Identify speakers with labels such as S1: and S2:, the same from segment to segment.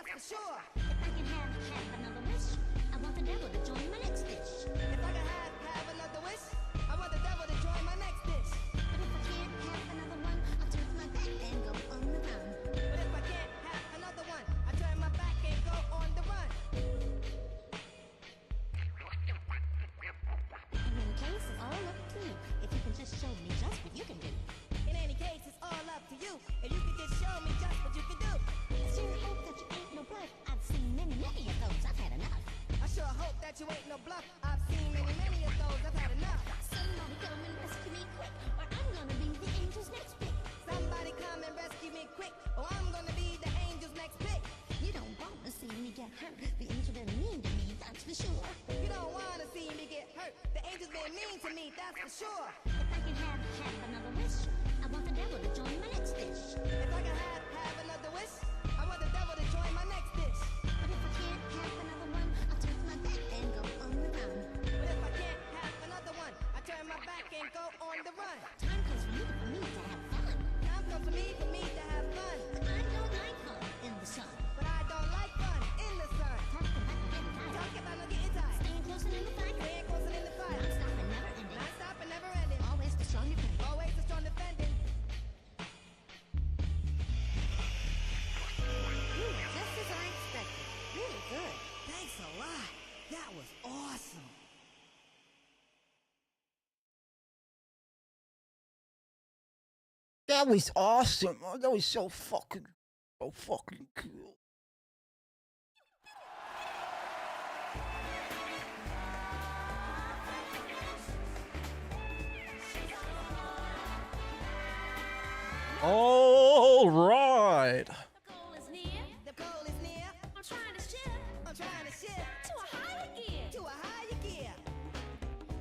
S1: that's for sure.
S2: If I can have another wish, I want the devil to join my next dish.
S1: If I can have another wish, I want the devil to join my next dish.
S2: But if I can't have another one, I'll turn my back and go on the run.
S1: But if I can't have another one, I turn my back and go on the run.
S2: In any case, it's all up to you. If you can just show me just what you can do.
S1: In any case, it's all up to you. If you could just show me just what you can do.
S2: I sure hope that you ain't no bluff. I've seen many of those. I've had enough.
S1: I sure hope that you ain't no bluff. I've seen many of those. I've had enough.
S2: Somebody come and rescue me quick, or I'm gonna be the angel's next pick.
S1: Somebody come and rescue me quick, or I'm gonna be the angel's next pick.
S2: You don't want to see me get hurt. The angel been mean to me, that's for sure.
S1: You don't wanna see me get hurt. The angel's been mean to me, that's for sure.
S2: If I can have another wish, I want the devil to join my next dish.
S1: If I can have another wish, I want the devil to join my next dish.
S2: But if I can't have another one, I'll turn my back and go on the run.
S1: But if I can't have another one, I turn my back and go on the run.
S2: Time comes for me to have fun.
S1: Time comes for me to have fun.
S2: But I don't like fun in the sun.
S1: But I don't like fun in the sun.
S2: Talk about not getting tired.
S1: Talk about not getting tired.
S2: Staying closer in the fight.
S1: Staying closer in the fight.
S2: Non-stop and never ending.
S1: Non-stop and never ending.
S2: Always the strong defender.
S1: Always the strong defending.
S2: Just as I expected. Really good.
S1: Thanks a lot. That was awesome.
S3: That was awesome. Oh, that was so fucking cool. All right.
S2: The goal is near.
S1: The goal is near.
S2: I'm trying to shift
S1: I'm trying to shift
S2: to a higher gear.
S1: to a higher gear.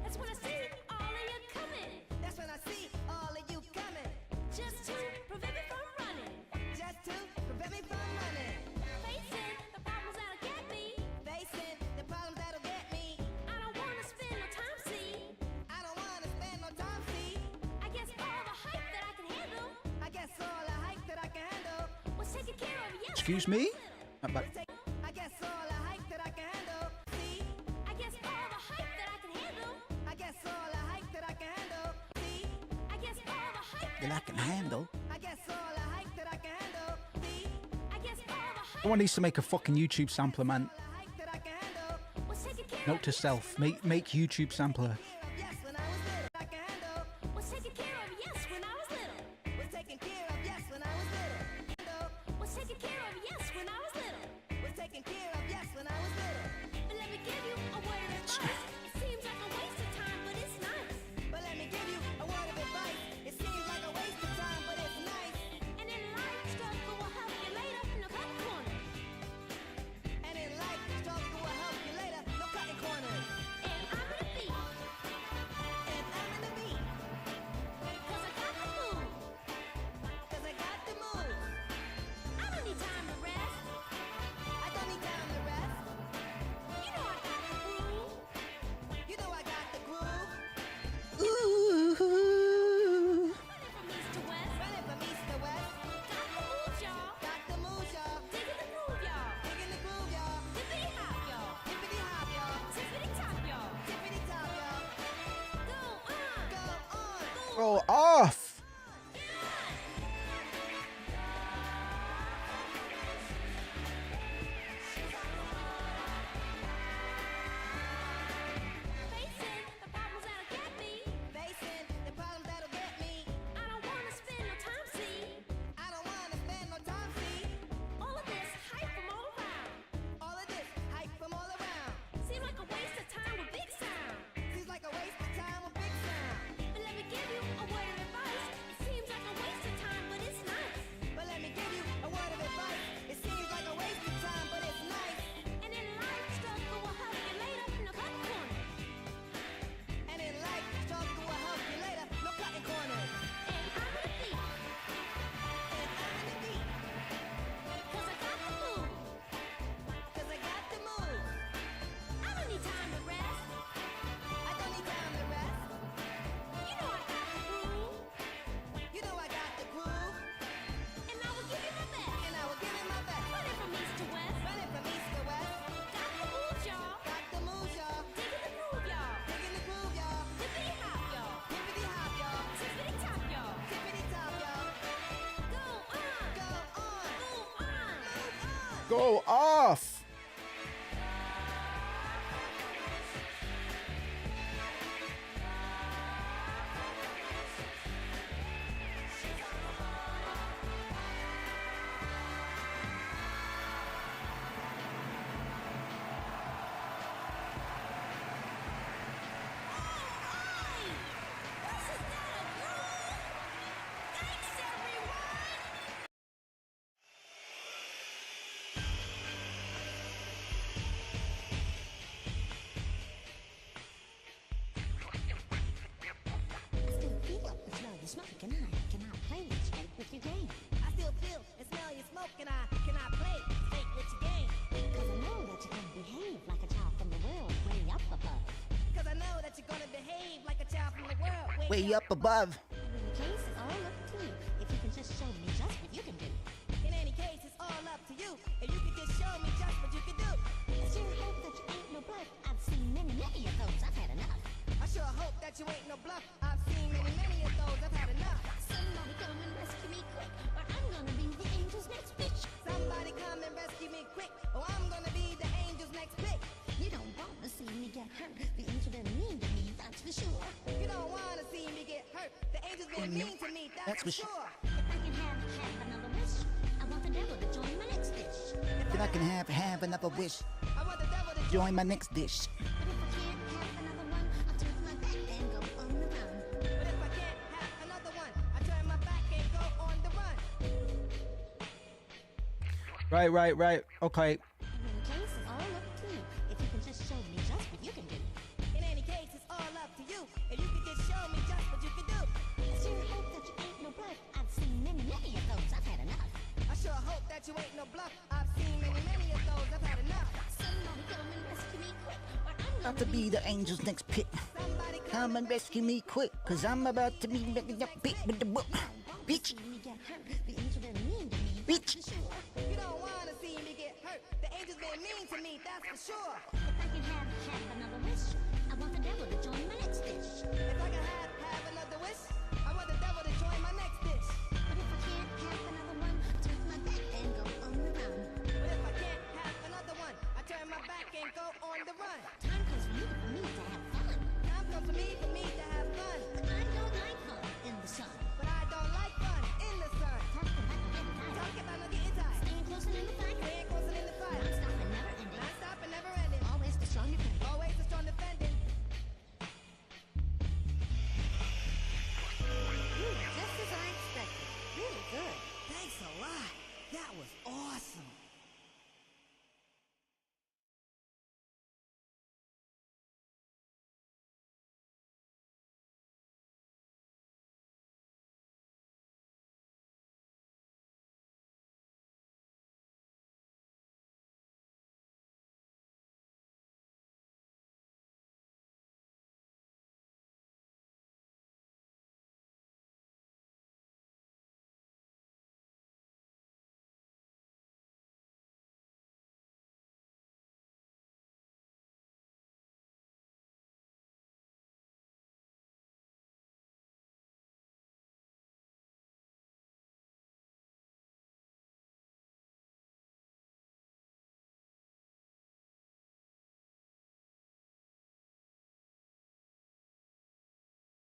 S2: That's when I see all of you coming.
S1: That's when I see all of you coming.
S2: Just to prevent me from running.
S1: Just to prevent me from running.
S2: Facing the problems that'll get me.
S1: Facing the problems that'll get me.
S2: I don't wanna spend no time, see.
S1: I don't want to spend no time, see.
S2: I guess all the hype that I can handle
S1: I guess all the hype that I can handle.
S2: was taken care of yesterday.
S3: Excuse me?
S1: I guess all the hype that I can handle. See?
S2: I guess all the hype that I can handle.
S1: I guess all the hype that I can handle. See?
S2: I guess all the hype
S3: That I can handle.
S1: I guess all the hype that I can handle. See?
S2: I guess all the hype
S3: Someone needs to make a fucking YouTube sampler, man.
S1: All the hype that I can handle.
S2: was taken care
S3: Note to self: make YouTube sampler.
S1: Yes, when I was little, I can handle.
S2: was taken care of, yes, when I was little.
S1: Was taken care of, yes, when I was little. Handle.
S2: Was taken care of, yes, when I was little.
S1: Was taken care of, yes, when I was little.
S2: But let me give you a word of advice. It seems like a waste of time, but it's nice.
S1: But let me give you a word of advice. It seems like a waste of time, but it's nice.
S2: And in life, struggle will help you later in the cut corner.
S1: And in life, struggle will help you later. No cutting corners.
S2: And I'm gonna be,
S1: And I'm in the beat.
S2: 'cause I got the move.
S1: Cause I got the move.
S2: I don't need time to rest.
S1: I don't need time to rest.
S2: You know I got the groove.
S1: You know I got the groove.
S3: Ooh.
S2: Running from east to west.
S1: Running from east to west.
S2: Got the moves, y'all.
S1: Got the moves, y'all.
S2: Digging the groove, y'all.
S1: Digging the groove, y'all.
S2: Hippity hop, y'all.
S1: Hippity hop, y'all.
S2: Tippity top, y'all.
S1: Tippity top, y'all.
S2: Go on.
S1: Go on.
S3: Go off.
S2: Facing the problems that'll get me.
S1: Facing the problems that'll get me.
S2: I don't wanna spend no time, see.
S1: I don't want to spend no time, see.
S2: All of this hype from all around.
S1: All of this hype from all around.
S2: Seems like a waste of time with big sound.
S1: Seems like a waste of time with big sound.
S2: But let me give you a word of advice.
S3: Go off.
S1: I still feel and smell your smoke, and I cannot play fake with your game. Cause I know that you're gonna behave like a child from the world way up above. Cause I know that you're gonna behave like a child from the world
S3: Way up above.
S1: In any case, it's all up to you. If you can just show me just what you can do. In any case, it's all up to you. If you can just show me just what you can do. I sure hope that you ain't no bluff. I've seen many, many of those. I've had enough. I sure hope that you ain't no bluff. I've seen many, many of those. I've had enough. Somebody come and rescue me quick, or I'm gonna be the angel's next bitch. Somebody come and rescue me quick, or I'm gonna be the angel's next pick. You don't wanna see me get hurt. The angel been mean to me, that's for sure. You don't wanna see me get hurt. The angel's been mean to me, that's for sure. If I can have another wish, I want the devil to join my next dish.
S3: If I can have another wish,
S1: I want the devil to
S3: join my next dish.
S1: But if I can't have another one, I'll turn my back and go on the run. But if I can't have another one, I turn my back and go on the run.
S3: Right. Okay.
S1: In any case, it's all up to you. If you can just show me just what you can do. In any case, it's all up to you. If you can just show me just what you can do. I sure hope that you ain't no bluff. I've seen many, many of those. I've had enough. I sure hope that you ain't no bluff. I've seen many, many of those. I've had enough. Somebody come and rescue me quick, or I'm
S3: About to be the angel's next pick.
S1: Somebody
S3: Come and rescue me quick, cause I'm about to be making up bit with the book. Bitch.
S1: see me get hurt. The angel been mean to me,
S3: Bitch.
S1: that's for sure. You don't wanna see me get hurt. The angel's been mean to me, that's for sure. If I can have another wish, I want the devil to join my next dish. If I can have another wish, I want the devil to join my next dish. But if I can't have another one, I turn my back and go on the run. But if I can't have another one, I turn my back and go on the run. Time comes for me to have fun. Time comes for me to have fun. But I don't like fun in the sun. But I don't like fun in the sun. Talking about not getting tired. Staying closer in the fight. Staying closer in the fight. Non-stop and never ending. Non-stop and never ending. Always the strong defending. Always the strong defending. Just as I expected. Really good. Thanks a lot. That was awesome.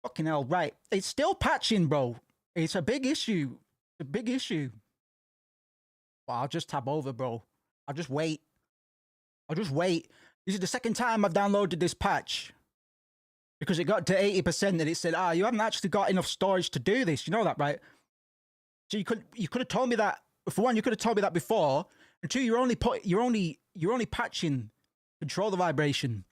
S3: Fucking hell, right. It's still patching, bro. It's a big issue. It's a big issue. Well, I'll just tab over, bro. I'll just wait. This is the second time I've downloaded this patch. Because it got to 80% and it said, you haven't actually got enough storage to do this. You know that, right? So you could have told me that. For one, you could have told me that before. And two, you're only patching control the vibration.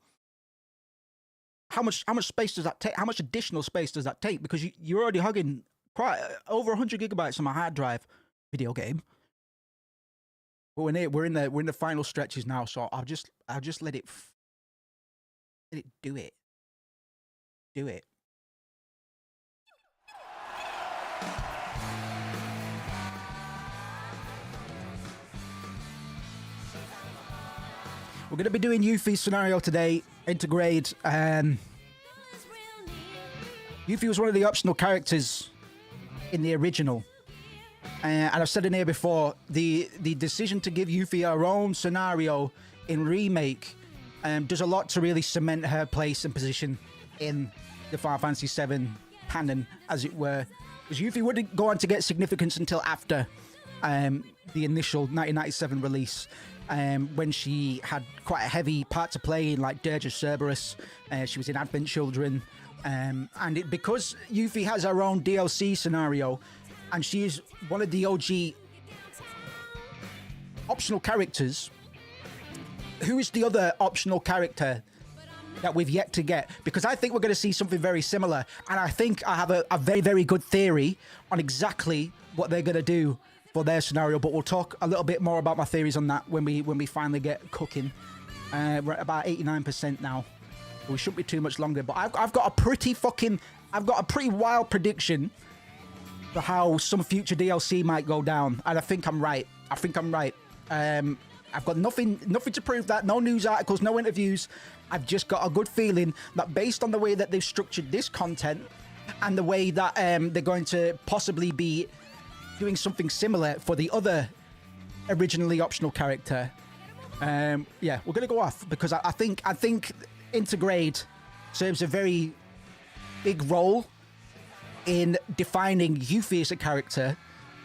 S3: How much space does that take? How much additional space does that take? Because you're already hugging quite over 100 gigabytes on my hard drive video game. But we're in the final stretches now, so I'll just let it do it. Do it. We're going to be doing Yuffie's scenario today, Intergrade. Yuffie was one of the optional characters in the original. And I've said in here before, the decision to give Yuffie her own scenario in Remake does a lot to really cement her place and position in the Final Fantasy VII canon, as it were. Because Yuffie wouldn't go on to get significance until after the initial 1997 release, when she had quite a heavy part to play in like Dirge of Cerberus. She was in Advent Children. Because Yuffie has her own DLC scenario, and she is one of the OG optional characters, who is the other optional character that we've yet to get? Because I think we're going to see something very similar, and I think I have a very, very good theory on exactly what they're going to do for their scenario, but we'll talk a little bit more about my theories on that when we finally get cooking. We're at about 89% now. We shouldn't be too much longer, but I've got a pretty wild prediction for how some future DLC might go down, and I think I'm right. I've got nothing to prove that. No news articles, no interviews. I've just got a good feeling that based on the way that they've structured this content and the way that they're going to possibly be doing something similar for the other originally optional character. Yeah, we're gonna go off because I think Intergrade serves a very big role in defining Yuffie as a character.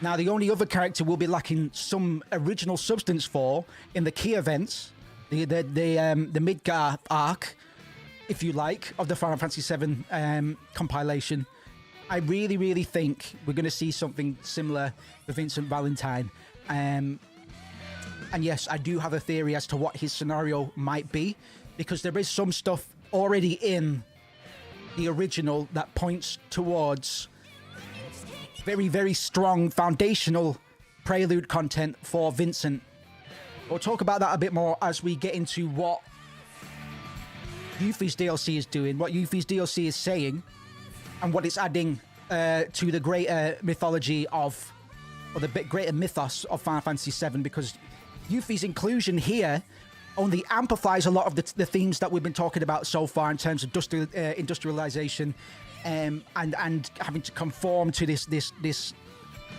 S3: Now, the only other character we'll be lacking some original substance for in the key events, the Midgar arc, if you like, of the Final Fantasy VII compilation. I really, really think we're going to see something similar with Vincent Valentine. And yes, I do have a theory as to what his scenario might be, because there is some stuff already in the original that points towards very, very strong foundational prelude content for Vincent. We'll talk about that a bit more as we get into what Yuffie's DLC is doing, what Yuffie's DLC is saying, and what it's adding to the greater mythology of, or the greater mythos of Final Fantasy VII, because Yuffie's inclusion here only amplifies a lot of the themes that we've been talking about so far in terms of industrialization, and having to conform to this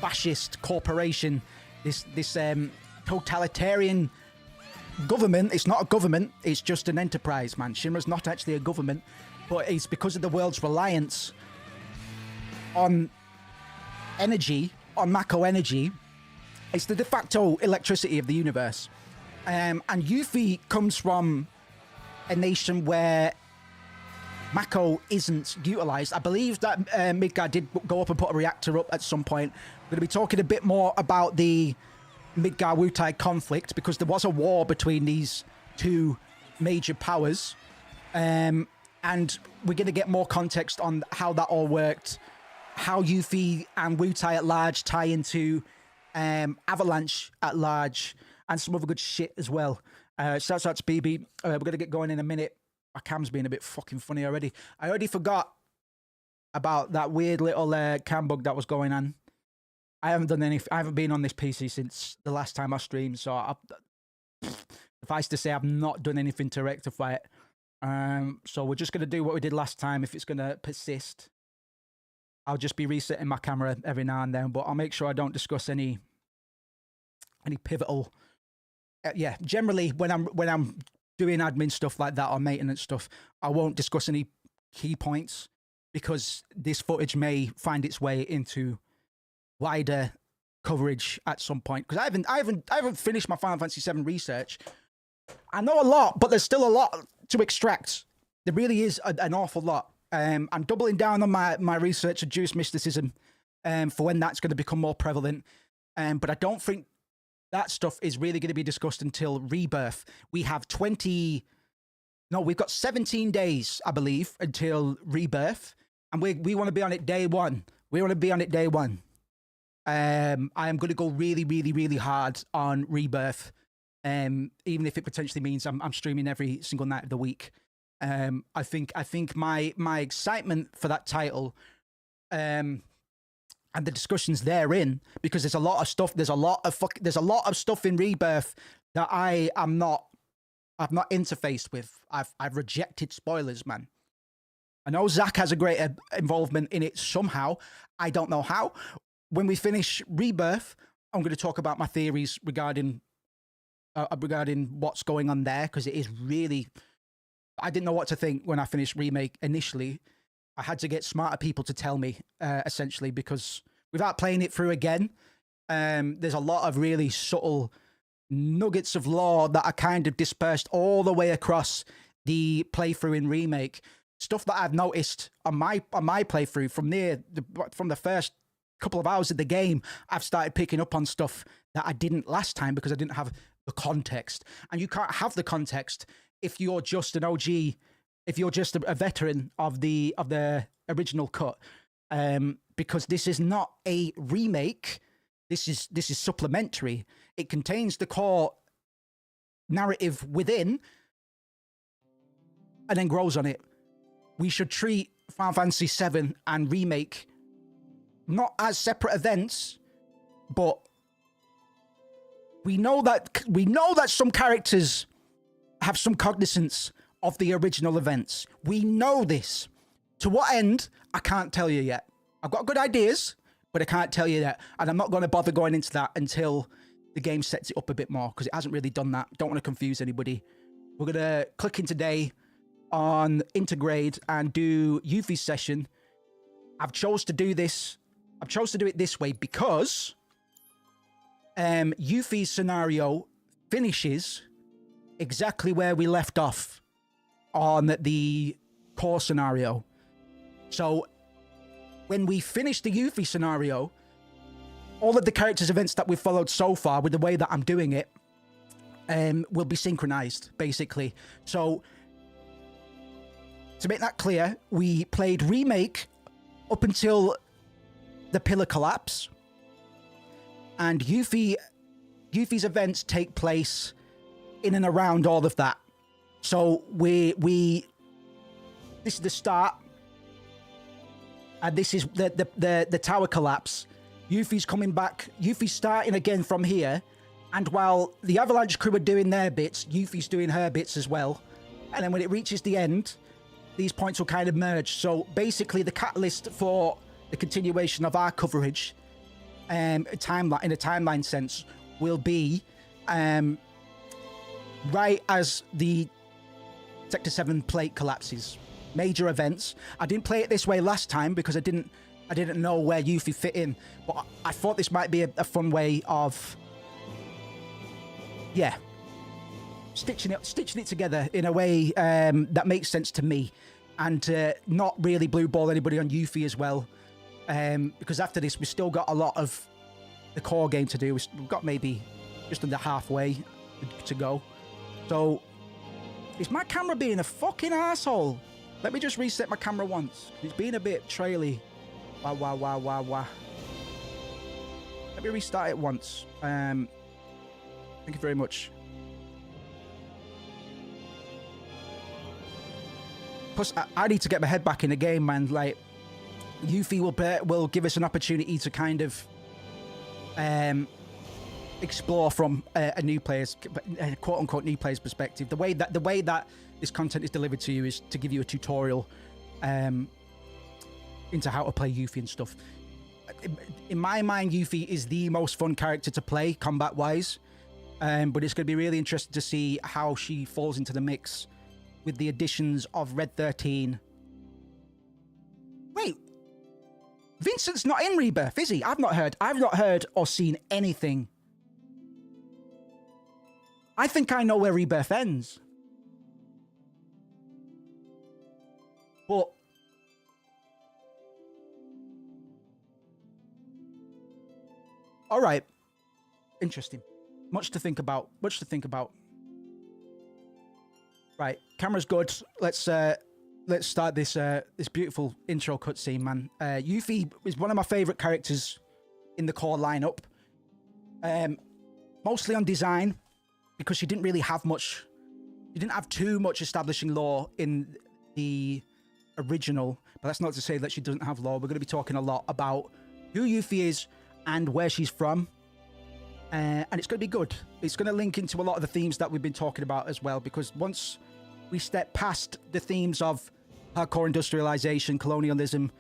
S3: fascist corporation, this totalitarian government. It's not a government, it's just an enterprise, man. Shinra's not actually a government, but it's because of the world's reliance on energy, on Mako energy. It's the de facto electricity of the universe. And Yuffie comes from a nation where Mako isn't utilized. I believe that Midgar did go up and put a reactor up at some point. We're going to be talking a bit more about the Midgar-Wutai conflict, because there was a war between these two major powers. And we're going to get more context on how that all worked, how Yuffie and Wutai at large tie into Avalanche at large, and some other good shit as well. Shouts out to BB. We're going to get going in a minute. My cam's being a bit fucking funny already. I already forgot about that weird little cam bug that was going on. I haven't been on this PC since the last time I streamed, so suffice to say, I've not done anything to rectify it. So we're just going to do what we did last time. If it's going to persist, I'll just be resetting my camera every now and then, but I'll make sure I don't discuss any pivotal. Yeah, generally when I'm doing admin stuff like that or maintenance stuff, I won't discuss any key points, because this footage may find its way into wider coverage at some point. Because I haven't finished my Final Fantasy VII research. I know a lot, but there's still a lot to extract. There really is an awful lot. I'm doubling down on my research of Jewish mysticism for when that's going to become more prevalent. But I don't think that stuff is really going to be discussed until Rebirth. We've got 17 days, I believe, until Rebirth. And we want to be on it day one. I am going to go really, really, really hard on Rebirth. Even if it potentially means I'm streaming every single night of the week. I think my excitement for that title, and the discussions therein, because there's a lot of stuff in Rebirth that I've not interfaced with. I've rejected spoilers, man. I know Zach has a greater involvement in it somehow. I don't know how. when we finish Rebirth, I'm going to talk about my theories regarding what's going on there, because it is really... I didn't know what to think when I finished Remake initially. I had to get smarter people to tell me, essentially, because without playing it through again, there's a lot of really subtle nuggets of lore that are kind of dispersed all the way across the playthrough in Remake. Stuff that I've noticed on my playthrough from the first couple of hours of the game, I've started picking up on stuff that I didn't last time because I didn't have the context. And you can't have the context if you're just an OG, if you're just a veteran of the original cut, because this is not a remake. This is supplementary. It contains the core narrative within, and then grows on it. We should treat Final Fantasy VII and Remake not as separate events, but we know that some characters have some cognizance of the original events. We know this. To what end, I can't tell you yet. I've got good ideas, but I can't tell you that. And I'm not going to bother going into that until the game sets it up a bit more, because it hasn't really done that. Don't want to confuse anybody. We're going to click in today on Intergrade and do Yuffie's session. I've chose to do it this way because Yuffie's scenario finishes exactly where we left off on the core scenario. So when we finish the Yuffie scenario, all of the characters' events that we've followed so far with the way that I'm doing it will be synchronized, basically. So to make that clear, we played Remake up until the pillar collapse, and Yuffie's events take place in and around all of that. So this is the start, and this is the tower collapse. Yuffie's coming back. Yuffie's starting again from here, and while the Avalanche crew are doing their bits, Yuffie's doing her bits as well. And then when it reaches the end, these points will kind of merge. So basically, the catalyst for the continuation of our coverage, in a timeline sense, will be right as the Sector 7 plate collapses. Major events. I didn't play it this way last time because I didn't know where Yuffie fit in, but I thought this might be a fun way of, yeah, stitching it together in a way that makes sense to me, and not really blue ball anybody on Yuffie as well, because after this we've still got a lot of the core game to do. We've got maybe just under halfway to go. So is my camera being a fucking asshole? Let me just reset my camera once. It's been a bit traily. Wow. Let me restart it once. Thank you very much. Plus, I need to get my head back in the game, man. Like, Yuffie will give us an opportunity to kind of explore from a new player's, quote unquote, new player's perspective. The way that this content is delivered to you is to give you a tutorial into how to play Yuffie and stuff. In my mind, Yuffie is the most fun character to play combat-wise, but it's going to be really interesting to see how she falls into the mix with the additions of Red 13. Wait, Vincent's not in Rebirth, is he? I've not heard or seen anything. I think I know where Rebirth ends. But all right, interesting. Much to think about. Right, camera's good. Let's start this beautiful intro cutscene, man. Yuffie is one of my favorite characters in the core lineup. Mostly on design, because she didn't really have much. She didn't have too much establishing lore in the original, but that's not to say that she doesn't have lore. We're going to be talking a lot about who Yuffie is and where she's from, and it's going to be good. It's going to link into a lot of the themes that we've been talking about as well, because once we step past the themes of hardcore industrialization, colonialism,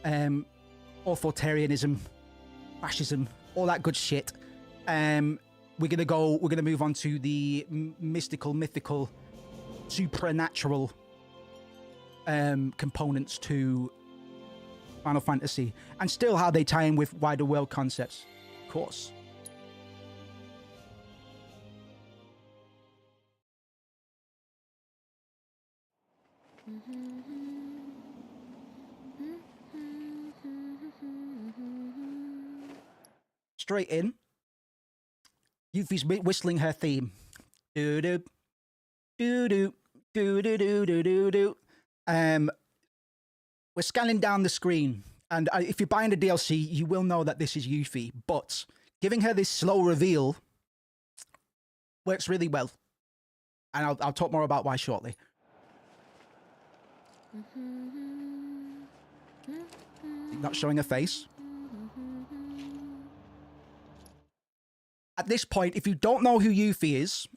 S3: authoritarianism, fascism, all that good shit. We're gonna move on to the mystical, mythical, supernatural components to Final Fantasy, and still how they tie in with wider world concepts, of course. Straight in, Yuffie's whistling her theme. Do do do do do do do do do. We're scanning down the screen, and if you're buying the DLC, you will know that this is Yuffie, but giving her this slow reveal works really well. And I'll talk more about why shortly. Not showing her face. At this point, if you don't know who Yuffie is,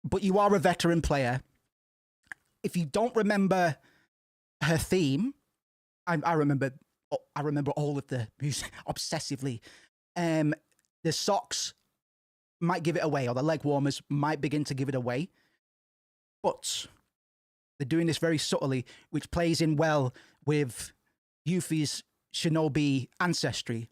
S3: but you are a veteran player, if you don't remember her theme, I remember all of the music obsessively. The socks might give it away, or the leg warmers might begin to give it away. But they're doing this very subtly, which plays in well with Yuffie's shinobi ancestry.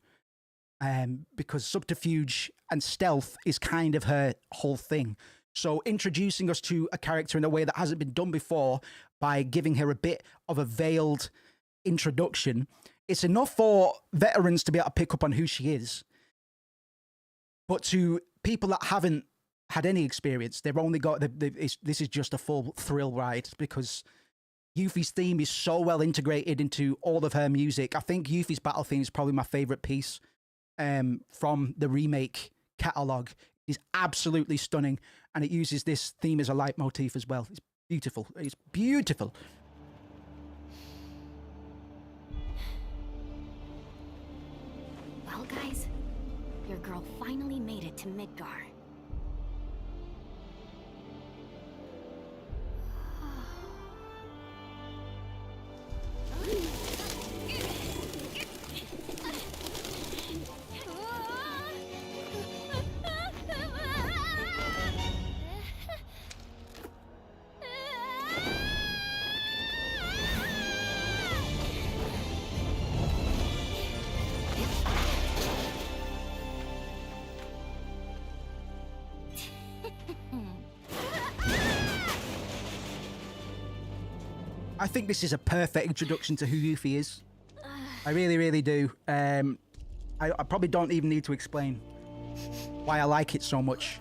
S3: Because subterfuge and stealth is kind of her whole thing. So introducing us to a character in a way that hasn't been done before by giving her a bit of a veiled introduction, it's enough for veterans to be able to pick up on who she is. But to people that haven't had any experience, they've only got this is just a full thrill ride, because Yuffie's theme is so well integrated into all of her music. I think Yuffie's battle theme is probably my favorite piece from the remake catalog. It's absolutely stunning, and it uses this theme as a leitmotif as well. It's beautiful. It's beautiful.
S2: Well, guys, your girl finally made it to Midgar.
S3: I think this is a perfect introduction to who Yuffie is. I really, really do. I probably don't even need to explain why I like it so much.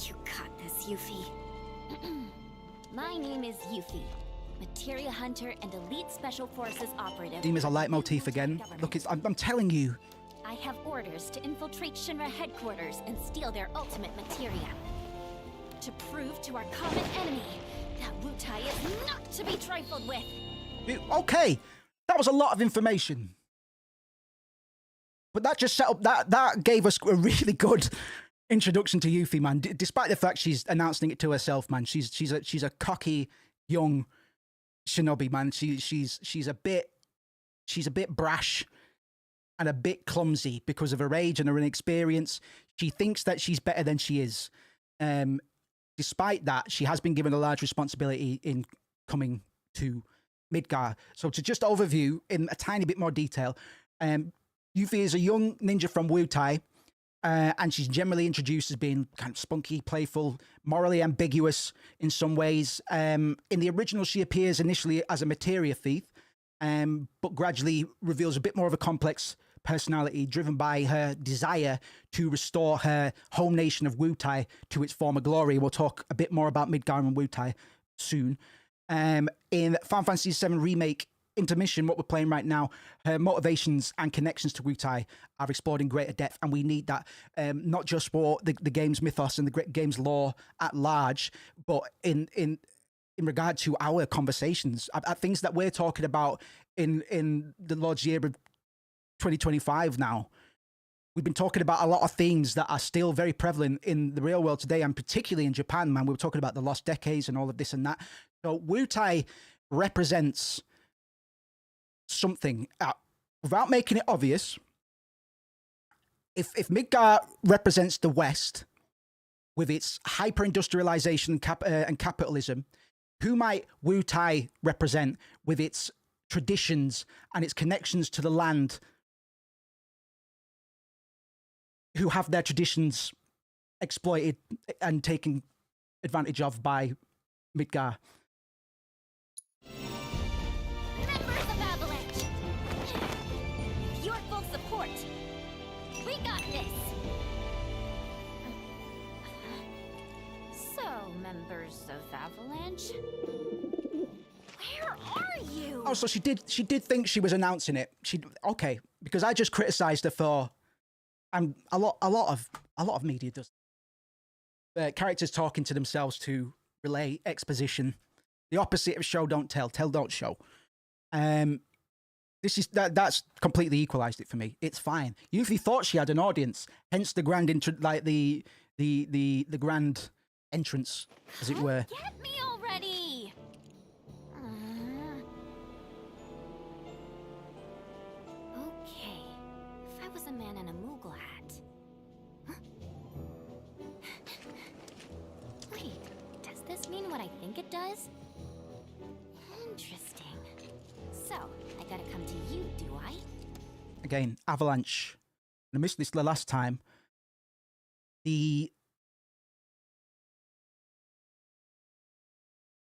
S2: You got this, Yuffie. My name is Yuffie, Materia Hunter and Elite Special Forces Operative.
S3: Theme is a leitmotif again. Look, I'm telling you.
S2: I have orders to infiltrate Shinra headquarters and steal their ultimate materia. To prove to our common enemy that Wutai is not to be trifled with.
S3: Okay, that was a lot of information. But that just set up, that gave us a really good introduction to Yuffie, man. Despite the fact she's announcing it to herself, man. She's a cocky young shinobi, man. She's a bit brash and a bit clumsy because of her age and her inexperience. She thinks that she's better than she is. Despite that, she has been given a large responsibility in coming to Midgar. So to just overview in a tiny bit more detail, Yuffie is a young ninja from Wutai, and she's generally introduced as being kind of spunky, playful, morally ambiguous in some ways. In the original, she appears initially as a materia thief, but gradually reveals a bit more of a complex personality driven by her desire to restore her home nation of Wutai to its former glory. We'll talk a bit more about Midgar and Wutai soon. In Final Fantasy VII Remake Intermission, what we're playing right now, her motivations and connections to Wutai are explored in greater depth, and we need that not just for the game's mythos and the game's lore at large, but in regard to our conversations, at things that we're talking about in the Lord's Year of 2025 now. We've been talking about a lot of themes that are still very prevalent in the real world today, and particularly in Japan, man. We were talking about the lost decades and all of this and that. So Wutai represents something without making it obvious. If Midgar represents the West with its hyper-industrialization and capitalism, who might Wutai represent with its traditions and its connections to the land, who have their traditions exploited and taken advantage of by Midgar?
S2: Members of Avalanche! Your full support! We got this! So, members of Avalanche, where are you?
S3: Oh, so she did think she was announcing it. Okay, because I just criticized her for, and a lot of media does. Characters talking to themselves to relay exposition. The opposite of show don't tell don't show. That's completely equalized it for me. It's fine. Yuffie thought she had an audience, hence the grand the grand entrance, as it were.
S2: Get me already! Okay, if I was a man in a Moogle hat. Huh? Wait, does this mean what I think it does? Interesting. So, I gotta come to you, do I?
S3: Again, Avalanche. I missed this the last time. The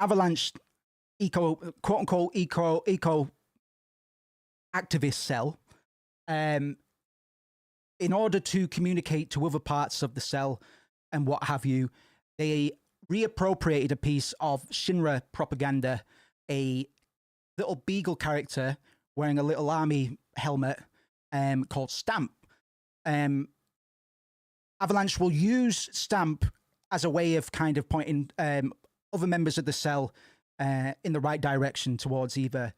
S3: Avalanche quote-unquote eco activist cell, in order to communicate to other parts of the cell and what have you, they reappropriated a piece of Shinra propaganda, a little beagle character wearing a little army helmet called Stamp. Avalanche will use Stamp as a way of kind of pointing other members of the cell in the right direction towards either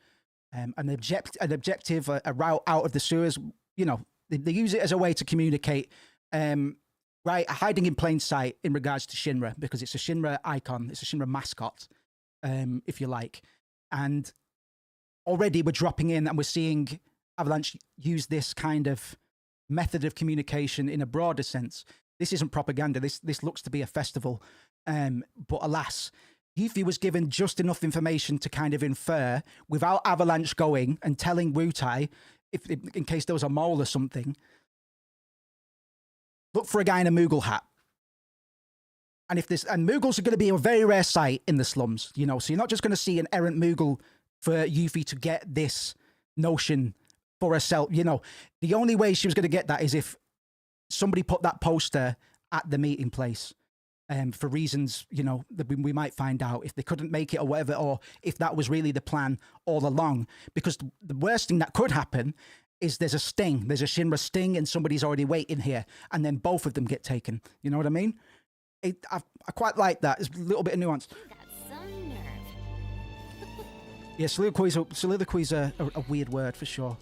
S3: an objective, a route out of the sewers. You know, they use it as a way to communicate, right, hiding in plain sight in regards to Shinra, because it's a Shinra icon, it's a Shinra mascot, if you like. And already we're dropping in and we're seeing Avalanche use this kind of method of communication in a broader sense. This isn't propaganda. This looks to be a festival. But alas, Yuffie was given just enough information to kind of infer without Avalanche going and telling Wutai, if in case there was a mole or something, look for a guy in a Moogle hat. And Moogles are going to be a very rare sight in the slums, you know, so you're not just going to see an errant Moogle for Yuffie to get this notion for herself. You know, the only way she was going to get that is if somebody put that poster at the meeting place, for reasons, you know, that we might find out if they couldn't make it or whatever, or if that was really the plan all along. Because the worst thing that could happen is there's a Shinra sting, and somebody's already waiting here, and then both of them get taken. You know what I mean? I quite like that. There's a little bit of nuance.
S2: Got some nerve.
S3: Yeah, soliloquy's a weird word for sure.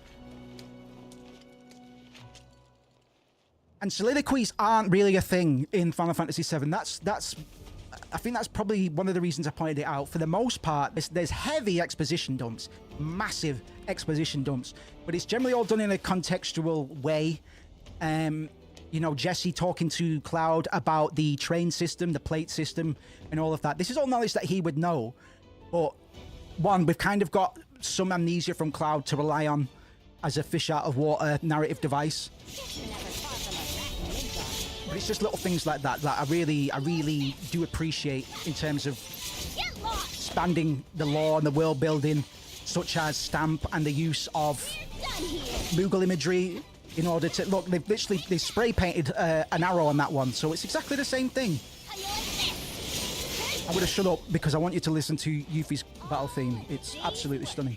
S3: And soliloquies aren't really a thing in Final Fantasy VII. I think that's probably one of the reasons I pointed it out. For the most part, there's heavy exposition dumps, massive exposition dumps, but it's generally all done in a contextual way. You know, Jesse talking to Cloud about the train system, the plate system, and all of that. This is all knowledge that he would know, but one, we've kind of got some amnesia from Cloud to rely on as a fish out of water narrative device. But it's just little things like that that I really do appreciate in terms of expanding the lore and the world building, such as Stamp and the use of Moogle imagery in order to look. They spray painted an arrow on that one, so it's exactly the same thing. I'm gonna shut up because I want you to listen to Yuffie's battle theme. It's absolutely stunning.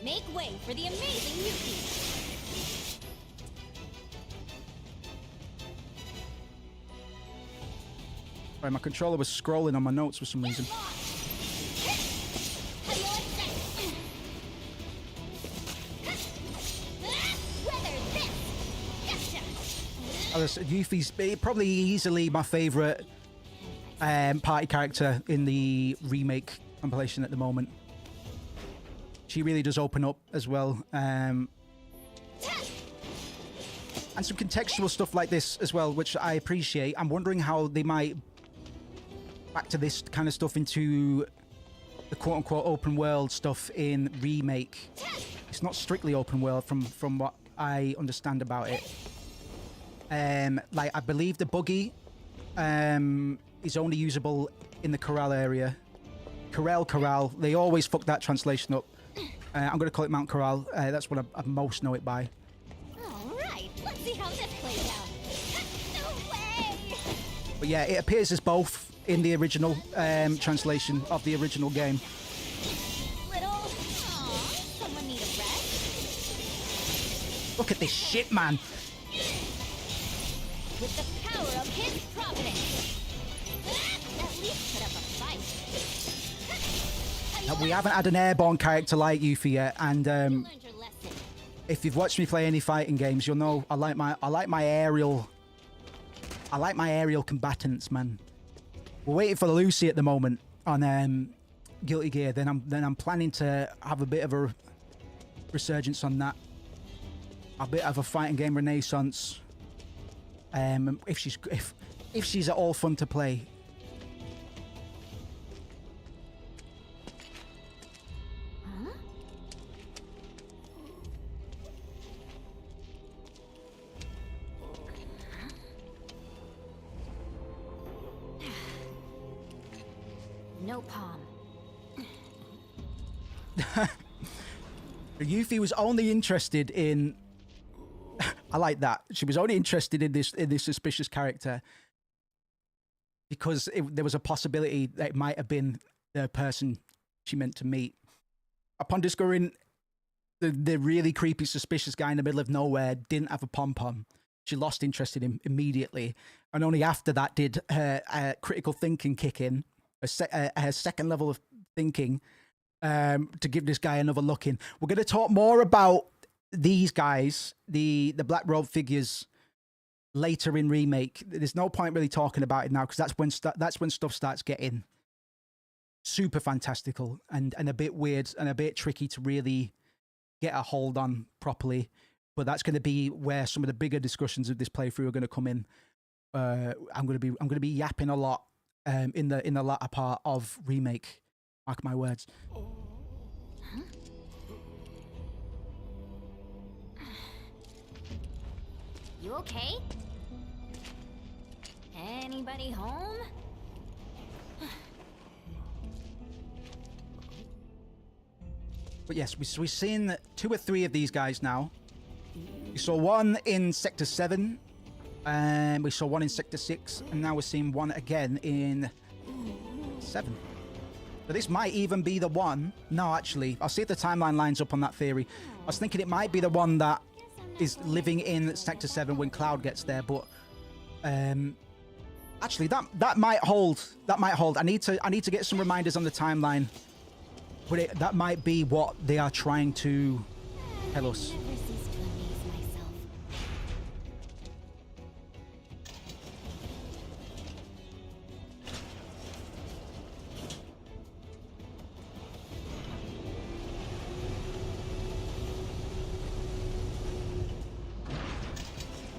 S2: Make way for the amazing Yuffie!
S3: Right, my controller was scrolling on my notes for some reason. Yuffie's probably easily my favorite party character in the remake compilation at the moment. She really does open up as well. And some contextual stuff like this as well, which I appreciate. I'm wondering how they might factor this kind of stuff into the quote-unquote open world stuff in remake. It's not strictly open world from what I understand about it. Like, I believe the buggy is only usable in the corral area. Corral. They always fuck that translation up. I'm going to call it Mount Corral. That's what I most know it by.
S2: Alright, let's see how this plays out. No way!
S3: But yeah, it appears as both in the original translation of the original game.
S2: Someone need a rest?
S3: Look at this shit, man.
S2: With the power of his providence. At least put up a fight.
S3: Now, we haven't had an airborne character like Yuffie yet, and
S2: You learned your lesson.
S3: if you've watched me play any fighting games, you'll know I like my aerial combatants, man. We're waiting for Lucy at the moment on Guilty Gear. Then I'm planning to have a bit of a resurgence on that. A bit of a fighting game renaissance. If she's at all fun to play.
S2: Huh? No palm.
S3: Yuffie was only interested in. I like that. She was only interested in this suspicious character because there was a possibility that it might have been the person she meant to meet. Upon discovering the really creepy, suspicious guy in the middle of nowhere didn't have a pom-pom, she lost interest in him immediately. And only after that did her critical thinking kick in, her second level of thinking, to give this guy another look in. We're going to talk more about these guys, the black robe figures, later in remake. There's no point really talking about it now because that's when stuff starts getting super fantastical and a bit weird and a bit tricky to really get a hold on properly. But that's going to be where some of the bigger discussions of this playthrough are going to come in. I'm going to be yapping a lot in the latter part of remake. Mark my words.
S2: Huh? You okay? Anybody home?
S3: But yes, we've seen 2 or 3 of these guys now. We saw one in Sector 7, and we saw one in Sector 6, and now we're seeing one again in 7. So this might even be the one. No, actually, I'll see if the timeline lines up on that theory. I was thinking it might be the one that is living in Sector 7 when Cloud gets there, but actually that might hold. That might hold. I need to get some reminders on the timeline, but that might be what they are trying to tell us.
S2: Never cease to amaze myself.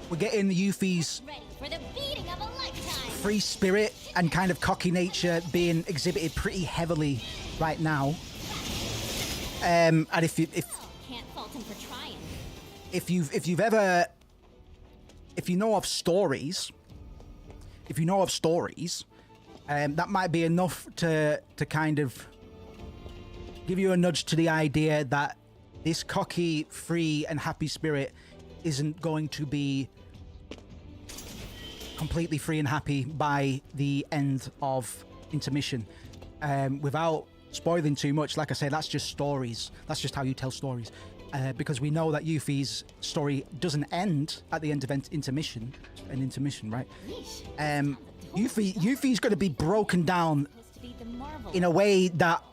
S3: We're getting Yuffie's
S2: Ready for the beating of a lifetime.
S3: free spirit and kind of cocky nature being exhibited pretty heavily right now. And if
S2: Can't fault him for trying.
S3: if you know of stories, that might be enough to kind of give you a nudge to the idea that this cocky, free, and happy spirit isn't going to be completely free and happy by the end of intermission. Without spoiling too much, like I say, that's just stories. That's just how you tell stories. Because we know that Yuffie's story doesn't end at the end of intermission. An intermission, right? Yuffie's going to be broken down in a way that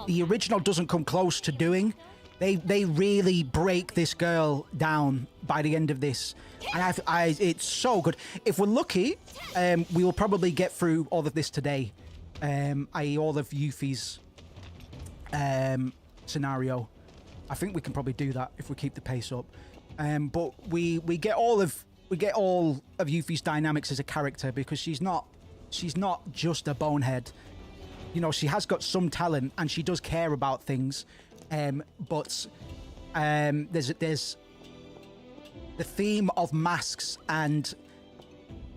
S3: the original doesn't come close to doing. They really break this girl down by the end of this, and it's so good. If we're lucky, we will probably get through all of this today, i.e. all of Yuffie's scenario. I think we can probably do that if we keep the pace up. But we get all of Yuffie's dynamics as a character, because she's not just a bonehead. You know, she has got some talent and she does care about things. But there's the theme of masks and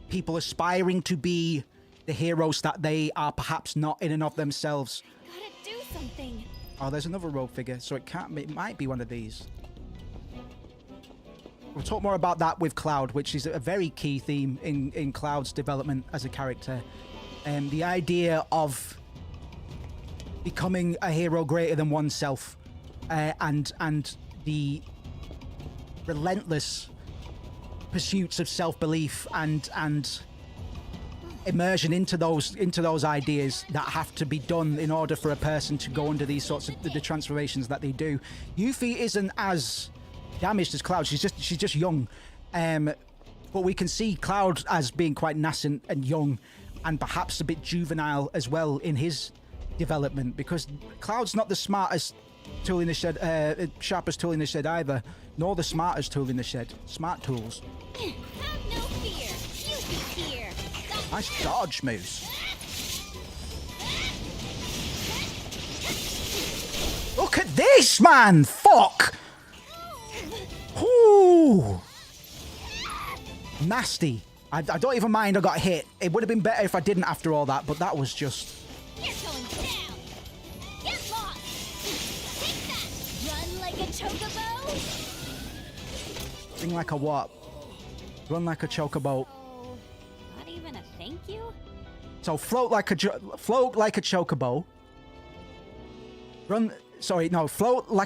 S3: people aspiring to be the heroes that they are perhaps not in and of themselves.
S2: Gotta do something.
S3: Oh, there's another rogue figure, so it might be one of these. We'll talk more about that with Cloud, which is a very key theme in Cloud's development as a character. The idea of becoming a hero greater than oneself. And the relentless pursuits of self-belief and immersion into those ideas that have to be done in order for a person to go under these sorts of the transformations that they do. Yuffie isn't as damaged as Cloud. She's just young, but we can see Cloud as being quite nascent and young, and perhaps a bit juvenile as well in his development, because Cloud's not the smartest tool in the shed, sharpest tool in the shed either, nor the smartest tool in the shed. Smart tools.
S2: Have no fear. Yuffie's here.
S3: Nice dodge, Moose. Look at this, man! Fuck! Ooh! Nasty. I don't even mind I got hit. It would have been better if I didn't after all that, but that was just...
S2: You're going down. Get lost. Take that. Run like a chocobo.
S3: Sing like a what? Run like a chocobo.
S2: Oh, not even a thank you?
S3: So float like a chocobo. Float like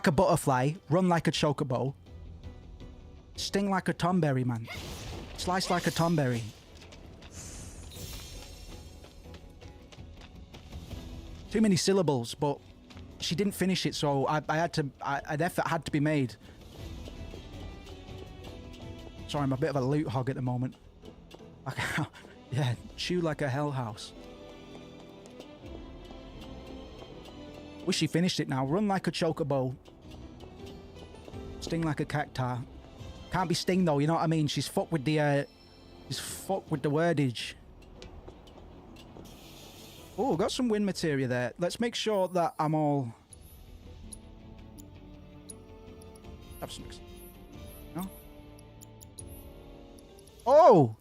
S3: a butterfly. Run like a chocobo. Sting like a tomberry, man. Slice like a tomberry. Too many syllables, but she didn't finish it, so an effort had to be made. Sorry, I'm a bit of a loot hog at the moment. Yeah, chew like a hell house. Wish she finished it now. Run like a chocobo. Sting like a cacti. Can't be Sting though, you know what I mean? She's fucked with the wordage. Oh, got some wind materia there. Let's make sure that I'm all... Have some... No? Oh!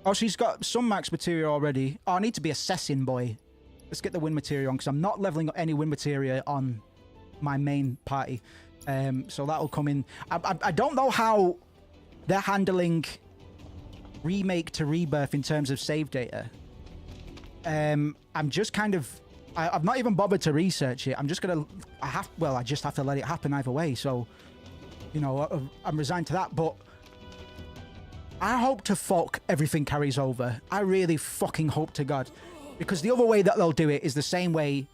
S3: Oh, she's got some max materia already. Oh, I need to be assessing, boy. Let's get the wind materia on, because I'm not leveling up any wind materia on my main party. So that'll come in. I don't know how they're handling remake to rebirth in terms of save data. I'm just kind of... I've not even bothered to research it. I'm just going to... I just have to let it happen either way. So, you know, I'm resigned to that. But I hope to fuck everything carries over. I really fucking hope to God. Because the other way that they'll do it is the same way...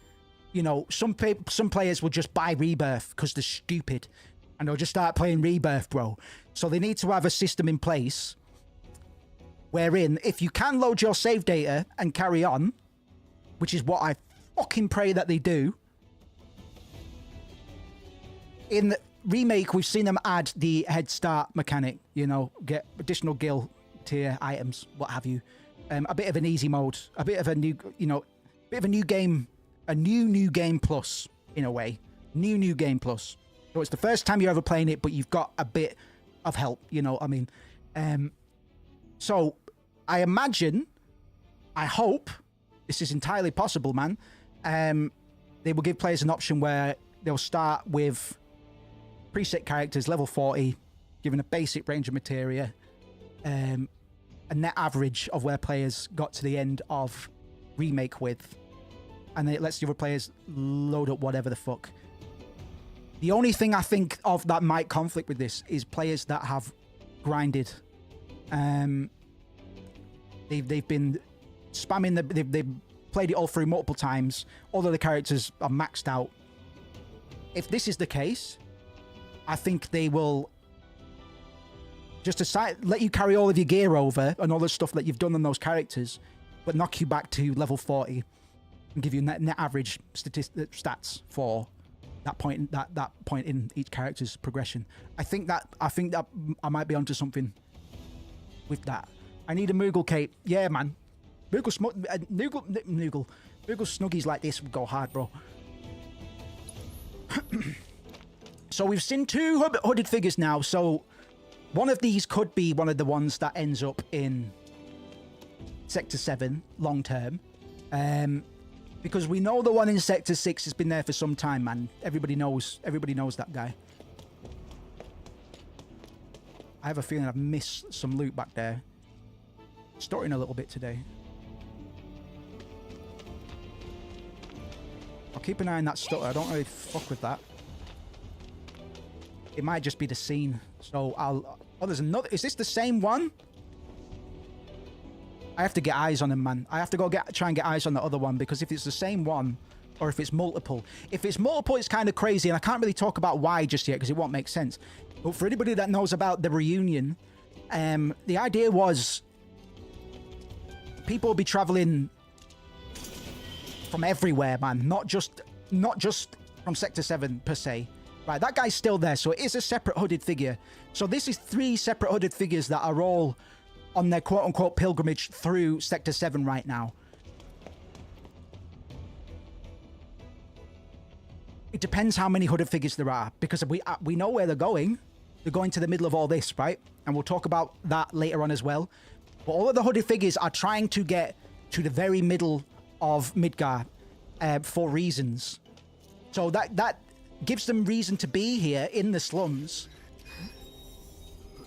S3: You know, some players will just buy Rebirth because they're stupid. And they'll just start playing Rebirth, bro. So they need to have a system in place wherein if you can load your save data and carry on, which is what I fucking pray that they do. In the remake, we've seen them add the head start mechanic, you know, get additional guild tier items, what have you. A bit of an easy mode, a bit of a new, you know, bit of a new game. A new game plus, in a way. New game plus. So it's the first time you're ever playing it, but you've got a bit of help, you know what I mean? So, I imagine, I hope, this is entirely possible, man, they will give players an option where they'll start with preset characters, level 40, given a basic range of materia, a net average of where players got to the end of remake with, and then it lets the other players load up whatever the fuck. The only thing I think of that might conflict with this is players that have grinded. They've been spamming, they've played it all through multiple times. All of the characters are maxed out. If this is the case, I think they will just let you carry all of your gear over and all the stuff that you've done on those characters, but knock you back to level 40 and give you net average stats for that point in each character's progression. I think that I might be onto something with that. I need a Moogle cape. Yeah, man. Moogle snuggies like this would go hard, bro. So we've seen 2 hooded figures now. So one of these could be one of the ones that ends up in Sector 7 long term. Because we know the one in Sector 6 has been there for some time, man. Everybody knows that guy. I have a feeling I've missed some loot back there. Stuttering a little bit today. I'll keep an eye on that stutter. I don't really fuck with that. It might just be the scene. So I'll... Oh, there's another... Is this the same one? I have to get eyes on him, man. I have to go try and get eyes on the other one, because if it's the same one, or if it's multiple. If it's multiple, it's kind of crazy, and I can't really talk about why just yet, because it won't make sense. But for anybody that knows about the reunion, the idea was people will be traveling from everywhere, man. Not just from Sector 7 per se. Right, that guy's still there, so it is a separate hooded figure. So this is 3 separate hooded figures that are all on their quote-unquote pilgrimage through Sector 7 right now. It depends how many hooded figures there are, because we know where they're going. They're going to the middle of all this, right? And we'll talk about that later on as well. But all of the hooded figures are trying to get to the very middle of Midgar for reasons. So that gives them reason to be here in the slums.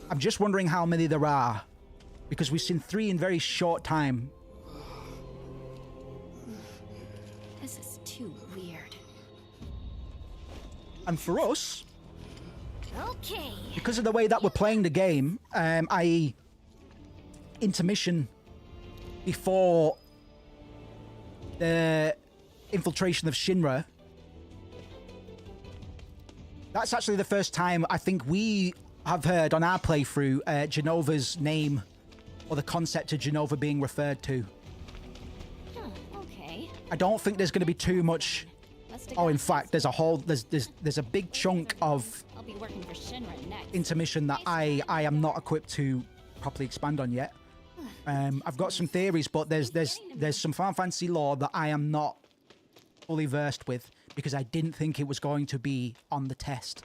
S3: I'm just wondering how many there are, because we've seen 3 in very short time.
S2: This is too weird.
S3: And for us,
S2: Okay.
S3: because of the way that we're playing the game, i.e. intermission before the infiltration of Shinra, that's actually the first time I think we have heard on our playthrough Genova's name, or the concept of Genova being referred to.
S2: Huh, okay.
S3: I don't think there's going to be too much. Oh, in fact, there's a big chunk of
S2: I'll be working for Shinra next.
S3: intermission that I am not equipped to properly expand on yet. I've got some theories, but there's some Final Fantasy lore that I am not fully versed with, because I didn't think it was going to be on the test.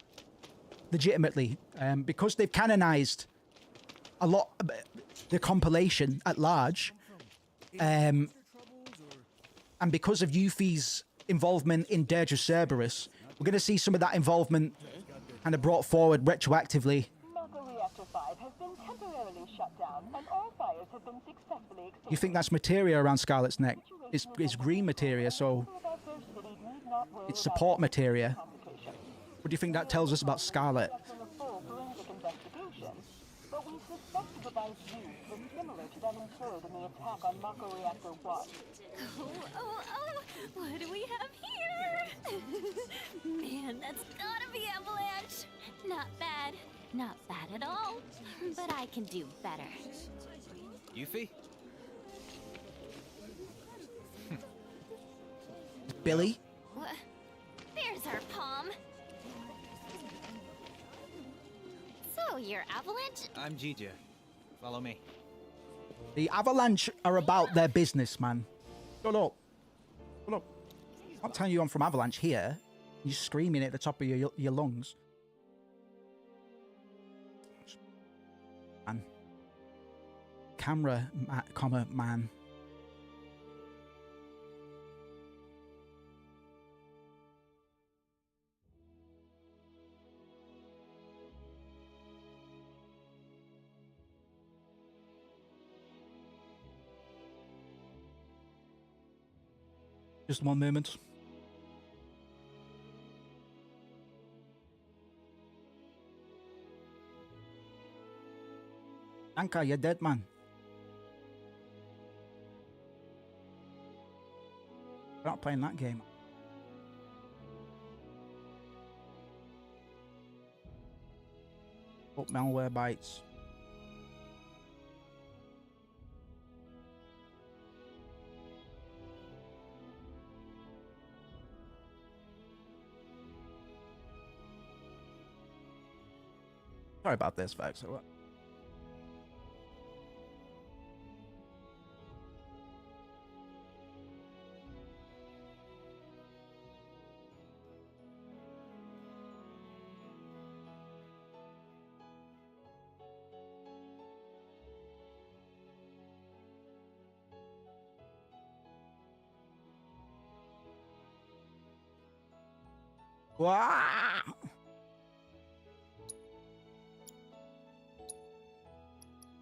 S3: Legitimately, because they've canonized a lot of the compilation at large, and because of Yuffie's involvement in Dirge of Cerberus, we're going to see some of that involvement kind of brought forward retroactively.
S4: Mako Reactor 5 has been temporarily shut down, and all fires have been successfully extinguished.
S3: You think that's materia around Scarlet's neck? It's green materia, so it's support materia. What do you think that tells us about Scarlet?
S4: But we suspect the device used was similar to that employed in the attack on Mako Reactor 1.
S2: Oh, what do we have here? Man, that's gotta be Avalanche. Not bad. Not bad at all. But I can do better.
S5: Yuffie?
S3: Billy?
S2: What? There's our palm. So, you're Avalanche?
S5: I'm Jija. Follow me.
S3: The Avalanche are about their business, man. Shut up. Shut up. I'm not telling you I'm from Avalanche here. You're screaming at the top of your lungs. Man. Camera, comma, man. Just one moment. Anka, you're dead, man. We're not playing that game. Oh, malware bites. Sorry about this, folks. Wow.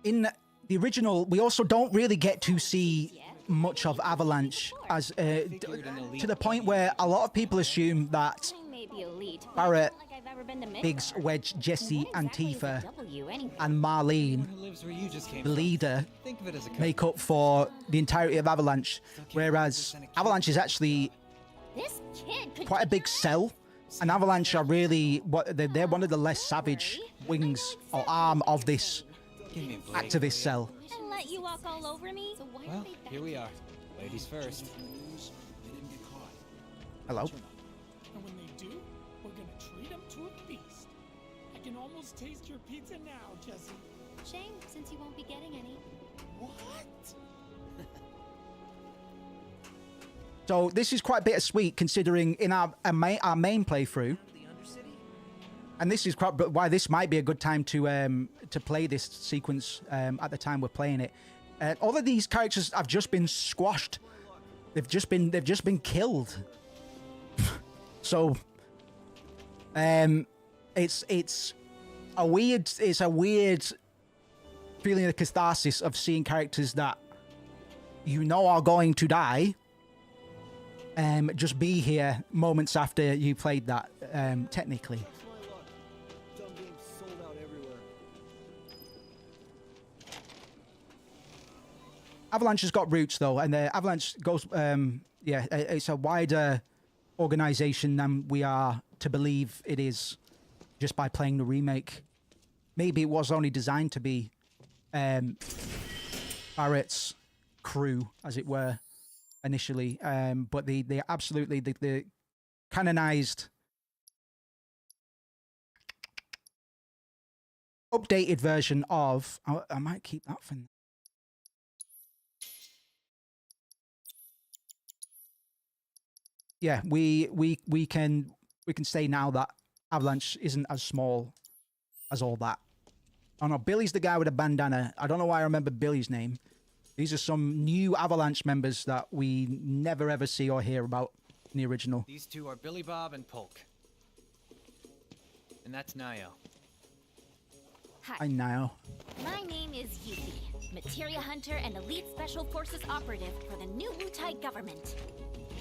S3: In the original, we also don't really get to see much of Avalanche as to the point where a lot of people assume that
S2: I may be elite, but
S3: Barrett,
S2: it's not like I've ever been to Mako.
S3: Biggs, Wedge, Jesse,
S2: What exactly is a
S3: Antifa,
S2: W anyway?
S3: and Marlene,
S5: Who lives where you just came
S3: the
S5: from.
S3: leader,
S5: Think of it as a
S3: make up for the entirety of Avalanche, whereas Avalanche is actually
S2: This kid could
S3: quite a
S2: kick
S3: big
S2: your ass.
S3: cell, and Avalanche are really they're one of the less savage wings or arm of this
S5: Give me a break.
S3: activist cell.
S2: And let you walk all over me? So why
S5: Well, here we are. Ladies first.
S3: Hello.
S4: And when they do, we're gonna treat them to a feast. I can almost taste your pizza now, Jesse.
S2: Shame, since you won't be getting any.
S4: What?
S3: So this is quite bittersweet considering in our main playthrough, and this is quite why this might be a good time to play this sequence at the time we're playing it. All of these characters have just been squashed. They've just been killed. So it's a weird feeling of catharsis of seeing characters that you know are going to die just be here moments after you played that technically. Avalanche has got roots though, and Avalanche goes yeah, it's a wider organization than we are to believe it is just by playing the remake. Maybe it was only designed to be Barrett's crew, as it were, initially, but they absolutely the canonized updated version of I might keep that for now. Yeah, we can say now that Avalanche isn't as small as all that. Oh no, Billy's the guy with a bandana. I don't know why I remember Billy's name. These are some new Avalanche members that we never ever see or hear about in the original.
S5: These two are Billy Bob and Polk. And that's Nio.
S3: I know.
S2: My name is Yuffie, Materia Hunter and Elite Special Forces Operative for the new Wutai government.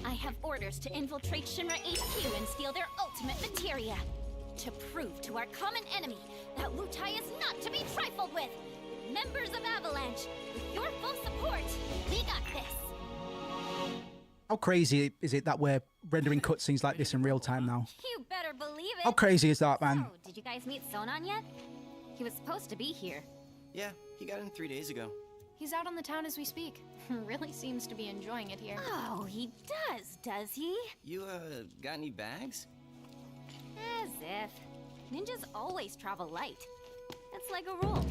S2: I have orders to infiltrate Shinra HQ and steal their ultimate materia. To prove to our common enemy that Wutai is not to be trifled with. Members of Avalanche, with your full support, we got this.
S3: How crazy is it that we're rendering cutscenes like this in real time now?
S2: You better believe it.
S3: How crazy is that, man?
S2: So, did you guys meet Sonan yet? He was supposed to be here.
S6: Yeah, he got in 3 days ago.
S7: He's out on the town as we speak. Really seems to be enjoying it here.
S2: Oh, he does he?
S6: You, got any bags?
S2: As if. Ninjas always travel light. That's like a rule.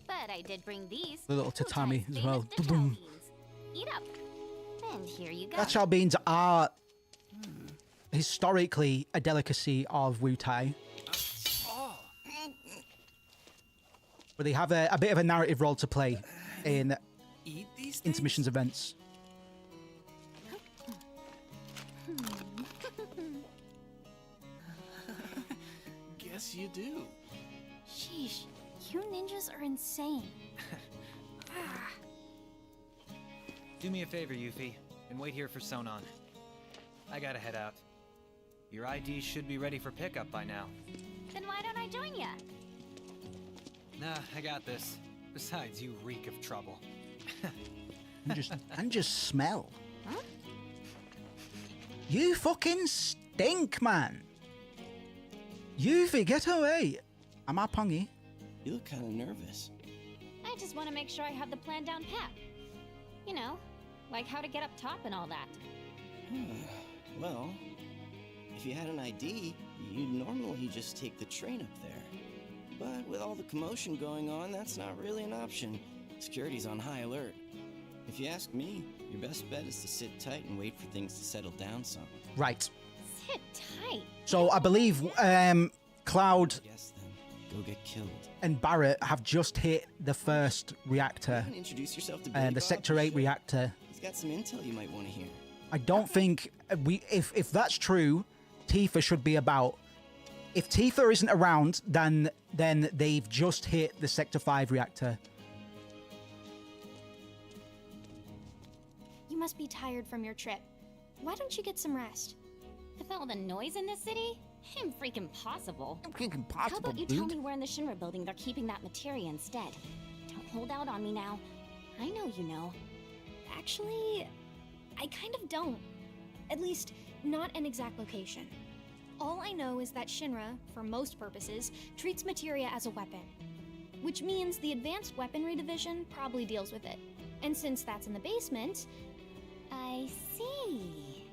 S2: But I did bring these.
S3: The little
S2: Wutai's
S3: tatami as
S2: famous
S3: well.
S2: dish
S3: Boom.
S2: beans. Eat up. And here you go.
S3: Gacha beans are historically a delicacy of Wutai. But they have a bit of a narrative role to play in
S6: Eat these things?
S3: intermissions events.
S6: Guess you do.
S7: Sheesh, you ninjas are insane.
S5: Do me a favor, Yuffie, and wait here for Sonan. I gotta head out. Your ID should be ready for pickup by now.
S2: Then why don't I join ya?
S5: Nah, I got this. Besides, you reek of trouble.
S3: And just smell.
S2: Huh?
S3: You fucking stink, man. Yuffie, get away! Am I pungy?
S6: You look kind of nervous.
S2: I just want to make sure I have the plan down pat. You know, like how to get up top and all that.
S6: Well, if you had an ID, you'd normally just take the train up there. But with all the commotion going on, that's not really an option. Security's on high alert. If you ask me, your best bet is to sit tight and wait for things to settle down some.
S3: Right.
S2: Sit tight.
S3: So I believe Cloud
S6: Yes, then. Go get killed.
S3: and Barrett have just hit the first reactor,
S6: You haven't introduced yourself to Billy
S3: the
S6: Bob?
S3: Sector 8 reactor.
S6: He's got some intel you might want to hear.
S3: I don't think if that's true, Tifa should be about. If Tifa isn't around, then they've just hit the Sector 5 reactor.
S7: You must be tired from your trip. Why don't you get some rest?
S2: With all the noise in this city, freaking possible.
S3: Freaking
S2: How
S3: possible,
S2: about you tell
S3: dude.
S2: me where in the Shinra building they're keeping that materia instead? Don't hold out on me now. I know you know.
S7: Actually, I kind of don't. At least, not an exact location. All I know is that Shinra, for most purposes, treats materia as a weapon. Which means the Advanced Weaponry Division probably deals with it. And since that's in the basement,
S2: I see.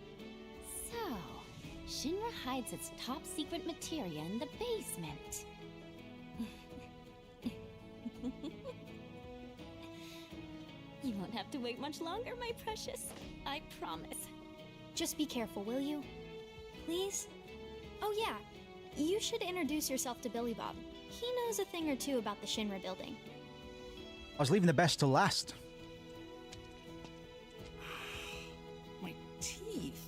S2: So, Shinra hides its top secret materia in the basement. You won't have to wait much longer, my precious. I promise.
S7: just be careful, will you? Please? Oh yeah, you should introduce yourself to Billy Bob. He knows a thing or two about the Shinra building.
S3: I was leaving the best to last.
S6: My teeth.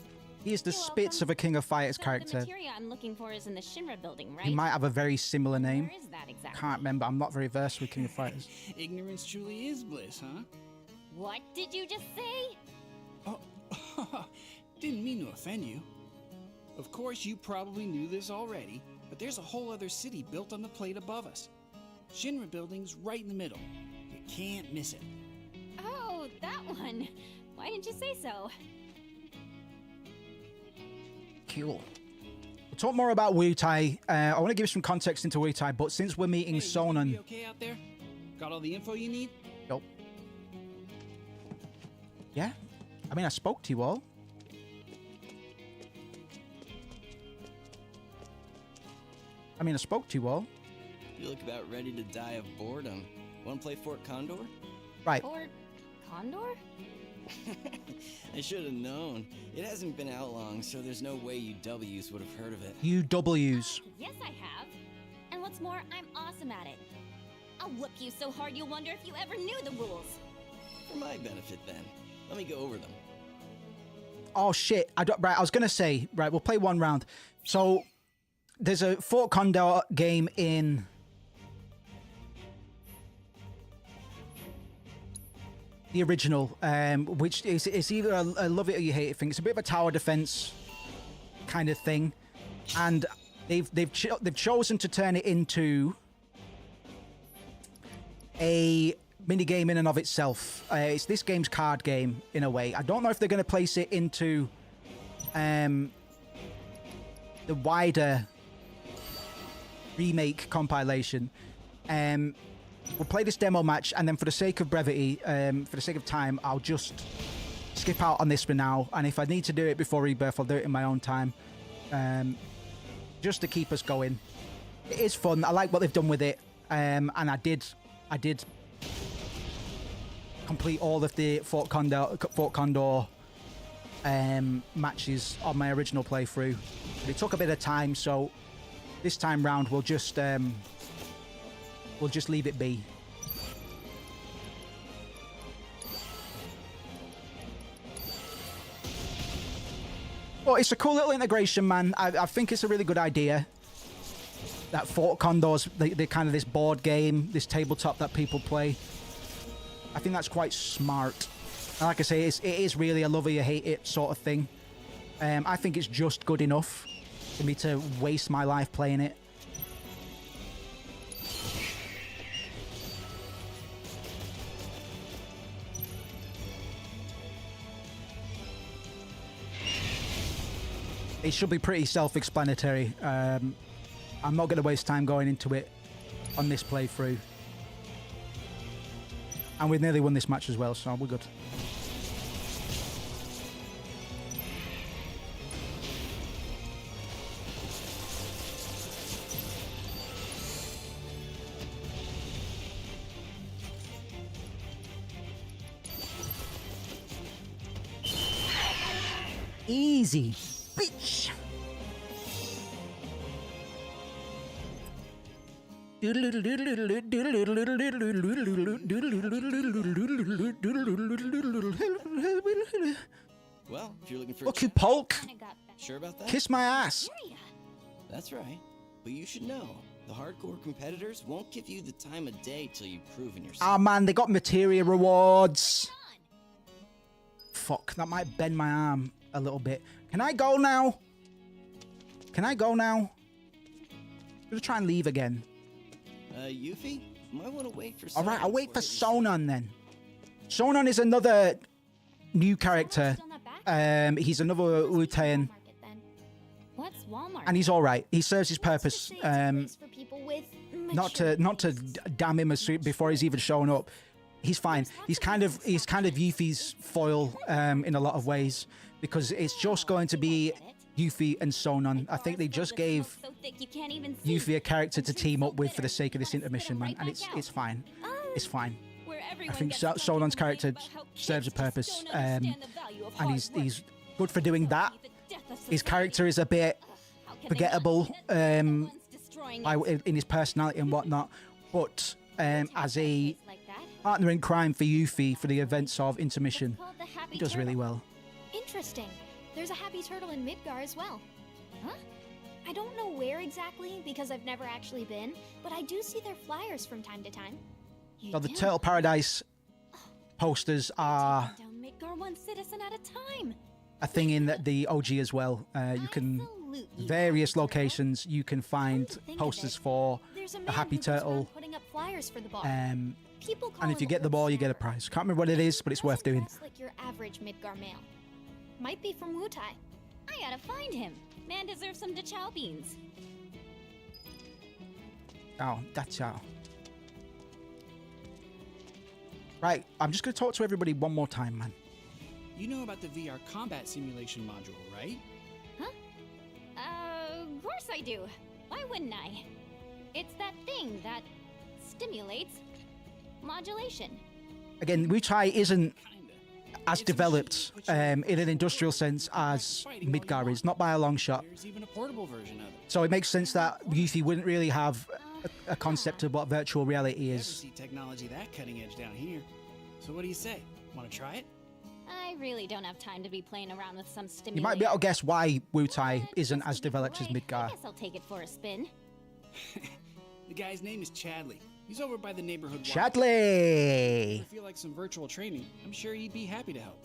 S3: He is the
S2: You're
S3: spits
S2: welcome.
S3: of a King of Fighters
S2: So
S3: character.
S2: the materia I'm looking for is in the Shinra building, right?
S3: He might have a very similar name.
S2: Where is that exactly?
S3: Can't remember. I'm not very versed with King of Fighters.
S8: Ignorance truly is bliss, huh?
S2: What did you just say?
S8: Oh, didn't mean to offend you. Of course, you probably knew this already, but there's a whole other city built on the plate above us. Shinra building's right in the middle. You can't miss it.
S2: Oh, that one. Why didn't you say so?
S3: Cool. We'll talk more about Wutai. I want to give some context into Wutai, but since we're meeting
S8: Hey, you gonna
S3: Sonon...
S8: be okay out there? Got all the info you need?
S3: Nope. Yeah? I mean, I spoke to you all.
S6: You look about ready to die of boredom. Want to play Fort Condor?
S3: Right.
S2: Or Condor?
S6: I should have known. It hasn't been out long, so there's no way you W's would have heard of it.
S3: UWs.
S2: Yes, I have. And what's more, I'm awesome at it. I'll whoop you so hard you'll wonder if you ever knew the rules.
S6: For my benefit, then. Let me go over them.
S3: Oh, shit. Right, I was going to say, right, we'll play one round. So, there's a Fort Condor game in... the original, which is either a love it or you hate it thing. It's a bit of a tower defense kind of thing, and they've chosen to turn it into a mini game in and of itself. It's this game's card game in a way. I don't know if they're going to place it into the wider remake compilation. We'll play this demo match, and then for the sake of brevity, for the sake of time, I'll just skip out on this for now. And if I need to do it before Rebirth, I'll do it in my own time, just to keep us going. It is fun. I like what they've done with it, and I did complete all of the Fort Condor matches on my original playthrough. But it took a bit of time, so this time round we'll just leave it be. Well, it's a cool little integration, man. I think it's a really good idea. That Fort Condor's the kind of this board game, this tabletop that people play. I think that's quite smart. And like I say, it is really a love it or hate it sort of thing. I think it's just good enough for me to waste my life playing it. It should be pretty self-explanatory. I'm not going to waste time going into it on this playthrough. And we've nearly won this match as well, so we're good. Easy, bitch.
S6: Well, if you're looking for
S3: Fuck you, Polk.
S2: Kinda got better.
S6: Sure about that?
S3: Kiss my ass.
S2: Materia.
S6: That's right. But you should know, the hardcore competitors won't give you the time of day till you've proven yourself.
S3: Oh man, they got materia rewards. Fuck, that might bend my arm a little bit. Can I go now? Can I go now? I'm gonna try and leave again.
S6: Yuffie? Might want to wait for
S3: All right, I'll wait for
S6: before you-
S3: Sonon then. Sonon is another new character.
S7: Still not back?
S3: He's another Wu-Tang,
S7: Market, then.
S2: What's Walmart?
S3: and he's all right. He serves his
S7: Let's
S3: purpose.
S7: just say it's a place for people with
S3: Not to damn him as soon before he's even shown up. He's fine. He's kind of Yuffie's foil in a lot of ways, because it's just going to be Yuffie and Sonon. I think they just gave Yuffie a character to team up with for the sake of this intermission, man, and it's fine. It's fine. I think Sonon's character serves a purpose, and he's good for doing that. His character is a bit forgettable in his personality and whatnot, but as a partner in crime for Yuffie for the events of intermission, he does really well.
S7: Interesting. There's a happy turtle in Midgar as well. Huh? I don't know where exactly because I've never actually been, but I do see their flyers from time to time.
S3: So the Turtle Paradise posters are
S2: Down Midgar one citizen at a time.
S3: a thing in the OG as well. You can
S2: Absolutely.
S3: various locations you can find
S7: Come to think of
S3: posters
S7: it,
S3: for
S7: There's a
S3: a
S7: man
S3: happy
S7: who goes around
S3: turtle,
S7: putting up flyers for the bar. People call
S3: and if
S7: him
S3: you
S7: a
S3: get the
S7: wood
S3: ball, you get a
S7: snapper.
S3: prize. Can't remember what it is, but it's worth
S7: Doesn't
S3: doing.
S7: dress like your average Midgar male. Might be from Wutai.
S2: I gotta find him. Man deserves some DeChow beans.
S3: Oh, that's how. Right, I'm just going to talk to everybody one more time, man.
S8: You know about the VR combat simulation module, right?
S2: Of course I do. Why wouldn't I? It's that thing that stimulates modulation.
S3: Again, Wutai isn't
S8: Kinda.
S3: as
S8: It's a
S3: developed
S8: machine that puts you
S3: in an industrial sense as
S8: fighting all you
S3: Midgar is,
S8: want.
S3: not by a long shot.
S8: There's even a portable version of it.
S3: So it makes sense that Yuffie wouldn't really have a concept of what virtual reality
S8: Never
S3: is.
S8: see technology that cutting edge down here. So what do you say? Want to try it?
S2: I really don't have time to be playing around with some stimulation.
S3: You might be able to guess why Wutai
S2: But
S3: isn't
S2: just
S3: as
S2: to give it
S3: developed as
S2: away,
S3: Midgar.
S2: I guess I'll take it for a spin.
S8: The guy's name is Chadley. He's over by the neighborhood. If
S3: Chadley!
S8: you feel like some virtual training, I'm sure he'd be happy to help.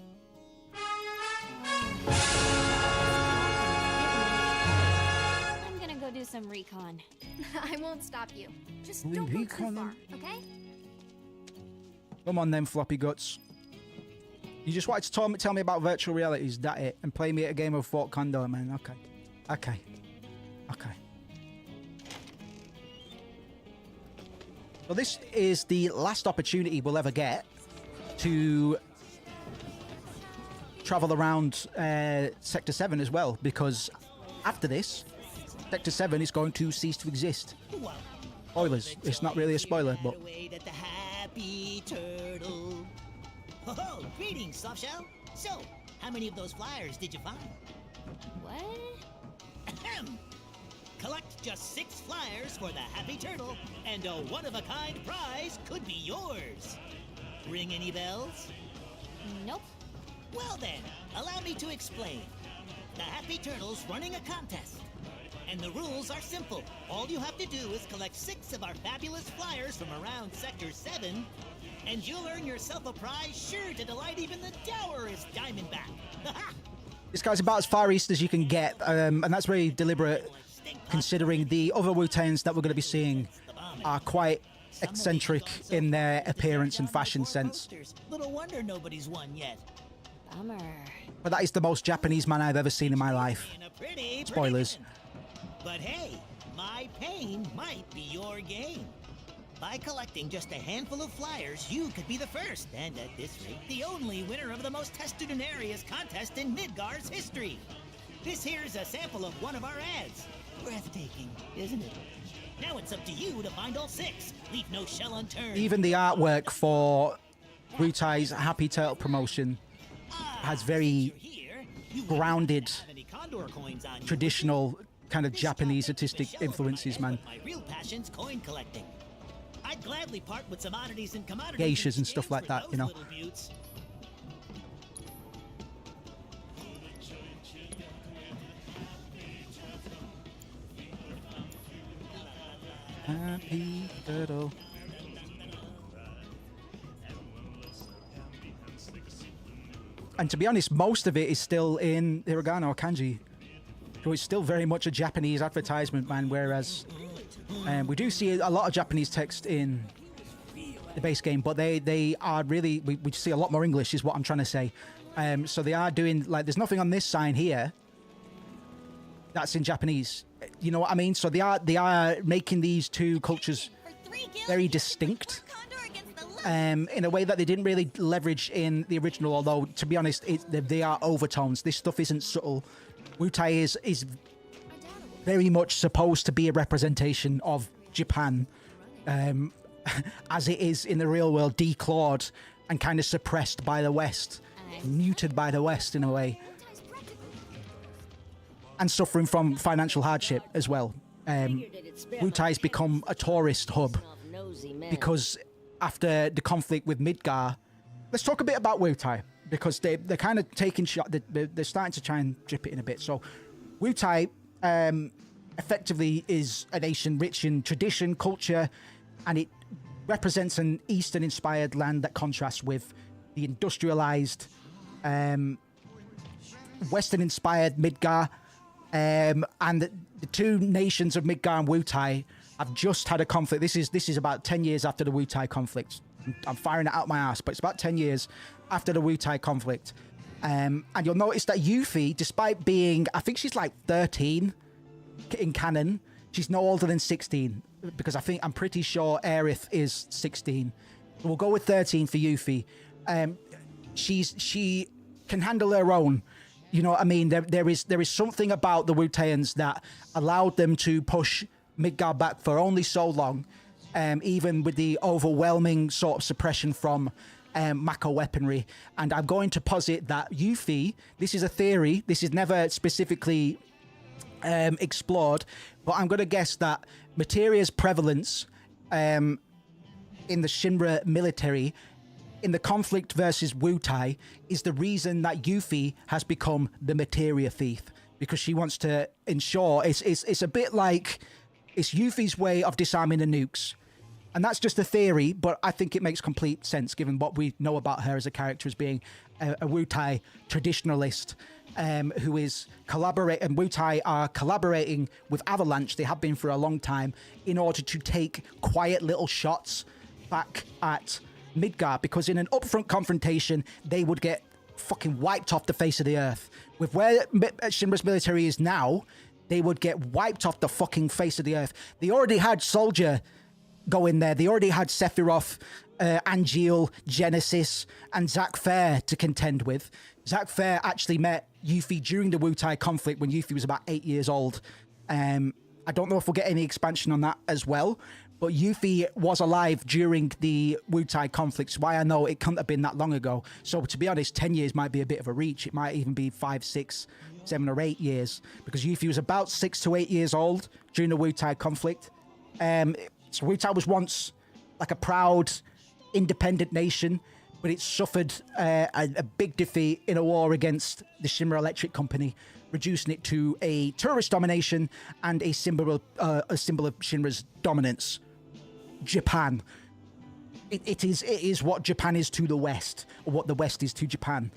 S2: I'm gonna go do some recon.
S7: I won't stop you. Just
S3: Leave
S7: don't go
S3: recon
S7: too far,
S3: then.
S7: okay?
S3: Come on then, floppy guts. You just wanted to tell me about virtual reality, is that it? And play me a game of Fort Condor, man. Okay. Okay. Okay. So this is the last opportunity we'll ever get to travel around Sector 7 as well, because after this, Sector 7 is going to cease to exist. Spoilers. It's not really a spoiler, but
S9: Away at the happy turtle. Oh, greetings, Softshell. So, how many of those flyers did you find?
S2: What?
S9: Ahem. Collect just 6 flyers for the happy turtle, and a one-of-a-kind prize could be yours. Ring any bells?
S2: Nope.
S9: Well then, allow me to explain. The Happy Turtle's running a contest. And the rules are simple. All you have to do is collect 6 of our fabulous flyers from around Sector 7, and you'll earn yourself a prize sure to delight even the dourest Diamondback.
S3: this guy's about as far east as you can get, and that's very deliberate, considering the other Wu-Tangs that we're going to be seeing are quite eccentric in their appearance and fashion sense.
S9: Little wonder nobody's won yet.
S2: Bummer.
S3: But that is the most Japanese man I've ever seen in my life.
S9: In a pretty
S3: Spoilers.
S9: predicament. But hey, My pain might be your gain. By collecting just a handful of flyers, you could be the first, and at this rate, the only winner of the most testudinarious contest in Midgar's history. This here's a sample of one of our ads. Breathtaking, isn't it? Now it's up to you to find all 6. Leave no shell unturned.
S3: Even the artwork for Wutai's Happy Turtle promotion has very grounded, traditional kind of Japanese artistic influences, man.
S9: My real passion's coin collecting. I'd gladly part with some oddities and commodities.
S3: Geishas and stuff like that, you know. Happy turtle. And to be honest, most of it is still in hiragana or kanji. So it's still very much a Japanese advertisement, man, whereas we do see a lot of Japanese text in the base game, but they are really, we see a lot more English is what I'm trying to say. So they are doing, like, there's nothing on this sign here that's in Japanese. You know what I mean? So they are making these two cultures very distinct in a way that they didn't really leverage in the original, although, to be honest, they are overtones. This stuff isn't subtle. Wutai is very much supposed to be a representation of Japan, as it is in the real world, declawed and kind of suppressed by the West, muted by the West in a way, and suffering from financial hardship as well. Wutai's become a tourist hub because after the conflict with Midgar, let's talk a bit about Wutai, because they're kind of taking shot. They're starting to try and drip it in a bit. So Wutai effectively is a nation rich in tradition, culture, and it represents an Eastern-inspired land that contrasts with the industrialized, Western-inspired Midgar. And the two nations of Midgar and Wutai have just had a conflict. This is about 10 years after the Wutai conflict. I'm firing it out my ass, but it's about 10 years after the Wutai conflict. And you'll notice that Yuffie, despite being, I think she's like 13 in canon, she's no older than 16, because I'm pretty sure Aerith is 16. We'll go with 13 for Yuffie. She can handle her own. You know what I mean? There is something about the Wutaians that allowed them to push Midgar back for only so long, even with the overwhelming sort of suppression from Mako weaponry. And I'm going to posit that Yuffie, this is a theory, this is never specifically explored, but I'm going to guess that Materia's prevalence in the Shinra military in the conflict versus Wutai is the reason that Yuffie has become the materia thief, because she wants to ensure it's a bit like it's Yuffie's way of disarming the nukes. And that's just a theory, but I think it makes complete sense given what we know about her as a character as being a Wutai traditionalist who is collaborating. And Wutai are collaborating with Avalanche, they have been for a long time, in order to take quiet little shots back at Midgar, because in an upfront confrontation, they would get fucking wiped off the face of the earth. With where Shinra's military is now, they would get wiped off the fucking face of the earth. They already had Soldier go in there. They already had Sephiroth, Angeal, Genesis, and Zack Fair to contend with. Zack Fair actually met Yuffie during the Wutai conflict when Yuffie was about 8 years old. I don't know if we'll get any expansion on that as well, but Yuffie was alive during the Wutai conflicts. Why I know it couldn't have been that long ago. So to be honest, 10 years might be a bit of a reach. It might even be 5, 6, 7 or 8 years, because Yuffie was about 6 to 8 years old during the Wutai conflict. So Wutai was once like a proud, independent nation, but it suffered a big defeat in a war against the Shinra Electric Company, reducing it to a tourist domination and a symbol of Shinra's dominance. Japan. It is what Japan is to the West, or what the West is to Japan.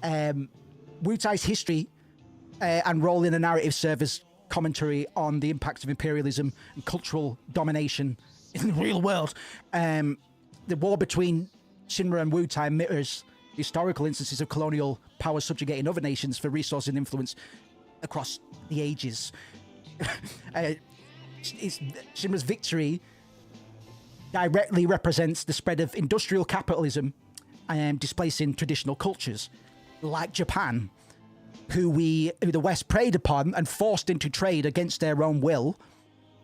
S3: Wutai's history and role in the narrative serve as commentary on the impacts of imperialism and cultural domination in the real world. The war between Shinra and Wutai mirrors historical instances of colonial power subjugating other nations for resources and influence across the ages. Shinra's victory directly represents the spread of industrial capitalism and displacing traditional cultures, like Japan, who the West preyed upon and forced into trade against their own will,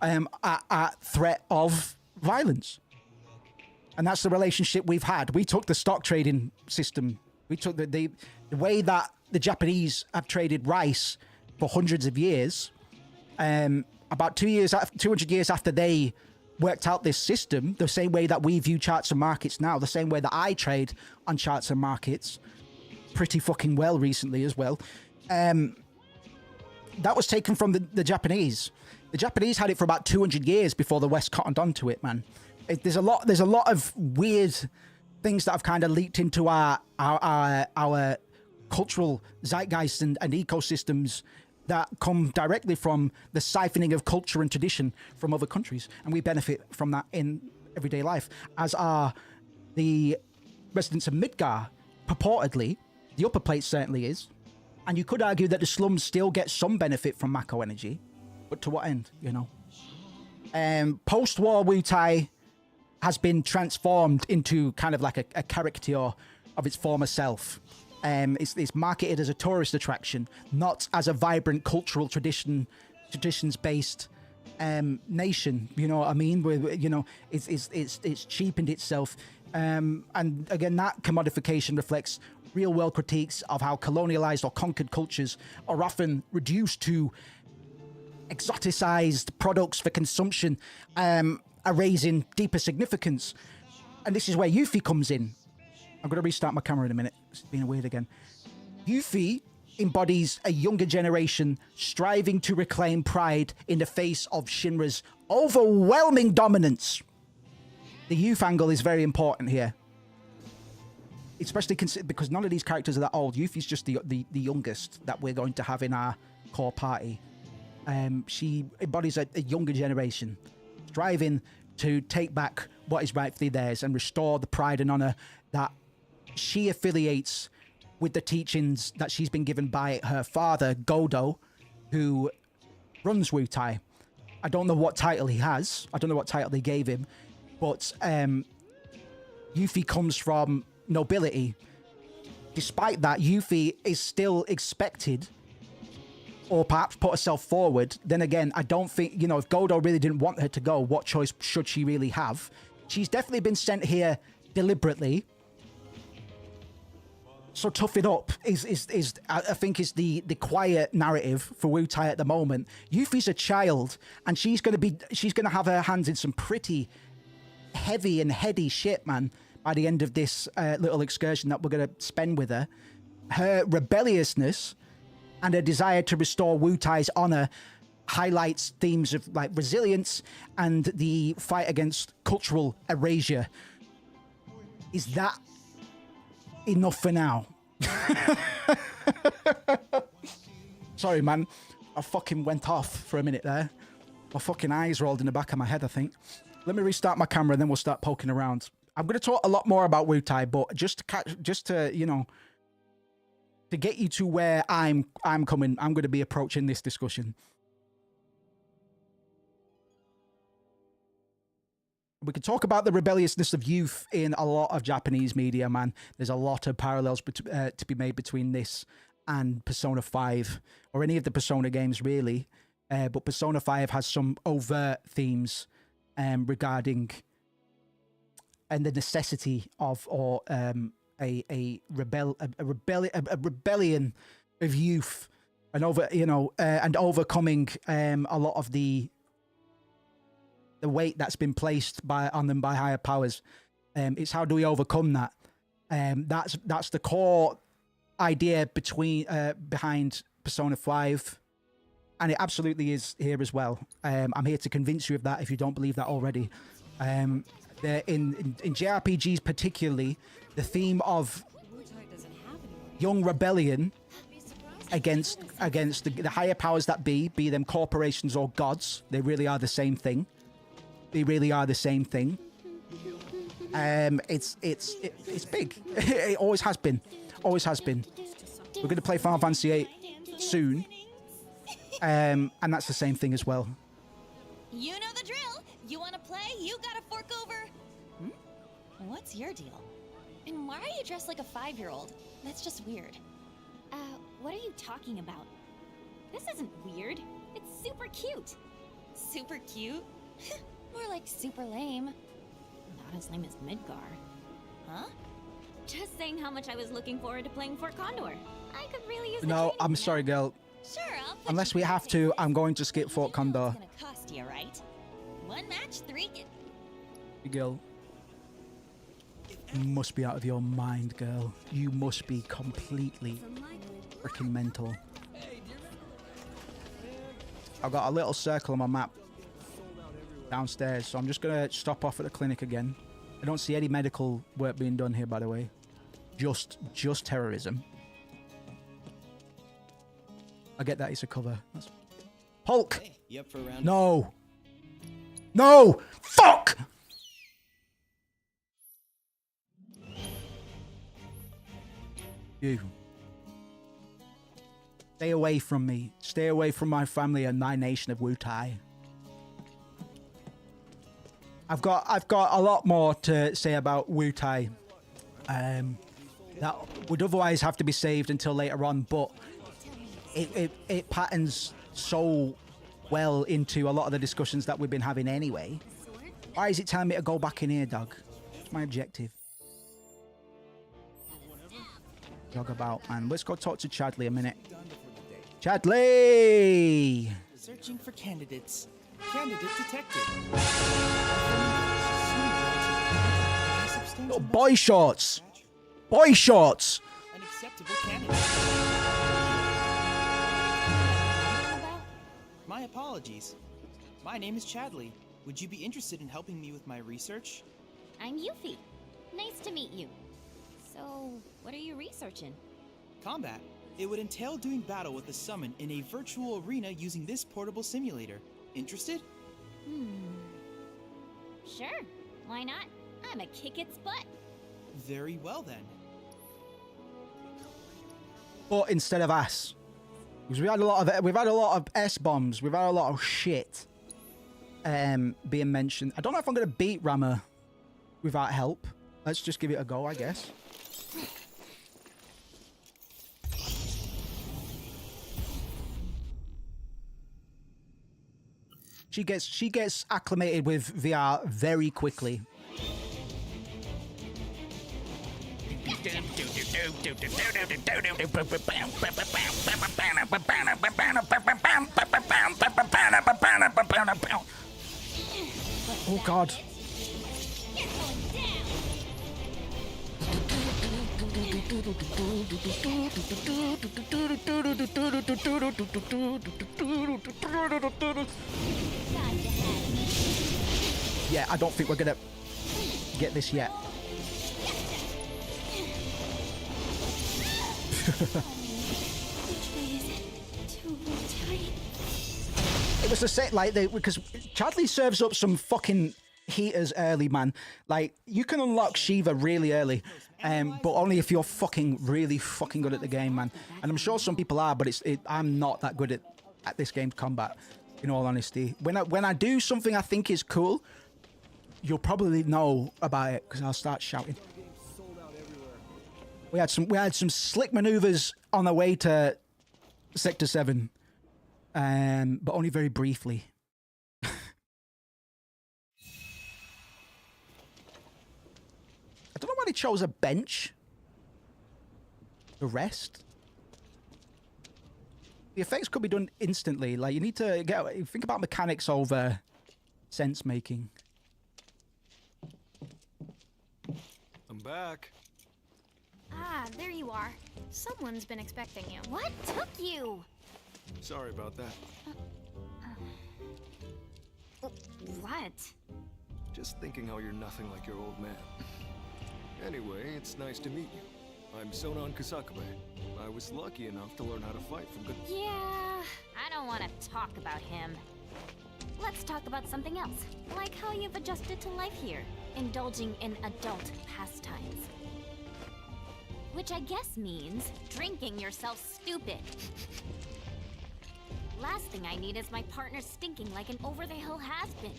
S3: at threat of violence. And that's the relationship we've had. We took the stock trading system. We took the way that the Japanese have traded rice for hundreds of years. About 200 years after they worked out this system, the same way that we view charts and markets now, the same way that I trade on charts and markets pretty fucking well recently as well. That was taken from the Japanese. The Japanese had it for about 200 years before the West cottoned onto it, man. There's a lot of weird things that have kind of leaked into our cultural zeitgeist and ecosystems that come directly from the siphoning of culture and tradition from other countries, and we benefit from that in everyday life, as are the residents of Midgar. Purportedly, the upper plate certainly is, and you could argue that the slums still get some benefit from Mako energy, but to what end, you know? Post-war Wutai has been transformed into kind of like a caricature of its former self. It's marketed as a tourist attraction, not as a vibrant cultural traditions-based nation. You know what I mean? Where, you know, it's cheapened itself, and again, that commodification reflects real-world critiques of how colonialized or conquered cultures are often reduced to exoticized products for consumption, erasing deeper significance. And this is where Yuffie comes in. I'm going to restart my camera in a minute. It's being weird again. Yuffie embodies a younger generation striving to reclaim pride in the face of Shinra's overwhelming dominance. The youth angle is very important here. Especially because none of these characters are that old. Yuffie's just the youngest that we're going to have in our core party. She embodies a younger generation striving to take back what is rightfully theirs and restore the pride and honor that she affiliates with the teachings that she's been given by her father, Godo, who runs Wutai. I don't know what title he has. I don't know what title they gave him. But Yuffie comes from nobility. Despite that, Yuffie is still expected, or perhaps put herself forward. Then again, I don't think, you know, if Godo really didn't want her to go, what choice should she really have? She's definitely been sent here deliberately. So tough it up is I think is the quiet narrative for Wutai at the moment. Yuffie's a child, and she's gonna have her hands in some pretty heavy and heady shit, man, by the end of this little excursion that we're gonna spend with her. Her rebelliousness and her desire to restore Wutai's honor highlights themes of like resilience and the fight against cultural erasure. Is that enough for now? Sorry, man. I fucking went off for a minute there. My fucking eyes rolled in the back of my head, I think. Let me restart my camera and then we'll start poking around. I'm going to talk a lot more about Wutai, but just to you know, to get you to where I'm coming, I'm going to be approaching this discussion. We could talk about the rebelliousness of youth in a lot of Japanese media, man. There's a lot of parallels to be made between this and Persona 5, or any of the Persona games, really. But Persona 5 has some overt themes regarding and the necessity of, or a rebellion of youth, and and overcoming a lot of the weight that's been placed on them by higher powers. It's how do we overcome that? That's the core idea behind Persona 5, and it absolutely is here as well. I'm here to convince you of that if you don't believe that already. In JRPGs particularly, the theme of young rebellion against the higher powers that be them corporations or gods, they really are the same thing. They really are the same thing. It's big. It always has been. Always has been. We're going to play Final Fantasy VIII soon. And that's the same thing as well.
S1: You know the drill. You want to play? You gotta fork over. What's your deal? And why are you dressed like a 5-year-old? That's just weird.
S2: What are you talking about? This isn't weird. It's super cute.
S1: Super cute? More like super lame.
S2: Not as lame as Midgar.
S1: Huh?
S2: Just saying how much I was looking forward to playing Fort Condor. I could really use the
S3: No,
S2: training
S3: I'm
S2: now.
S3: sorry, girl.
S1: Sure, I'll put
S3: Unless
S1: you
S3: we
S1: through
S3: have
S1: the
S3: to,
S1: paces.
S3: I'm going to skip Fort
S1: You know
S3: Condor.
S1: it's gonna cost you, right? 1 match, 3
S3: Girl. You must be out of your mind, girl. You must be completely freaking mental. I've got a little circle on my map downstairs, so I'm just gonna stop off at the clinic again. I don't see any medical work being done here, by the way. Just terrorism. I get that it's a cover. That's... Hulk!
S6: Hey, you up for a round?
S3: No! No! Fuck! You. Stay away from me. Stay away from my family and my nation of Wutai. I've got a lot more to say about Wutai. That would otherwise have to be saved until later on, but it patterns so well into a lot of the discussions that we've been having anyway. Why is it telling me to go back in here, dog? What's my objective? Jog about, man. Let's go talk to Chadley a minute. Chadley!
S10: Searching for candidates. Candidate detected.
S3: Oh, boy shorts! Boy shorts!
S10: An acceptable candidate. My apologies. My name is Chadley. Would you be interested in helping me with my research?
S2: I'm Yuffie. Nice to meet you. So, what are you researching?
S10: Combat. It would entail doing battle with a summon in a virtual arena using this portable simulator. Interested?
S2: Sure. Why not? I'm a kick its butt.
S10: Very well then.
S3: But instead of ass. Because we've had a lot of S-bombs. We've had a lot of shit being mentioned. I don't know if I'm going to beat Rama without help. Let's just give it a go, I guess. She gets acclimated with VR very quickly. Oh God. Yeah, I don't think we're gonna get this yet. It was the same, like, because Chadley serves up some fucking heaters early, man. Like, you can unlock Shiva really early, but only if you're really fucking good at the game, man. And I'm sure some people are, but I'm not that good at this game's combat, in all honesty. When I do something I think is cool, you'll probably know about it, because I'll start shouting. We had some slick maneuvers on the way to Sector 7, but only very briefly. I don't know why they chose a bench. The rest. The effects could be done instantly. Like, you need to think about mechanics over sense making.
S11: I'm back.
S7: Ah, there you are. Someone's been expecting you.
S2: What took you?
S11: Sorry about that.
S2: What?
S11: Just thinking how you're nothing like your old man. Anyway, it's nice to meet you. I'm Sonan Kusakabe. I was lucky enough to learn how to fight from good...
S2: Yeah, I don't want to talk about him. Let's talk about something else, like how you've adjusted to life here, indulging in adult pastimes. Which I guess means drinking yourself stupid. Last thing I need is my partner stinking like an over-the-hill has-been.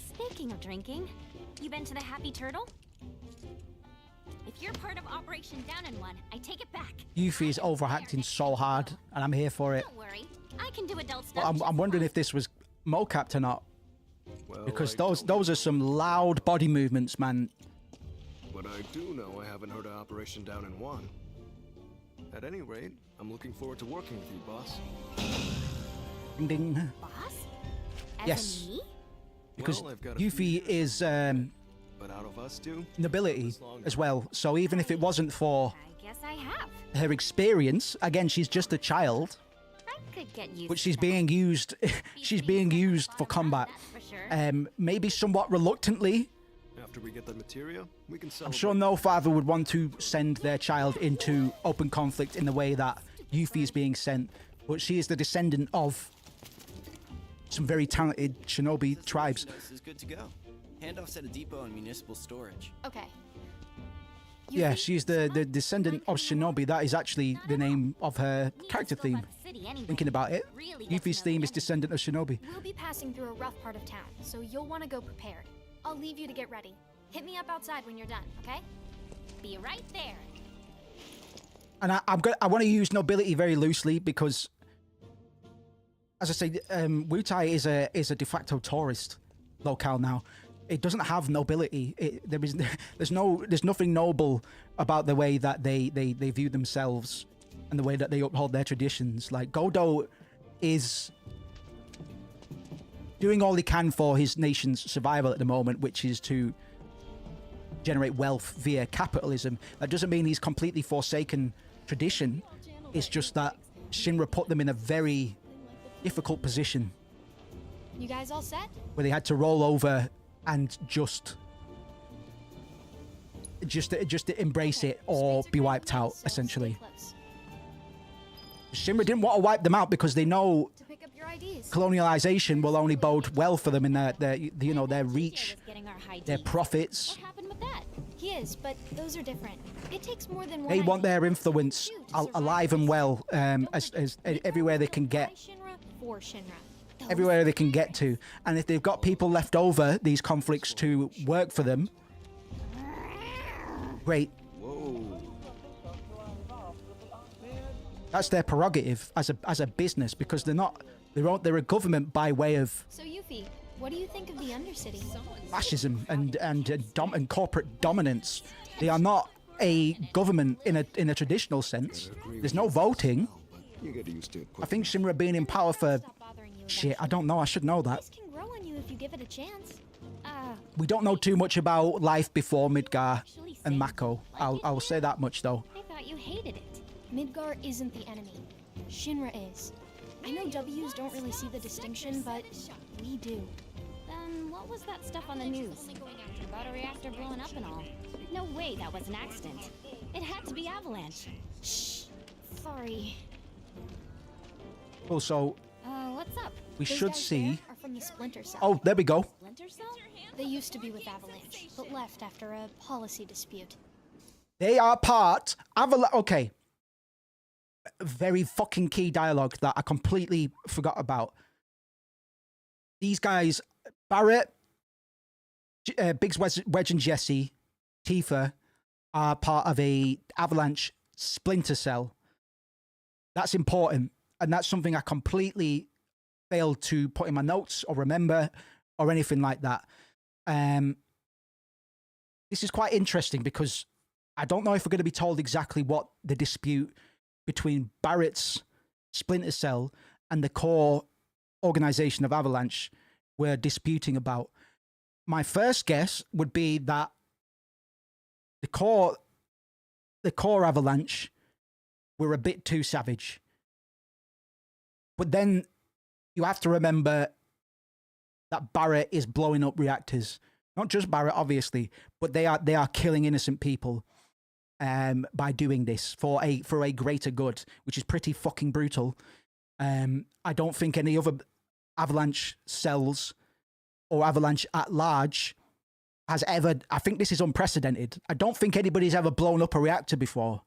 S2: Speaking of drinking, you been to the Happy Turtle? If you're part of Operation Down in One, I take it back.
S3: Yuffie is overacting so hard, and I'm here for it.
S2: Don't worry, I can do adult stuff.
S3: But I'm wondering if this was mocapped or not.
S11: Well,
S3: Because
S11: I
S3: those are some loud body movements, man.
S11: But I do know I haven't heard of Operation Down in One. At any rate, I'm looking forward to working with you, boss.
S3: Ding ding.
S2: Boss? As
S3: Yes.
S2: in me?
S3: Because
S11: Well, I've got a few
S3: Yuffie
S11: years
S3: is
S11: But out of us two,
S3: nobility as well. So even if it wasn't for
S2: I guess I have.
S3: her experience, again, she's just a child,
S2: I could get used
S3: but
S2: to
S3: she's
S2: that.
S3: being used. She's being used for combat.
S2: That's for sure.
S3: Maybe somewhat reluctantly.
S11: after we get that materia, we can
S3: I'm
S11: celebrate.
S3: sure no father would want to send their child into open conflict in the way that Yuffie is being sent. But she is the descendant of some very talented shinobi tribes.
S6: This is good to go. Handoffs at a depot and municipal storage.
S7: Okay.
S3: Yeah, she's the descendant of shinobi. That is actually the name of her character theme. Thinking about it, Yuffie's theme is descendant of shinobi.
S7: We'll be passing through a rough part of town, so you'll want to go prepared. I'll leave you to get ready. Hit me up outside when you're done, okay?
S2: Be right there.
S3: And I want to use nobility very loosely because, as I say, Wutai is a de facto tourist locale now. It doesn't have nobility. There's nothing noble about the way that they view themselves and the way that they uphold their traditions. Like Godo is doing all he can for his nation's survival at the moment, which is to generate wealth via capitalism. That doesn't mean he's completely forsaken tradition. It's just that Shinra put them in a very difficult position
S7: You guys all set?
S3: where they had to roll over and just to embrace it or be wiped out, essentially. Shinra didn't want to wipe them out because they know
S7: To pick up your IDs.
S3: colonialization will only bode well for them in their reach,
S2: Getting our high
S3: their
S2: D.
S3: profits.
S2: What happened with that?
S7: He is, but those are different. It takes more than one.
S3: They want
S7: ID.
S3: their influence alive and well, as everywhere they can get.
S7: By Shinra for Shinra.
S3: Everywhere they can get to. And if they've got people left over, these conflicts to work for them, great.
S11: Whoa.
S3: That's their prerogative as a business, because they're a government by way of
S7: So Yuffie, what do you think of the Undercity?
S3: fascism and corporate dominance. They are not a government in a traditional sense. There's no voting.
S11: You get used to it
S3: I
S11: quick.
S3: think Shinra being in power for
S7: Stop bothering you
S3: shit. I
S7: eventually.
S3: don't know. I should know that.
S7: This can grow on you if you give it a chance.
S3: We don't know too much about life before Midgar and Mako. I'll say that much though.
S2: I thought you hated it.
S7: Midgar isn't the enemy. Shinra is. I know W's don't really see the distinction, but we do.
S2: Then what was that stuff on the news? About a reactor blowing up and all. No way that was an accident. It had to be Avalanche.
S7: Shh. Sorry.
S3: Also,
S2: What's up?
S3: we
S7: Those
S3: should
S7: guys
S3: see.
S7: there are from the Splinter Cell.
S3: Oh, there we go.
S2: Splinter Cell?
S7: They used to be with Avalanche, but left after a policy dispute.
S3: They are part. Okay. Very fucking key dialogue that I completely forgot about. These guys, Barrett, Biggs, Wedge, and Jesse, Tifa, are part of a Avalanche Splinter Cell. That's important, and that's something I completely failed to put in my notes or remember or anything like that. This is quite interesting because I don't know if we're going to be told exactly what the dispute between Barrett's Splinter Cell and the core organization of Avalanche were disputing about. My first guess would be that the core Avalanche were a bit too savage. But then you have to remember that Barrett is blowing up reactors. Not just Barrett, obviously, but they are killing innocent people by doing this for a greater good, which is pretty fucking brutal. I don't think any other Avalanche cells or Avalanche at large has ever. I think this is unprecedented. I don't think anybody's ever blown up a reactor before.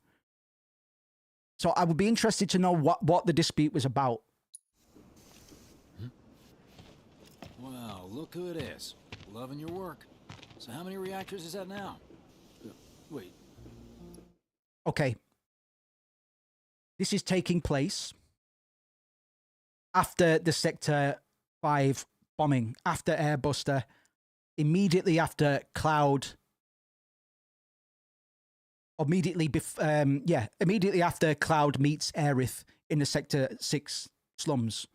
S3: So I would be interested to know what the dispute was about.
S12: Wow, look who it is. Loving your work. So how many reactors is that now? Wait.
S3: Okay. This is taking place after the Sector 5 bombing, after Airbuster, immediately after Cloud, immediately after Cloud meets Aerith in the Sector 6 slums.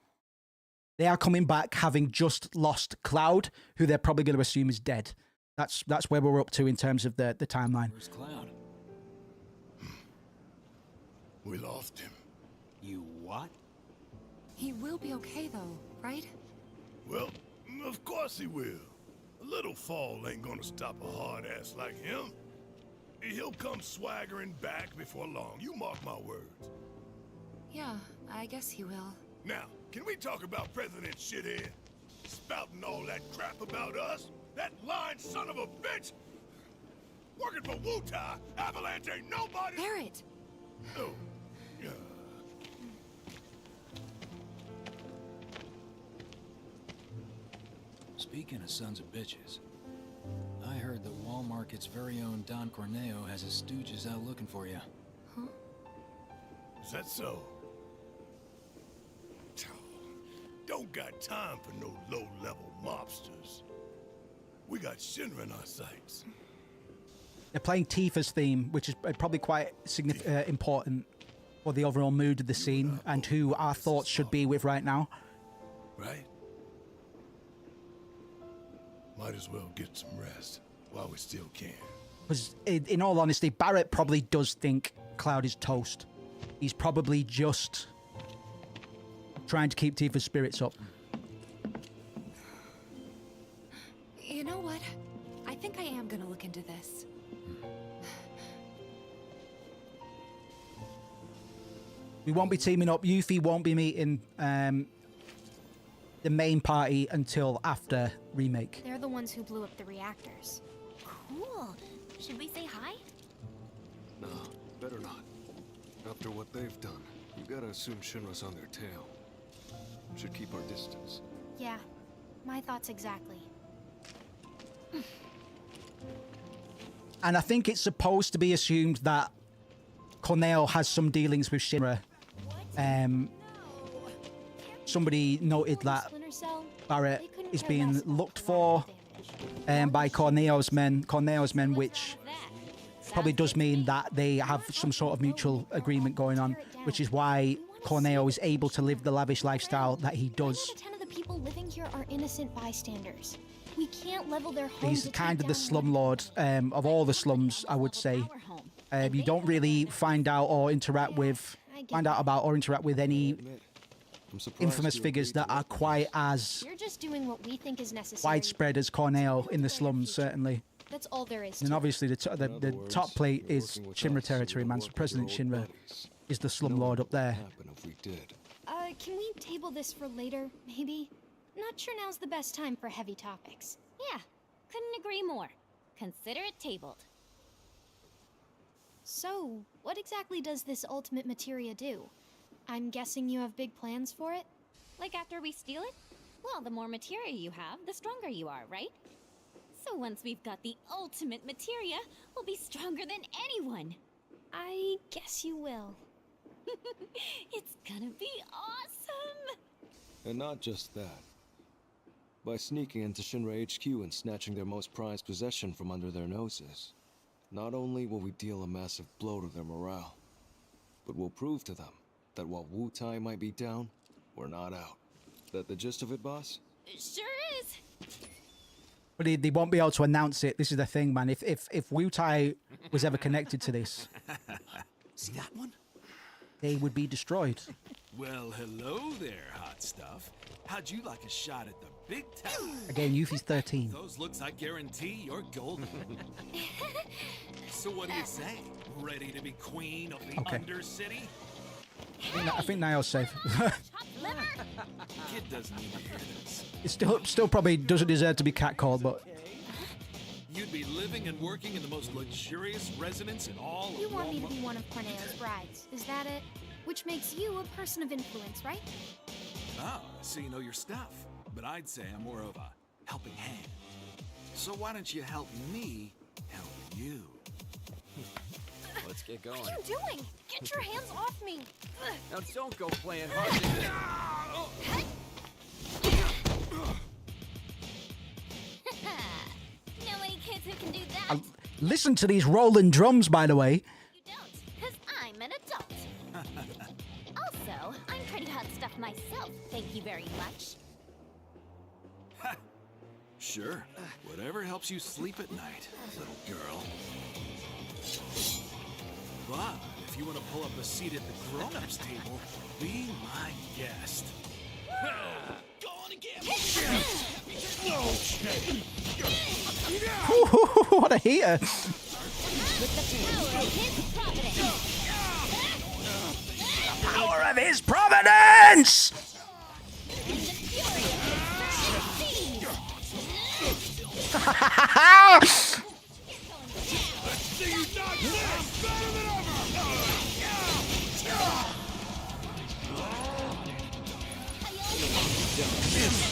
S3: They are coming back having just lost Cloud, who they're probably going to assume is dead. That's where we're up to in terms of the timeline.
S12: Where's Cloud?
S13: We lost him.
S12: You what?
S14: He will be okay though, right?
S13: Well, of course he will. A little fall ain't gonna stop a hard ass like him. He'll come swaggering back before long, you mark my words.
S14: Yeah, I guess he will.
S13: Now, can we talk about President Shithead? Spouting all that crap about us? That lying son of a bitch! Working for Wutai, Avalanche ain't nobody—
S14: Barrett!
S13: Oh, yeah.
S12: Speaking of sons of bitches, I heard that Wall Market's very own Don Corneo has his stooges out looking for you.
S14: Huh?
S13: Is that so? Don't got time for no low-level mobsters. We got Shinra in our sights.
S3: They're playing Tifa's theme, which is probably quite important for the overall mood of the scene and who our thoughts should be with right now.
S13: Right? Might as well get some rest while we still can.
S3: Because in all honesty, Barrett probably does think Cloud is toast. He's probably just trying to keep Tifa's spirits up.
S14: You know what? I think I am gonna look into this.
S3: We won't be teaming up. Yuffie won't be meeting the main party until after Remake.
S7: They're the ones who blew up the reactors.
S2: Cool. Should we say hi?
S11: Nah, better not. After what they've done, you gotta assume Shinra's on their tail. Should keep our distance.
S7: Yeah, my thoughts exactly.
S3: And I think it's supposed to be assumed that Corneo has some dealings with Shinra. Somebody noted that Barrett is being looked for by Corneo's men, which probably does mean that they have some sort of mutual agreement going on, which is why Corneo is able to live the lavish lifestyle that he does.
S7: 9 out of 10 of the people living here are innocent bystanders. We can't level their homes.
S3: He's kind of the slumlord of all the slums, I would say. You don't really find out about or interact with any infamous figures that are quite as
S7: You're just doing what we think is necessary.
S3: widespread as Corneo in the slums, certainly.
S7: That's all there is.
S3: And obviously, the top plate is Shinra territory, man. So President Shinra is the slumlord up there.
S7: Can we table this for later, maybe? Not sure now's the best time for heavy topics.
S2: Yeah, couldn't agree more. Consider it tabled.
S7: So, what exactly does this ultimate materia do? I'm guessing you have big plans for it?
S2: Like after we steal it? Well, the more materia you have, the stronger you are, right? So once we've got the ultimate materia, we'll be stronger than anyone.
S7: I guess you will.
S2: It's gonna be awesome!
S11: And not just that. By sneaking into Shinra HQ and snatching their most prized possession from under their noses, not only will we deal a massive blow to their morale, but we'll prove to them that while Wutai might be down, we're not out. That the gist of it, boss?
S2: Sure is!
S3: But they won't be able to announce it. This is the thing, man. If Wutai was ever connected to this,
S12: See that one?
S3: they would be destroyed.
S12: Well, hello there, hot stuff. How'd you like a shot at the big tower?
S3: Again, Yuffie's 13.
S12: Those looks I guarantee you're golden. So what do you say? Ready to be queen of the Undercity?
S3: I think Niall's safe.
S12: Kid doesn't need to hear this.
S3: It still probably doesn't deserve to be catcalled, but
S15: you'd be living and working in the most luxurious residence in all
S7: You
S15: of
S7: want me to
S15: Walmart.
S7: be one of Corneo's brides, is that it? Which makes you a person of influence, right?
S15: Oh, so you know your stuff. But I'd say I'm more of a helping hand. So why don't you help me help you?
S12: Let's get going.
S7: What are you doing? Get your hands off me! Ugh.
S12: Now don't go playing hard.
S2: Know any kids who can do that?
S3: Listen to these rolling drums, by the way.
S2: You don't, because I'm an adult. Also, I'm pretty hot stuff myself, thank you very much.
S15: Sure. Whatever helps you sleep at night, little girl. But if you want to pull up a seat at the grown-ups table, be my guest.
S10: Go on again!
S3: What a heater. Power of his providence!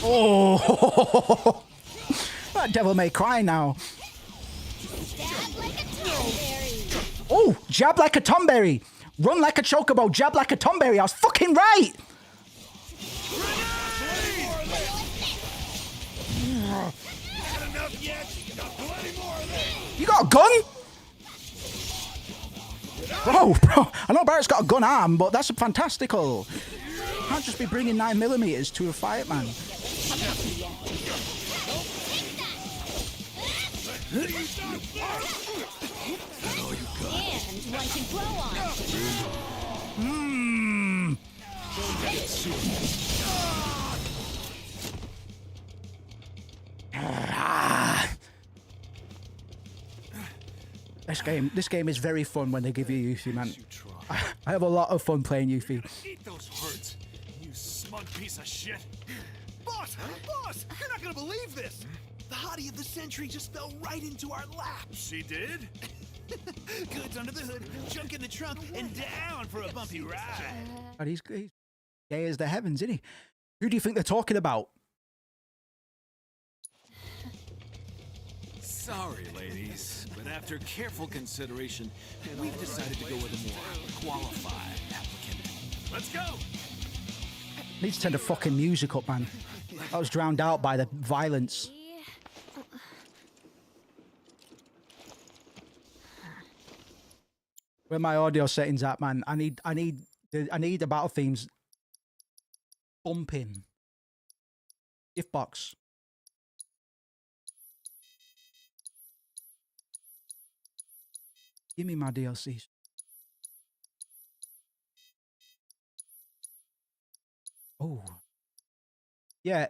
S3: Oh, that devil may cry now. Oh, jab like a tomberry. Run like a chocobo, jab like a tomberry. I was fucking right. You got a gun? Bro, I know Barrett's got a gun arm, but that's a fantastical. Can't just be bringing 9mm to a fight, man.
S2: And one to grow on. This game is very fun when they give you Yuffie, man. I have a lot of fun playing Yuffie.
S15: Eat those hurts, you smug piece of shit.
S10: Boss! Boss! You're not gonna believe this! The hottie of the century just fell right into our laps.
S15: She did?
S10: Goods under the hood, junk in the trunk, and down for a bumpy ride.
S3: And he's gay as the heavens, isn't he? Who do you think they're talking about?
S15: Sorry, ladies, but after careful consideration, we've decided to go with a more qualified applicant. Let's go!
S3: Need to turn the fucking music up, man. I was drowned out by the violence. Where my audio settings at, man? I need the battle themes bumping. Gift box. Give me my DLCs. Oh. Yeah.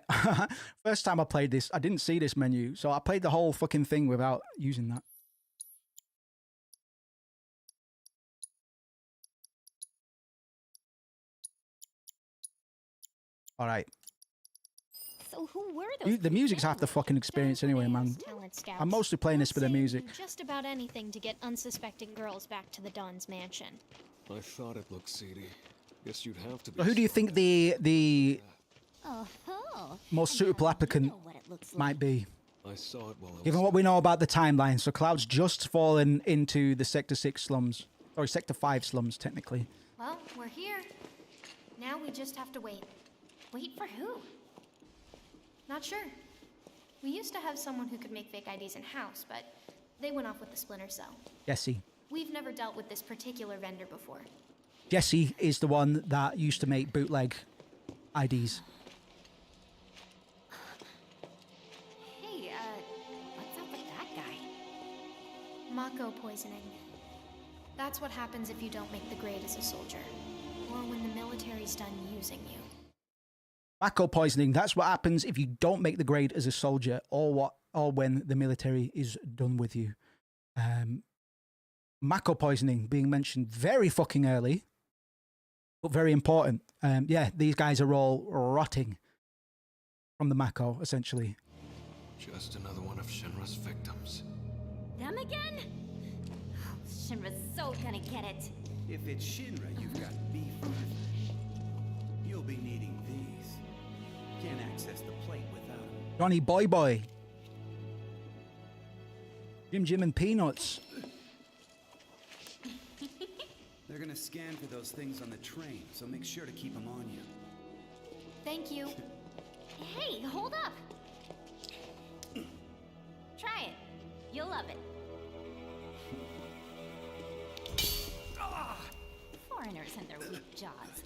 S3: First time I played this, I didn't see this menu. So I played the whole fucking thing without using that. All right.
S7: So who were those?
S3: The music's half the fucking experience anyway, man. I'm mostly playing this for the music.
S7: Just about anything to get unsuspecting girls back to the Don's mansion.
S11: I thought it looked seedy. Guess you'd have to be.
S3: So who do you think the
S2: Oh-ho.
S3: most suitable applicant might be?
S11: I saw it while I was.
S3: Given what we know about the timeline, so Cloud's just fallen into the Sector 6 slums. Or Sector 5 slums, technically.
S7: Well, we're here. Now we just have to wait. Wait for who? Not sure. We used to have someone who could make fake IDs in-house, but they went off with the Splinter Cell.
S3: Jesse.
S7: We've never dealt with this particular vendor before.
S3: Jesse is the one that used to make bootleg IDs.
S7: Hey, what's up with that guy? Mako poisoning. That's what happens if you don't make the grade as a soldier. Or when the military's done using you.
S3: Mako poisoning, that's what happens if you don't make the grade as a soldier or when the military is done with you. Mako poisoning being mentioned very fucking early, but very important. Yeah, these guys are all rotting from the Mako, essentially.
S11: Just another one of Shinra's victims.
S2: Them again? Shinra's so gonna get it.
S16: If it's Shinra you've got beef with, you'll be needing these. Can't access the plate without them.
S3: Johnny Boy Boy. Jim and Peanuts.
S16: They're gonna scan for those things on the train, so make sure to keep them on you.
S7: Thank you.
S2: Hey, hold up. Try it. You'll love it. Foreigners and their weak jaws.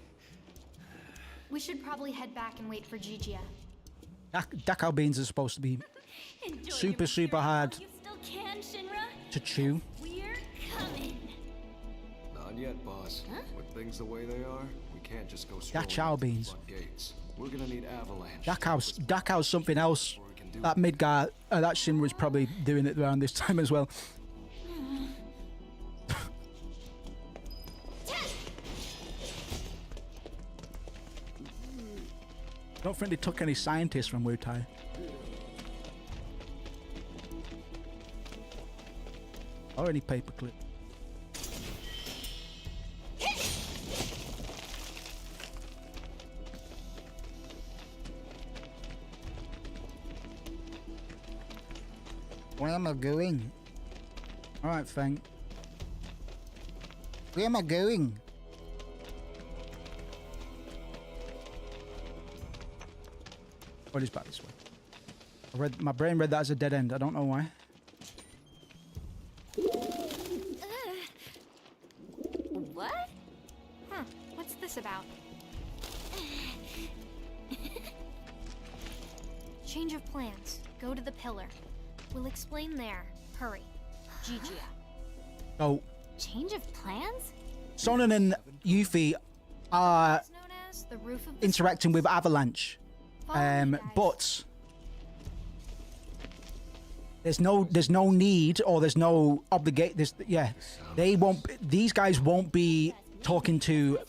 S7: We should probably head back and wait for Gigia.
S3: Dachau beans are supposed to be
S2: Enjoy
S3: super,
S2: your
S3: super
S2: material
S3: hard
S2: while you still can, Shinra.
S3: to chew.
S2: We're coming.
S11: Not yet, boss.
S2: Huh?
S11: With things the way they are, we can't just go straight
S3: Dachau beans.
S11: gates. We're gonna need avalanche.
S3: Dachau's something else. That mid guy, that Shin was probably doing it around this time as well. I don't think they took any scientists from Wutai. Or any paperclip. Where am I going? Alright, Fang. Where am I going? Oh, it is back this way. My brain read that as a dead end. I don't know why.
S7: What? Huh, what's this about? Change of plans. Go to the pillar. We'll explain there. Hurry. Gigia.
S3: So,
S2: Change of plans?
S3: Sonnen and Yuffie are
S7: It's known as the roof of the
S3: interacting with Avalanche. But there's no need or there's no they won't. These guys won't be talking to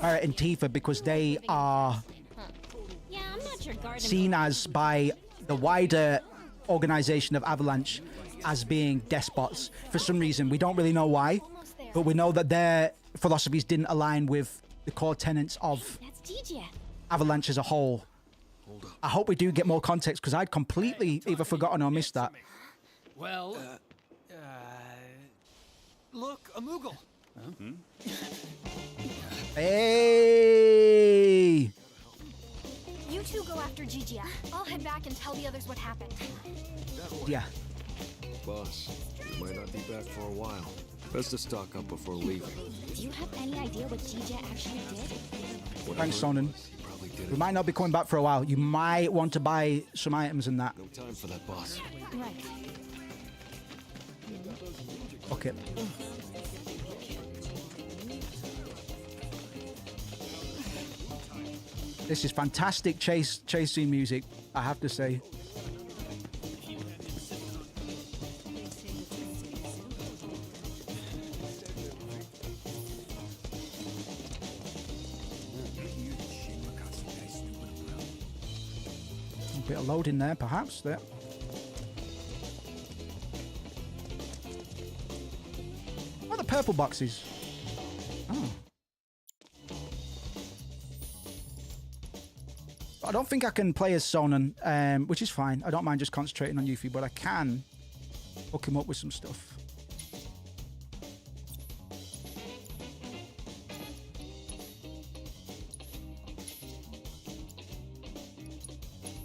S3: Barrett and Tifa because they are
S2: Yeah, I'm not your garden.
S3: seen as by the wider organization of Avalanche as being despots for some reason. We don't really know why, but we know that their philosophies didn't align with the core tenets of
S2: That's Gigia.
S3: Avalanche as a whole. I hope we do get more context because I'd completely either forgotten or missed that.
S5: Well, look, a Moogle.
S3: Hey!
S7: You two go after Gigia. I'll head back and tell the others what happened.
S3: Yeah.
S11: Boss, we might not be back for a while. Best to stock up before leaving.
S2: Do you have any idea what Gigia actually did?
S3: Thanks, Sonnen. We might not be coming back for a while. You might want to buy some items in that.
S11: No time for that, boss.
S2: Right.
S3: Okay. This is fantastic chase scene music, I have to say. A bit of loading there, perhaps. There. What are the purple boxes? Oh. I don't think I can play as Sonnen, which is fine. I don't mind just concentrating on Yuffie, but I can hook him up with some stuff.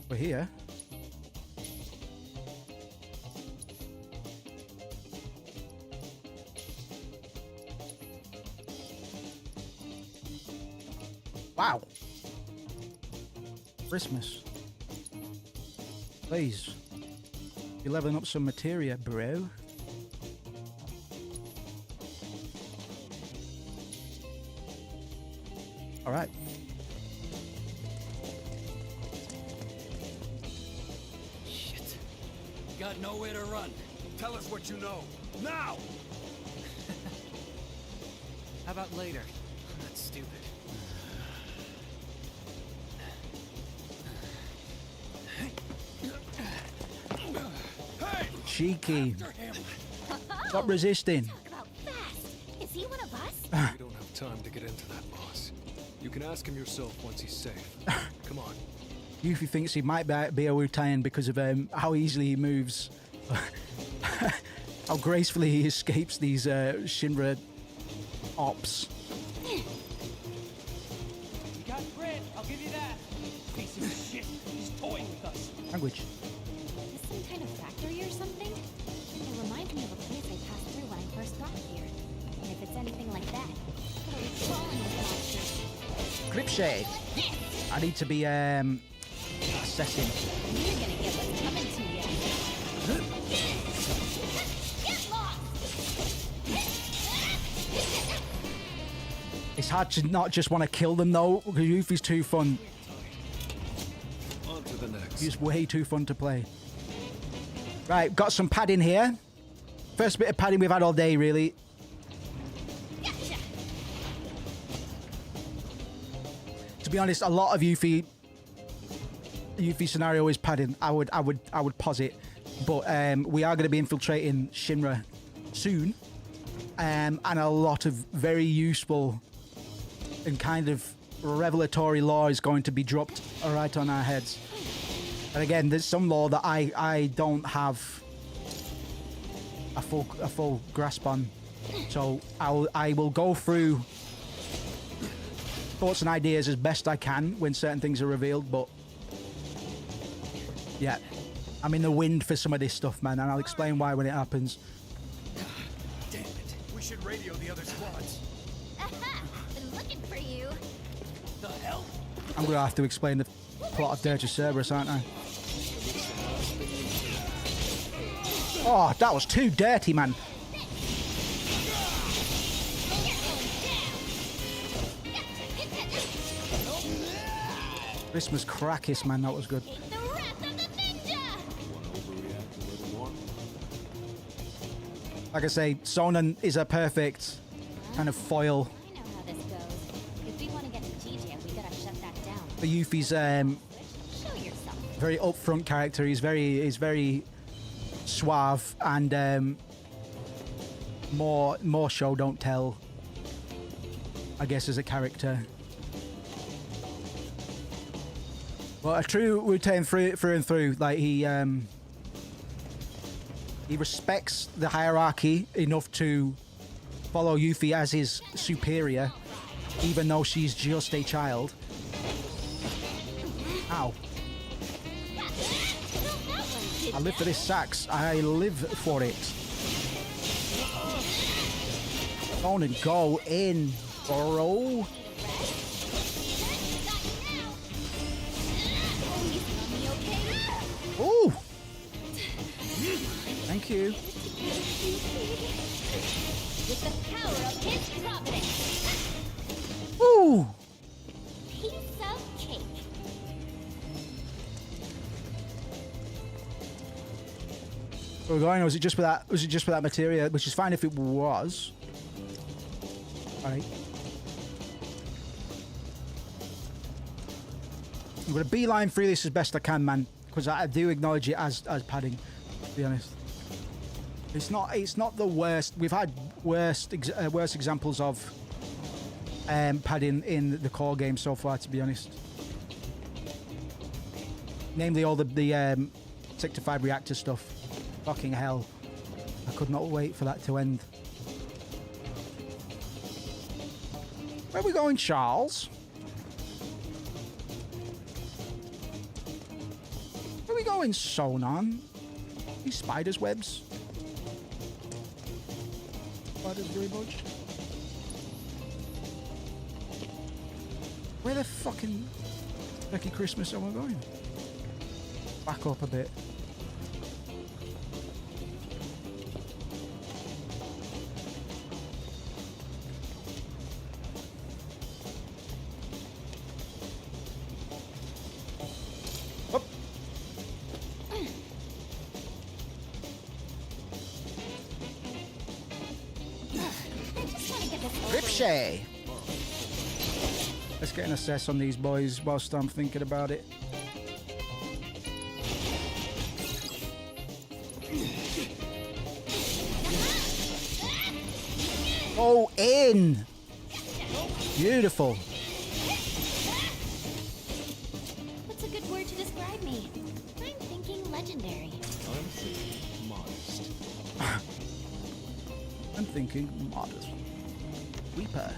S3: We're here. Wow. Christmas. Please. You're leveling up some materia, bro. Alright.
S15: Shit. Got nowhere to run.
S13: Tell us what you know. Now!
S5: How about later? I'm not stupid.
S3: cheeky. Stop resisting.
S2: Talk about fast. Is he one of us?
S11: We don't have time to get into that, boss. You can ask him yourself once he's safe. Come on.
S3: Yuffie thinks he might be a Wu-Tang because of how easily he moves. How gracefully he escapes these Shinra ops.
S10: You got grit, I'll give you that. Piece of shit, he's toying with us.
S3: Language.
S7: Is this some kind of factory or something? It reminds me of a place I passed through when I first got here. And if it's anything like that, it'll be crawling with monsters.
S3: Clip shade. I need to be assessing.
S2: You're gonna get what's coming to you. Get lost!
S3: It's hard to not just want to kill them though, because Yuffie's too fun.
S11: On to the next.
S3: He's way too fun to play. Right, got some padding here. First bit of padding we've had all day, really.
S2: Gotcha.
S3: To be honest, a lot of Yuffie scenario is padding. I would posit, but we are going to be infiltrating Shinra soon, and a lot of very useful and kind of revelatory lore is going to be dropped right on our heads. And again, there's some lore that I don't have a full grasp on, so I will go through thoughts and ideas as best I can when certain things are revealed. But yeah, I'm in the wind for some of this stuff, man, and I'll explain why when it happens.
S13: Damn it. We should radio the other squads.
S2: Aha! Been looking for you.
S13: The hell?
S3: I'm gonna have to explain the plot of Dirge of Cerberus, aren't I? Oh, that was too dirty, man. Christmas crackers, man, that was good.
S2: The wrath of the ninja!
S3: Like I say, Sonnen is a perfect kind of foil
S2: I know how this goes. If we want to get to TJ, we gotta shut that down.
S3: for Yuffie's
S2: Show yourself.
S3: very upfront character. He's very suave and more show don't tell, I guess, as a character. But a true Wu-Tang through and through. Like he respects the hierarchy enough to follow Yuffie as his superior, even though she's just a child. Ow. I live for this sax. I live for it. On and go in, bro. Ooh. Thank you.
S2: With the power of his providence.
S3: Ooh.
S2: Piece of cake.
S3: Where we're going, or was it just for that? Was it just for that materia? Which is fine if it was. All right. I'm gonna beeline through this as best I can, man, because I do acknowledge it as padding. To be honest, it's not the worst. We've had worse examples of padding in the core game so far. To be honest, namely all the Sector 5 reactor stuff. Fucking hell! I could not wait for that to end. Where are we going, Charles? Where are we going, Sonon? These spiders' webs? Spiders very much. Where the fucking Becky Christmas am I going? Back up a bit. Ripshay. Let's get an assess on these boys whilst I'm thinking about it. Go in. Beautiful.
S2: What's a good word to describe me? I'm thinking legendary.
S11: I'm thinking modest.
S3: I'm thinking modest. Reaper.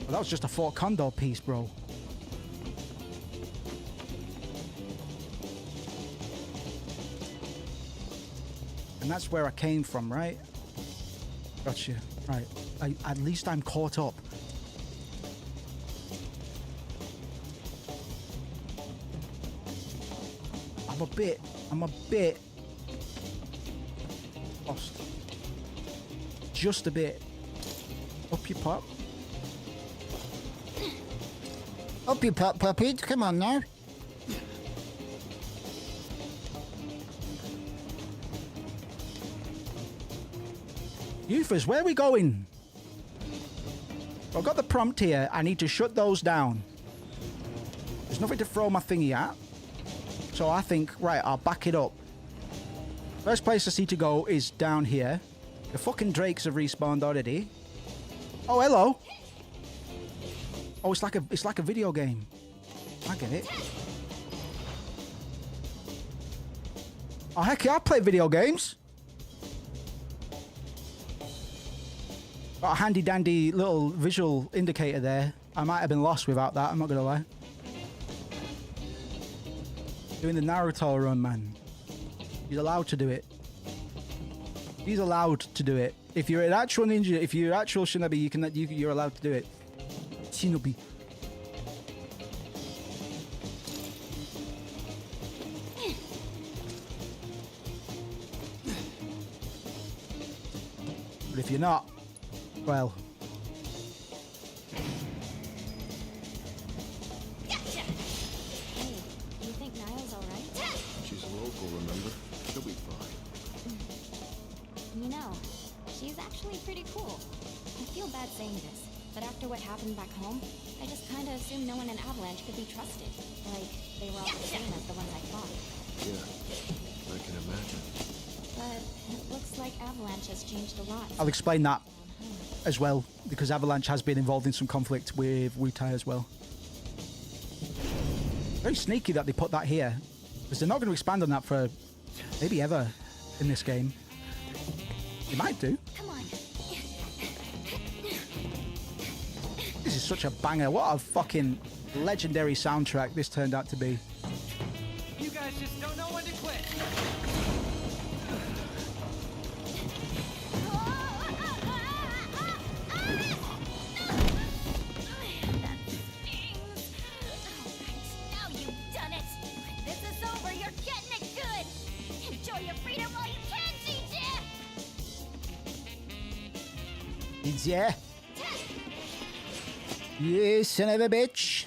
S3: Well, that was just a Fort Condor piece, bro. And that's where I came from, right? Gotcha. Right. At least I'm caught up. I'm a bit lost. Just a bit. Up you pop. Up you pop, puppy. Come on now. Euphas, where are we going? I've got the prompt here. I need to shut those down. There's nothing to throw my thingy at. So I think, right, I'll back it up. First place I see to go is down here. The fucking drakes have respawned already. Oh, hello. Oh, it's like a video game. I get it. Oh, heck yeah, I play video games. Got a handy dandy little visual indicator there. I might have been lost without that, I'm not gonna lie. Doing the Naruto run, man. He's allowed to do it. He's allowed to do it. If you're an actual ninja, if you're an actual shinobi, you're allowed to do it. Shinobi. But if you're not, well.
S2: Gotcha. Hey, you think Niall's alright?
S11: She's a local, remember? She'll be fine.
S7: You know, she's actually pretty cool. I feel bad saying this, but after what happened back home, I just kind of assumed no one in Avalanche could be trusted. Like, they were all the same as the ones I fought.
S11: Yeah, I can imagine.
S7: But it looks like Avalanche has changed a lot.
S3: I'll explain that as well, because Avalanche has been involved in some conflict with Wutai as well. Very sneaky that they put that here, because they're not going to expand on that for maybe ever in this game. They might do.
S2: Come on.
S3: This is such a banger. What a fucking legendary soundtrack this turned out to be.
S5: You guys just don't know when to quit.
S2: Now you've done it. This is over. You're getting it good. Enjoy your freedom while you can, DJ.
S3: Yeah. You son of a bitch.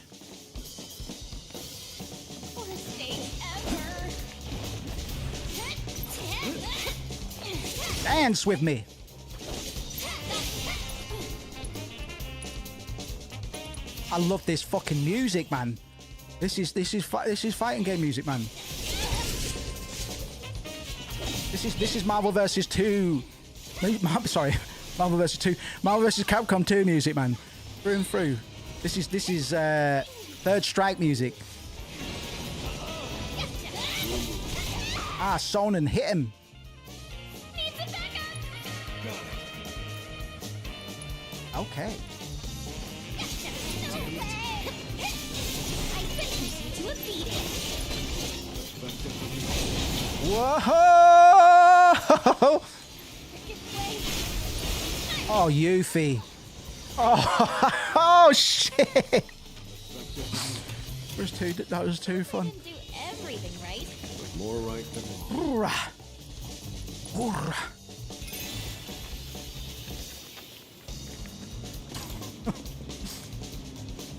S2: Worst day ever.
S3: Dance with me. I love this fucking music, man. This is fighting game music, man. This is Marvel vs. 2. Sorry, Marvel vs. 2. Marvel vs. Capcom 2 music, man. Through and through. This is Third Strike music. Ah, Sonnen hit him. Okay. Whoa! Oh, Yuffie. Oh, shit. That was too fun.
S2: Do everything right.
S11: More right than
S3: wrong.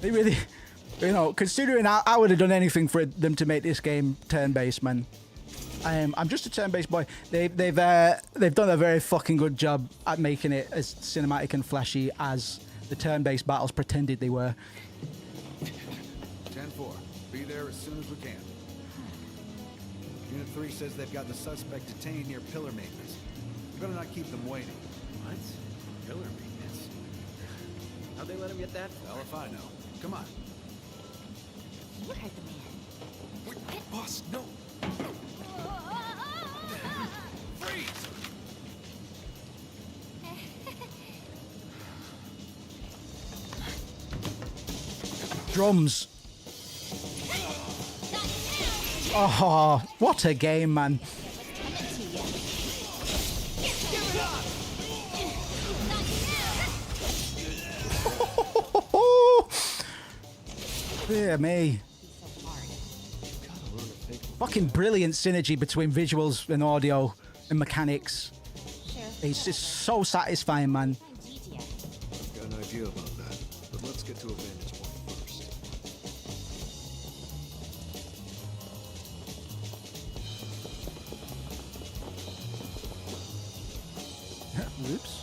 S3: They really, you know, considering I would have done anything for them to make this game turn-based, man. I'm just a turn-based boy. They've done a very fucking good job at making it as cinematic and flashy as the turn-based battles pretended they were.
S15: 10-4. Be there as soon as we can. Unit 3 says they've got the suspect detained near Pillar Maintenance. We better not keep them waiting. What? Pillar maintenance? How'd they let him get that? Hell if I know. Come on.
S2: You heard the man.
S15: Wait, boss, no. Freeze!
S3: Drums. Oh, what a game, man. Dear me. Fucking brilliant synergy between visuals and audio and mechanics. It's just so satisfying, man.
S11: I've got an idea about that, but let's get to a vantage point first.
S3: Oops.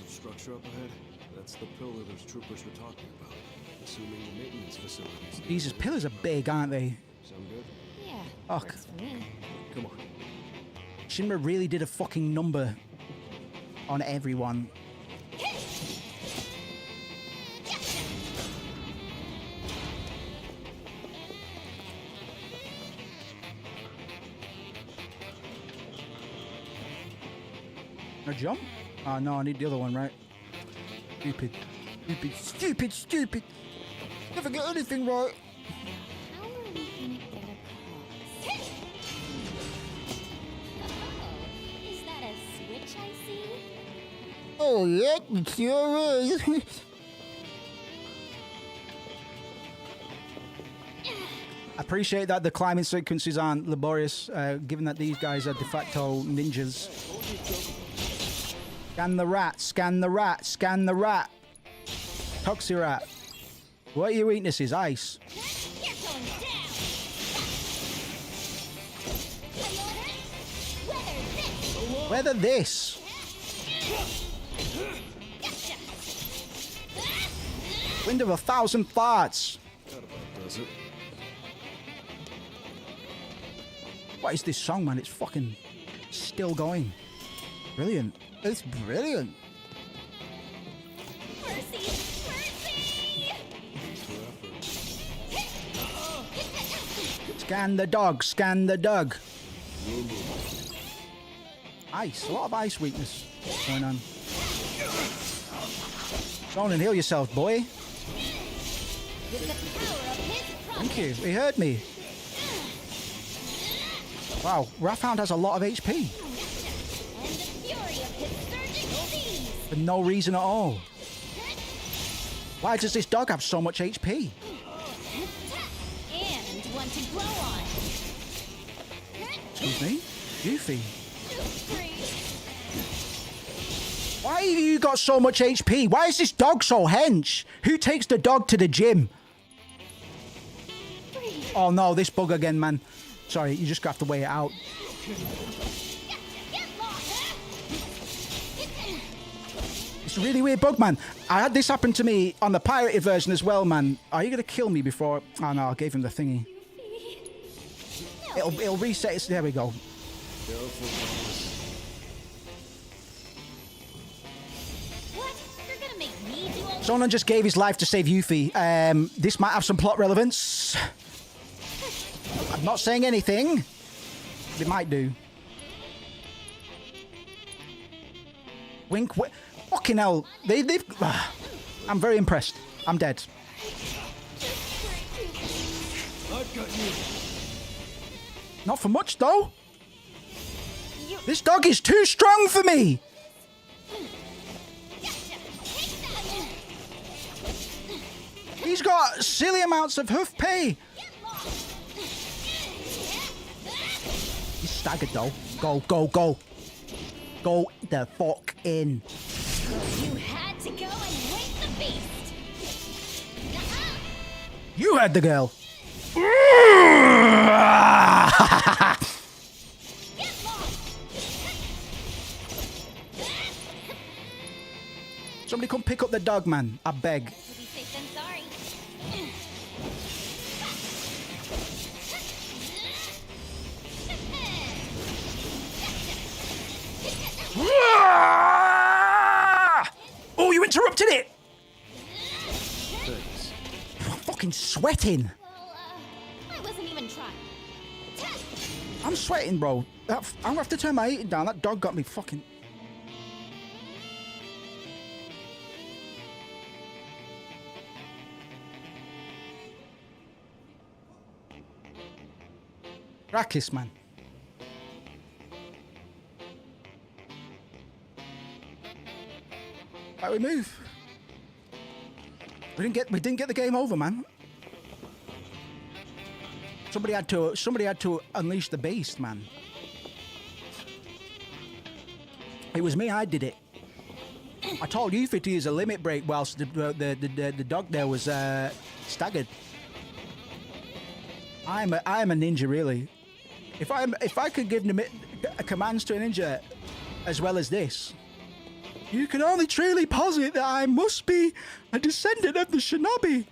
S11: Structure up ahead? That's the pillar those troopers were talking about. Assuming the maintenance facilities.
S3: Jesus, pillars are big, aren't they?
S11: Sound good?
S2: Yeah.
S3: Fuck.
S2: Works for me.
S11: Come on.
S3: Shinra really did a fucking number on everyone. A jump? Oh no, I need the other one, right? Stupid. Stupid, stupid, stupid. Never get anything right.
S2: How are we gonna get across? Oh, is that a switch I see?
S3: Oh yeah, it sure is. I appreciate that the climbing sequences aren't laborious, given that these guys are de facto ninjas. Scan the rat, scan the rat, scan the rat. Toxirat. What are your weaknesses? Ice. Weather this. Wind of 1,000 farts.
S11: That about does it.
S3: What is this song, man? It's fucking still going. Brilliant. It's brilliant. Scan the dog, scan the dog. Ice, a lot of ice weakness going on. Go on and heal yourself, boy. Thank you, he heard me. Wow, Rafound has a lot of HP. For no reason at all. Why does this dog have so much HP?
S2: And one to grow on.
S3: Excuse me? Goofy. Why have you got so much HP? Why is this dog so hench? Who takes the dog to the gym? Oh no, this bug again, man. Sorry, you just have to weigh it out. It's a really weird bug, man. I had this happen to me on the pirated version as well, man. Are you going to kill me before... Oh, no, I gave him the thingy. It'll reset. There we go.
S2: What? You're gonna make me do all
S3: Someone just gave his life to save Yuffie. This might have some plot relevance. I'm not saying anything. But it might do. Wink, wink. Fucking hell. They've... I'm very impressed. I'm dead.
S11: I've got you.
S3: Not for much, though. This dog is too strong for me. He's got silly amounts of hoof pay. He's staggered, though. Go, go, go. Go the fuck in.
S2: You had to go and wake the beast.
S3: You heard the girl. Somebody come pick up the dog, man. I beg.
S2: To be safe than sorry.
S3: interrupted it!
S11: Thanks.
S3: I'm fucking sweating.
S2: I wasn't even trying.
S3: I'm sweating, bro. I'm gonna have to turn my heating down. That dog got me fucking... Rakis, man. Right, we move. We didn't get the game over, man. Somebody had to unleash the beast, man. It was me. I did it. I told Yuffie to use a limit break whilst the dog there was staggered. I'm a ninja, really. If I could give commands to a ninja as well as this, you can only truly posit that I must be a descendant of the shinobi.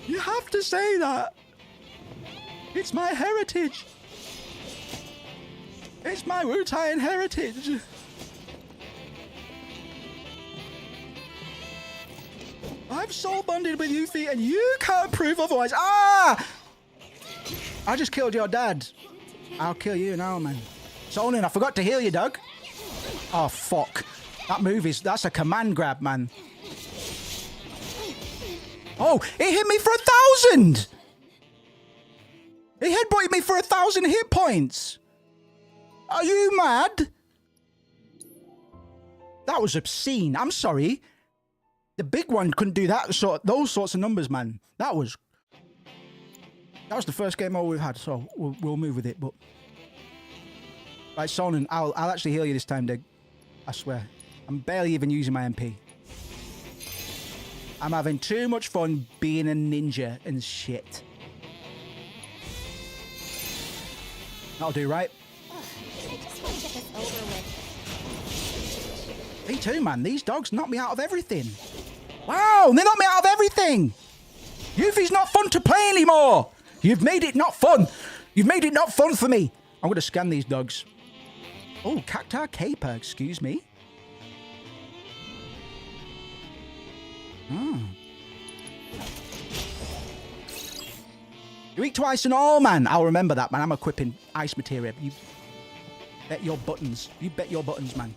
S3: You have to say that. It's my heritage. It's my Wu-Tai heritage. I'm soul bonded with Yuffie and you can't prove otherwise. Ah! I just killed your dad. I'll kill you now, man. Sonin, I forgot to heal you, Doug. Oh, fuck. That's a command grab, man. Oh, it hit me for 1,000! It headbutted me for 1,000 hit points. Are you mad? That was obscene. I'm sorry. The big one couldn't do those sorts of numbers, man. That was the first game over we've had, so we'll move with it. But right, Sonnen, I'll actually heal you this time, Dig. I swear. I'm barely even using my MP. I'm having too much fun being a ninja and shit. That'll do, right?
S2: I just want to get this over with.
S3: Me too, man. These dogs knock me out of everything. Wow, they knock me out of everything. Yuffie's not fun to play anymore. You've made it not fun. You've made it not fun for me. I'm going to scan these dogs. Oh, Cactar Caper, excuse me. Oh. You eat twice and all, man. I'll remember that, man. I'm equipping ice materia. You bet your buttons. You bet your buttons, man.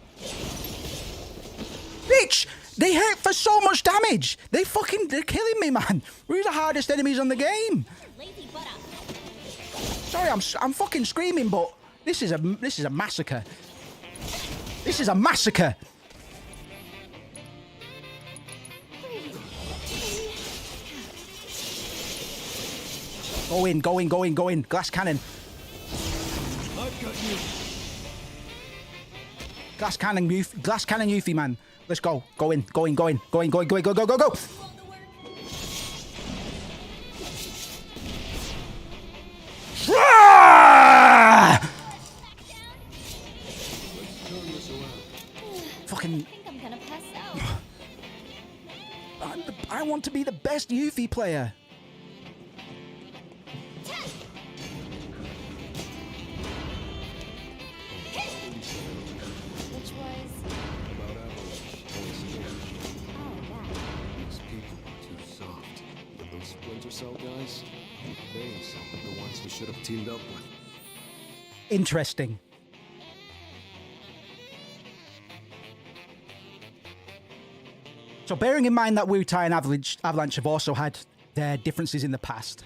S3: Bitch! They hit for so much damage. They're killing me, man. We're the hardest enemies on the game. Sorry, I'm fucking screaming, but this is a massacre. This is a massacre. Go in. Glass cannon.
S11: I've got you.
S3: Glass cannon, Yuffie, man. Let's go. Go in. Go. Fucking.
S2: I think I'm gonna pass out.
S3: I want to be the best Yuffie player.
S2: Which was...
S11: These people are too soft. But those Splinter Cell guys, they are the ones we should have teamed up with.
S3: Interesting. So bearing in mind that Wu-Tai and Avalanche have also had their differences in the past.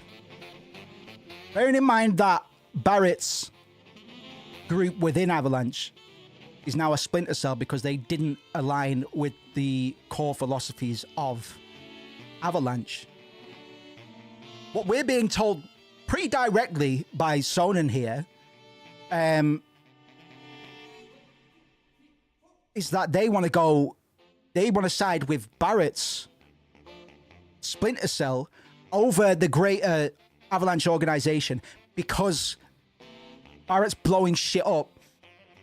S3: Bearing in mind that Barrett's group within Avalanche is now a Splinter Cell because they didn't align with the core philosophies of Avalanche. What we're being told pretty directly by Sonnen here is that they want to side with Barrett's Splinter Cell over the greater Avalanche organization because Barrett's blowing shit up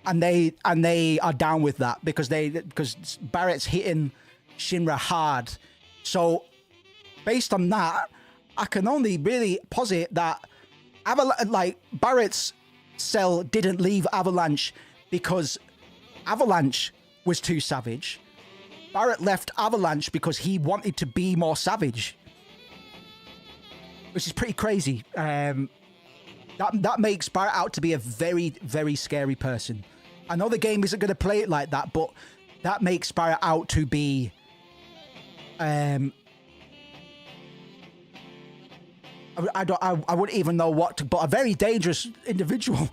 S3: and they are down with that because Barrett's hitting Shinra hard. So based on that, I can only really posit that Barrett's cell didn't leave Avalanche because Avalanche was too savage. Barrett left Avalanche because he wanted to be more savage, which is pretty crazy. That makes Barrett out to be a very, very scary person. I know the game isn't going to play it like that, but that makes Barrett out to be I wouldn't even know what to, but a very dangerous individual.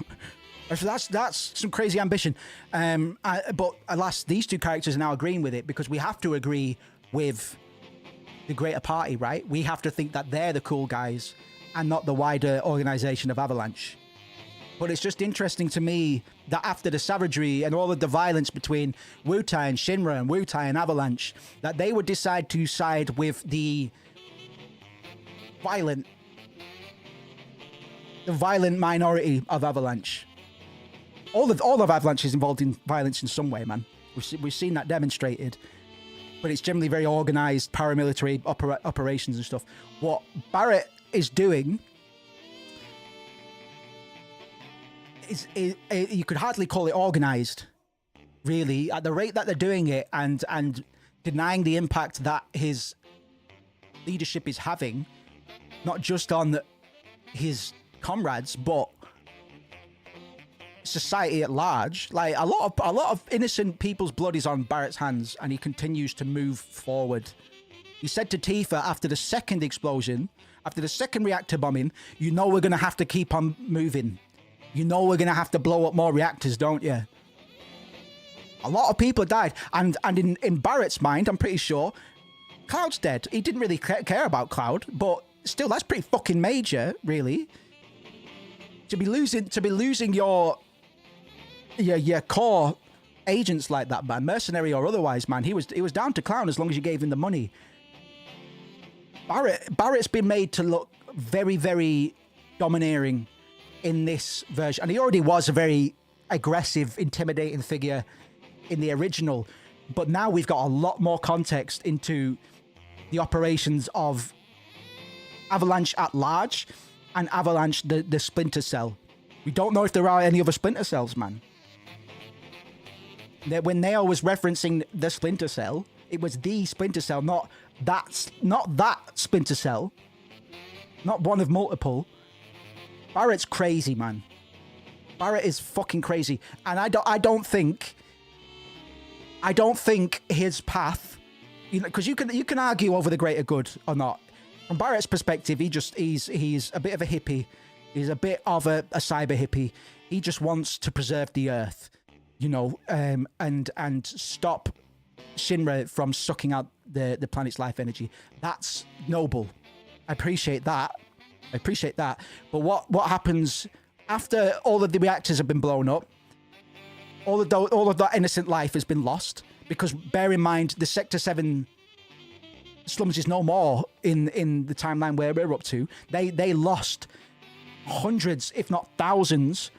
S3: That's some crazy ambition. But alas, these two characters are now agreeing with it, because we have to agree with the greater party, right? We have to think that they're the cool guys and not the wider organization of Avalanche. But it's just interesting to me that after the savagery and all of the violence between Wu-Tai and Shinra and Wu-Tai and Avalanche, that they would decide to side with the violent minority of Avalanche. All of Avalanche is involved in violence in some way, man. We've seen that demonstrated. But it's generally very organized paramilitary operations and stuff. What Barrett is doing is you could hardly call it organized, really, at the rate that they're doing it, and denying the impact that his leadership is having, not just on his comrades, but society at large. Like a lot of innocent people's blood is on Barrett's hands, and he continues to move forward. He said to Tifa after the second explosion, after the second reactor bombing, "You know we're gonna have to keep on moving. You know we're gonna have to blow up more reactors, don't you?" A lot of people died, and in Barrett's mind, I'm pretty sure Cloud's dead. He didn't really care about Cloud, but still, that's pretty fucking major, really. To be losing your core agents like that, man, mercenary or otherwise, man. He was down to Clown as long as you gave him the money. Barrett's been made to look very, very domineering in this version, and he already was a very aggressive, intimidating figure in the original, but now we've got a lot more context into the operations of Avalanche at large and Avalanche, the Splinter Cell. We don't know if there are any other Splinter Cells, man. When Neo was referencing the Splinter Cell, it was the Splinter Cell, not that Splinter Cell, not one of multiple. Barrett's crazy, man. Barrett is fucking crazy, and I don't think his path, you know, because you can argue over the greater good or not. From Barrett's perspective, he's a bit of a hippie. He's a bit of a cyber hippie. He just wants to preserve the Earth, you know, and stop Shinra from sucking out the planet's life energy. That's noble. I appreciate that. But what happens after all of the reactors have been blown up? All of that innocent life has been lost, because bear in mind the Sector 7 slums is no more in the timeline where we're up to. They lost hundreds, if not thousands,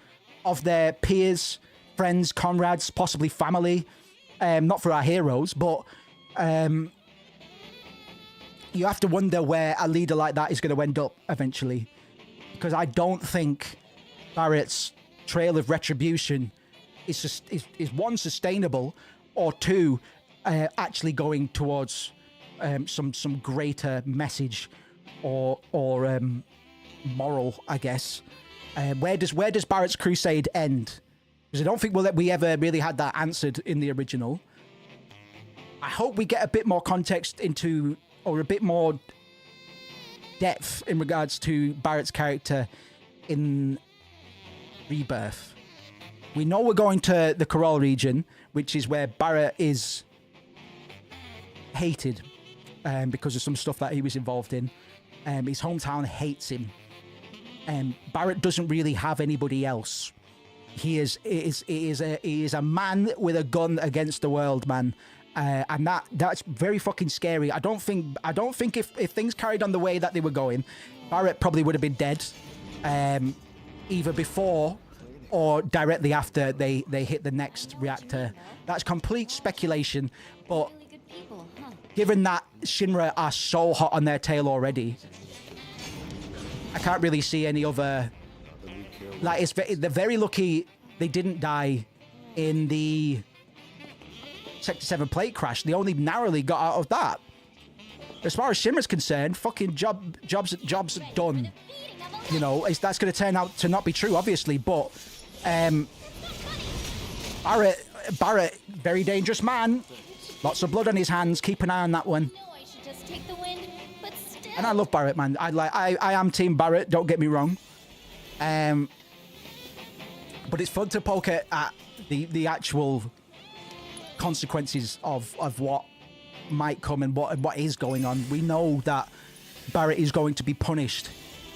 S3: of their peers, friends, comrades, possibly family. Not for our heroes, but you have to wonder where a leader like that is going to end up eventually, because I don't think Barrett's trail of retribution is one, sustainable, or two, actually going towards some greater message or moral, I guess. Where does Barrett's crusade end? Because I don't think we ever really had that answered in the original. I hope we get a bit more context into, or a bit more depth in regards to Barrett's character in Rebirth. We know we're going to the Coral region, which is where Barrett is hated because of some stuff that he was involved in. His hometown hates him. Barrett doesn't really have anybody else. He is a man with a gun against the world, man. And that's very fucking scary. I don't think if things carried on the way that they were going, Barrett probably would have been dead, either before or directly after they hit the next reactor. That's complete speculation, but given that Shinra are so hot on their tail already, I can't really see any other. Like, they're very lucky they didn't die in the Sector 7 plate crash. They only narrowly got out of that. As far as Shinra's concerned, fucking job's done. You know, that's going to turn out to not be true, obviously, but Barrett, very dangerous man. Lots of blood on his hands. Keep an eye on that one.
S2: I should just take the win, but still.
S3: And I love Barrett, man. I am Team Barrett. Don't get me wrong. But it's fun to poke at the actual consequences of what might come and what is going on. We know that Barrett is going to be punished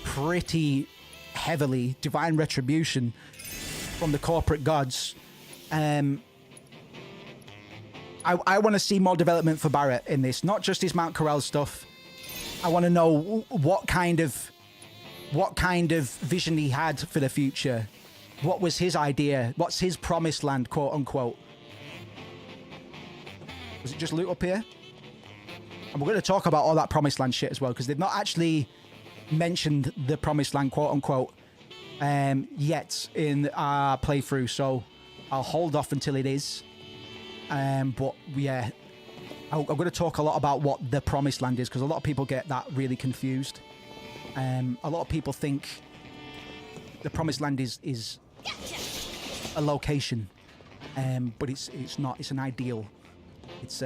S3: pretty heavily. Divine retribution from the corporate gods. I want to see more development for Barrett in this, not just his Mount Corel stuff. I want to know what kind of vision he had for the future. What was his idea? What's his promised land, quote unquote? Was it just loot up here? And we're going to talk about all that promised land shit as well, because they've not actually mentioned the promised land, quote unquote, yet in our playthrough. So I'll hold off until it is. But yeah, I'm going to talk a lot about what the promised land is, because a lot of people get that really confused. A lot of people think the promised land is a location, but it's not. It's an ideal. It's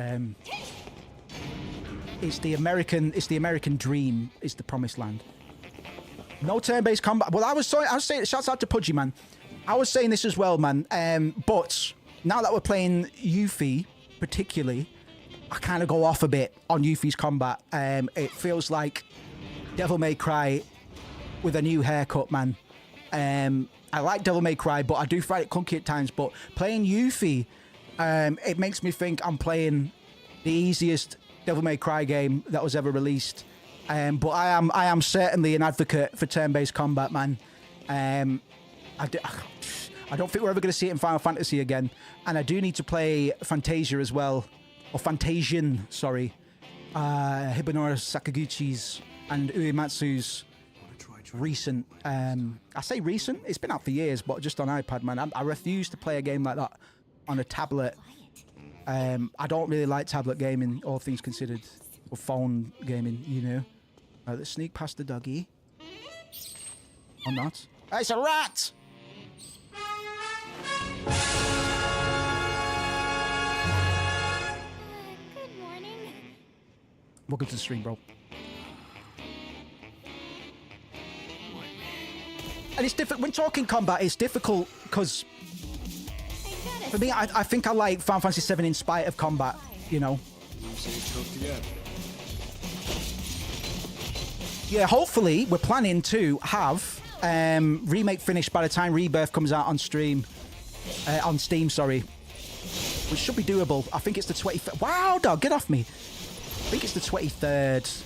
S3: the American dream. Is the promised land. No turn-based combat. Well, I was saying, shouts out to Pudgy, man. I was saying this as well, man. But now that we're playing Yuffie, particularly, I kind of go off a bit on Yuffie's combat. It feels like Devil May Cry with a new haircut, man. I like Devil May Cry, but I do find it clunky at times. But playing Yuffie, it makes me think I'm playing the easiest Devil May Cry game that was ever released. But I am certainly an advocate for turn-based combat, man. I don't think we're ever going to see it in Final Fantasy again. And I do need to play Fantasia as well. Or Fantasian, sorry. Hibinori Sakaguchi's and Uematsu's recent. I say recent, it's been out for years, but just on iPad, man. I refuse to play a game like that on a tablet. I don't really like tablet gaming, all things considered, or phone gaming, you know. Let's sneak past the doggy. Or not. It's a rat!
S2: Good morning.
S3: Welcome to the stream, bro. And it's different when talking combat. It's difficult because for me, I think I like Final Fantasy VII in spite of combat. You know. Yeah, hopefully we're planning to have remake finished by the time Rebirth comes out on stream, on Steam. Sorry, which should be doable. I think it's the 23rd. Wow, dog, get off me! I think it's the 23rd.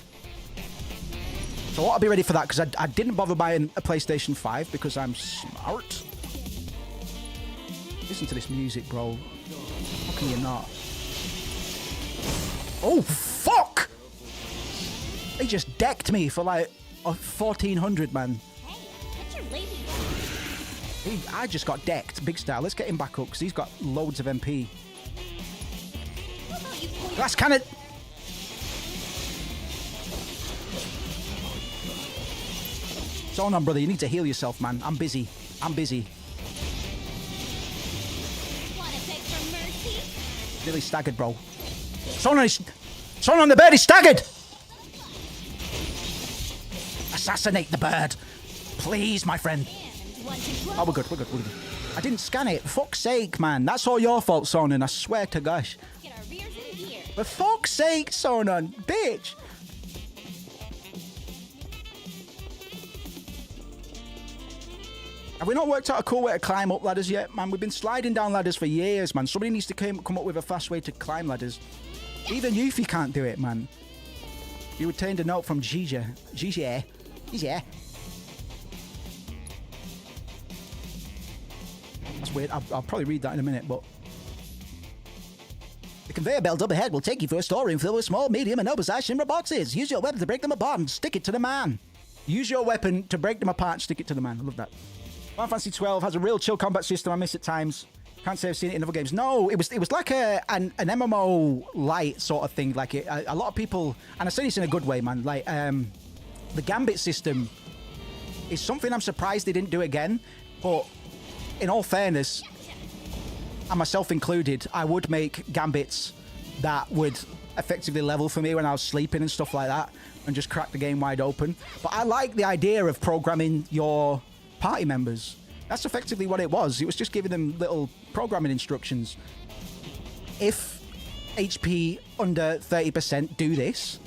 S3: So I want to be ready for that, because I didn't bother buying a PlayStation 5 because I'm smart. Listen to this music, bro. How can you not? Oh, fuck! They just decked me for like 1,400, man. I just got decked, big style. Let's get him back up, because he's got loads of MP. Glass cannon! So on, brother, you need to heal yourself, man. I'm busy. Really staggered, bro. Someone on the bird is staggered! Assassinate the bird. Please, my friend. Oh, we're good. I didn't scan it. Fuck's sake, man. That's all your fault, Sonon. I swear to gosh. For fuck's sake, Sonon. Bitch. Have we not worked out a cool way to climb up ladders yet, man? We've been sliding down ladders for years, man. Somebody needs to come up with a fast way to climb ladders. Even Yuffie can't do it, man. You retained a note from Gigi. That's weird. I'll probably read that in a minute, but... The conveyor belt up ahead will take you for a storeroom filled with small, medium, and oversized Shinra boxes. Use your weapon to break them apart and stick it to the man. Use your weapon to break them apart and stick it to the man. I love that. Final Fantasy XII has a real chill combat system I miss at times. Can't say I've seen it in other games. No, it was like an MMO light sort of thing. Like a lot of people, and I say this in a good way, man. Like the Gambit system is something I'm surprised they didn't do again. But in all fairness, and myself included, I would make Gambits that would effectively level for me when I was sleeping and stuff like that, and just crack the game wide open. But I like the idea of programming your party members. That's effectively what it was. It was just giving them little programming instructions. If HP under 30%, do this.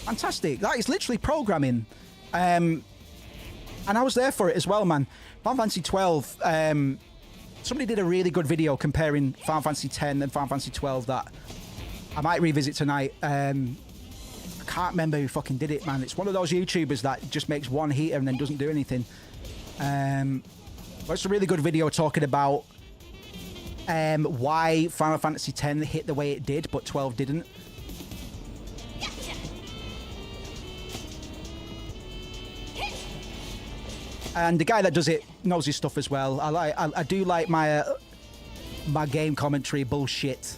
S3: Fantastic. That is literally programming. And I was there for it as well, man. Final Fantasy 12, somebody did a really good video comparing Final Fantasy X and Final Fantasy 12 that I might revisit tonight. I can't remember who fucking did it, man. It's one of those YouTubers that just makes one heater and then doesn't do anything. But it's a really good video talking about why Final Fantasy X hit the way it did, but 12 didn't. And the guy that does it knows his stuff as well. I do like my my game commentary bullshit,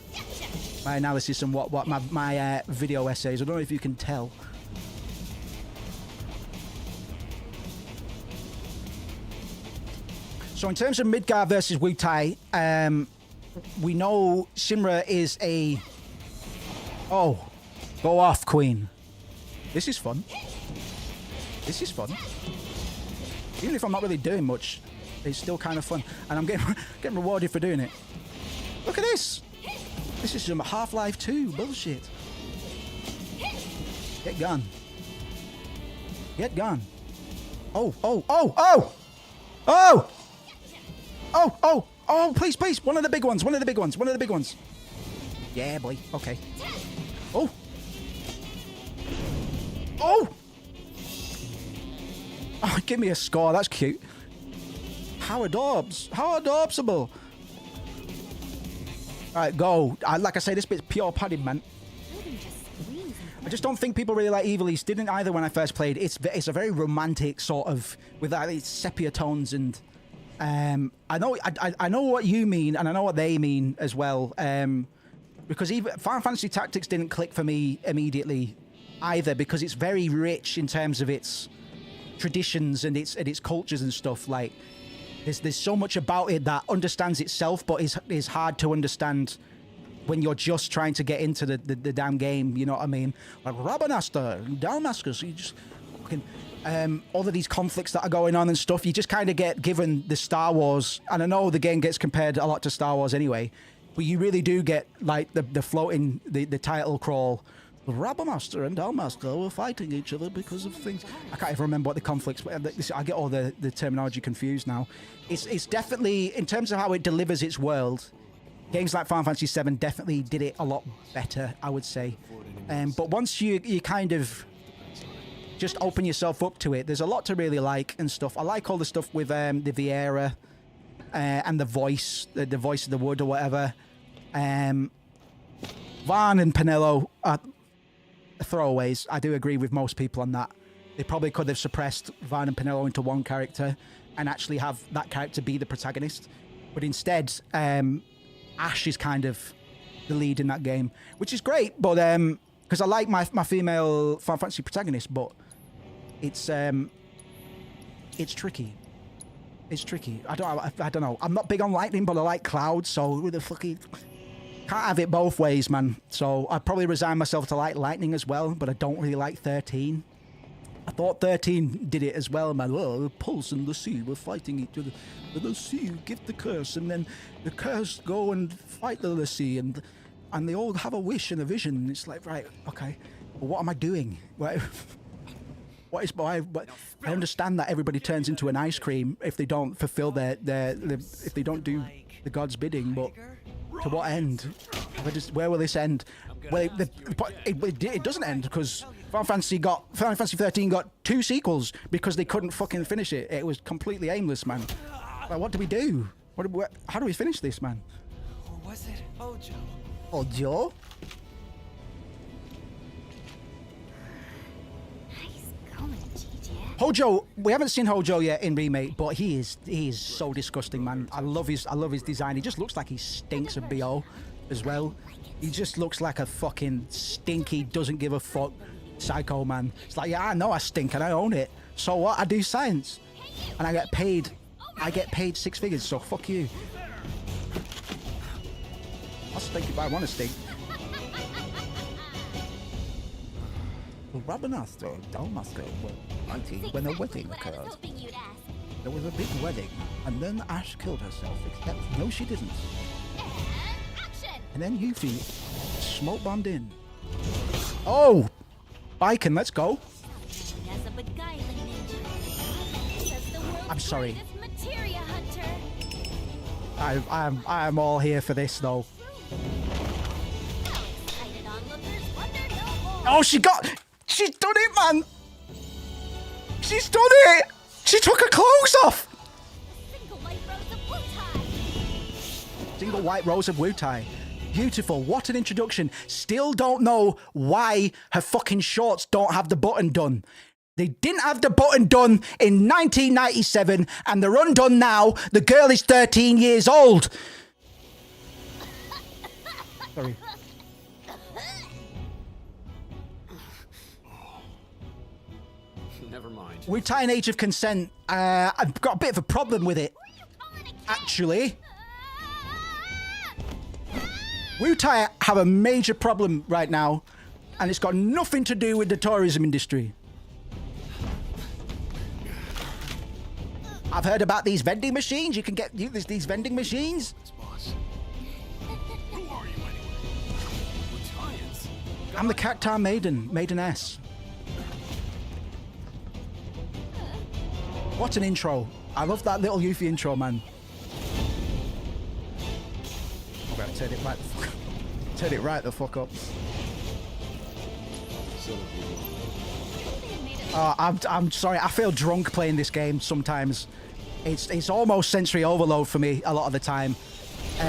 S3: my analysis, and what my video essays. I don't know if you can tell. So in terms of Midgar versus Wutai, we know Shinra is a... Oh, go off, Queen. This is fun. This is fun. Even if I'm not really doing much, it's still kind of fun. And I'm getting rewarded for doing it. Look at this. This is some Half-Life 2 bullshit. Get gone. Get gone. Oh, oh, oh, oh! Oh! Oh, oh, oh, please, please. One of the big ones, one of the big ones, one of the big ones. Yeah, boy. Okay. Oh. Oh! Oh, give me a score. That's cute. How adorbs. How adorbsable. Alright, go. Like I say, this bit's pure padding, man. I just don't think people really like Evil East. Didn't either when I first played. It's a very romantic sort of, with its sepia tones, and I know what you mean, and I know what they mean as well. Because even Final Fantasy Tactics didn't click for me immediately either, because it's very rich in terms of its traditions and its cultures and stuff. Like there's so much about it that understands itself, but is hard to understand when you're just trying to get into the damn game. You know what I mean? Like Rabanasta, Damascus, you just fucking all of these conflicts that are going on and stuff. You just kind of get given the Star Wars, and I know the game gets compared a lot to Star Wars anyway, but you really do get like the floating the title crawl. Rabamaster and Dalmaster were fighting each other because of things. I can't even remember what the conflicts were. I get all the terminology confused now. It's definitely, in terms of how it delivers its world, games like Final Fantasy VII definitely did it a lot better, I would say. But once you kind of just open yourself up to it, there's a lot to really like and stuff. I like all the stuff with the Viera and the voice of the wood or whatever. Vaan and Penelo are throwaways. I do agree with most people on that. They probably could have suppressed Vaan and Penelo into one character and actually have that character be the protagonist. But instead, Ash is kind of the lead in that game, which is great. But because I like my female Final Fantasy protagonist, but it's tricky. It's tricky. I don't know. I'm not big on lightning, but I like Cloud. So with the fucking can't have it both ways, man. So I'd probably resign myself to like lightning as well, but I don't really like 13. I thought 13 did it as well, man. Oh, the Pulse and the Sea were fighting each other. The Sea give the curse, and then the curse go and fight the Sea, and they all have a wish and a vision. And it's like, right, okay, but what am I doing? What is I understand that everybody turns into an ice cream if they don't fulfill their if they don't do the god's bidding, but to what end? Where will this end? Well, it doesn't end, because Final Fantasy 13 got 2 sequels because they couldn't fucking finish it. It was completely aimless, man. Like, what do we do? How do we finish this, man?
S5: Or was it Ojo?
S3: Ojo?
S2: Nice going, GJ.
S3: Hojo, we haven't seen Hojo yet in Remake, but he is so disgusting, man. I love his design. He just looks like he stinks of BO as well. He just looks like a fucking stinky, doesn't give a fuck psycho man. It's like, yeah, I know I stink and I own it. So what? I do science. And I get paid 6 figures, so fuck you. I'll stink if I want to stink. Rabanasto, Dalmasto, when a wedding occurred. There was a big wedding, and then Ash killed herself, except no she didn't. And then Yuffie smoke bombed in. Oh! Biken, let's go. I'm sorry. I'm all here for this though. Oh, she's done it, man. She's done it. She took her clothes off. Single white rose of Wutai. Beautiful. What an introduction. Still don't know why her fucking shorts don't have the button done. They didn't have the button done in 1997 and they're undone now. The girl is 13 years old. Sorry.
S17: Never mind.
S3: We're tying age of consent. I've got a bit of a problem with it, actually. Wutai have a major problem right now, and it's got nothing to do with the tourism industry. I've heard about these vending machines. You can get these vending machines. I'm the Cactar Maiden, Maideness. What an intro. I love that little Yuffie intro, man. I'm gonna turn it right the fuck up. I'm sorry, I feel drunk playing this game sometimes. It's almost sensory overload for me a lot of the time.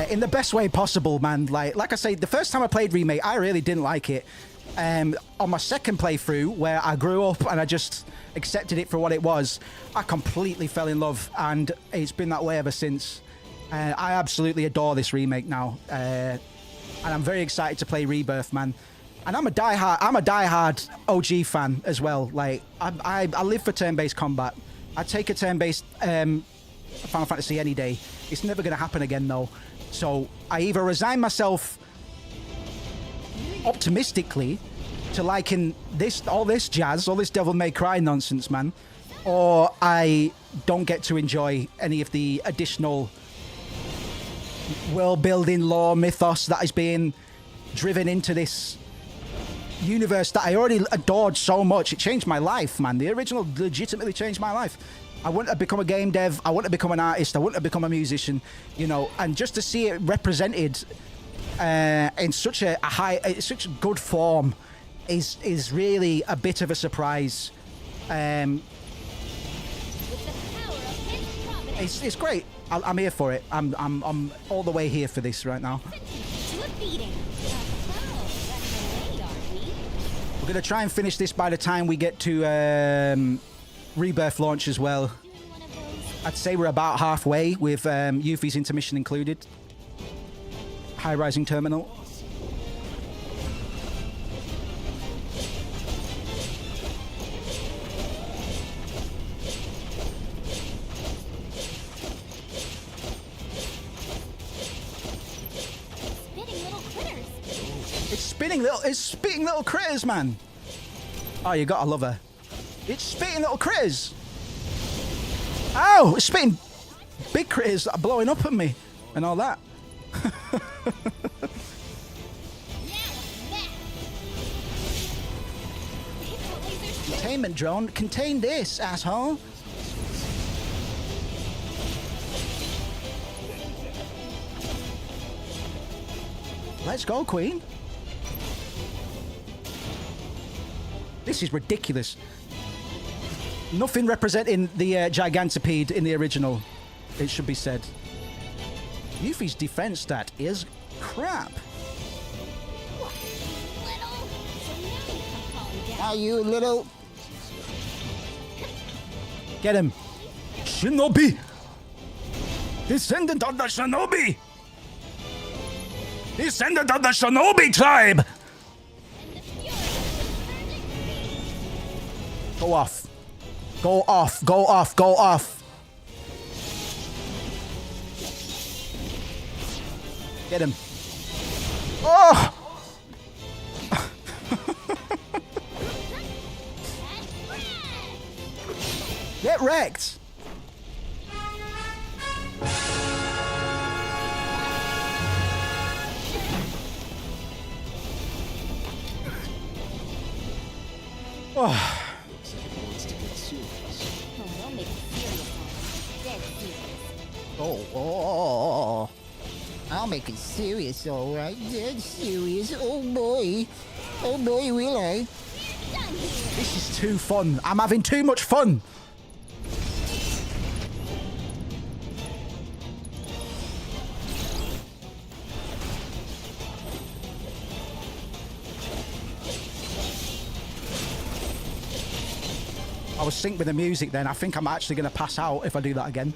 S3: In the best way possible, man. Like I say, the first time I played Remake, I really didn't like it. On my second playthrough, where I grew up and I just accepted it for what it was, I completely fell in love, and it's been that way ever since. I absolutely adore this remake now, and I'm very excited to play Rebirth, man. And I'm a diehard OG fan as well. Like I live for turn-based combat. I'd take a turn-based Final Fantasy any day. It's never going to happen again though. So I either resign myself optimistically to liking all this jazz, all this Devil May Cry nonsense, man, or I don't get to enjoy any of the additional world-building lore mythos that is being driven into this universe that I already adored so much. It changed my life, man. The original legitimately changed my life. I wouldn't have become a game dev. I wouldn't have become an artist. I wouldn't have become a musician, you know. And just to see it represented in such a such good form is really a bit of a surprise. It's great. I'm here for it. I'm all the way here for this right now. We're gonna try and finish this by the time we get to Rebirth launch as well. I'd say we're about halfway with Yuffie's intermission included. High Rising Terminal. It's spitting little critters, man. Oh, you gotta love her. It's spitting little critters. Oh, it's spitting big critters that are blowing up at me and all that. Containment drone, contain this, asshole. Let's go, Queen. This is ridiculous. Nothing representing the Gigantopede in the original, it should be said. Yuffie's defense stat is crap. Are you little? Get him. Shinobi! Descendant of the Shinobi! Descendant of the Shinobi tribe! Go off. Go off, go off, go off. Get him. Oh! Get wrecked. Oh. Oh. I'll make it serious, all right. Dead serious. Oh boy, will I? This is too fun. I'm having too much fun. I was synced with the music then. I think I'm actually going to pass out if I do that again.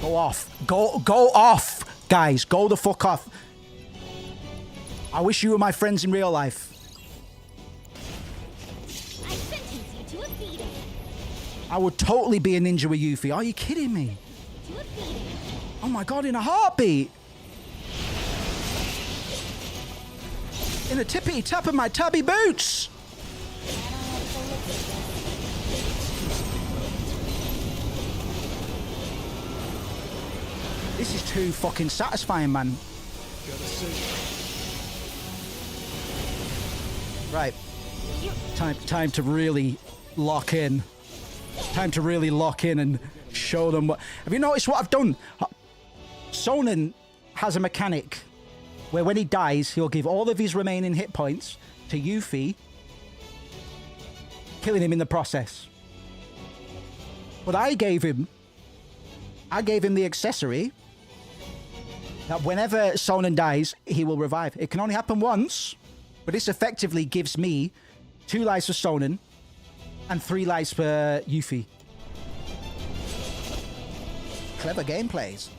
S3: Go off. Go off, guys. Go the fuck off. I wish you were my friends in real life.
S2: I sentence you to a beating.
S3: I would totally be a ninja with Yuffie. Are you kidding me?
S2: To a beating.
S3: Oh my god, in a heartbeat. In a tippity tap of my tabby boots. This is too fucking satisfying, man. Right. Time to really lock in. Time to really lock in and show them what... Have you noticed what I've done? Sonnen has a mechanic where when he dies, he'll give all of his remaining hit points to Yuffie, killing him in the process. But I gave him the accessory that whenever Sonnen dies, he will revive. It can only happen once, but this effectively gives me 2 lives for Sonnen and 3 lives for Yuffie. Clever gameplays.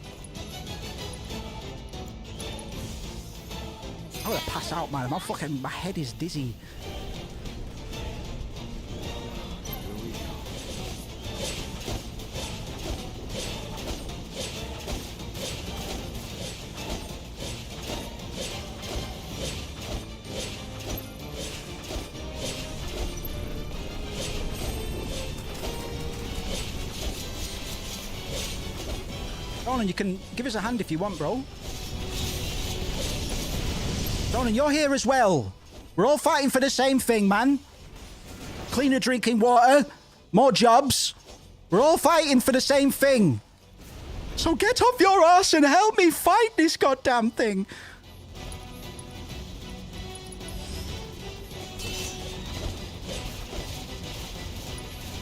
S3: I'm gonna pass out, man. My head is dizzy. Sonnen, you can give us a hand if you want, bro. Sonnen, you're here as well. We're all fighting for the same thing, man. Cleaner drinking water, more jobs. We're all fighting for the same thing. So get off your ass and help me fight this goddamn thing.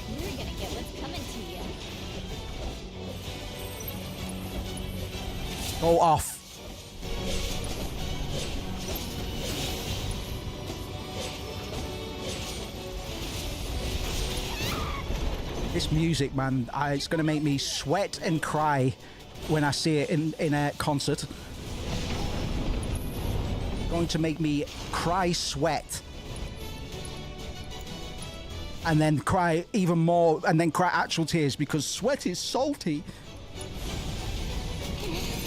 S2: You're gonna get what's coming to you.
S3: Go off. This music, man, it's going to make me sweat and cry when I see it in a concert. Going to make me cry sweat. And then cry even more, and then cry actual tears because sweat is salty.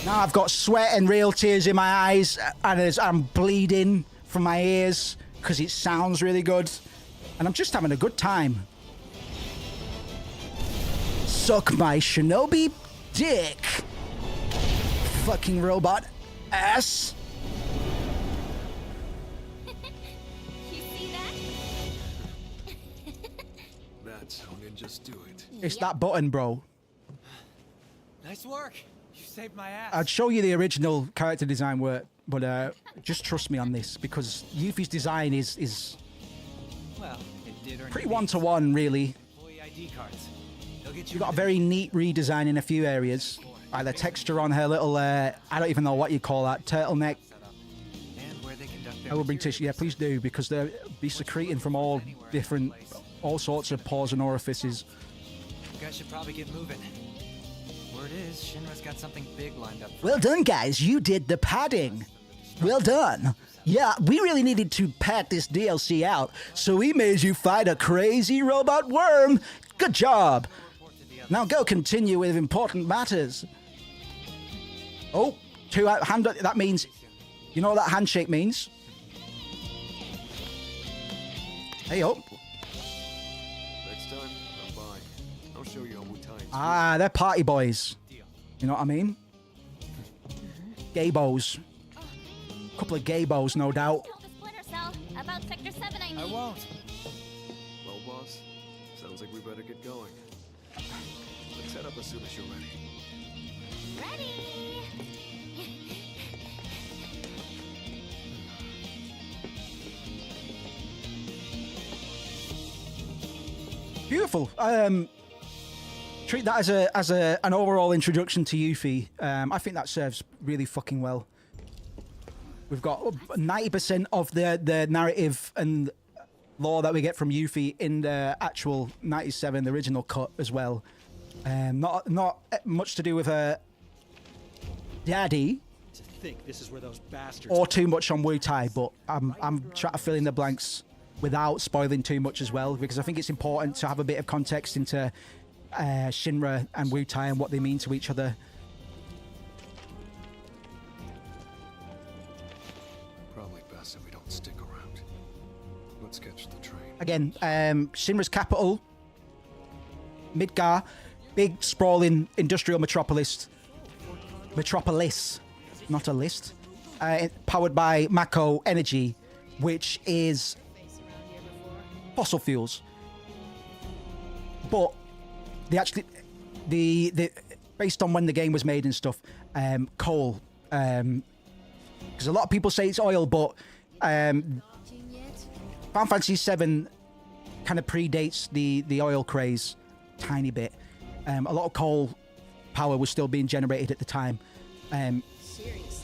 S3: Now I've got sweat and real tears in my eyes, and I'm bleeding from my ears because it sounds really good. And I'm just having a good time. Suck my shinobi dick. Fucking robot ass.
S2: You see that?
S15: That's how ninjas do it.
S3: It's that button, bro.
S5: Nice work. You saved my ass.
S3: I'd show you the original character design work, but just trust me on this because Yuffie's design is
S5: Well, it did earn
S3: pretty
S5: you
S3: one-to-one, really.
S5: employee ID cards. They'll get
S3: You got a very neat redesign in a few areas. Like the texture on her little, I don't even know what you call that, turtleneck.
S5: and where they conduct
S3: I will bring tissue. Yeah, please do, because they'll be secreting from all sorts of pores and orifices.
S5: You guys should probably get moving. Word is, Shinra's got something big lined up.
S3: Well done, guys. You did the padding. Well done. Yeah, we really needed to pad this DLC out, so we made you fight a crazy robot worm. Good job. Now go continue with important matters. Oh, that means, you know what that handshake means? Hey, oh.
S11: Next time, I'm by. I'll show you on Wu-Tai.
S3: Ah, they're party boys. You know what I mean? Gaybos. Couple of gaybos, no doubt.
S2: Tell the Splinter Cell about Sector 7, I mean.
S5: I won't.
S11: Well, boss, sounds like we better get going. Let's head up as soon as you're ready.
S2: Ready!
S3: Beautiful. Treat that as an overall introduction to Yuffie. I think that serves really fucking well. We've got 90% of the narrative and lore that we get from Yuffie in the actual 97, the original cut as well. Not much to do with her daddy.
S17: To think this is where those bastards.
S3: Or too much on Wu-Tai, but I'm trying to fill in the blanks without spoiling too much as well, because I think it's important to have a bit of context into Shinra and Wu-Tai and what they mean to each other.
S11: Probably best if we don't stick around. Let's catch the train.
S3: Again, Shinra's capital, Midgar, big sprawling industrial metropolis, not a list, powered by Mako energy, which is fossil fuels. But the based on when the game was made and stuff, coal, because a lot of people say it's oil, but Final Fantasy VII kind of predates the oil craze tiny bit. A lot of coal power was still being generated at the time,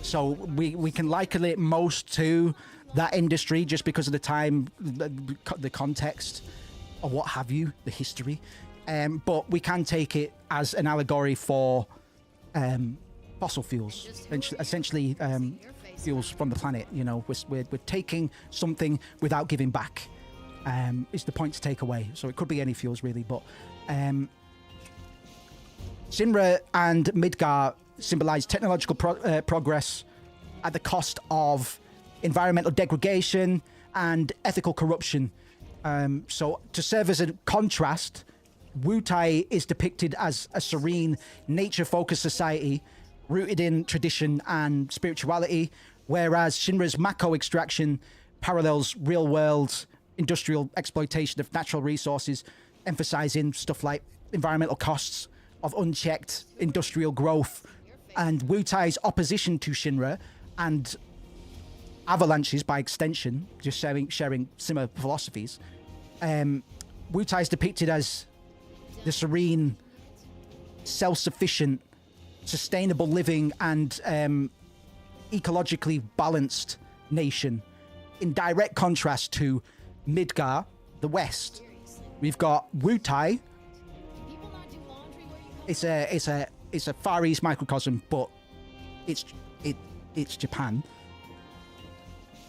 S3: so we can liken it most to that industry just because of the time, the context, or what have you, the history. But we can take it as an allegory for fossil fuels, essentially fuels from the planet. You know, we're taking something without giving back. Is the point to take away. So it could be any fuels really, but Shinra and Midgar symbolize technological progress at the cost of environmental degradation and ethical corruption. So to serve as a contrast, Wu-Tai is depicted as a serene, nature-focused society rooted in tradition and spirituality, whereas Shinra's Mako extraction parallels real-world industrial exploitation of natural resources, emphasizing stuff like environmental costs of unchecked industrial growth, and Wu-Tai's opposition to Shinra and avalanches by extension, just sharing similar philosophies. Wu-Tai is depicted as the serene, self-sufficient, sustainable living and ecologically balanced nation, in direct contrast to Midgar, the West. We've got Wu-Tai. It's a Far East microcosm, but it's Japan.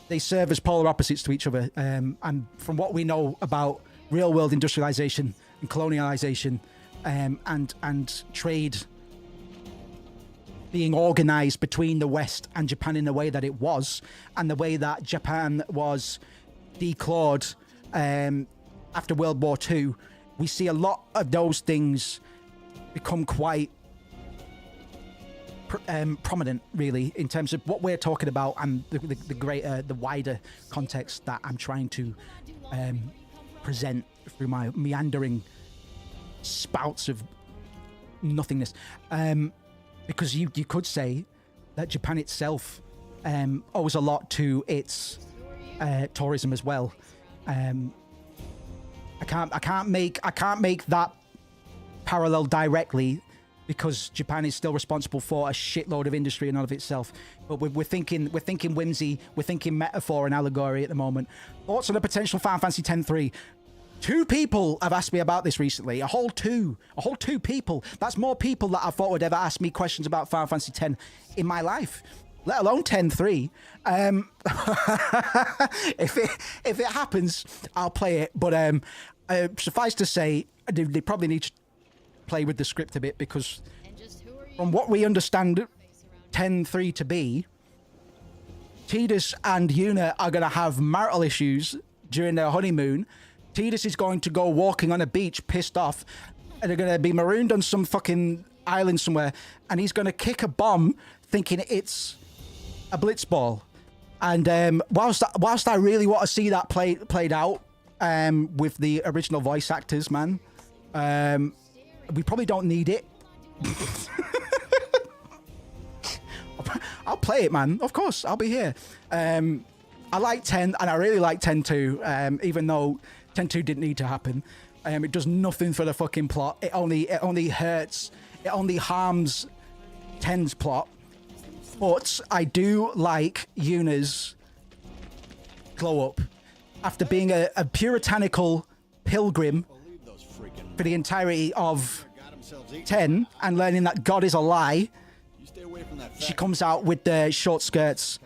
S3: They serve as polar opposites to each other, and from what we know about real-world industrialization and colonialization, and trade being organized between the West and Japan in the way that it was, and the way that Japan was declawed after World War II, we see a lot of those things become quite prominent, really, in terms of what we're talking about and the greater, the wider context that I'm trying to present through my meandering spouts of nothingness. Because you could say that Japan itself owes a lot to its tourism as well. I can't make that parallel directly, because Japan is still responsible for a shitload of industry in and of itself. But we're thinking whimsy, we're thinking metaphor and allegory at the moment. Thoughts on a potential Final Fantasy X-3? 2 people have asked me about this recently. A whole two people. That's more people that I thought would ever ask me questions about Final Fantasy X in my life, let alone X-3. If it happens, I'll play it. But suffice to say, they probably need to play with the script a bit, because from what we understand X-3 to be, Tidus and Yuna are going to have marital issues during their honeymoon. Tidus is going to go walking on a beach pissed off, and they're going to be marooned on some fucking island somewhere, and he's going to kick a bomb thinking it's a blitzball. And whilst I really want to see that played out with the original voice actors, man, we probably don't need it. I'll play it, man. Of course, I'll be here. I like 10, and I really like 10 too, even though 10-2 didn't need to happen. It does nothing for the fucking plot. It only hurts. It only harms 10's plot. But I do like Yuna's glow up after being a puritanical pilgrim for the entirety of 10 and learning that God is a lie. She comes out with the short skirts.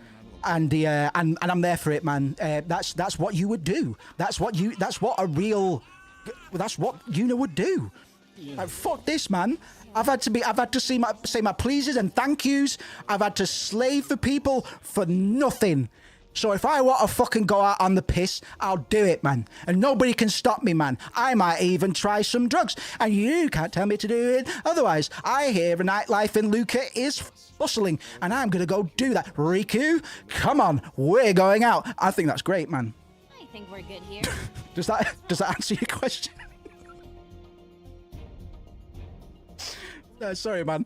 S3: And I'm there for it, man. That's what you would do. That's what Yuna would do. Like, fuck this, man. I've had to say my pleases and thank yous. I've had to slave for people for nothing. So if I want to fucking go out on the piss, I'll do it, man. And nobody can stop me, man. I might even try some drugs, and you can't tell me to do it otherwise. I hear the nightlife in Luca is bustling, and I'm gonna go do that. Riku, come on, we're going out. I think that's great, man.
S2: I think we're good here.
S3: Does that answer your question? Sorry, man.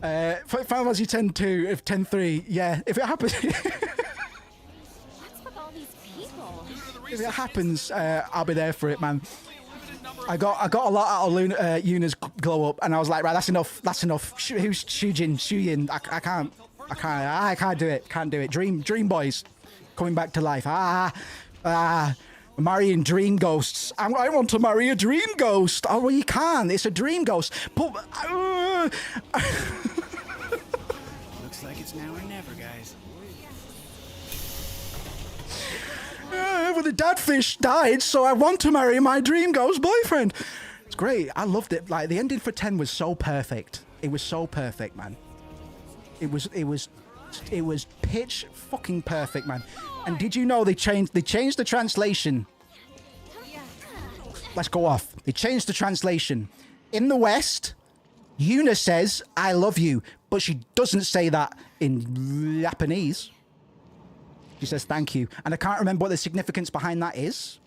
S3: Final Fantasy X-2 if X-3, yeah. If it happens,
S2: What's with all these people?
S3: if it happens, I'll be there for it, man. I got a lot out of Yuna's glow up, and I was like, right, that's enough. Who's Shuyin? I can't do it. Can't do it. Dream boys coming back to life. Marrying dream ghosts. I want to marry a dream ghost. Oh, well, you can't. It's a dream ghost. But
S8: Looks like it's now or never, guys.
S3: Well, the dad fish died, so I want to marry my dream ghost boyfriend. It's great. I loved it. Like, the ending for 10 was so perfect. It was so perfect, man. It was pitch fucking perfect, man. And did you know they changed the translation? Let's go off. They changed the translation. In the West, Yuna says, I love you, but she doesn't say that in Japanese. She says thank you. And I can't remember what the significance behind that is.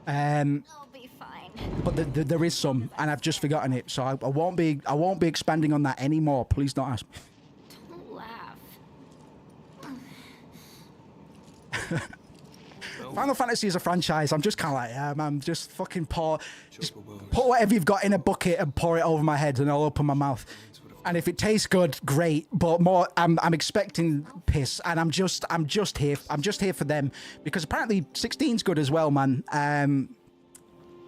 S2: I'll be fine.
S3: But there is some, and I've just forgotten it, so I won't be expanding on that anymore. Please don't ask me.
S2: Don't laugh.
S3: Final Fantasy is a franchise. I'm just kind of like, yeah, man, just fucking put whatever you've got in a bucket and pour it over my head, and I'll open my mouth. And if it tastes good, great. But more, I'm expecting piss, and I'm just here. I'm just here for them, because apparently 16's good as well, man.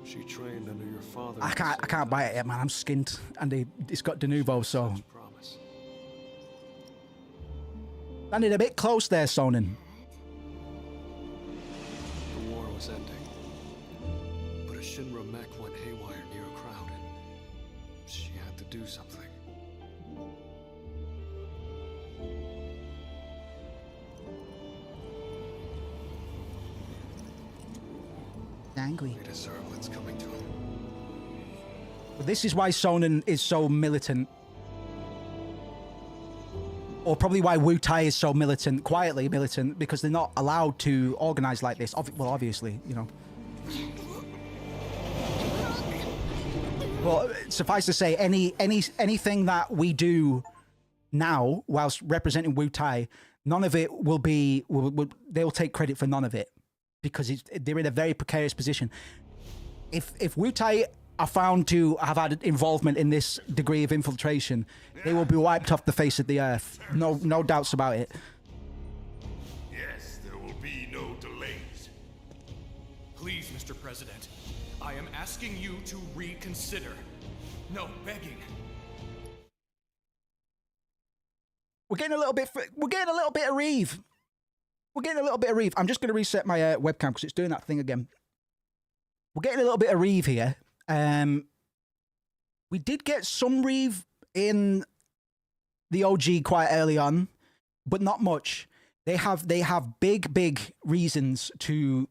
S11: She trained under your father.
S3: I can't buy it yet, man. I'm skint, and it's got de nouveau, so. Landed a bit close there, Sonin.
S11: The war was ending, but a Shinra mech went haywire near a crowd, and she had to do something.
S3: Angry.
S11: They deserve what's coming to them.
S3: But this is why Sonin is so militant. Or probably why Wu Tai is so militant, quietly militant, because they're not allowed to organize like this. Well, obviously, you know. Well, suffice to say, anything that we do now, whilst representing Wu Tai, none of it will be. They'll take credit for none of it, because they're in a very precarious position. If Wu Tai are found to have had involvement in this degree of infiltration, they will be wiped off the face of the earth. No doubts about it.
S13: Yes, there will be no delays.
S18: Please, Mr. President, I am asking you to reconsider. No, begging.
S3: We're getting a little bit of Reeve. We're getting a little bit of Reeve. I'm just going to reset my webcam because it's doing that thing again. We're getting a little bit of Reeve here. We did get some Reeve in the OG quite early on, but not much. They have big reasons to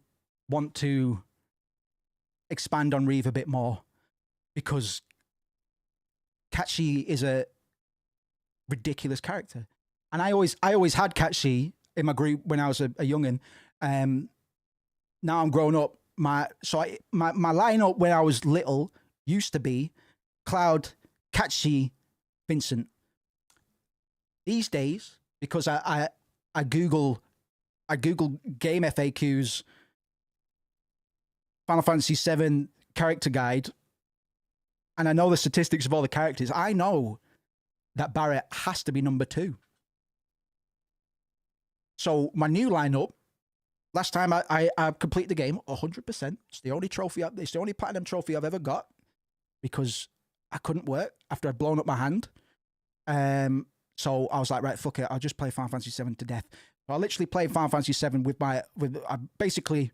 S3: want to expand on Reeve a bit more because Kachi is a ridiculous character, and I always had Kachi in my group when I was a youngin. Now I'm grown up. My lineup when I was little used to be Cloud, Kachi, Vincent. These days, because I Google game FAQs, Final Fantasy VII character guide, and I know the statistics of all the characters, I know that Barret has to be number 2. So my new lineup, last time I completed the game 100%. It's the only trophy. It's the only platinum trophy I've ever got because I couldn't work after I'd blown up my hand. So I was like, right, fuck it. I'll just play Final Fantasy VII to death. So I literally played Final Fantasy VII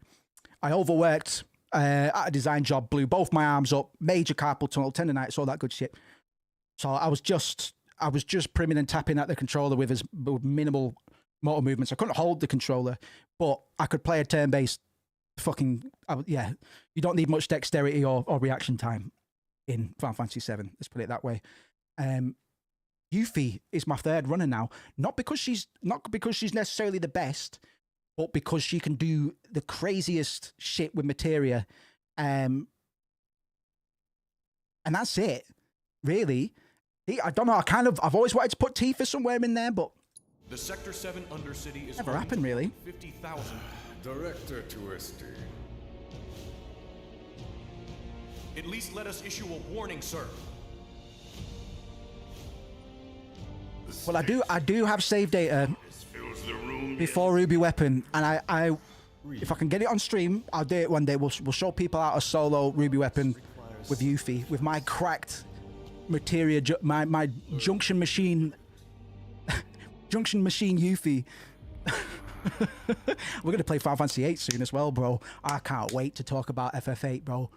S3: I overworked at a design job, blew both my arms up, major carpal tunnel, tendonitis, all that good shit. So I was just priming and tapping at the controller with minimal motor movements. I couldn't hold the controller, but I could play a turn-based you don't need much dexterity or reaction time in Final Fantasy VII. Let's put it that way. Yuffie is my third runner now, not because she's necessarily the best, but because she can do the craziest shit with materia, and that's it, really. I don't know. I've always wanted to put Tifa somewhere in there, but
S18: The Sector 7 Undercity is
S3: never happened, really.
S18: 50,000.
S13: Director Twisty.
S18: At least let us issue a warning, sir.
S3: Well, I do have save data before Ruby Weapon, and I if I can get it on stream, I'll do it one day. We'll show people out a solo Ruby Weapon with Yuffie, with my cracked materia, my junction machine Yuffie. We're gonna play Final Fantasy VIII soon as well, bro. I can't wait to talk about FF8, bro.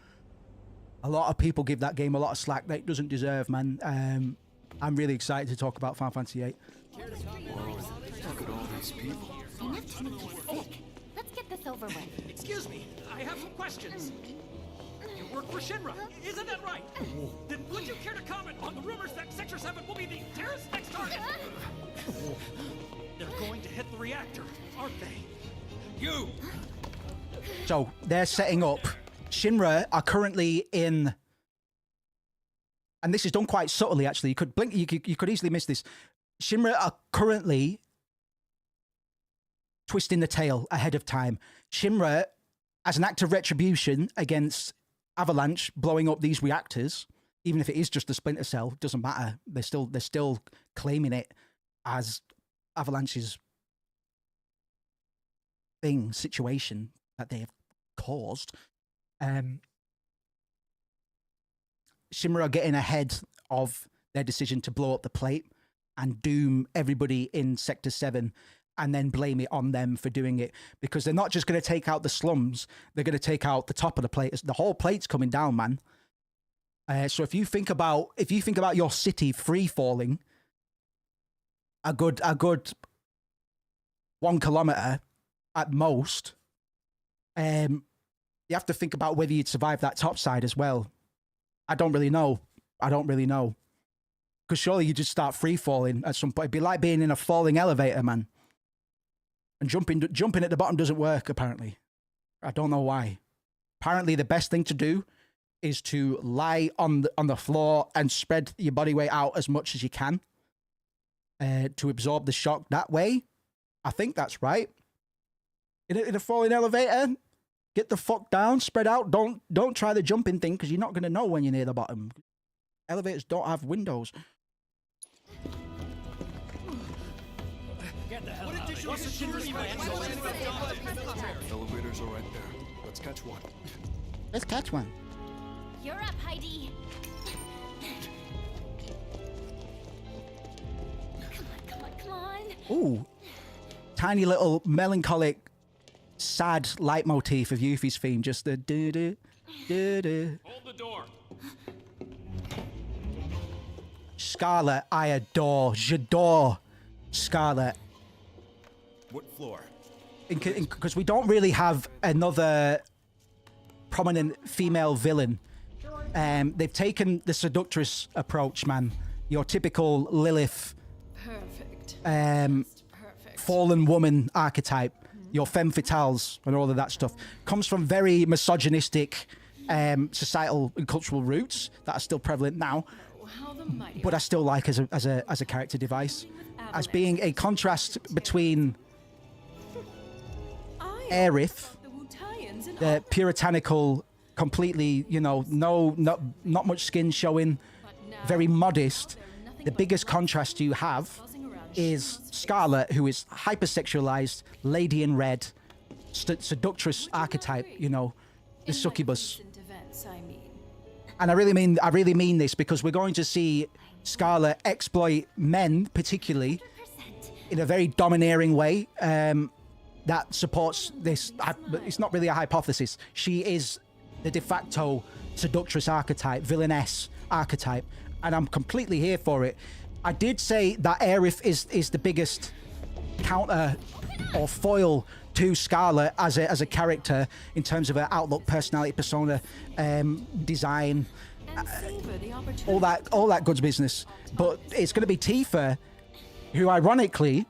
S3: A lot of people give that game a lot of slack that it doesn't deserve, man. I'm really excited to talk about Final Fantasy VIII.
S11: Look at all these people.
S2: Enough to make you sick. Let's get this over with.
S17: Excuse me, I have some questions. You work for Shinra, isn't that right? Then would you care to comment on the rumors that Sector 7 will be the terrorist next target? They're going to hit the reactor, aren't they? You!
S3: So they're setting up. Shinra are currently in, and this is done quite subtly. Actually, you could blink. You could easily miss this. Shinra are currently twisting the tail ahead of time. Shinra, as an act of retribution against Avalanche blowing up these reactors, even if it is just a splinter cell, doesn't matter. They're still claiming it as Avalanche's situation that they have caused. Shinra are getting ahead of their decision to blow up the plate and doom everybody in Sector 7 and then blame it on them for doing it, because they're not just going to take out the slums, they're going to take out the top of the plate. The whole plate's coming down, man. So if you think about your city free falling a good 1 kilometer at most, you have to think about whether you'd survive that top side as well. I don't really know. Because surely you just start free falling at some point. It'd be like being in a falling elevator, man. And jumping at the bottom doesn't work, apparently. I don't know why. Apparently the best thing to do is to lie on the floor and spread your body weight out as much as you can to absorb the shock that way. I think that's right. In a falling elevator, Get the fuck down, spread out. Don't try the jumping thing because you're not gonna know when you're near the bottom. Elevators don't have windows.
S17: Get the hell out of
S11: Elevators are right there. Let's catch one.
S3: Let's catch one.
S2: You're up, Heidi. Come on.
S3: Ooh, tiny little melancholic, sad leitmotif of Yuffie's theme. Just the do.
S17: Hold the door.
S3: Scarlet, I adore. J'adore Scarlet.
S16: What floor?
S3: Because we don't really have another prominent female villain. They've taken the seductress approach, man. Your typical Lilith, fallen woman archetype. Your femme fatales and all of that stuff comes from very misogynistic societal and cultural roots that are still prevalent now. But I still like as a character device, as being a contrast between Aerith, the puritanical, completely, you know, not much skin showing, very modest. The biggest contrast you have is Scarlet, who is hypersexualized, lady in red, seductress archetype, you know, the succubus. And I really mean this because we're going to see Scarlet exploit men, particularly, in a very domineering way. That supports this. It's not really a hypothesis. She is the de facto seductress archetype, villainess archetype, and I'm completely here for it. I did say that Aerith is the biggest counter or foil to Scarlet as a character in terms of her outlook, personality, persona, design, all that good business. But it's going to be Tifa, who ironically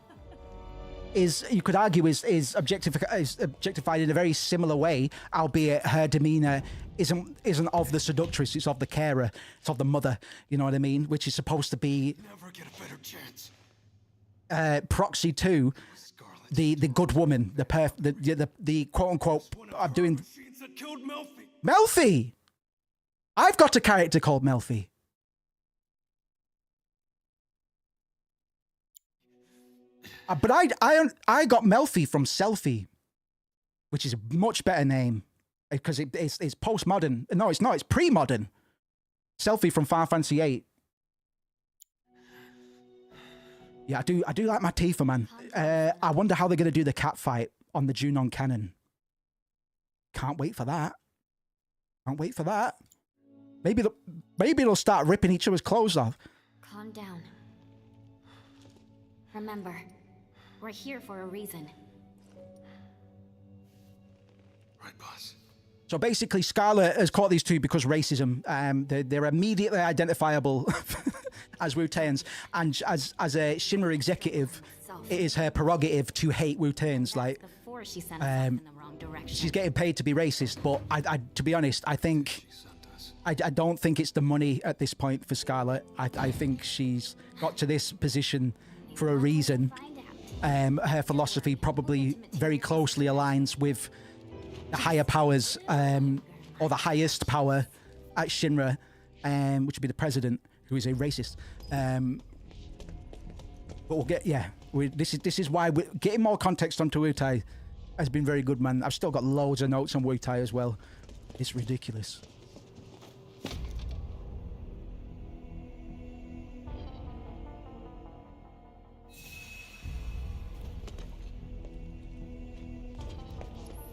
S3: is, you could argue, is objectified in a very similar way, albeit her demeanor isn't of the seductress, it's of the carer, it's of the mother, you know what I mean, which is supposed to be
S13: Never get a better chance.
S3: proxy to the good woman, the quote unquote. I'm doing Melfi. I've got a character called Melfi. But I got Melfi from Selfie, which is a much better name because it's postmodern. No, it's not. It's pre-modern. Selfie from Final Fantasy VIII. Yeah, I do like my Tifa, man. I wonder how they're going to do the cat fight on the Junon cannon. Can't wait for that. Can't wait for that. Maybe they'll start ripping each other's clothes off.
S2: Calm down. Remember, we're here for a reason.
S11: Right, boss.
S3: So basically, Scarlet has caught these two because racism. They're immediately identifiable as Wu-Tains, and as a Shinra executive, it is her prerogative to hate Wu-Tains. Like, she's getting paid to be racist, but I to be honest, I don't think it's the money at this point for Scarlet. I think she's got to this position for a reason. Her philosophy probably very closely aligns with the higher powers, or the highest power at Shinra, which would be the president, who is a racist. But we'll get, this is why getting more context onto Wu-Tai has been very good, man. I've still got loads of notes on Wu-Tai as well. It's ridiculous.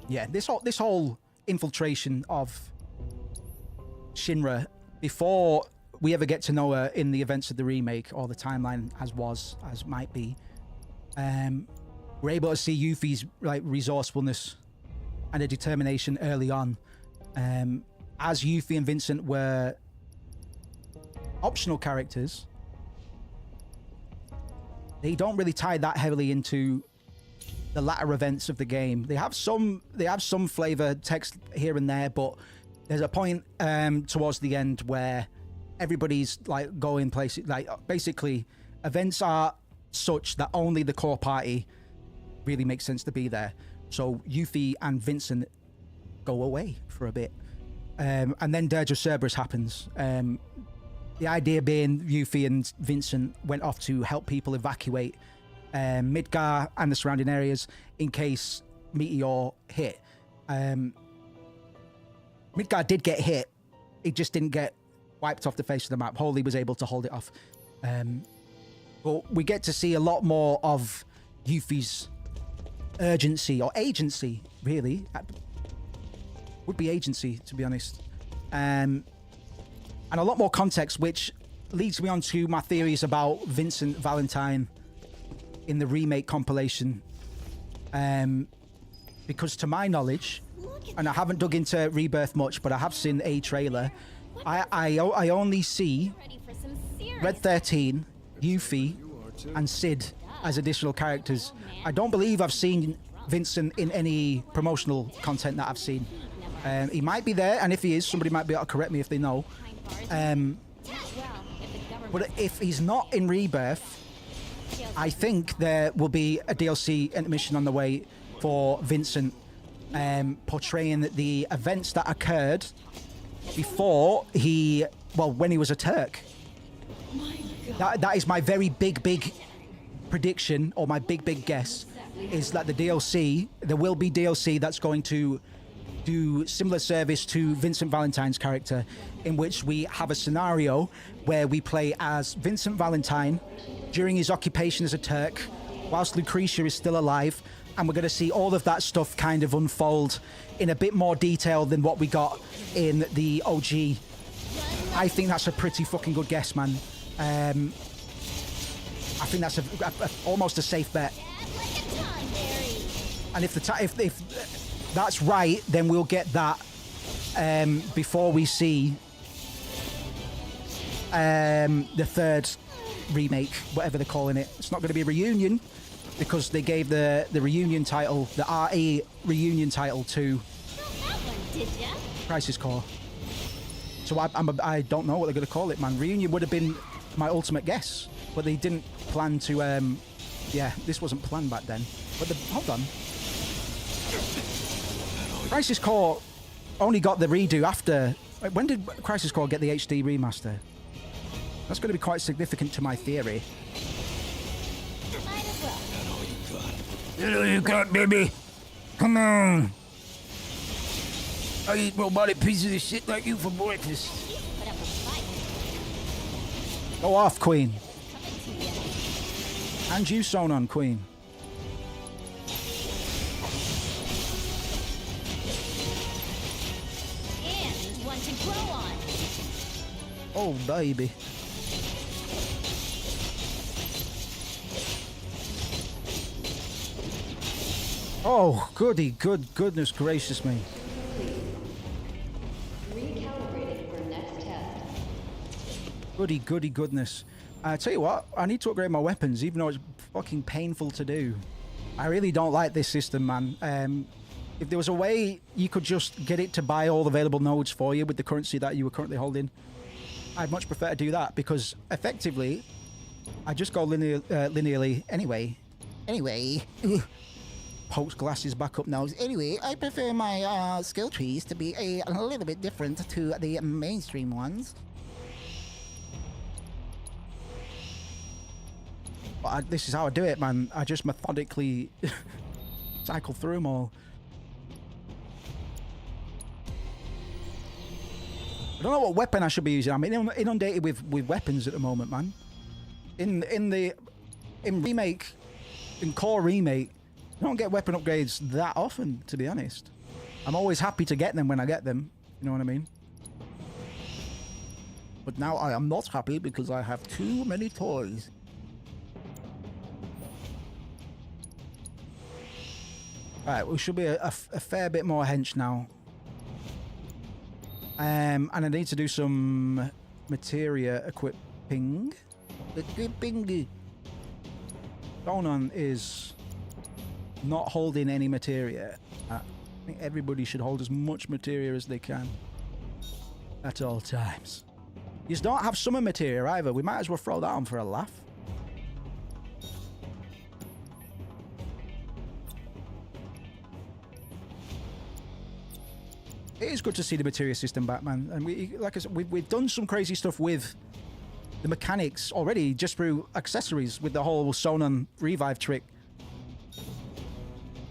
S3: Yeah, this whole infiltration of Shinra before we ever get to know her in the events of the remake, or the timeline as might be, we're able to see Yuffie's like resourcefulness and a determination early on. As Yuffie and Vincent were optional characters, they don't really tie that heavily into the latter events of the game. They have some flavor text here and there, but there's a point towards the end where everybody's like going places. Like, basically, events are such that only the core party really makes sense to be there. So Yuffie and Vincent go away for a bit. And then Dirge of Cerberus happens. The idea being Yuffie and Vincent went off to help people evacuate Midgar and the surrounding areas in case Meteor hit. Midgar did get hit. It just didn't get wiped off the face of the map. Holy was able to hold it off. But we get to see a lot more of Yuffie's urgency or agency, really. Would be agency, to be honest. And a lot more context, which leads me on to my theories about Vincent Valentine in the remake compilation. Because to my knowledge, and I haven't dug into Rebirth much, but I have seen a trailer, I only see Red 13, Yuffie, and Sid as additional characters. I don't believe I've seen Vincent in any promotional content that I've seen. He might be there, and if he is, somebody might be able to correct me if they know. But if he's not in Rebirth, I think there will be a DLC intermission on the way for Vincent, portraying the events that occurred before when he was a Turk. That is my very big prediction, or my big guess, is that there will be DLC that's going to do similar service to Vincent Valentine's character, in which we have a scenario where we play as Vincent Valentine during his occupation as a Turk, whilst Lucretia is still alive, and we're going to see all of that stuff kind of unfold in a bit more detail than what we got in the OG. I think that's a pretty fucking good guess, man. I think that's almost a safe bet. And if that's right, then we'll get that before we see the third remake, whatever they're calling it. It's not going to be a reunion, because they gave the reunion title, the RE reunion title, to Crisis Core. So I don't know what they're going to call it, man. Reunion would have been my ultimate guess, but they didn't plan to. Yeah, this wasn't planned back then. But hold on. Crisis Core only got the redo after. When did Crisis Core get the HD remaster? That's going to be quite significant to my theory. You know you got, baby. Come on. I eat robotic pieces of shit like you for breakfast. Go off, Queen. And you, Sonon, Queen.
S2: And one to grow on.
S3: Oh, baby. Oh, goodness gracious me.
S19: Recalibrated for next test.
S3: Goody goodness. I tell you what, I need to upgrade my weapons, even though it's fucking painful to do. I really don't like this system, man. If there was a way you could just get it to buy all the available nodes for you with the currency that you were currently holding, I'd much prefer to do that, because effectively, I just go linearly anyway. Pokes glasses back up nose. Anyway, I prefer my skill trees to be a little bit different to the mainstream ones. But this is how I do it, man. I just methodically cycle through them all. I don't know what weapon I should be using. I'm inundated with weapons at the moment, man. In remake, in core remake, I don't get weapon upgrades that often, to be honest. I'm always happy to get them when I get them. You know what I mean? But now I am not happy because I have too many toys. Alright, we should be a fair bit more hench now. And I need to do some materia equipping. Donan is not holding any materia. I think everybody should hold as much materia as they can at all times. You don't have summer materia either. We might as well throw that on for a laugh. is good to see the materia system back, man. And we, like I said, we've done some crazy stuff with the mechanics already, just through accessories with the whole Sonon revive trick,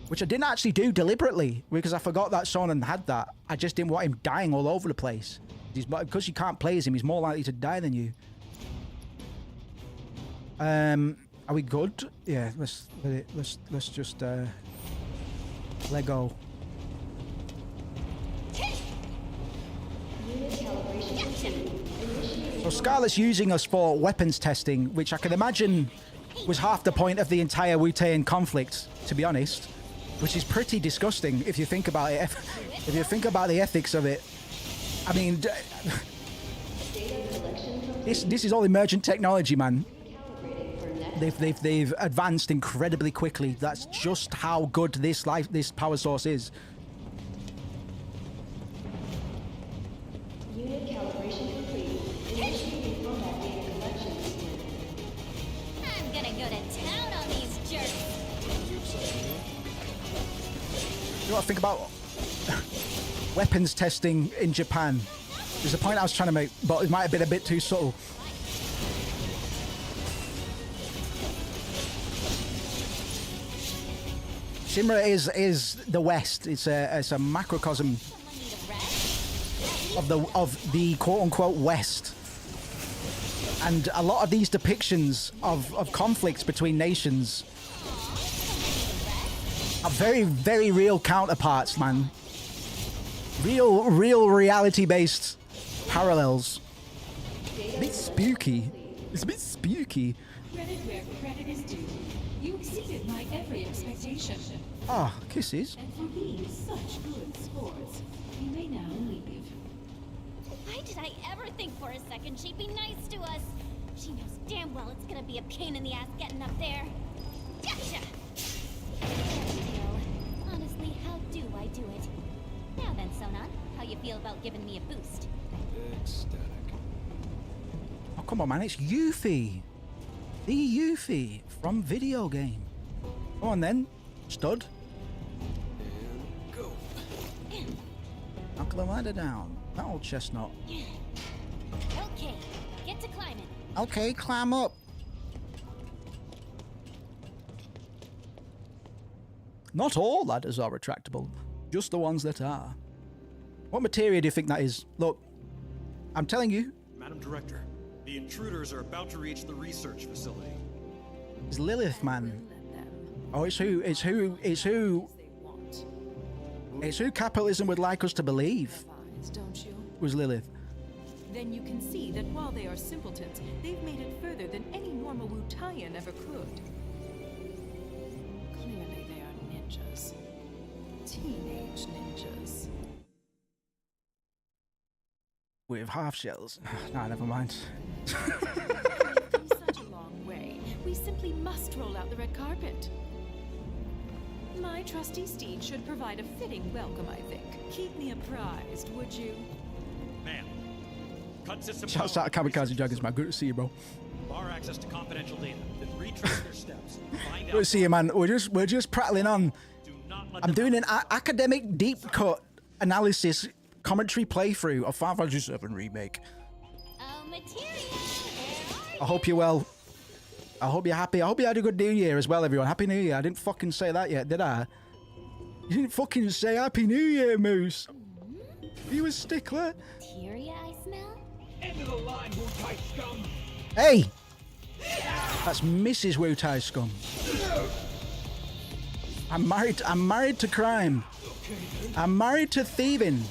S3: which I didn't actually do deliberately because I forgot that Sonon had that. I just didn't want him dying all over the place. Because you can't play as him, he's more likely to die than you. Are we good? Yeah, let's just let go. So Scarlet's using us for weapons testing, which I can imagine was half the point of the entire Wu-Tang conflict, to be honest, which is pretty disgusting if you think about it. If you think about the ethics of it, I mean, this is all emergent technology, man. They've advanced incredibly quickly. That's just how good this power source is.
S19: Unit calibration complete. Initiating combat data collection.
S2: I'm gonna go to town on these jerks.
S3: You know what I think about weapons testing in Japan? There's a point I was trying to make, but it might have been a bit too subtle. Shinra is the West. It's a macrocosm of the quote unquote West, and a lot of these depictions of conflicts between nations are very, very real counterparts, man. Real reality-based parallels. A bit spooky. It's a bit spooky.
S20: Credit where credit is due. You exceeded my every expectation.
S3: Ah, kisses.
S20: And for being such good sports, you may now leave.
S2: Why did I ever think for a second she'd be nice to us? She knows damn well it's gonna be a pain in the ass getting up there. Gotcha! Honestly, how do I do it? Now then, Sonon, how you feel about giving me a boost?
S11: Ecstatic.
S3: Oh, come on, man. It's Yuffie. The Yuffie from video game. Come on, then. Stud.
S11: And go.
S3: Knuckle the ladder down. That old chestnut.
S2: Okay, get to climbing.
S3: Okay, climb up. Not all ladders are retractable. Just the ones that are. What materia do you think that is? Look, I'm telling you.
S17: Madam Director, the intruders are about to reach the research facility.
S3: It's Lilith, man. Oh, it's who capitalism would like us to believe.
S20: Don't you?
S3: Was Lilith.
S20: Then you can see that while they are simpletons, they've made it further than any normal Wu-Taian ever could. Clearly they are ninjas. Teenage ninjas.
S3: With half shells. Nah, never mind.
S20: We've come such a long way. We simply must roll out the red carpet. My trusty steed should provide a fitting welcome, I think. Keep me apprised, would you?
S17: Ma'am. Cut system.
S3: Shouts out to Kamikaze Juggins, man. Good to see you, bro.
S17: Bar access to confidential data. Then retrace their steps. Find
S3: Good to see you, man. We're just prattling on. I'm doing an academic deep cut analysis commentary playthrough of Final Fantasy VII Remake.
S2: Oh, materia,
S3: I hope you're well. I hope you're happy. I hope you had a good New Year as well, everyone. Happy New Year. I didn't fucking say that yet, did I? You didn't fucking say Happy New Year, Moose. Are you a stickler?
S2: Materia, I smell?
S17: End of the line, Wu-Tai scum.
S3: Hey! That's Mrs. Wu-Tai scum. I'm married to crime. I'm married to thieving.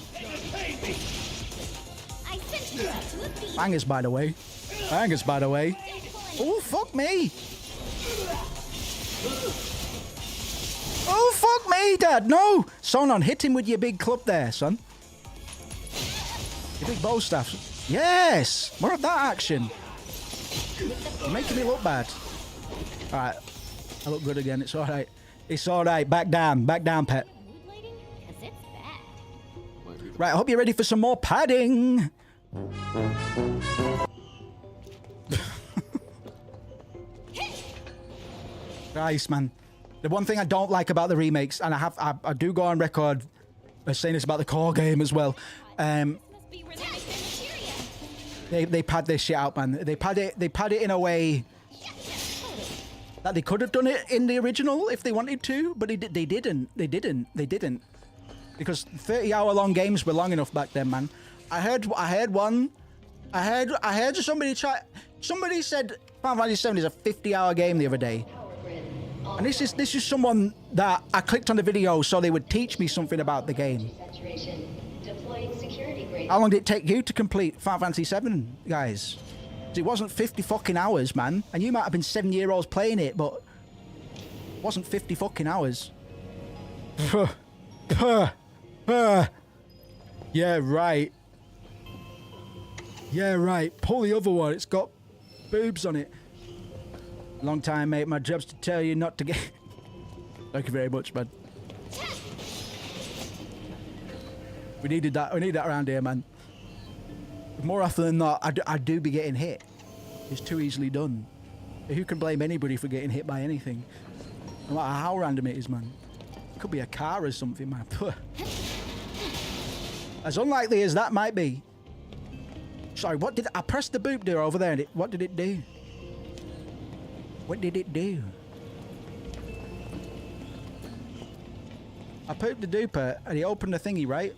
S2: I sent you out to a beat.
S3: Bangers, by the way. Bangers, by the way. Oh, fuck me. Oh, fuck me, Dad. No. Sonon, hit him with your big club there, son. Your big bow staff. Yes. More of that action. You're making me look bad. All right. I look good again. It's all right. It's all right. Back down. Back down, pet. Right, I hope you're ready for some more padding. Nice, man. The one thing I don't like about the remakes, and I do go on record They're saying this about the core game as well. They pad this shit out, man. They pad it in a way that they could have done it in the original if they wanted to, but they didn't. Because 30-hour-long games were long enough back then, man. I heard somebody said Final Fantasy VII is a 50-hour game the other day. And this is someone that I clicked on the video so they would teach me something about the game. How long did it take you to complete Final Fantasy VII, guys? It wasn't 50 fucking hours, man. And you might have been 7-year-olds playing it, but it wasn't 50 fucking hours. Yeah, right. Yeah, right. Pull the other one. It's got boobs on it. Long time, mate. My job's to tell you not to get... Thank you very much, man. We needed that. We need that around here, man. More often than not, I do be getting hit. It's too easily done. Who can blame anybody for getting hit by anything? No matter how random it is, man. It could be a car or something, man. As unlikely as that might be. Sorry, what did I pressed the boop door over there? And what did it do? What did it do? I pooped the duper and he opened the thingy, right?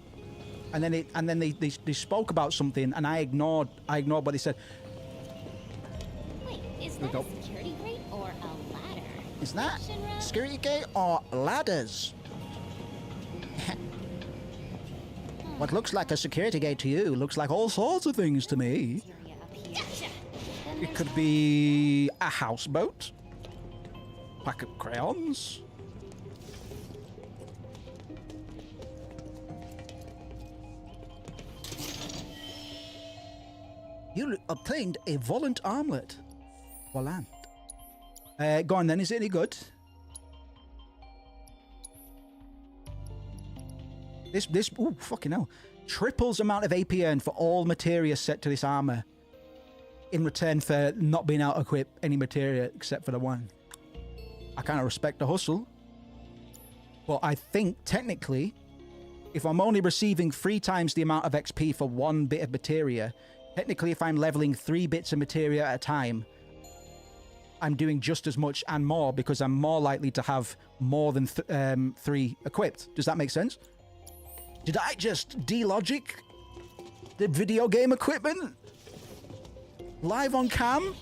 S3: And then they spoke about something and I ignored what they said.
S2: Wait, is that a security grate or a ladder?
S3: Is that security gate or ladders? What looks like a security gate to you looks like all sorts of things to me. It could be a houseboat, pack of crayons. You obtained a volant armlet. Volant. Go on then, is it any good? This, ooh, fucking hell. Triples amount of AP earned for all materia set to this armor. In return for not being able to equip any materia except for the one. I kind of respect the hustle. But I think, technically, if I'm only receiving 3 times the amount of XP for 1 bit of materia, technically if I'm leveling 3 bits of materia at a time, I'm doing just as much and more because I'm more likely to have more than 3 equipped. Does that make sense? Did I just de-logic the video game equipment? Live on cam?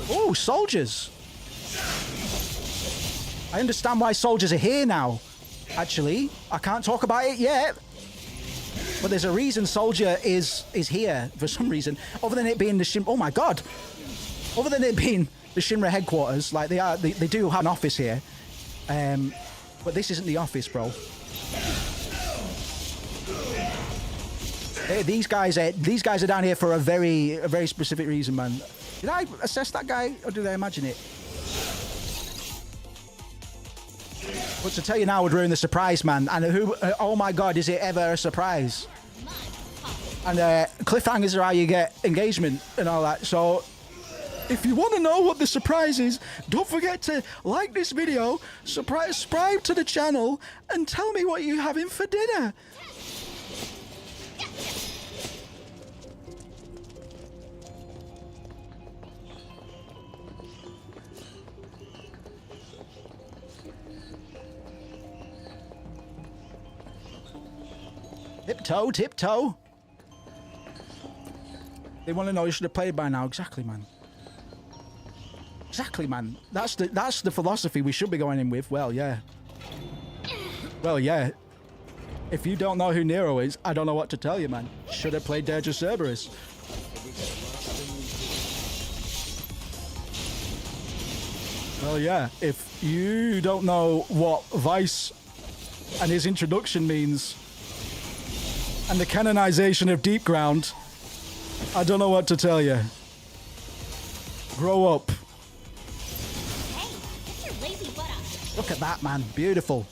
S3: Oh, soldiers. I understand why soldiers are here now. Actually, I can't talk about it yet. But there's a reason soldier is here for some reason. Other than it being the Shinra... Oh my god. Other than it being the Shinra headquarters. Like, they do have an office here. But this isn't the office, bro. These guys are down here for a very specific reason, man. Did I assess that guy, or did I imagine it? But to tell you now would ruin the surprise, man. And who? Oh my god, is it ever a surprise? And cliffhangers are how you get engagement and all that. So, if you want to know what the surprise is, don't forget to like this video, subscribe to the channel, and tell me what you're having for dinner. Tiptoe, tiptoe. They want to know you should have played by now. Exactly, man. Exactly, man. That's the philosophy we should be going in with. Well, yeah. Well, yeah. If you don't know who Nero is, I don't know what to tell you, man. Should have played Dirge of Cerberus. Well, yeah. If you don't know what Vice and his introduction means, and the canonization of Deep Ground, I don't know what to tell you. Grow up.
S2: Hey, get your lazy butt up.
S3: Look at that, man. Beautiful.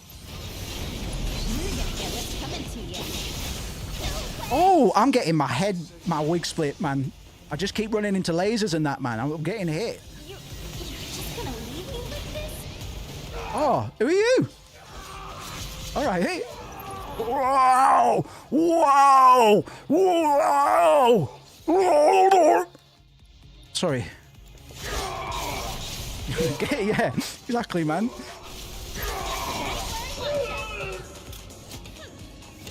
S2: You're gonna get what's coming to you.
S3: Oh, I'm getting my wig split, man. I just keep running into lasers and that, man. I'm getting hit.
S2: You're just gonna leave me like this?
S3: Oh, who are you? All right, hey. Whoa! Whoa! Whoa! Sorry. Yeah, exactly, man.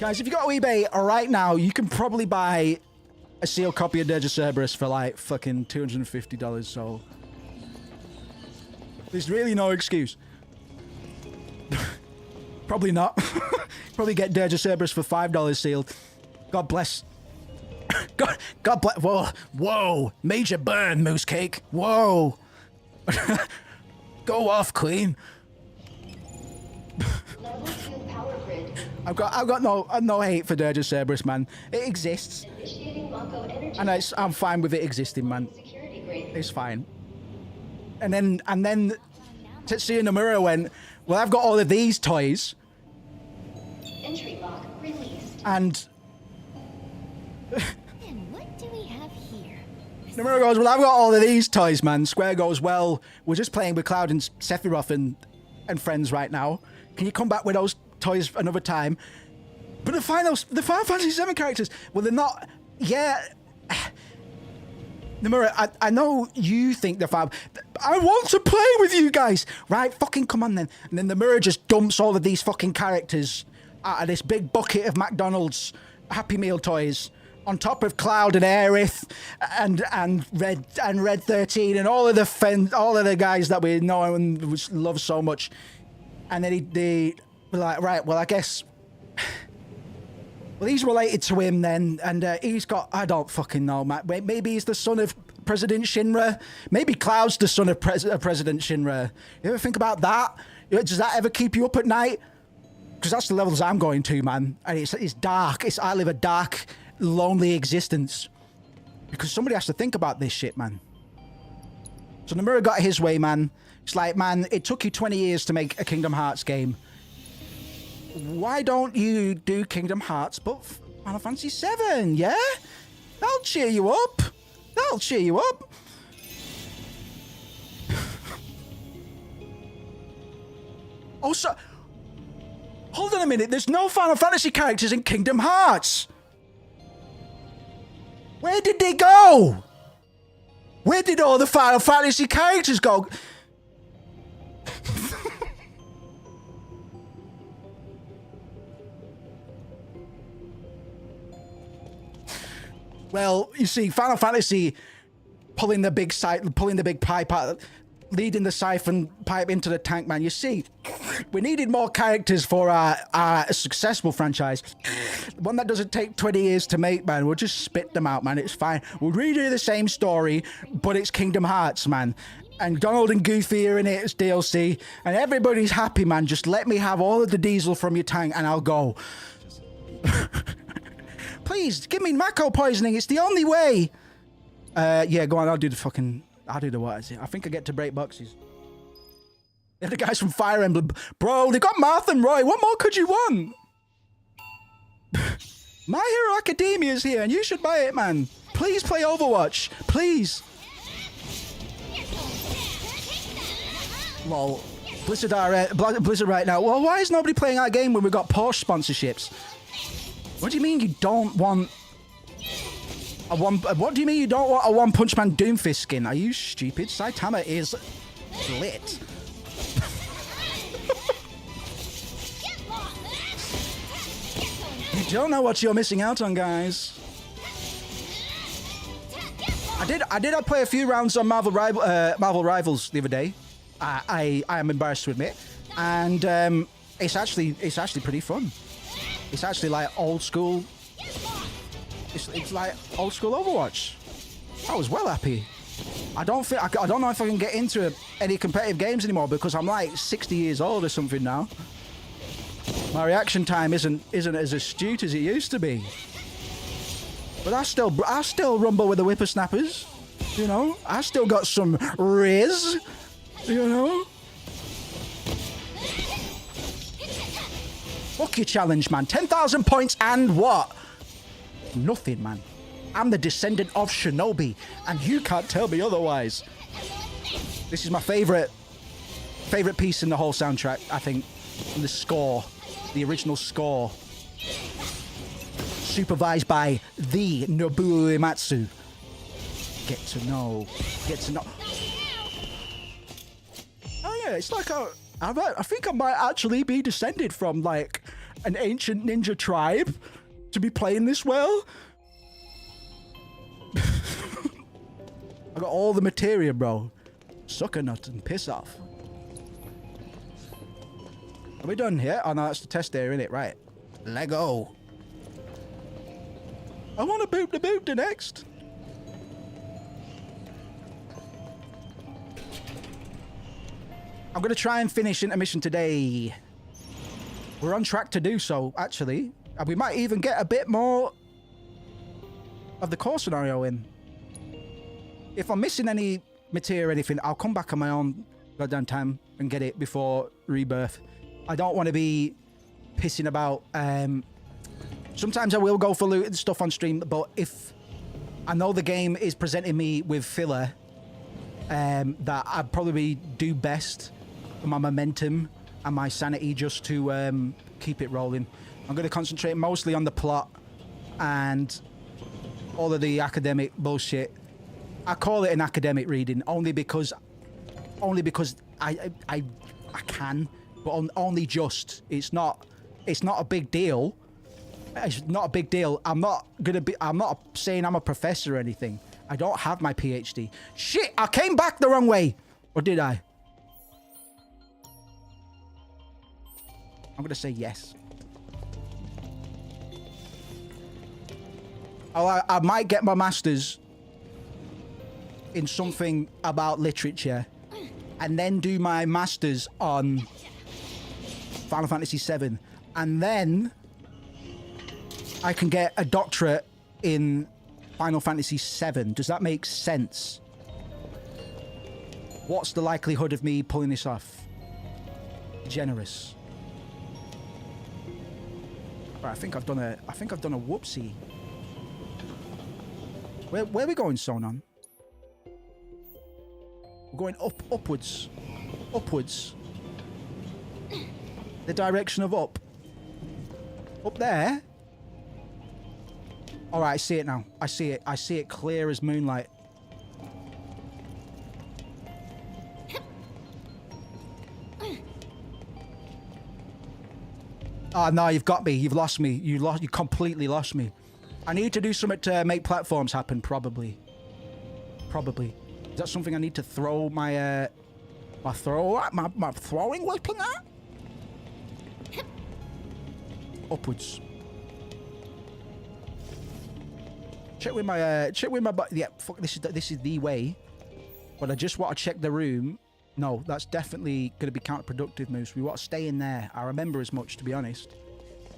S3: Guys, if you go to eBay right now, you can probably buy a sealed copy of Dirge of Cerberus for like fucking $250, so there's really no excuse. Probably not. Probably get Dirge of Cerberus for $5 sealed. God bless. God bless. Whoa, whoa, major burn, Moose Cake. Whoa. Go off, Queen. I've got no hate for Dirge of Cerberus, man. It exists, and I'm fine with it existing, man. It's fine. And then Tetsuya Nomura went, well, I've got all of these toys.
S1: Entry lock released.
S3: And
S2: what do we have here?
S3: Nomura goes, well, I've got all of these toys, man. Square goes, well, we're just playing with Cloud and Sephiroth and friends right now. Can you come back with those toys another time? But the Final Fantasy VII characters, well, they're not. Yeah. Nomura, I know you think they're fab. I want to play with you guys. Right, fucking come on then. And then Nomura just dumps all of these fucking characters out of this big bucket of McDonald's Happy Meal toys on top of Cloud and Aerith and Red 13 and all of the guys that we know and love so much. And then they were like, right, well, I guess, well, he's related to him then, and he's got, I don't fucking know, Matt. Maybe he's the son of President Shinra. Maybe Cloud's the son of President Shinra. You ever think about that? Does that ever keep you up at night? Because that's the levels I'm going to, man. And it's dark. I live a dark, lonely existence. Because somebody has to think about this shit, man. So Nomura got his way, man. It's like, man, it took you 20 years to make a Kingdom Hearts game. Why don't you do Kingdom Hearts but Final Fantasy VII, yeah? That'll cheer you up. That'll cheer you up. Also, hold on a minute. There's no Final Fantasy characters in Kingdom Hearts. Where did they go? Where did all the Final Fantasy characters go? Well, you see, Final Fantasy pulling the big pipe out, leading the siphon pipe into the tank, man. You see, we needed more characters for our successful franchise. One that doesn't take 20 years to make, man. We'll just spit them out, man. It's fine. We'll redo the same story, but it's Kingdom Hearts, man. And Donald and Goofy are in it as DLC, and everybody's happy, man. Just let me have all of the diesel from your tank, and I'll go. Please, give me Mako poisoning. It's the only way. Yeah, go on. I'll do the what is it? I think I get to break boxes. They're the guys from Fire Emblem. Bro, they got Martha and Roy. What more could you want? My Hero Academia is here, and you should buy it, man. Please play Overwatch. Please. Lol. Blizzard right now. Well, why is nobody playing our game when we've got Porsche sponsorships? What do you mean you don't want what do you mean you don't want a One Punch Man Doomfist skin? Are you stupid? Saitama is lit. You don't know what you're missing out on, guys. I did play a few rounds on Marvel Rivals the other day. I am embarrassed to admit, and it's actually pretty fun. It's actually like old school. It's like old school Overwatch. I was well happy. I don't know if I can get into any competitive games anymore because I'm like 60 years old or something now. My reaction time isn't as astute as it used to be. But I still rumble with the whippersnappers. You know, I still got some riz. You know. Fuck your challenge, man. 10,000 points and what? Nothing, man. I'm the descendant of Shinobi, and you can't tell me otherwise. This is my favorite piece in the whole soundtrack, I think. The score. The original score. supervised by the Nobuo Uematsu. Get to know. Oh yeah, it's like I think I might actually be descended from like an ancient ninja tribe to be playing this well. I got all the materia, bro. Suck a nut and piss off. Are we done here? Oh no, that's the test area, innit? Right. Lego. I want to boot the next. I'm going to try and finish intermission today. We're on track to do so, actually. And we might even get a bit more of the core scenario in. If I'm missing any material or anything, I'll come back on my own goddamn time and get it before Rebirth. I don't want to be pissing about. Sometimes I will go for loot and stuff on stream, but if I know the game is presenting me with filler, that I'd probably do best for my momentum and my sanity just to keep it rolling. I'm going to concentrate mostly on the plot and all of the academic bullshit. I call it an academic reading only because I can, but only just. It's not a big deal. It's not a big deal. I'm not saying I'm a professor or anything. I don't have my PhD. Shit, I came back the wrong way. Or did I? I'm gonna say yes. I might get my master's in something about literature and then do my master's on Final Fantasy VII, and then I can get a doctorate in Final Fantasy VII. Does that make sense? What's the likelihood of me pulling this off? Generous. Right, I think I've done a whoopsie. Where are we going, Sonon? We're going upwards. Upwards. The direction of up. Up there? Alright, I see it now. I see it. I see it clear as moonlight. Oh, no, you've got me. You've lost me. You completely lost me. I need to do something to make platforms happen, probably. Probably. Is that something I need to throw my throwing weapon at? Upwards. Check with my yeah, fuck, this is the way. But I just want to check the room. No, that's definitely going to be counterproductive moves. We want to stay in there. I remember as much, to be honest.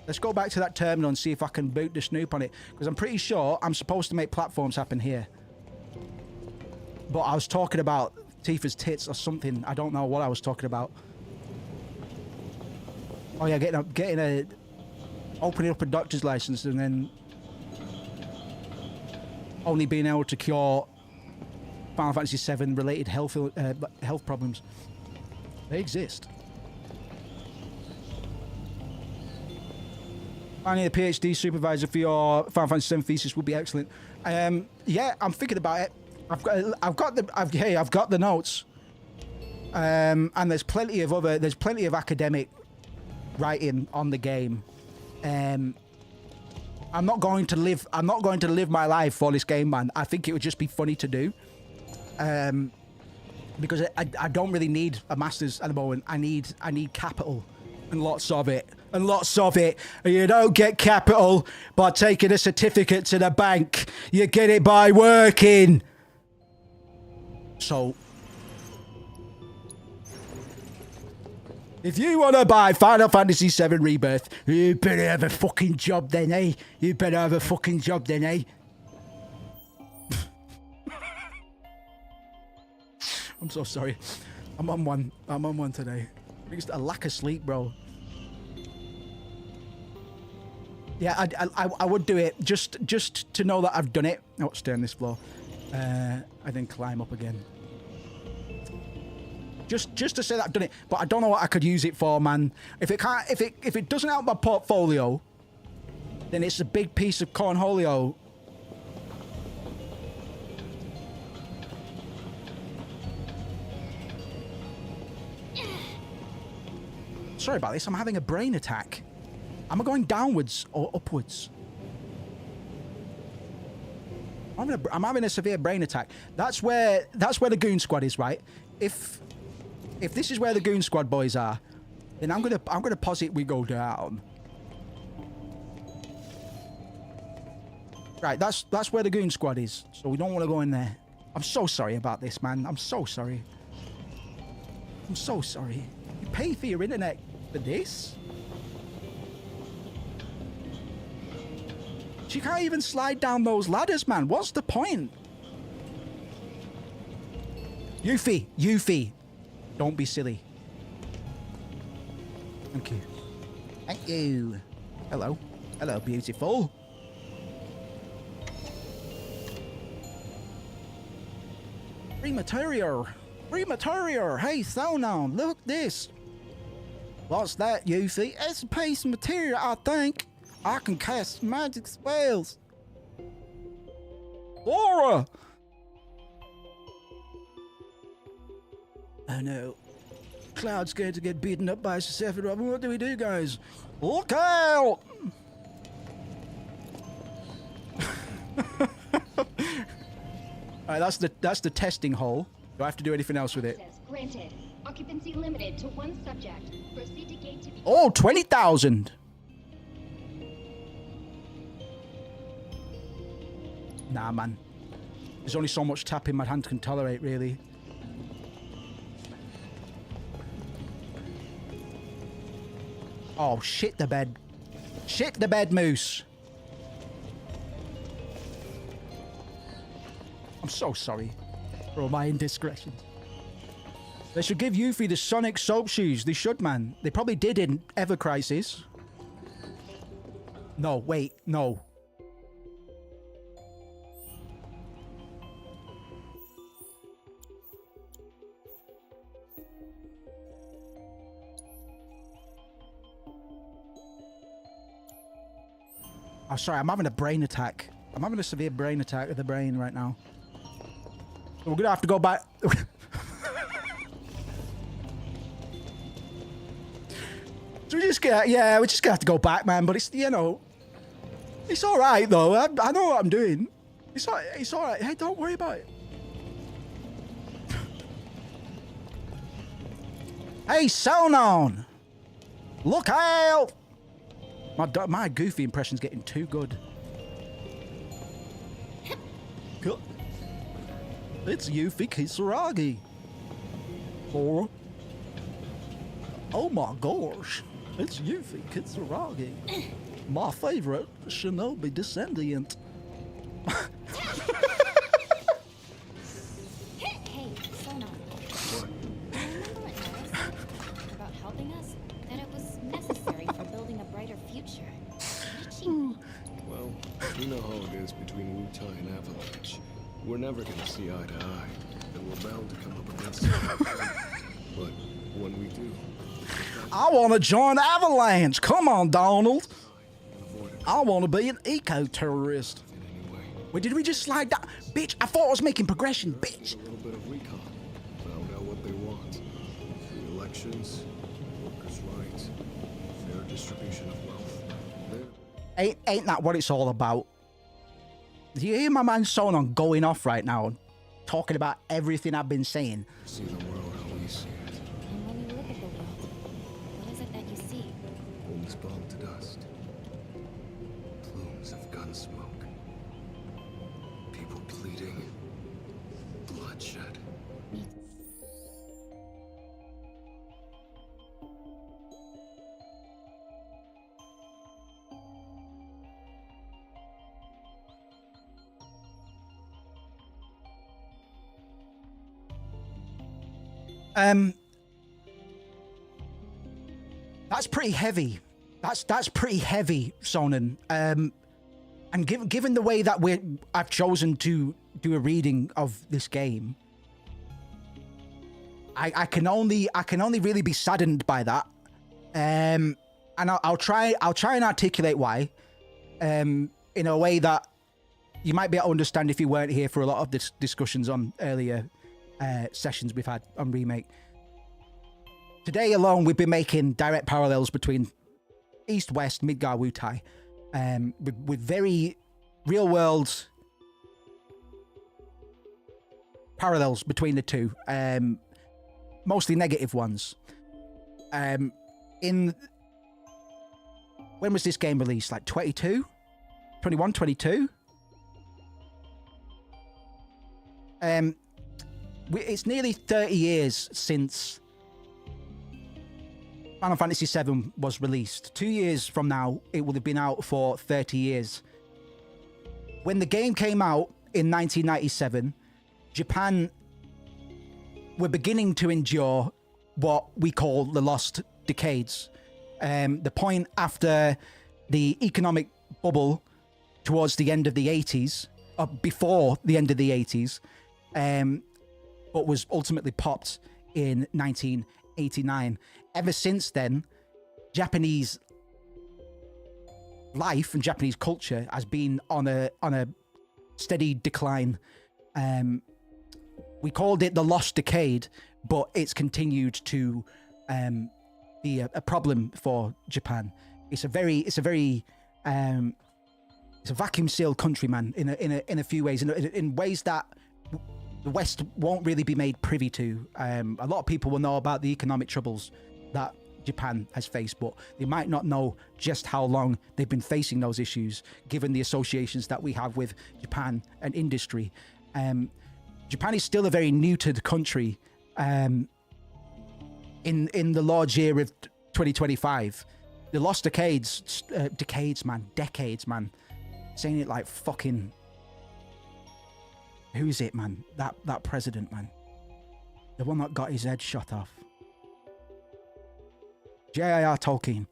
S3: Let's go back to that terminal and see if I can boot the snoop on it. Because I'm pretty sure I'm supposed to make platforms happen here. But I was talking about Tifa's tits or something. I don't know what I was talking about. Oh yeah, opening up a doctor's license and then only being able to cure Final Fantasy VII related health problems. They exist. Finding a PhD supervisor for your Final Fantasy VII thesis would be excellent. Yeah, I'm thinking about it. I've got the notes. And there's plenty of academic writing on the game. I'm not going to live my life for this game, man. I think it would just be funny to do. Because I don't really need a master's at the moment. I need capital and lots of it. And lots of it. You don't get capital by taking a certificate to the bank. You get it by working. So if you want to buy Final Fantasy VII Rebirth, you better have a fucking job then, eh? You better have a fucking job then, eh? I'm so sorry. I'm on one today. Just a lack of sleep, bro. Yeah, I would do it just to know that I've done it. Oh, stay on this floor. I then climb up again. Just to say that I've done it, but I don't know what I could use it for, man. If it doesn't help my portfolio, then it's a big piece of cornholio. Sorry about this, I'm having a brain attack. Am I going downwards or upwards? I'm having a severe brain attack. That's where the goon squad is, right? If this is where the goon squad boys are, then I'm gonna posit we go down. Right, that's where the goon squad is. So we don't want to go in there. I'm so sorry about this, man. I'm so sorry. I'm so sorry. You pay for your internet for this? She can't even slide down those ladders, man. What's the point? Yuffie. Don't be silly. Thank you. Thank you. Hello. Hello, beautiful. Free material. Free material. Hey, Sonon, look this. What's that, Yuffie? It's a piece of material, I think. I can cast magic spells. Laura! Oh no. Cloud's scared to get beaten up by Sephiroth. What do we do, guys? Look out! Alright, that's the testing hole. Do I have to do anything else with it?
S19: Granted. Occupancy limited to 1 subject. Proceed to gate to be...
S3: Oh, 20,000! Nah, man. There's only so much tapping my hand can tolerate, really. Oh, shit the bed. Shit the bed, Moose. I'm so sorry for all my indiscretions. They should give Yuffie the Sonic soap shoes. They should, man. They probably did in Ever Crisis. No, wait, no. Oh, sorry, I'm having a brain attack. I'm having a severe brain attack of the brain right now. So we're gonna have to go back. So we just get, yeah, we're just gonna have to go back, man. But it's, you know, it's all right though. I know what I'm doing. It's all right. Hey, don't worry about it. Hey, Sonon! Look out! My Goofy impression's getting too good. It's Yuffie Kisaragi. Or... Oh my gosh. It's Yuffie Kisaragi. My favorite shinobi descendant.
S7: Hey, Sonon. Remember what Nora said about helping us? That it was necessary for building a brighter future.
S11: Well, you know how it is between Wu-Tai and Avalanche. We're never gonna see eye to eye, and we're bound to come up against something. But when we do...
S3: I want to join Avalanche! Come on, Donald! I want to be an eco-terrorist. Wait, did we just slide down? Bitch, I thought I was making progression, bitch!
S11: A little bit of recon. Found out what they want. Free elections, workers' rights, fair distribution of wealth.
S3: Ain't that what it's all about? Do you hear my man Sonon going off right now, talking about everything I've been saying?
S11: See the world how we see it.
S7: And when you look at the world, what is it that you see?
S11: Homes bombed to dust. Plumes of gun smoke. People bleeding. Bloodshed.
S3: That's pretty heavy. That's pretty heavy, Sonon. And given the way that I've chosen to do a reading of this game, I can only really be saddened by that. And I'll try and articulate why. in a way that you might be able to understand if you weren't here for a lot of the discussions on earlier sessions we've had on Remake. Today alone, we've been making direct parallels between East-West, Midgar, Wutai, with very real-world parallels between the two, mostly negative ones. When was this game released? Like 22? 21, 22? It's nearly 30 years since Final Fantasy VII was released. 2 years from now, it will have been out for 30 years. When the game came out in 1997, Japan were beginning to endure what we call the lost decades. The point after the economic bubble towards the end of the 80s, or before the end of the 80s, but was ultimately popped in 1989. Ever since then, Japanese life and Japanese culture has been on a steady decline. We called it the lost decade, but it's continued to be a problem for Japan. It's a vacuum sealed country, man, in a few ways, in ways that the West won't really be made privy to. A lot of people will know about the economic troubles that Japan has faced, but they might not know just how long they've been facing those issues, given the associations that we have with Japan and industry. Japan is still a very neutered country in the large year of 2025. The lost decades, decades, man. Saying it like fucking... Who is it, man? That president, man. The one that got his head shot off. J.R.R. Tolkien.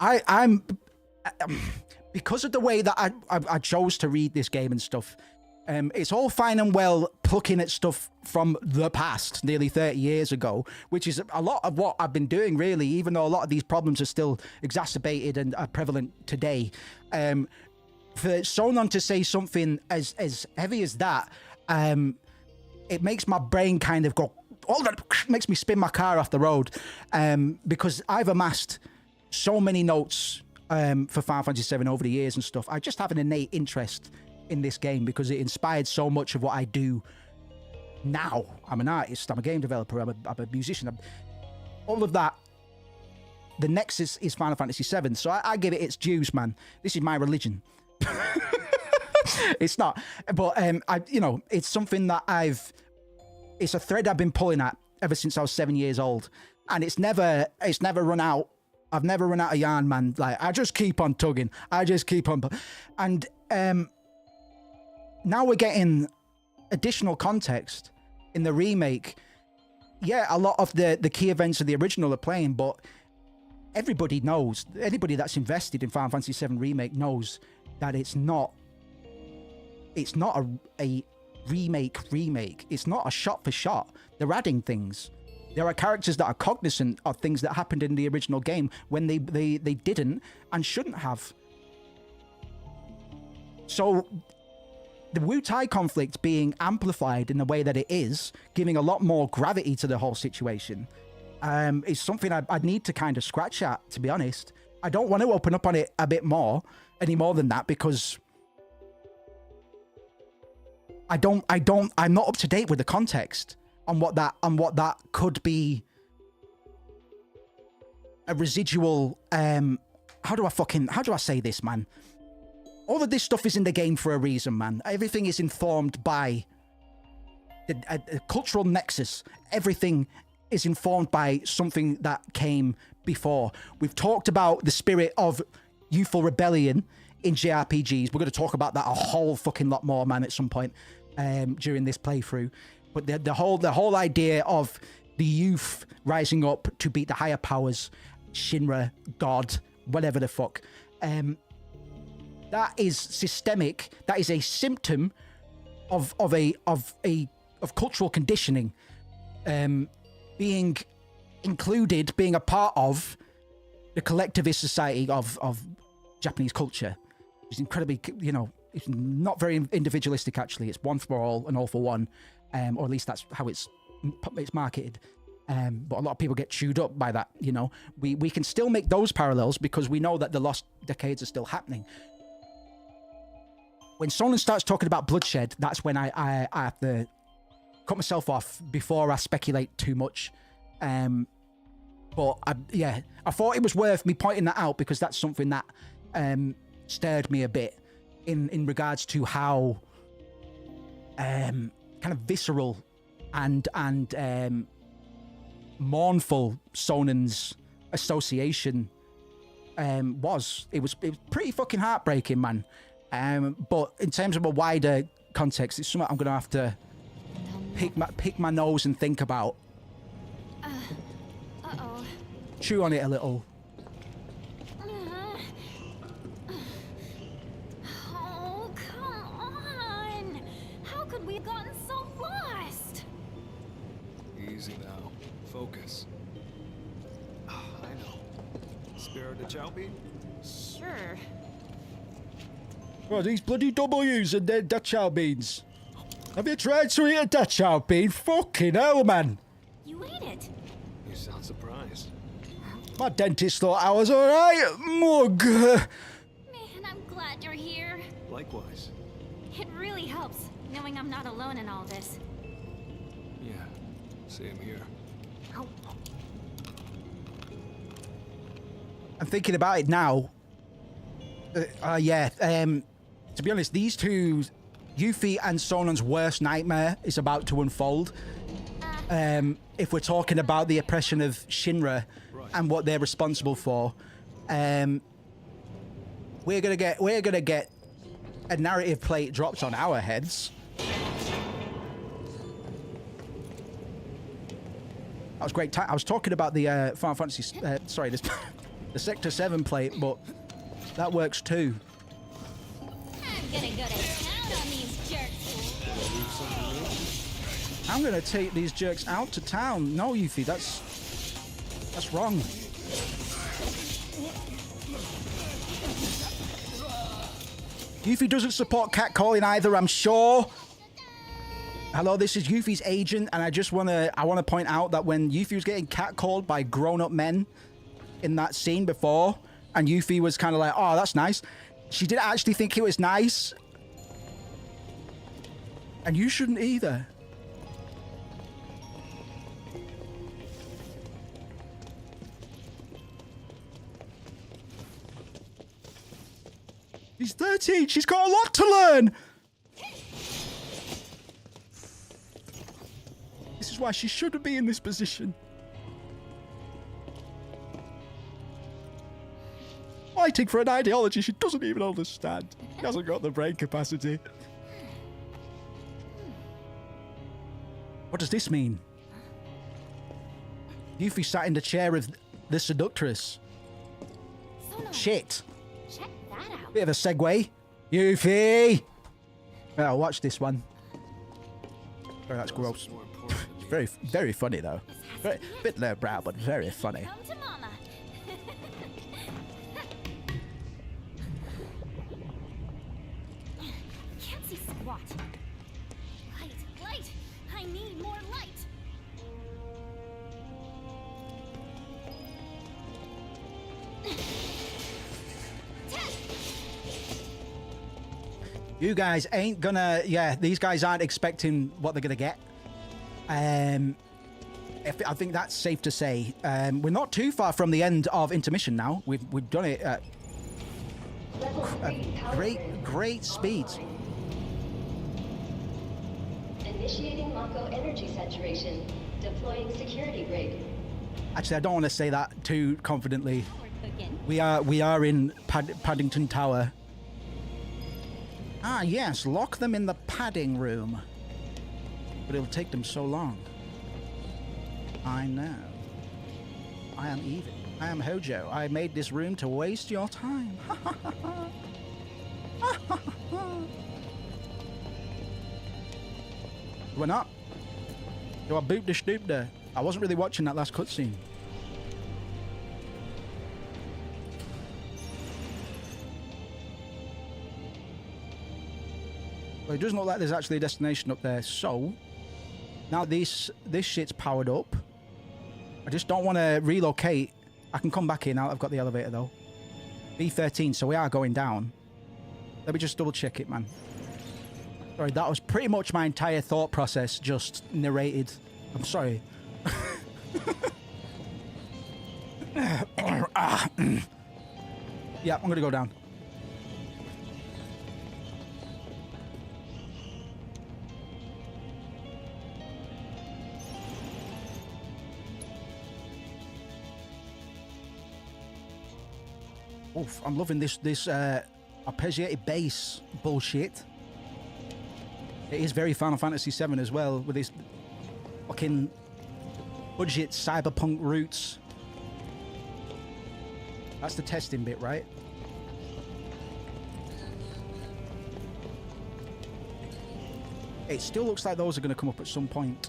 S3: I'm because of the way that I chose to read this game and stuff, it's all fine and well plucking at stuff from the past, nearly 30 years ago, which is a lot of what I've been doing, really, even though a lot of these problems are still exacerbated and are prevalent today. For Sonon to say something as heavy as that, it makes my brain kind of go, makes me spin my car off the road, because I've amassed so many notes for Final Fantasy VII over the years and stuff. I just have an innate interest in this game because it inspired so much of what I do now. I'm an artist, I'm a game developer, I'm a musician, all of that. The nexus is Final Fantasy VII, so I give it its dues, man. This is my religion. It's not, but it's something that it's a thread I've been pulling at ever since I was 7 years old, and it's never run out. I've never run out of yarn, man. Like, I just keep on tugging. I just keep on, and now we're getting additional context in the remake. Yeah, a lot of the key events of the original are playing, but everybody knows, anybody that's invested in Final Fantasy VII Remake knows that it's not a remake. It's not a shot for shot. They're adding things. There are characters that are cognizant of things that happened in the original game when they didn't and shouldn't have. So the Wutai conflict being amplified in the way that it is, giving a lot more gravity to the whole situation, is something I need to kind of scratch at, to be honest. I don't want to open up on it a bit more, any more than that, because I'm not up to date with the context on what that could be a residual, how do I say this, man? All of this stuff is in the game for a reason, man. Everything is informed by the cultural nexus. Everything is informed by something that came before. We've talked about the spirit of youthful rebellion in JRPGs. We're going to talk about that a whole fucking lot more, man, at some point during this playthrough. But the whole idea of the youth rising up to beat the higher powers, Shinra, God, whatever the fuck, that is systemic. That is a symptom of cultural conditioning being included being a part of the collectivist society of Japanese culture. It's incredibly, you know, it's not very individualistic actually. It's one for all and all for one, or at least that's how it's marketed. But a lot of people get chewed up by that, you know. We can still make those parallels because we know that the lost decades are still happening. When Sonnen starts talking about bloodshed, that's when I have to cut myself off before I speculate too much. But I thought it was worth me pointing that out because that's something that stirred me a bit in regards to how kind of visceral and mournful Sonnen's association was. It was pretty fucking heartbreaking, man. But in terms of a wider context, it's something I'm gonna have to pick my nose and think about. Chew on it a little.
S2: Oh, come on! How could we have gotten so lost?
S11: Easy now. Focus. I know. Spare the chow bean?
S2: Sure.
S3: Well, these bloody W's and their Dachau beans. Have you tried to eat a Dachau bean? Fucking hell, man.
S2: You ate it.
S11: You sound surprised.
S3: My dentist thought I was alright, mug.
S2: Man, I'm glad you're here.
S11: Likewise.
S2: It really helps, knowing I'm not alone in all this.
S11: Yeah, same here.
S3: I'm thinking about it now. To be honest, these two, Yuffie and Sonnen's worst nightmare is about to unfold. If we're talking about the oppression of Shinra and what they're responsible for, we're gonna get a narrative plate dropped on our heads. That was great. I was talking about the Final Fantasy, the Sector 7 plate, but that works too.
S2: I'm gonna go to town on these jerks.
S3: I'm gonna take these jerks out to town. No, Yuffie, that's wrong. Yuffie doesn't support catcalling either, I'm sure. Hello, this is Yuffie's agent, and I wanna point out that when Yuffie was getting catcalled by grown-up men in that scene before, and Yuffie was kind of like, oh, that's nice. She didn't actually think it was nice. And you shouldn't either. She's 13. She's got a lot to learn. This is why she shouldn't be in this position. Fighting for an ideology she doesn't even understand. She hasn't got the brain capacity. What does this mean? Yuffie sat in the chair of the seductress. Shit.
S2: Check that out.
S3: Bit of a segue. Yuffie! Well, watch this one. Oh, that's gross. Very, very funny though. Bit lowbrow, but very funny.
S2: Come to mama. Can't see squat. Light. I need more light.
S3: You guys ain't gonna... Yeah, these guys aren't expecting what they're gonna get. I think that's safe to say. We're not too far from the end of intermission now. We've done it at great speeds.
S19: Initiating Mako energy saturation. Deploying security break.
S3: Actually, I don't want to say that too confidently. We are in Paddington Tower. Ah, yes, lock them in the padding room. But it'll take them so long. I know. I am evil. I am Hojo. I made this room to waste your time. We're not. Do I boot the stoop there? I wasn't really watching that last cutscene. But it doesn't look like there's actually a destination up there. So now this shit's powered up. I just don't want to relocate. I can come back here now. I've got the elevator though. B13. So we are going down. Let me just double check it, man. Sorry, that was pretty much my entire thought process just narrated. I'm sorry. Yeah, I'm gonna go down. Oof, I'm loving this arpeggiated bass bullshit. It is very Final Fantasy VII as well, with this fucking budget cyberpunk roots. That's the testing bit, right? It still looks like those are going to come up at some point.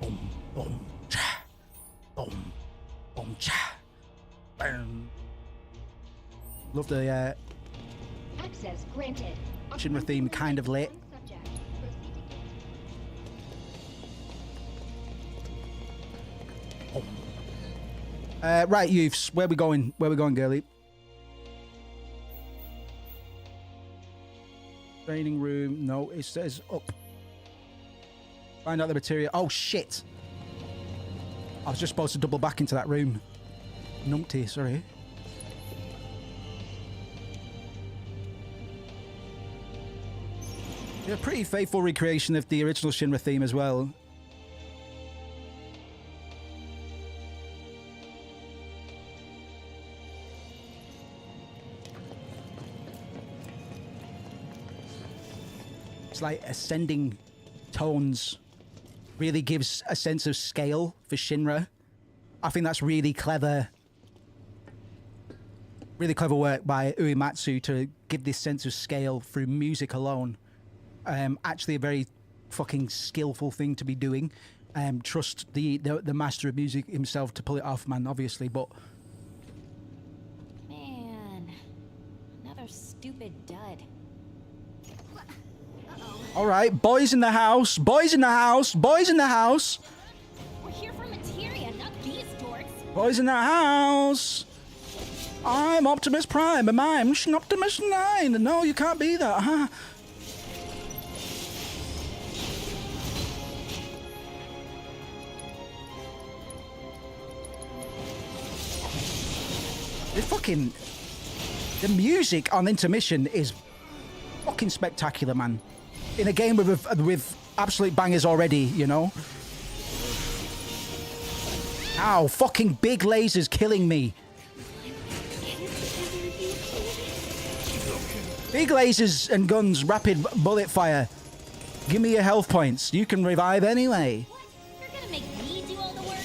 S3: Boom, boom, cha. Boom, boom, cha. Boom. Love the
S19: Access granted.
S3: Shinra theme kind of lit. Right, youths, where we going? Where we going, girlie? Training room. No, it says up. Find out the material. Oh, shit. I was just supposed to double back into that room. Numpty, sorry. Yeah, pretty faithful recreation of the original Shinra theme as well. It's like ascending tones really gives a sense of scale for Shinra. I think that's really clever. Really clever work by Uematsu to give this sense of scale through music alone. Actually a very fucking skillful thing to be doing. Trust the master of music himself to pull it off, man, obviously, but...
S2: Man, another stupid dud.
S3: All right, boys in the house, boys in the house, boys in the house.
S2: We're here for materia, not these dorks.
S3: Boys in the house. I'm Optimus Prime, and I'm Optimus 9. No, you can't be that, huh? The music on intermission is fucking spectacular, man. In a game with absolute bangers already, you know? Ow, fucking big lasers killing me. Big lasers and guns, rapid bullet fire. Give me your health points. You can revive anyway.
S2: You're gonna make me do all the work?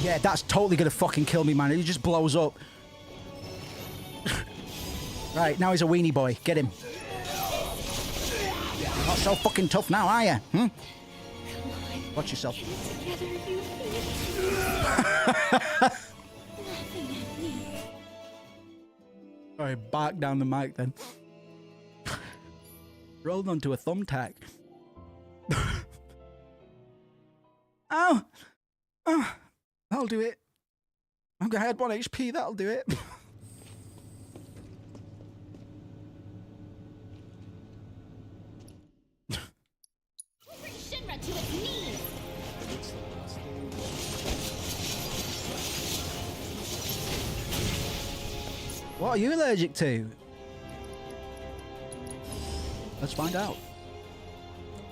S3: Yeah, that's totally gonna fucking kill me, man. He just blows up. Right, now he's a weenie boy. Get him. Not so fucking tough now, are you? Hmm? Watch yourself. Sorry, bark down the mic then. Rolled onto a thumbtack. Ow! Oh, that'll do it. I'm gonna add 1 HP, that'll do it.
S2: Bring Shinra to its knees!
S3: What are you allergic to? Let's find out.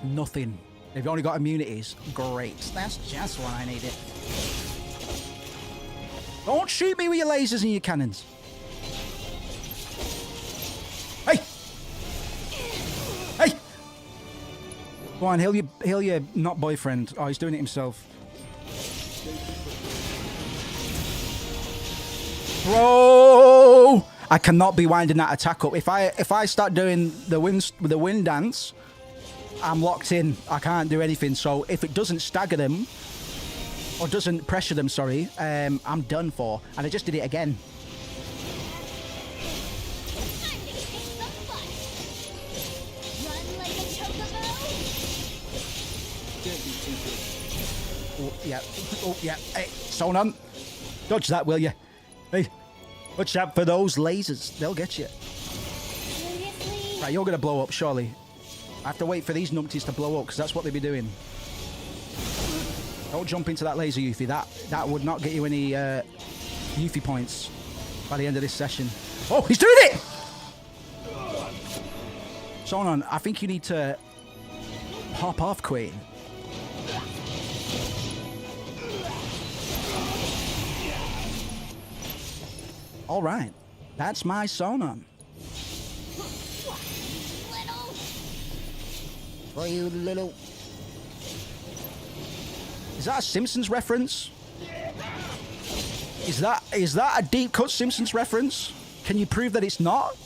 S3: Nothing. They've only got immunities. Great. That's just what I needed. Don't shoot me with your lasers and your cannons. Hey! Hey! Go on, heal your not boyfriend. Oh, he's doing it himself. Bro, I cannot be winding that attack up. If I start doing the wind dance, I'm locked in. I can't do anything. So if it doesn't stagger them, or doesn't pressure them, sorry, I'm done for. And I just did it again. Oh, yeah. Oh, yeah. Hey, Sonon, dodge that, will you? Hey, watch out for those lasers. They'll get you. Right, you're going to blow up, surely. I have to wait for these numpties to blow up, because that's what they be doing. Don't jump into that laser, Yuffie. That would not get you any Yuffie points by the end of this session. Oh, he's doing it! Sonon, I think you need to hop off, Queen. All right, that's my Sonon. For you, little. Is that a Simpsons reference? Is that a deep cut Simpsons reference? Can you prove that it's not?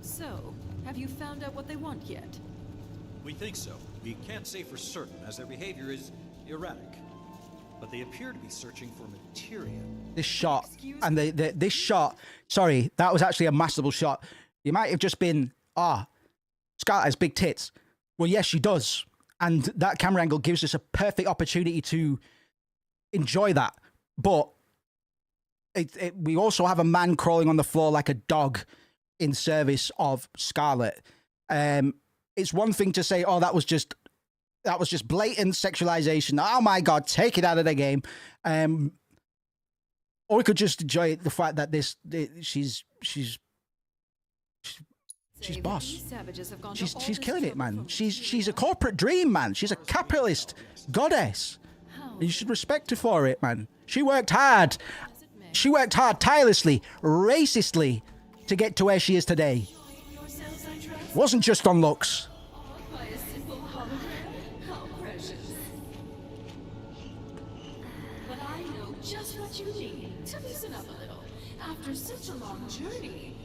S20: So, have you found out what they want yet?
S17: We think so. We can't say for certain, as their behavior is erratic. But they appear to be searching for materia.
S3: This shot, and this shot, sorry, that was actually a masterful shot. You might have just been, Scarlet has big tits. Well, yes, she does. And that camera angle gives us a perfect opportunity to enjoy that. But we also have a man crawling on the floor like a dog in service of Scarlet. It's one thing to say, oh, that was just blatant sexualization. Oh my God, take it out of the game. Or we could just enjoy the fact that she's boss. She's killing it, man. She's a corporate dream, man. She's a capitalist goddess. And you should respect her for it, man. She worked hard. She worked hard, tirelessly, racistly, to get to where she is today. Wasn't just on looks.
S20: But I know just what you need to loosen up a little. After such a long journey,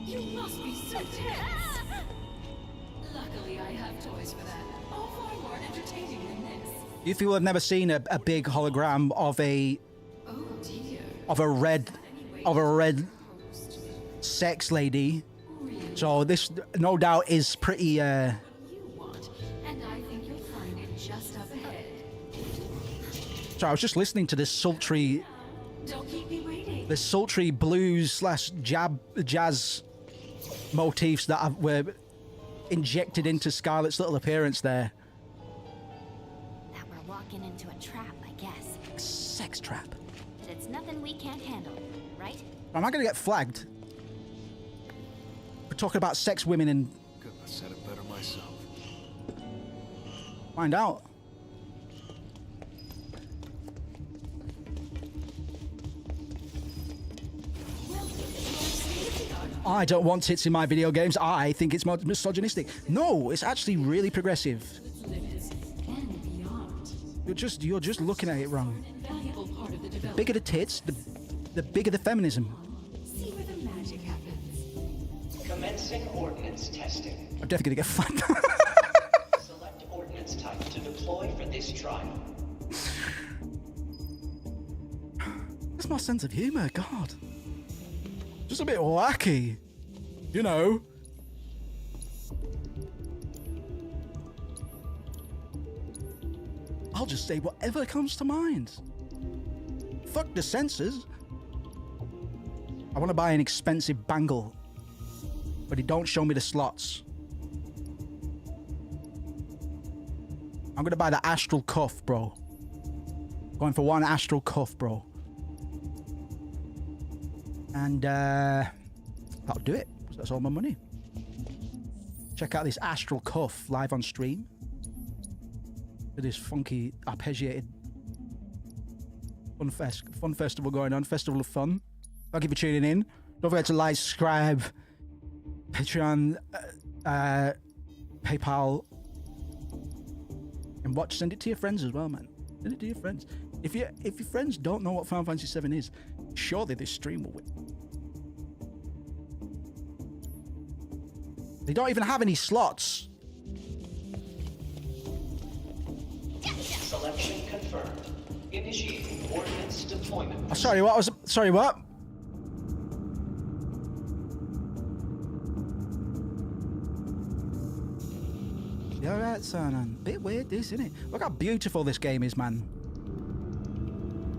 S20: you must be so tense. Luckily, I have toys for that. All far more entertaining than this.
S3: You people have never seen a big hologram of a red sex lady. So this, no doubt, is pretty.
S20: You want, and I think you'll find it just up ahead.
S3: So I was just listening to this sultry, blues / jazz motifs that were injected into Scarlet's little appearance there.
S2: That we're walking into a trap, I guess.
S3: A sex trap.
S2: But it's nothing we can't handle, right?
S3: Am I going to get flagged? We're talking about sex women and...
S11: Couldn't have said it better myself.
S3: Find out. I don't want tits in my video games. I think it's misogynistic. No, it's actually really progressive. You're just looking at it wrong. The bigger the tits, the bigger the feminism.
S1: See where the magic happens. Commencing ordnance testing.
S3: I'm definitely gonna get flagged.
S1: Select ordnance type to deploy for this trial.
S3: That's my sense of humor, God. Just a bit wacky, you know. I'll just say whatever comes to mind. Fuck the censors. I want to buy an expensive bangle, but it don't show me the slots. I'm gonna buy the astral cuff, bro. Going for one astral cuff, bro. And that'll do it. That's all my money. Check out this astral cuff live on stream. With this funky, arpeggiated fun festival going on. Festival of Fun. Thank you for tuning in. Don't forget to like, subscribe, Patreon, PayPal, and watch. Send it to your friends as well, man. Send it to your friends. If your friends don't know what Final Fantasy VII is, surely this stream will win. They don't even have any slots.
S21: Selection confirmed. Initiating ordnance deployment.
S3: Oh, sorry, what was? Sorry, what? Yeah, alright, son. Bit weird, this, isn't it? Look how beautiful this game is, man.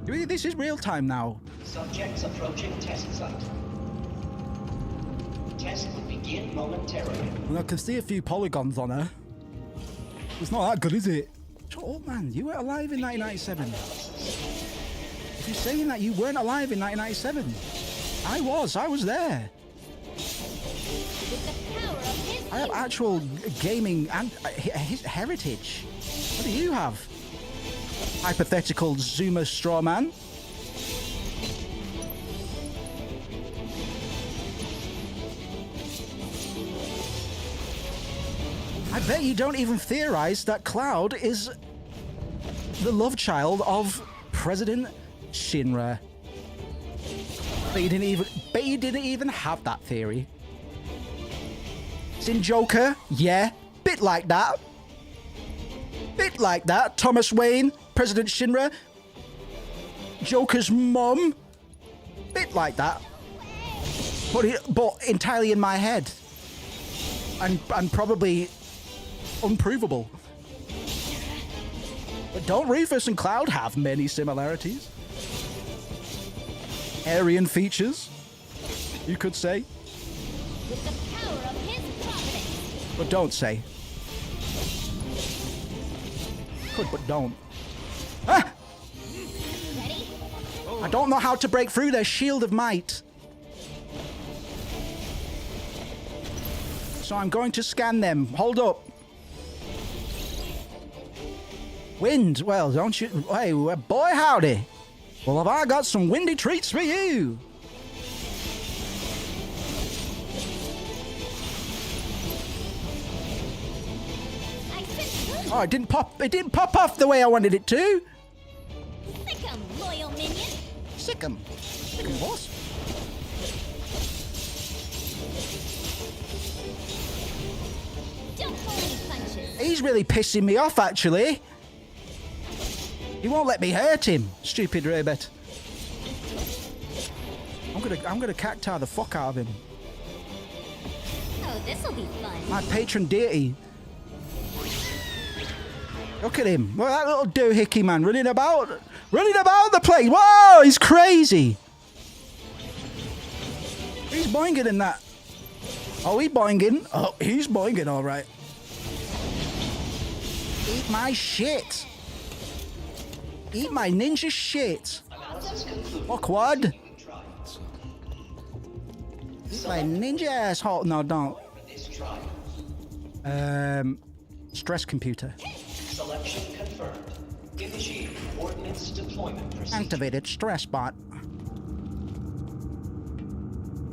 S3: This is real time now.
S21: Subjects approaching test site. Test will begin momentarily.
S3: Well, I can see a few polygons on her. It's not that good, is it? Shut up, man. You weren't alive in 1997. If you're saying that you weren't alive in 1997, I was there. I have actual gaming and heritage. What do you have? Hypothetical Zoomer strawman. I bet you don't even theorize that Cloud is the love child of President Shinra. But you didn't even have that theory. Sin Joker, yeah, bit like that. Bit like that. Thomas Wayne, President Shinra, Joker's mum, bit like that. But entirely in my head, and probably unprovable. But don't Rufus and Cloud have many similarities? Aryan features, you could say.
S1: With the power of his providence.
S3: But don't say. Could, but don't. Ah!
S1: Ready?
S3: I don't know how to break through their shield of might. So I'm going to scan them. Hold up. Wind. Well, don't you... Hey, boy howdy. Well, have I got some windy treats for you? Oh, it didn't pop off the way I wanted it to.
S1: Sick 'em, loyal minion.
S3: Sick 'em. Sick 'em, boss.
S1: Don't pull any punches.
S3: He's really pissing me off, actually. He won't let me hurt him, stupid rabbit. I'm gonna cacti the fuck out of him.
S1: Oh, this'll be fun.
S3: My patron deity. Look at him. Look at that little doohickey man running about the place. Whoa, he's crazy. He's boinging in that. Oh, he's boinging. Oh, he's boinging, all right. Eat my shit. Eat my ninja shit. Fuckwad. Eat my ninja asshole. No, don't. Stress computer.
S21: Selection confirmed. Initiating ordnance deployment procedure.
S3: Activated stress bot.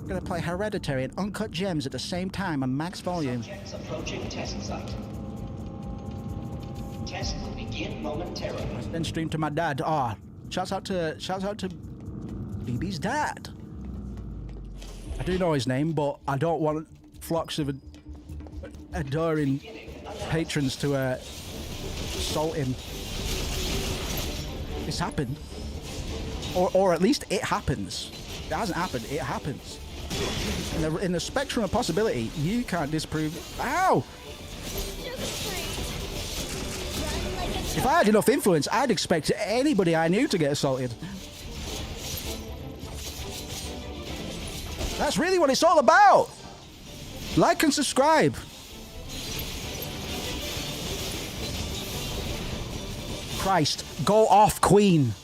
S3: Gonna play Hereditary and Uncut Gems at the same time on max volume.
S21: Subjects approaching test site. Test will begin momentarily.
S3: Then stream to my dad. Ah, shouts out to BB's dad. I do know his name, but I don't want flocks of adoring patrons to assault him. It's happened, or at least it happens. It hasn't happened. It happens. In the spectrum of possibility, you can't disprove. Ow! If I had enough influence, I'd expect anybody I knew to get assaulted. That's really what it's all about. Like and subscribe. Christ, go off, Queen.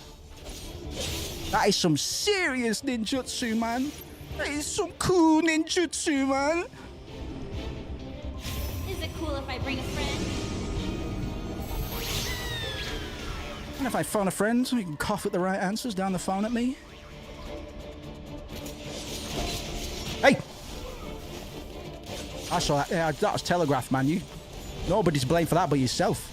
S3: That is some serious ninjutsu, man. That is some cool ninjutsu, man.
S2: Is it cool if I bring a friend?
S3: And if I phone a friend, so you can cough at the right answers down the phone at me. I saw that. Yeah, that was telegraphed, man. Nobody's to blame for that but yourself.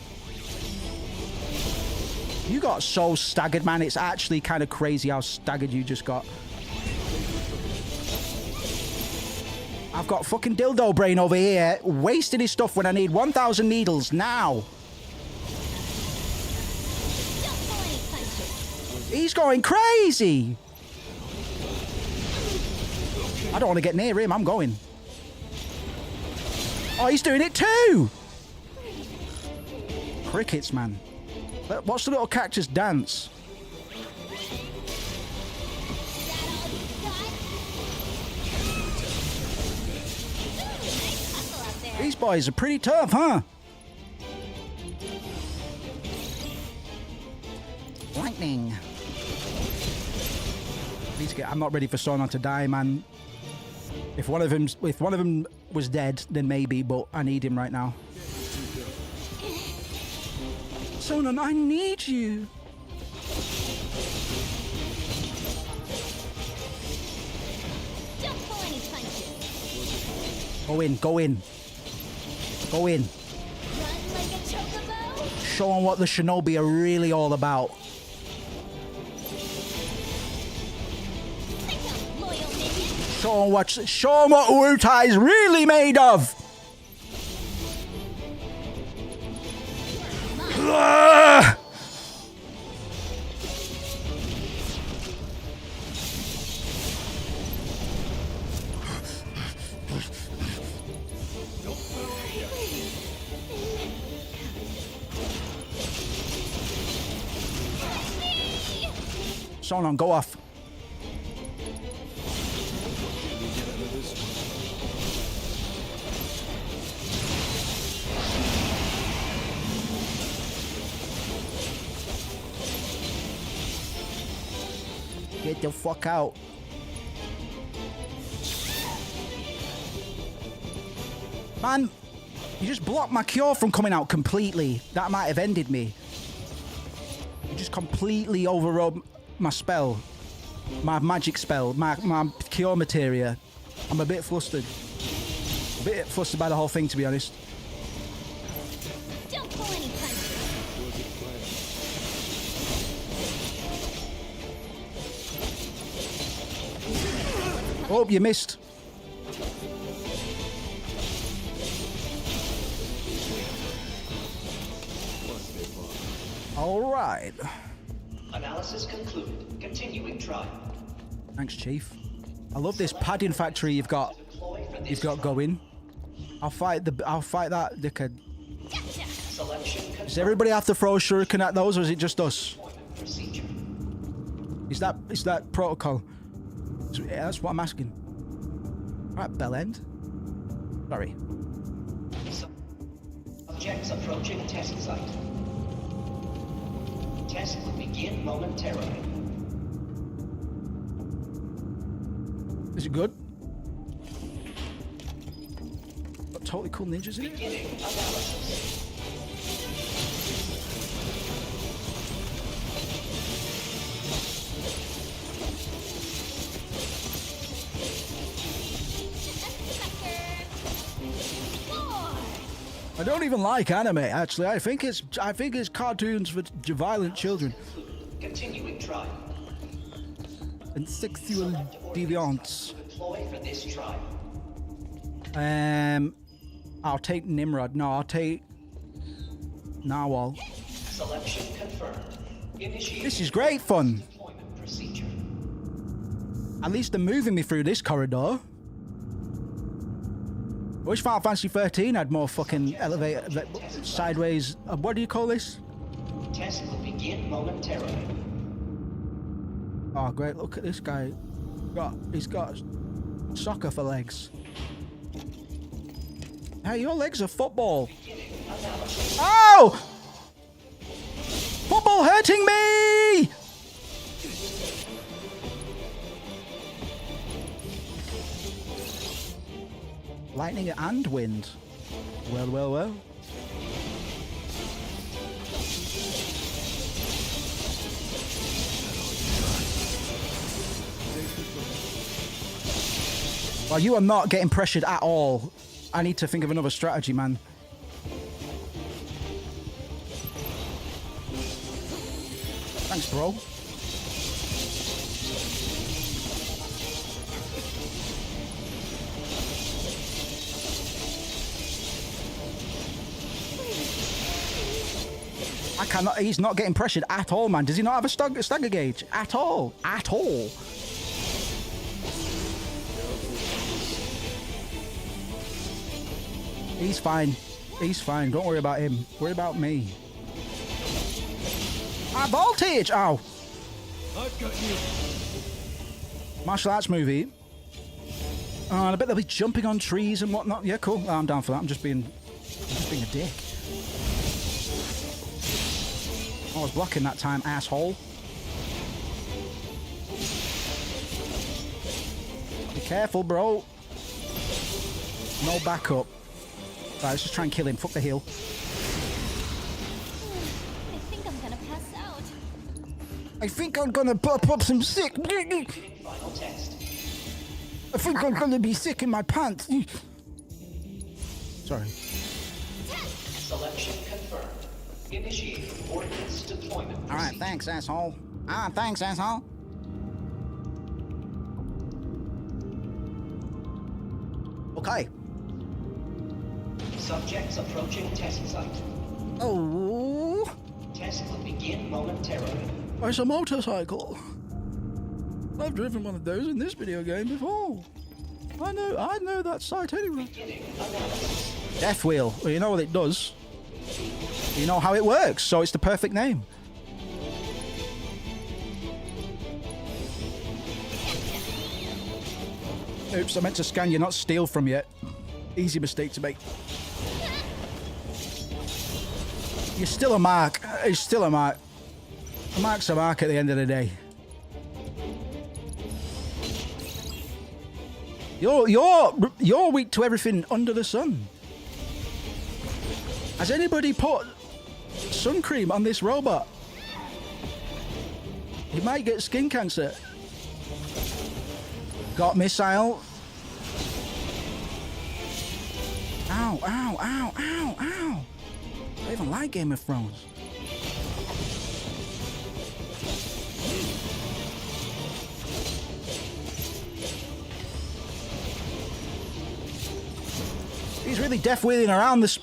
S3: You got so staggered, man. It's actually kind of crazy how staggered you just got. I've got fucking dildo brain over here wasting his stuff when I need 1,000 needles now. He's going crazy. I don't want to get near him. I'm going. Oh, he's doing it too. Crickets, man. Watch the little cactus dance. These boys are pretty tough, huh? Lightning. I'm not ready for Sonon to die, man. If one of them was dead, then maybe, but I need him right now. Sonon, I need you.
S2: Don't pull any punches.
S3: Go in, go in. Go in.
S2: Run like a chocobo.
S3: Show them what the shinobi are really all about. Show them what Urutai is really made of. Ugh! Sonon, go off. Get the fuck out. Man, you just blocked my cure from coming out completely. That might have ended me. You just completely overrode my spell. My magic spell. My cure materia. I'm a bit flustered. A bit flustered by the whole thing, to be honest.
S2: Don't pull any punches.
S3: Oh, you missed. All right.
S21: Analysis concluded. Continuing trial.
S3: Thanks, Chief. I love this padding factory you've got going. I'll fight that dickhead. Does everybody have to throw a shuriken at those, or is it just us? Is that protocol? Yeah, that's what I'm asking. All right, bell end. Sorry.
S21: Subjects approaching test site. Test will begin momentarily.
S3: Is it good? Got totally cool ninjas in it.
S21: Beginning analysis.
S3: I don't even like anime, actually. I think it's cartoons for violent children.
S21: Continuing trial.
S3: And sexual deviance.
S21: Deploy for this trial.
S3: I'll take Nimrod. No, I'll take Narwhal.
S21: Selection confirmed. Initiate.
S3: This is great fun.
S21: Deployment procedure.
S3: At least they're moving me through this corridor. I wish Final Fantasy XIII had more fucking elevator, sideways. What do you call this?
S21: Test will begin momentarily.
S3: Oh, great! Look at this guy. He's got soccer for legs. Hey, your legs are football. Oh! Football hurting me! Lightning and wind. Well, well, well. Well, you are not getting pressured at all. I need to think of another strategy, man. Thanks, bro. I cannot. He's not getting pressured at all, man. Does he not have a stagger gauge at all? At all? He's fine. He's fine. Don't worry about him. Worry about me. Ah, voltage! Ow.
S15: I've got you.
S3: Martial arts movie. Oh, and I bet they'll be jumping on trees and whatnot. Yeah, cool. I'm down for that. I'm just being a dick. I was blocking that time, asshole. Be careful, bro. No backup. Right, let's just try and kill him. Fuck the heal.
S2: I think I'm gonna pass out.
S3: I think I'm gonna pop up some sick.
S21: Final test.
S3: I think I'm gonna be sick in my pants. Sorry.
S21: Selection confirmed. Initiate ordnance deployment.
S3: All right, thanks, asshole. Thanks, asshole. Okay.
S21: Subjects approaching test site.
S3: Oh.
S21: Test will begin momentarily.
S3: It's a motorcycle. I've driven one of those in this video game before. I know that sight anyway. Death Wheel. Well, you know what it does. You know how it works, so it's the perfect name. Oops, I meant to scan you, not steal from you. Easy mistake to make. You're still a mark. It's still a mark. A mark's a mark at the end of the day. You're weak to everything under the sun. Has anybody put sun cream on this robot? He might get skin cancer. Got missile. Ow, ow, ow, ow, ow. I even like Game of Thrones. He's really death-wheeling around this.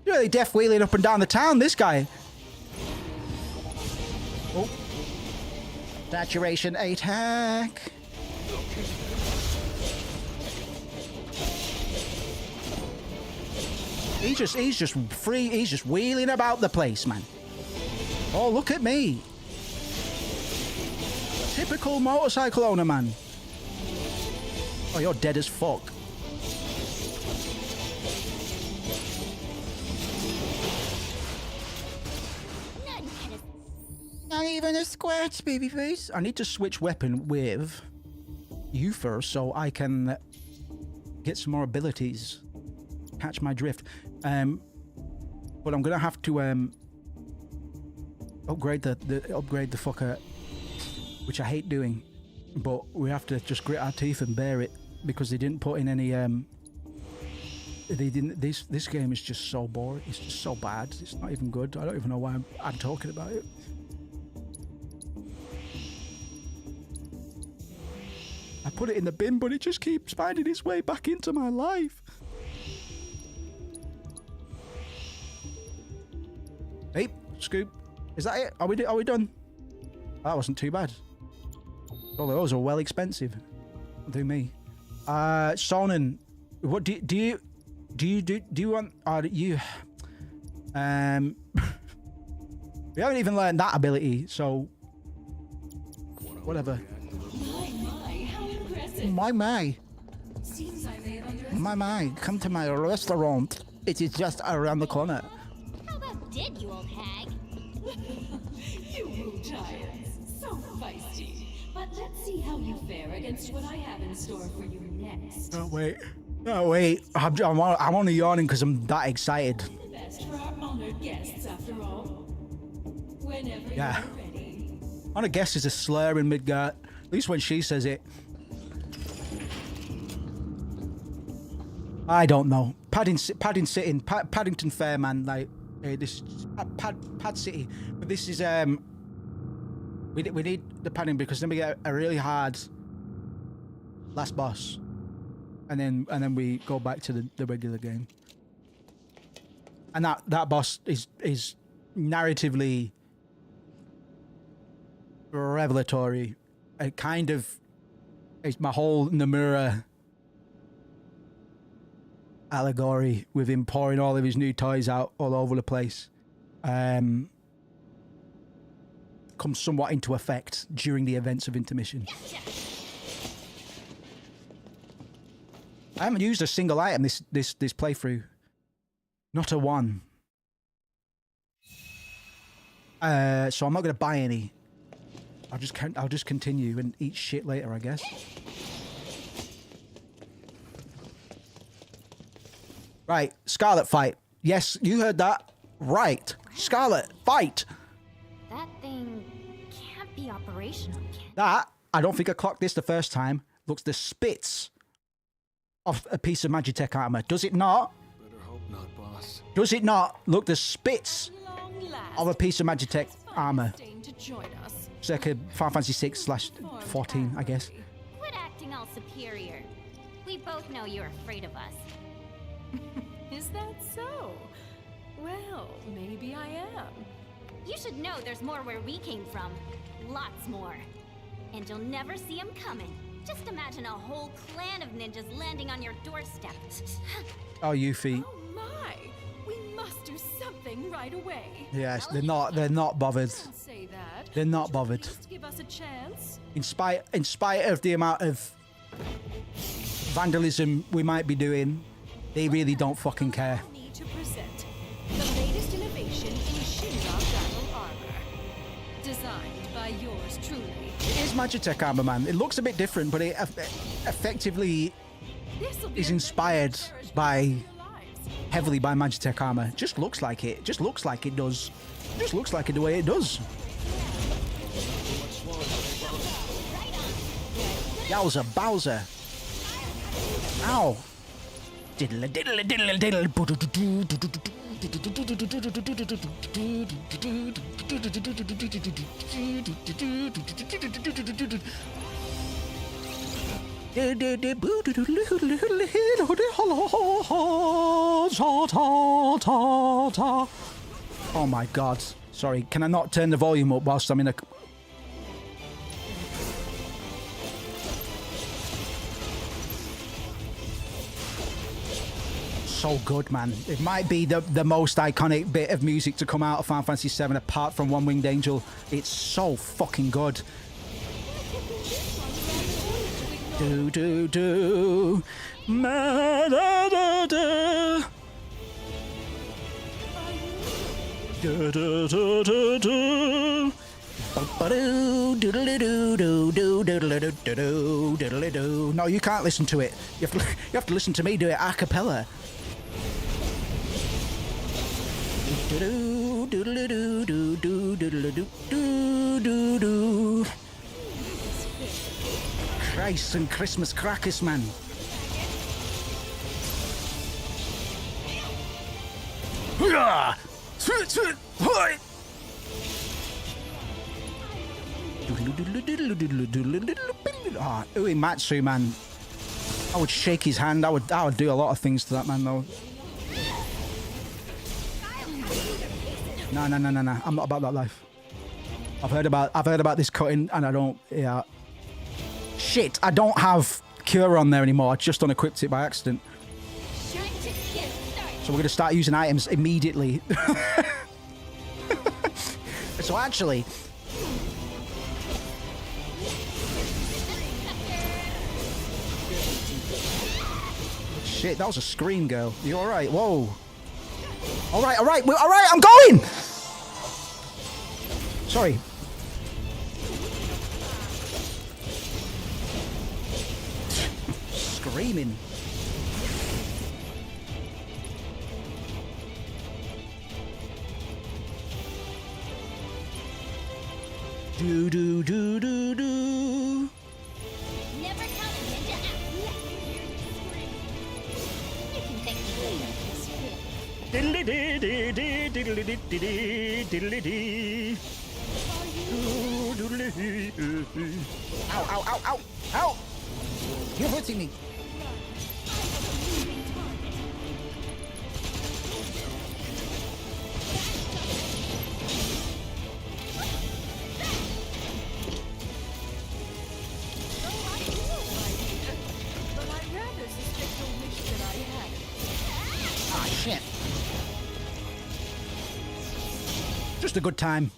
S3: Really death-wheeling up and down the town, this guy. Oh. Saturation attack. He's just free. He's just wheeling about the place, man. Oh, look at me. Typical motorcycle owner, man. Oh, you're dead as fuck. Not even a scratch, babyface. I need to switch weapon with you first so I can get some more abilities. Catch my drift. But I'm gonna have to upgrade the fucker, which I hate doing. But we have to just grit our teeth and bear it because they didn't put in any they didn't. This game is just so boring. It's just so bad. It's not even good. I don't even know why I'm talking about it. I put it in the bin, but it just keeps finding its way back into my life. Hey, scoop. Is that it? Are we done? That wasn't too bad. All those are well expensive. Do me. Sonnen, what do you want? You we haven't even learned that ability, so whatever. My. Come to my restaurant. It is just around the corner.
S2: How about did, you old hag?
S20: You woo giants, so feisty. But let's see how you fare against what I have in store for you next.
S3: Oh wait. I'm only yawning because I'm that excited.
S20: The best for our honored guests, after all. Whenever
S3: Yeah.
S20: you're ready.
S3: Honored guest is a slur in Midgard. At least when she says it. I don't know. Paddington Fair, man. Like this Pad City, but this is we need the padding because then we get a really hard last boss, and then we go back to the regular game. And that boss is narratively revelatory. It kind of is my whole Nomura allegory with him pouring all of his new toys out all over the place. Comes somewhat into effect during the events of intermission. I haven't used a single item this playthrough. Not a one. So I'm not gonna buy any. I'll just continue and eat shit later, I guess. Right, Scarlet fight. Yes, you heard that. Right, Scarlet fight.
S2: That thing can't be operational, can it?
S3: That, I don't think I clocked this the first time, looks the spits of a piece of Magitech armor. Does it not?
S11: Better hope not, boss.
S3: Does it not look the spits of a piece of Magitech armor? It's like a Final Fantasy VI/14, I guess.
S2: Quit acting all superior. We both know you're afraid of us.
S20: Is that so? Well, maybe I am.
S2: You should know there's more where we came from. Lots more. And you'll never see them coming. Just imagine a whole clan of ninjas landing on your doorstep.
S3: Oh, Yuffie.
S20: Oh my! We must do something right away.
S3: Yes, they're not bothered.
S20: Don't say that.
S3: They're not bothered.
S20: Just give us a chance.
S3: In spite of the amount of vandalism we might be doing, they really don't fucking care.
S20: Allow me to present the latest innovation in Shinra battle armor. Designed by yours truly.
S3: It is Magitech armor, man. It looks a bit different, but it effectively is inspired heavily by Magitech armor. Just looks like it. Just looks like it does. Just looks like it the way it does. Yowza Bowser. Ow. Diddle diddle diddle diddle. Oh my god. Sorry, can I not turn the volume up whilst I'm in a... So good, man. It might be the most iconic bit of music to come out of Final Fantasy VII apart from One Winged Angel. It's so fucking good. Do do do, ma da da da, do do do do do, ba do do do do do do do do do. No, you can't listen to it. You have to listen to me do it a cappella. Do do do do do do do do do do do. Christ and Christmas crackers, man. Uematsu, man. I would shake his hand. I would do a lot of things to that man, though. No. I'm not about that life. I've heard about this cutting, and I don't. Yeah. Shit, I don't have Cure on there anymore. I just unequipped it by accident. So we're gonna start using items immediately. So actually, shit, that was a scream, girl. You all right? Whoa. All right. I'm going. Sorry. Screaming. Do do do do do.
S2: Never count a ninja out.
S3: Ow, ow, ow, ow, ow! You're hurting me. Ah, shit. Just a good time.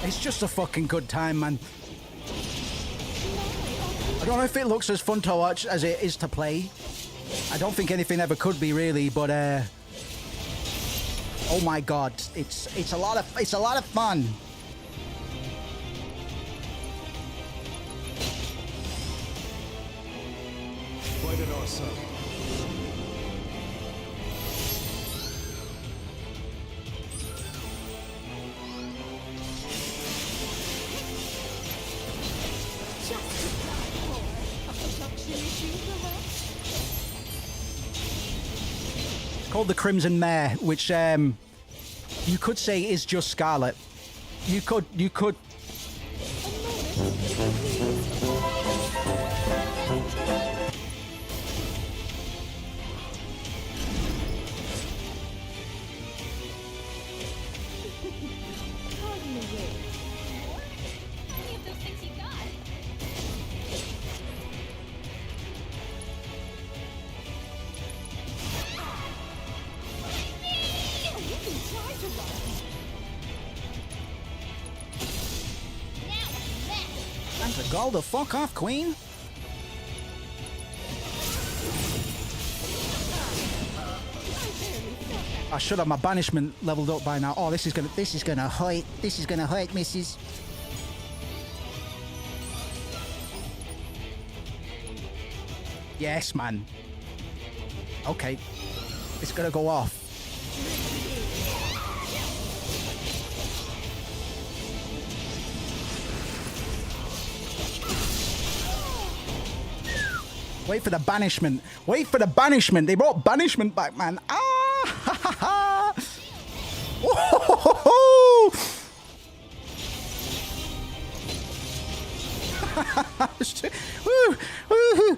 S3: It's just a fucking good time, man. I don't know if it looks as fun to watch as it is to play. I don't think anything ever could be really, but oh my god, it's a lot of fun.
S11: Quite an awesome.
S3: It's called the Crimson Mare, which you could say is just Scarlet. You could. Go the fuck off, Queen. I should have my banishment leveled up by now. Oh, this is gonna hurt. This is gonna hurt, missus. Yes, man. Okay. It's gonna go off. Wait for the banishment. Wait for the banishment. They brought banishment back, man. Ah! Ha ha ha! Whoa! Woo! Woo!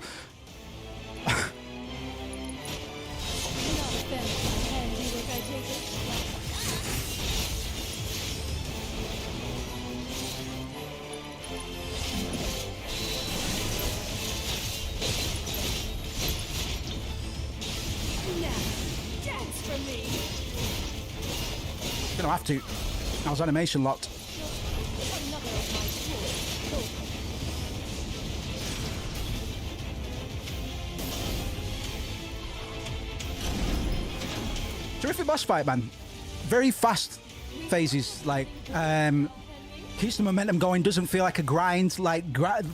S3: Gonna have to. I was animation locked. Terrific boss fight, man. Very fast phases, like keeps the momentum going, doesn't feel like a grind like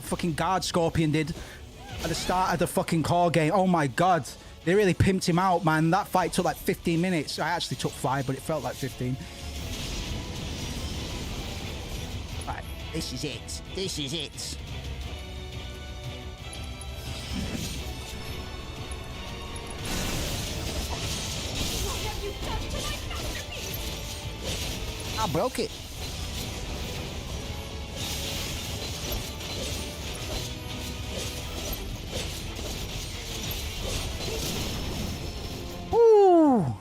S3: fucking Guard Scorpion did at the start of the fucking core game. Oh my god. They really pimped him out, man. That fight took like 15 minutes. I actually took 5, but it felt like 15. Right, this is it. This is it. I broke it. Ooh.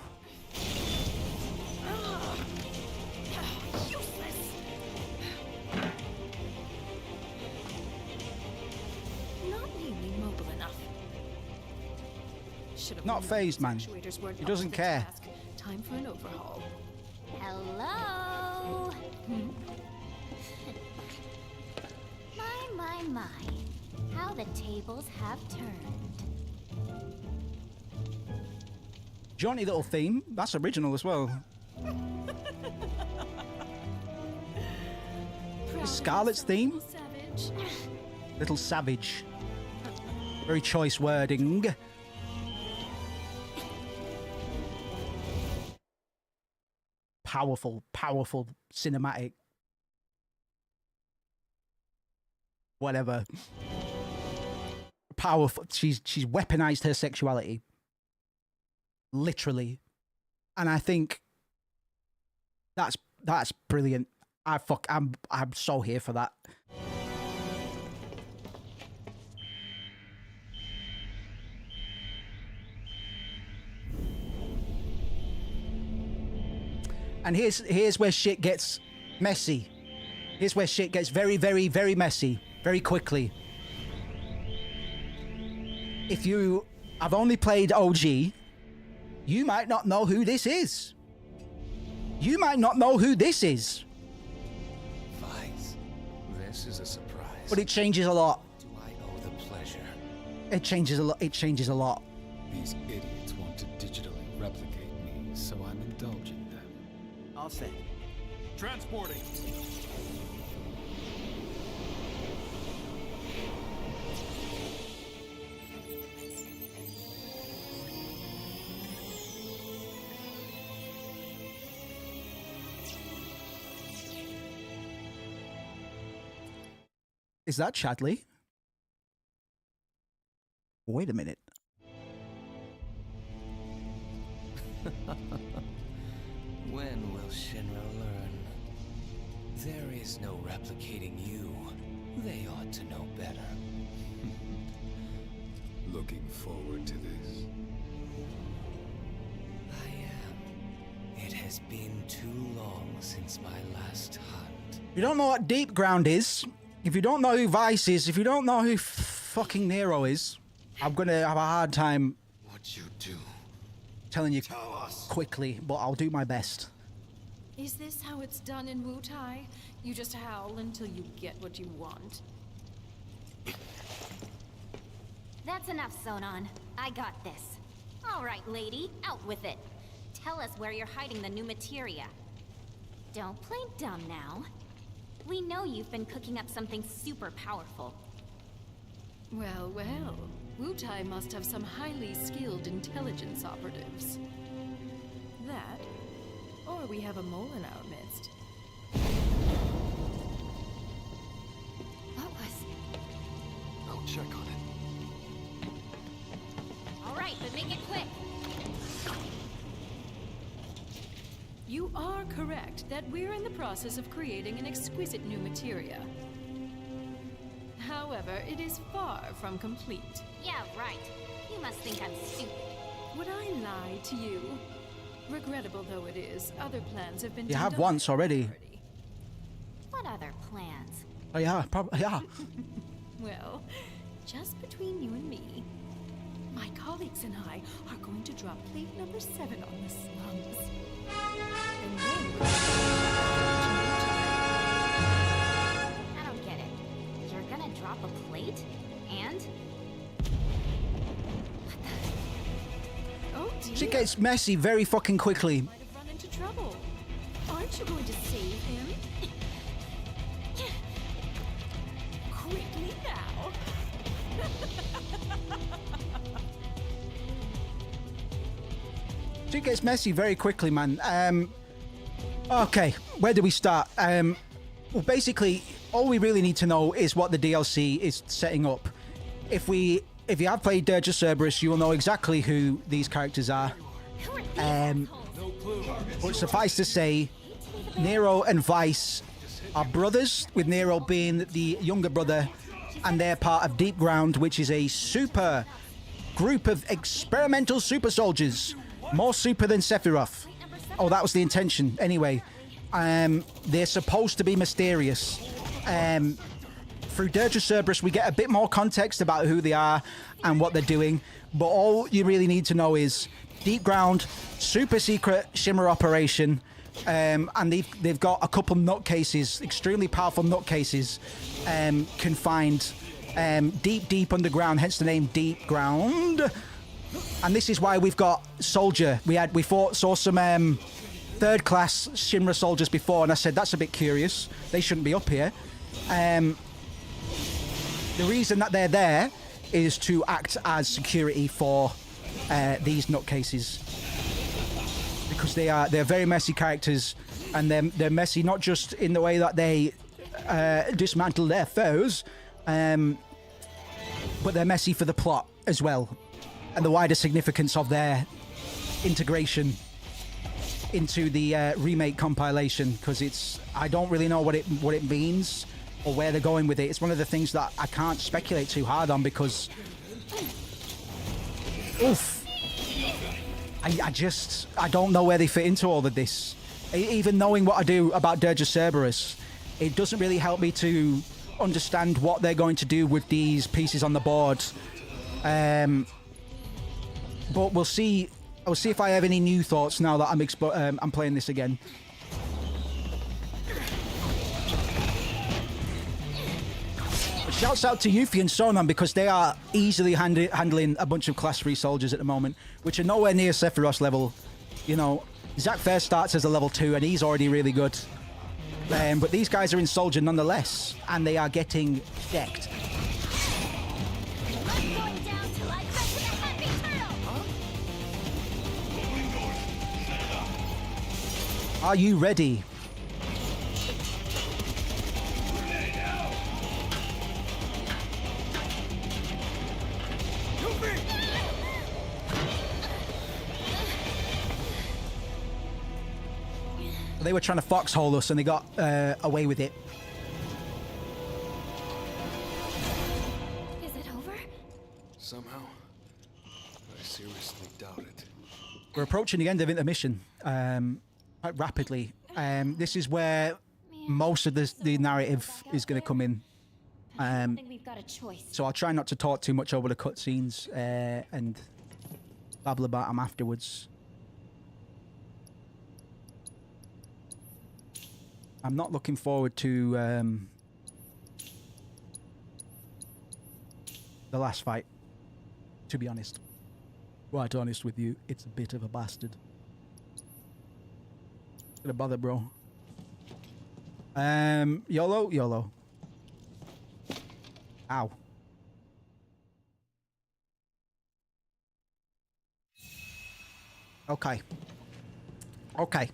S3: Not phased, man. He doesn't care.
S20: Time for an overhaul.
S2: Hello. My. How the tables have turned.
S3: Jaunty little theme. That's original as well. Is Scarlet's theme? Little savage. Very choice wording. Powerful cinematic. Whatever. powerful. She's weaponized her sexuality, literally, and I think that's brilliant. I'm so here for that. And here's where shit gets messy. Here's where shit gets very, very, very messy very quickly. If you have only played OG, you might not know who this is. You might not know who this is.
S11: Vice, this is a surprise.
S3: But it changes a lot.
S11: Do I owe the pleasure?
S3: It changes a lot. It changes a lot.
S11: These idiots want to digitally replicate me, so I'm indulging them.
S10: All set.
S18: Transporting.
S3: Is that Chadley? Wait a minute.
S11: When will Shinra learn? There is no replicating you. They ought to know better. Looking forward to this. I am. It has been too long since my last hunt.
S3: You don't know what Deep Ground is. If you don't know who Vice is, if you don't know who fucking Nero is, I'm gonna have a hard time
S11: What you do?
S3: telling you quickly, but I'll do my best.
S20: Is this how it's done in Wutai? You just howl until you get what you want.
S2: That's enough, Sonon. I got this. All right, lady, out with it. Tell us where you're hiding the new materia. Don't play dumb now. We know you've been cooking up something super powerful.
S20: Well, well. Wutai must have some highly skilled intelligence operatives. That, or we have a mole in our midst.
S2: What was...
S11: I'll check on it.
S2: All right, but make it quick.
S20: You are correct that we're in the process of creating an exquisite new materia. However, it is far from complete.
S2: Yeah, right. You must think I'm stupid.
S20: Would I lie to you? Regrettable though it is, other plans have been...
S3: You have once already.
S2: What other plans?
S3: Oh yeah, probably yeah.
S20: Well, just between you and me, my colleagues and I are going to drop plate number 7 on the slums. And then we're
S2: I don't get it. You're gonna drop a plate? And?
S20: Oh dear.
S3: Shit gets messy very fucking quickly.
S20: Might have run into trouble. Aren't you going to save him? Quickly now.
S3: Shit gets messy very quickly, man. Okay, where do we start? Well, basically, all we really need to know is what the DLC is setting up. If you have played Dirge of Cerberus, you will know exactly who these characters are. But suffice to say, Nero and Vice are brothers, with Nero being the younger brother, and they're part of Deep Ground, which is a super group of experimental super soldiers. More super than Sephiroth. Oh, that was the intention. Anyway, they're supposed to be mysterious. Through Dirge of Cerberus, we get a bit more context about who they are and what they're doing. But all you really need to know is Deep Ground, super secret Shimmer operation. And they've got a couple nutcases, extremely powerful nutcases, confined deep underground, hence the name Deep Ground. And this is why we've got Soldier. We saw some third-class Shinra soldiers before, and I said that's a bit curious. They shouldn't be up here. The reason that they're there is to act as security for these nutcases, because they're very messy characters, and they're messy not just in the way that they dismantle their foes, but they're messy for the plot as well, and the wider significance of their integration into the remake compilation, because I don't really know what it means or where they're going with it. It's one of the things that I can't speculate too hard on because, oof, I don't know where they fit into all of this. Even knowing what I do about Dirge of Cerberus, it doesn't really help me to understand what they're going to do with these pieces on the board. But we'll see. I'll see if I have any new thoughts now that I'm playing this again. Shouts out to Yuffie and Sonan because they are easily handling a bunch of class 3 soldiers at the moment, which are nowhere near Sephiroth's level. You know, Zack Fair starts as a level 2 and he's already really good. But these guys are in soldier nonetheless, and they are getting decked. Are you ready? They were trying to foxhole us and they got away with it.
S7: Is it over?
S11: Somehow, I seriously doubt it.
S3: We're approaching the end of intermission quite rapidly. This is where most of the narrative is going to come in.
S7: I think we've got a choice.
S3: So I'll try not to talk too much over the cutscenes and babble about them afterwards. I'm not looking forward to the last fight, to be honest. Quite honest with you, it's a bit of a bastard. Gonna bother, bro. YOLO, YOLO. Ow. Okay. Okay.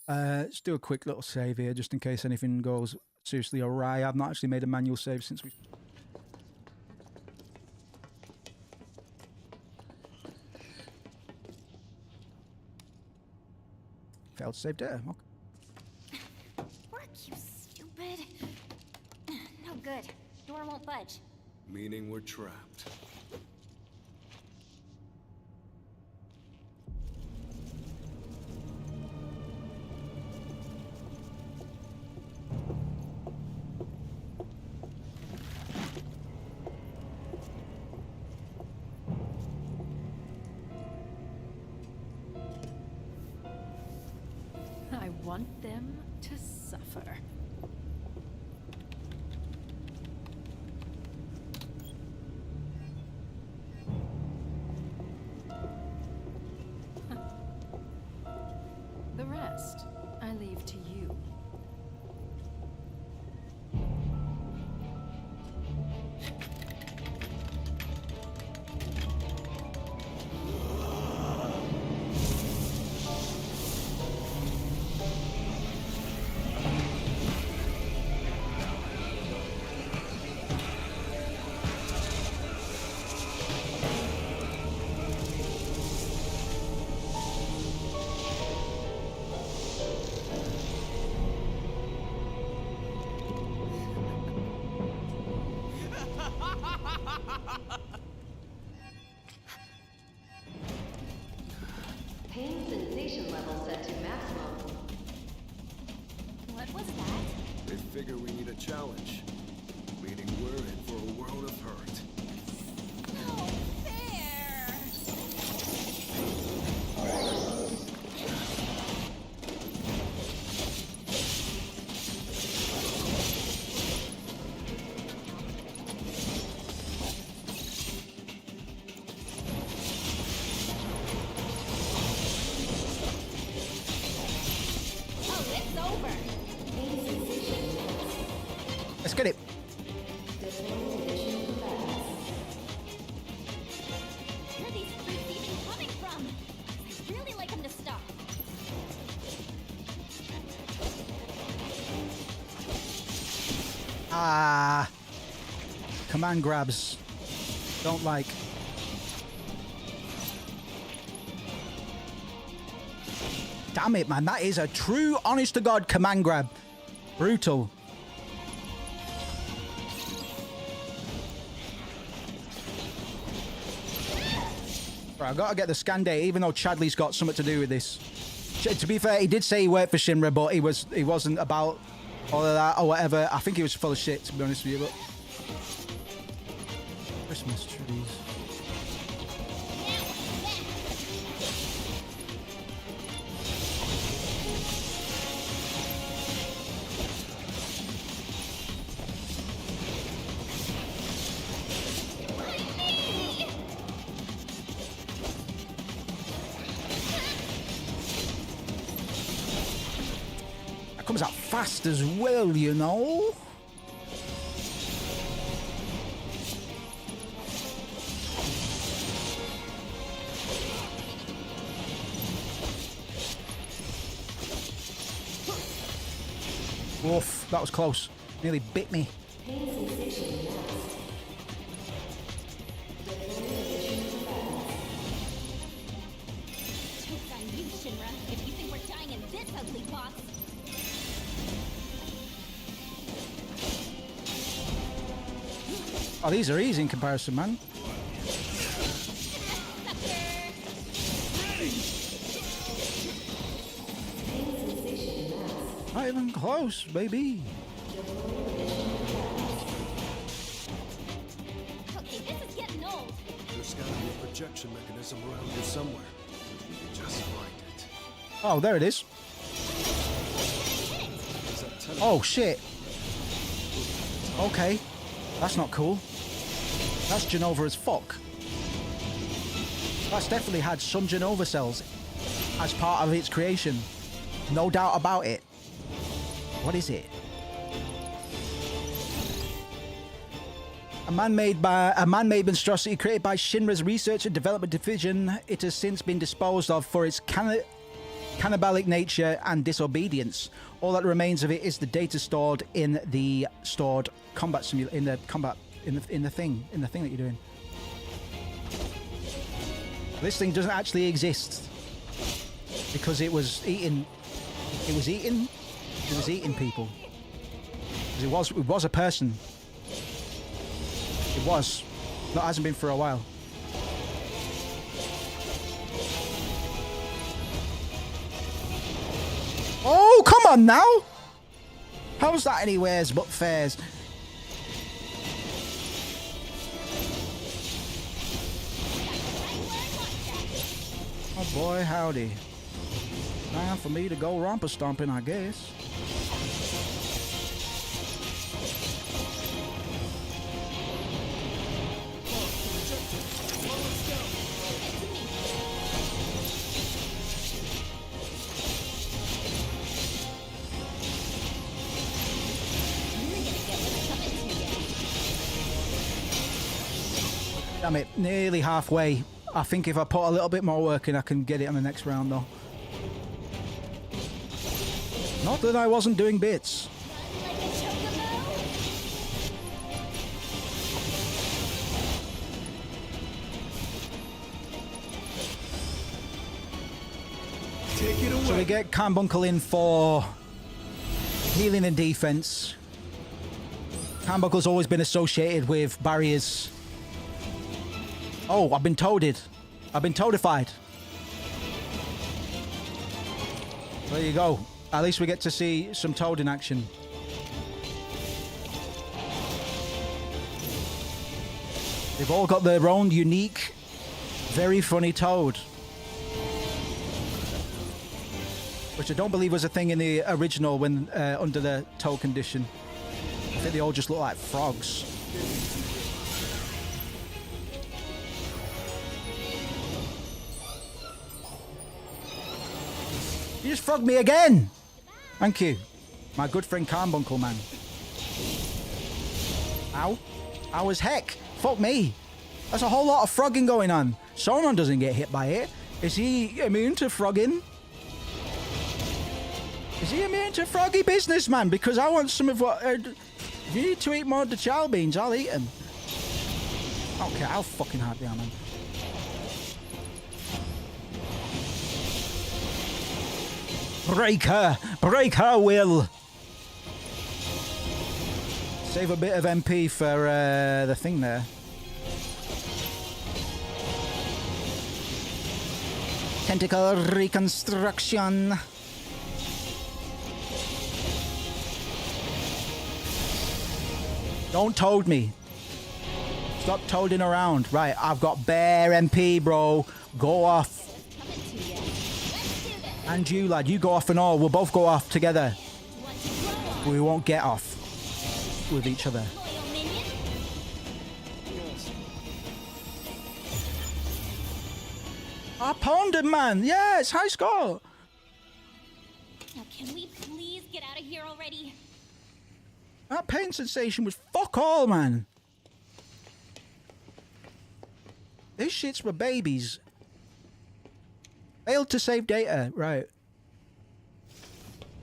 S3: Let's do a quick little save here, just in case anything goes seriously awry. I've not actually made a manual save since we... Failed save data. Okay.
S7: Work, you stupid. No good. Door won't budge.
S11: Meaning we're trapped.
S20: I want them to suffer. The rest, I leave to you.
S19: Pain sensation level set to maximum.
S7: What was that?
S11: They figure we need a challenge. Meaning we're in for a world of hurt.
S7: No fair.
S3: Let's get it.
S2: Where are these freaks even coming from? I'd really like them to stop.
S3: Command grabs. Don't like. Damn it, man. That is a true, honest-to-God command grab. Brutal. Right, I've got to get the scan data, even though Chadley's got something to do with this. To be fair, he did say he worked for Shinra, but he wasn't about all of that or whatever. I think he was full of shit, to be honest with you, but... Christmas trees. Comes out fast as well, you know. Oof, that was close. Nearly bit me. Oh, these are easy in comparison, man. Not even close, baby.
S2: Okay, this is getting old.
S11: There's gotta be a projection mechanism around here somewhere. Just find it.
S3: Oh, there it is. Oh, shit. Okay. That's not cool. That's Genova as fuck. That's definitely had some Genova cells as part of its creation. No doubt about it. What is it? A man-made monstrosity created by Shinra's Research and Development Division. It has since been disposed of for its cannibalic nature and disobedience. All that remains of it is the data stored in the combat simulator, in the thing that you're doing. This thing doesn't actually exist because it was eating people. It was a person. It was. That hasn't been for a while. Oh, come on now! How's that anywheres but fairs? Oh boy, howdy. Time for me to go romper stomping, I guess. Damn it, nearly halfway. I think if I put a little bit more work in, I can get it on the next round, though. Not that I wasn't doing bits.
S13: Take it away.
S3: So we get Carbuncle in for healing and defense. Carbuncle's always been associated with barriers. Oh, I've been toaded. I've been toadified. There you go. At least we get to see some Toad in action. They've all got their own unique, very funny Toad. Which I don't believe was a thing in the original when under the Toad condition. I think they all just look like frogs. You just frogged me again! Thank you. My good friend Carbuncle, man. Ow. Ow as heck. Fuck me. That's a whole lot of frogging going on. Sonon doesn't get hit by it. Is he immune to frogging? Is he immune to froggy business, man? Because I want some of what... if you need to eat more of the chow beans, I'll eat them. Okay, how fucking hard they are, man. Break her! Break her, Will! Save a bit of MP for the thing there. Tentacle reconstruction. Don't toad me. Stop toading around. Right, I've got bare MP, bro. Go off. And you, lad, you go off and all. We'll both go off together. We won't get off with each other. I pwned him, man. Yes, high score.
S2: Now, can we please get out of here already?
S3: That pain sensation was fuck all, man. This shit's for babies. Failed to save data, right.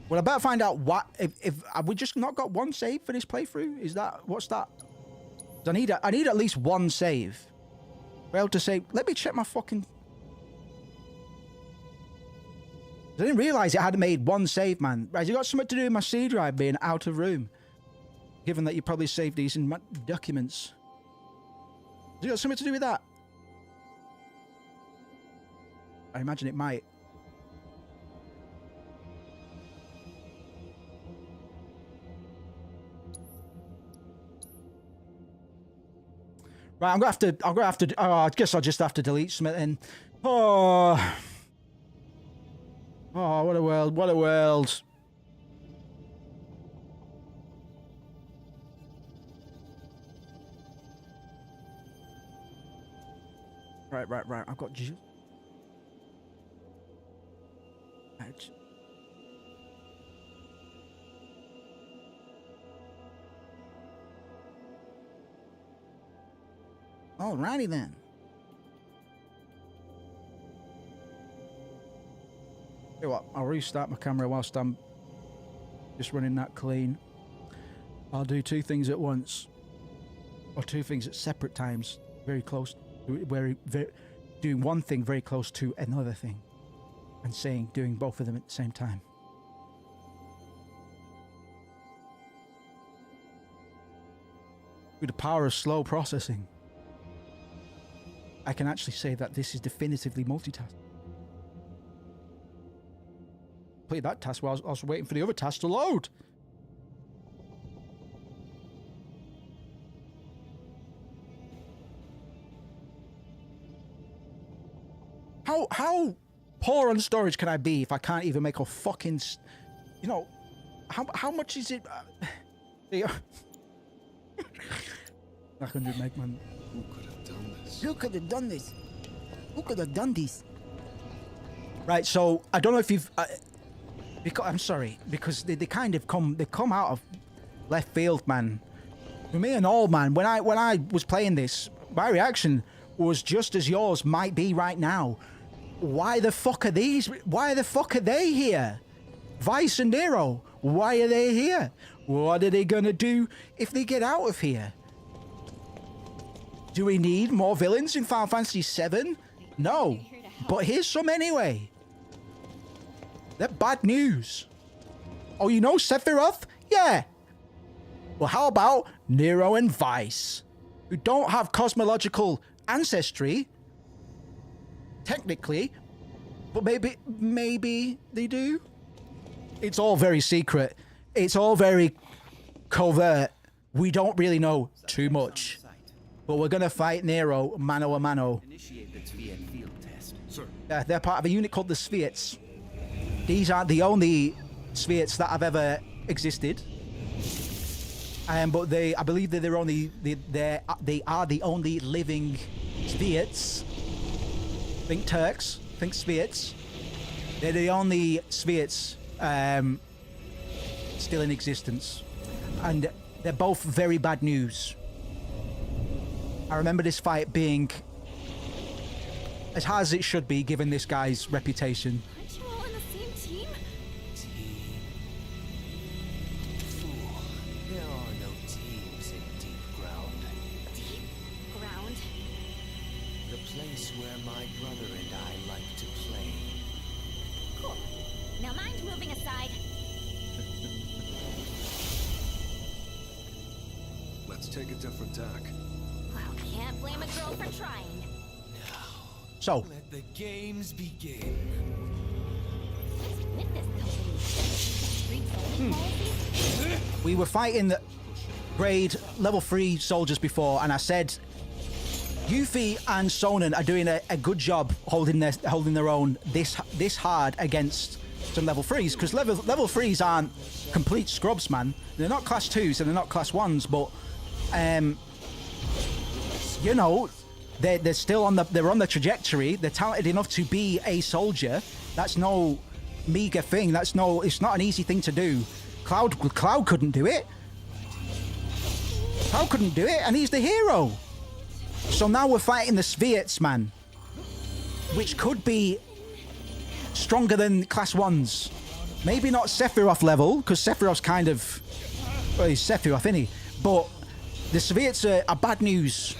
S3: Well, I better find out what if have we just not got one save for this playthrough? Is that what's that? I need at least one save. Failed to save. Let me check my fucking. I didn't realize it had made one save, man. Right, it got something to do with my C drive being out of room. Given that you probably saved these in documents. Has it got something to do with that? I imagine it might. Right, I'm gonna have to. Oh, I guess I'll just have to delete something then. Oh, what a world! What a world! Right. I've got. Ouch. Alrighty then. Tell you what, I'll restart my camera whilst I'm just running that clean. I'll do two things at once, or two things at separate times, very close, doing one thing very close to another thing. And doing both of them at the same time. With the power of slow processing, I can actually say that this is definitively multitasking. Play that task while I was waiting for the other task to load. How poor on storage can I be if I can't even make a fucking, you know, how much is it? 100 meg, man.
S11: Who could have done this?
S3: Who could have done this? Who could have done this? Right, so I don't know if you've, because I'm sorry, because they kind of come out of left field, man. For me and all, man, when I was playing this, my reaction was just as yours might be right now. Why the fuck are these? Why the fuck are they here? Vice and Nero, why are they here? What are they gonna do if they get out of here? Do we need more villains in Final Fantasy VII? No, but here's some anyway. They're bad news. Oh, you know Sephiroth? Yeah. Well, how about Nero and Vice, who don't have cosmological ancestry? Technically, but maybe they do. It's all very secret. It's all very covert. We don't really know too much. But we're gonna fight Nero mano a mano.
S16: Initiate the Sviet field test. Sir.
S3: Yeah, they're part of a unit called the Sviets. These aren't the only Sviets that have ever existed. But I believe that they are the only living Sviets. Think Turks, think Sviets. They're the only Sviets still in existence. And they're both very bad news. I remember this fight being as hard as it should be, given this guy's reputation.
S2: Aren't you all on the same team?
S6: Fool. There are no teams in deep ground.
S2: Deep ground?
S11: take a different tack.
S2: Well, can't blame a girl for trying.
S3: So,
S18: Let the games begin.
S2: What's with this company? Street policy?
S3: we were fighting the grade level 3 soldiers before, and I said Yuffie and Sonnen are doing a good job holding their own this hard against some level 3s, because level 3s aren't complete scrubs, man. They're not class 2s and they're not class 1s, but you know, they're still on the trajectory. They're talented enough to be a soldier. That's no meager thing. It's not an easy thing to do. Cloud couldn't do it. Cloud couldn't do it, and he's the hero. So now we're fighting the Spheats, man, which could be stronger than class 1s. Maybe not Sephiroth level, because Sephiroth's kind of, well, he's Sephiroth, isn't he? But the Spheats are bad news.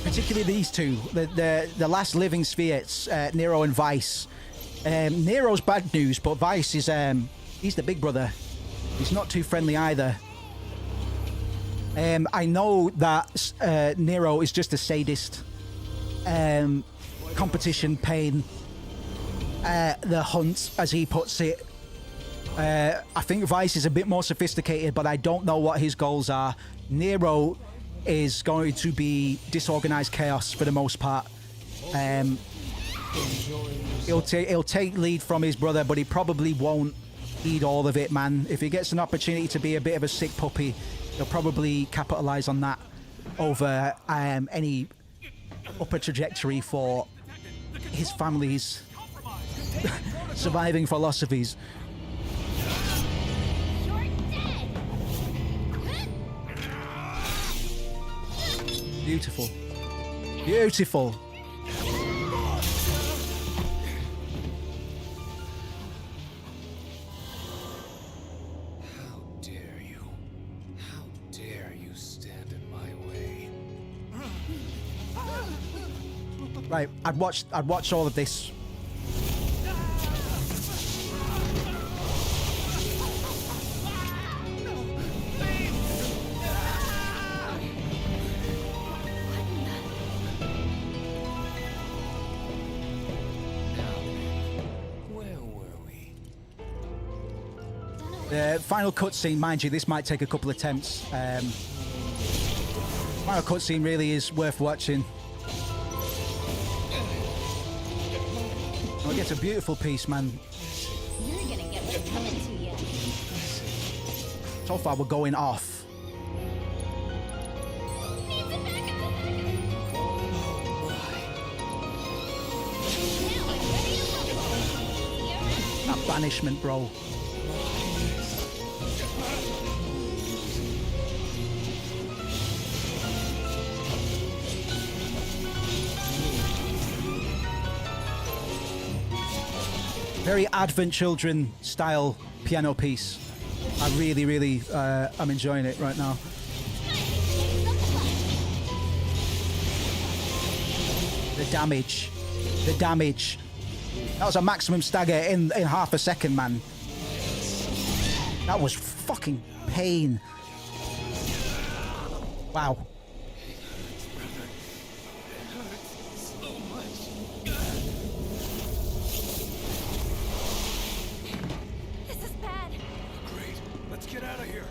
S3: Particularly these two, the last living Spheats, Nero and Vice. Nero's bad news, but Vice is he's the big brother. He's not too friendly either. I know that Nero is just a sadist. Competition, pain, the hunt, as he puts it. I think Vice is a bit more sophisticated, but I don't know what his goals are. Nero is going to be disorganized chaos for the most part. He'll take lead from his brother, but he probably won't heed all of it, man. If he gets an opportunity to be a bit of a sick puppy, he'll probably capitalize on that over any upper trajectory for his family's surviving philosophies. Beautiful. Beautiful.
S18: How dare you? How dare you stand in my way?
S3: Right, I'd watch all of this. The final cutscene, mind you, this might take a couple attempts. Final cutscene really is worth watching. Oh, it gets a beautiful piece, man.
S2: You're gonna get what's coming to you.
S3: So far, we're going off. That banishment, bro. Very Advent Children style piano piece. I really, I'm enjoying it right now. The damage. That was a maximum stagger in half a second, man. That was fucking pain. Wow.
S18: Get out of here.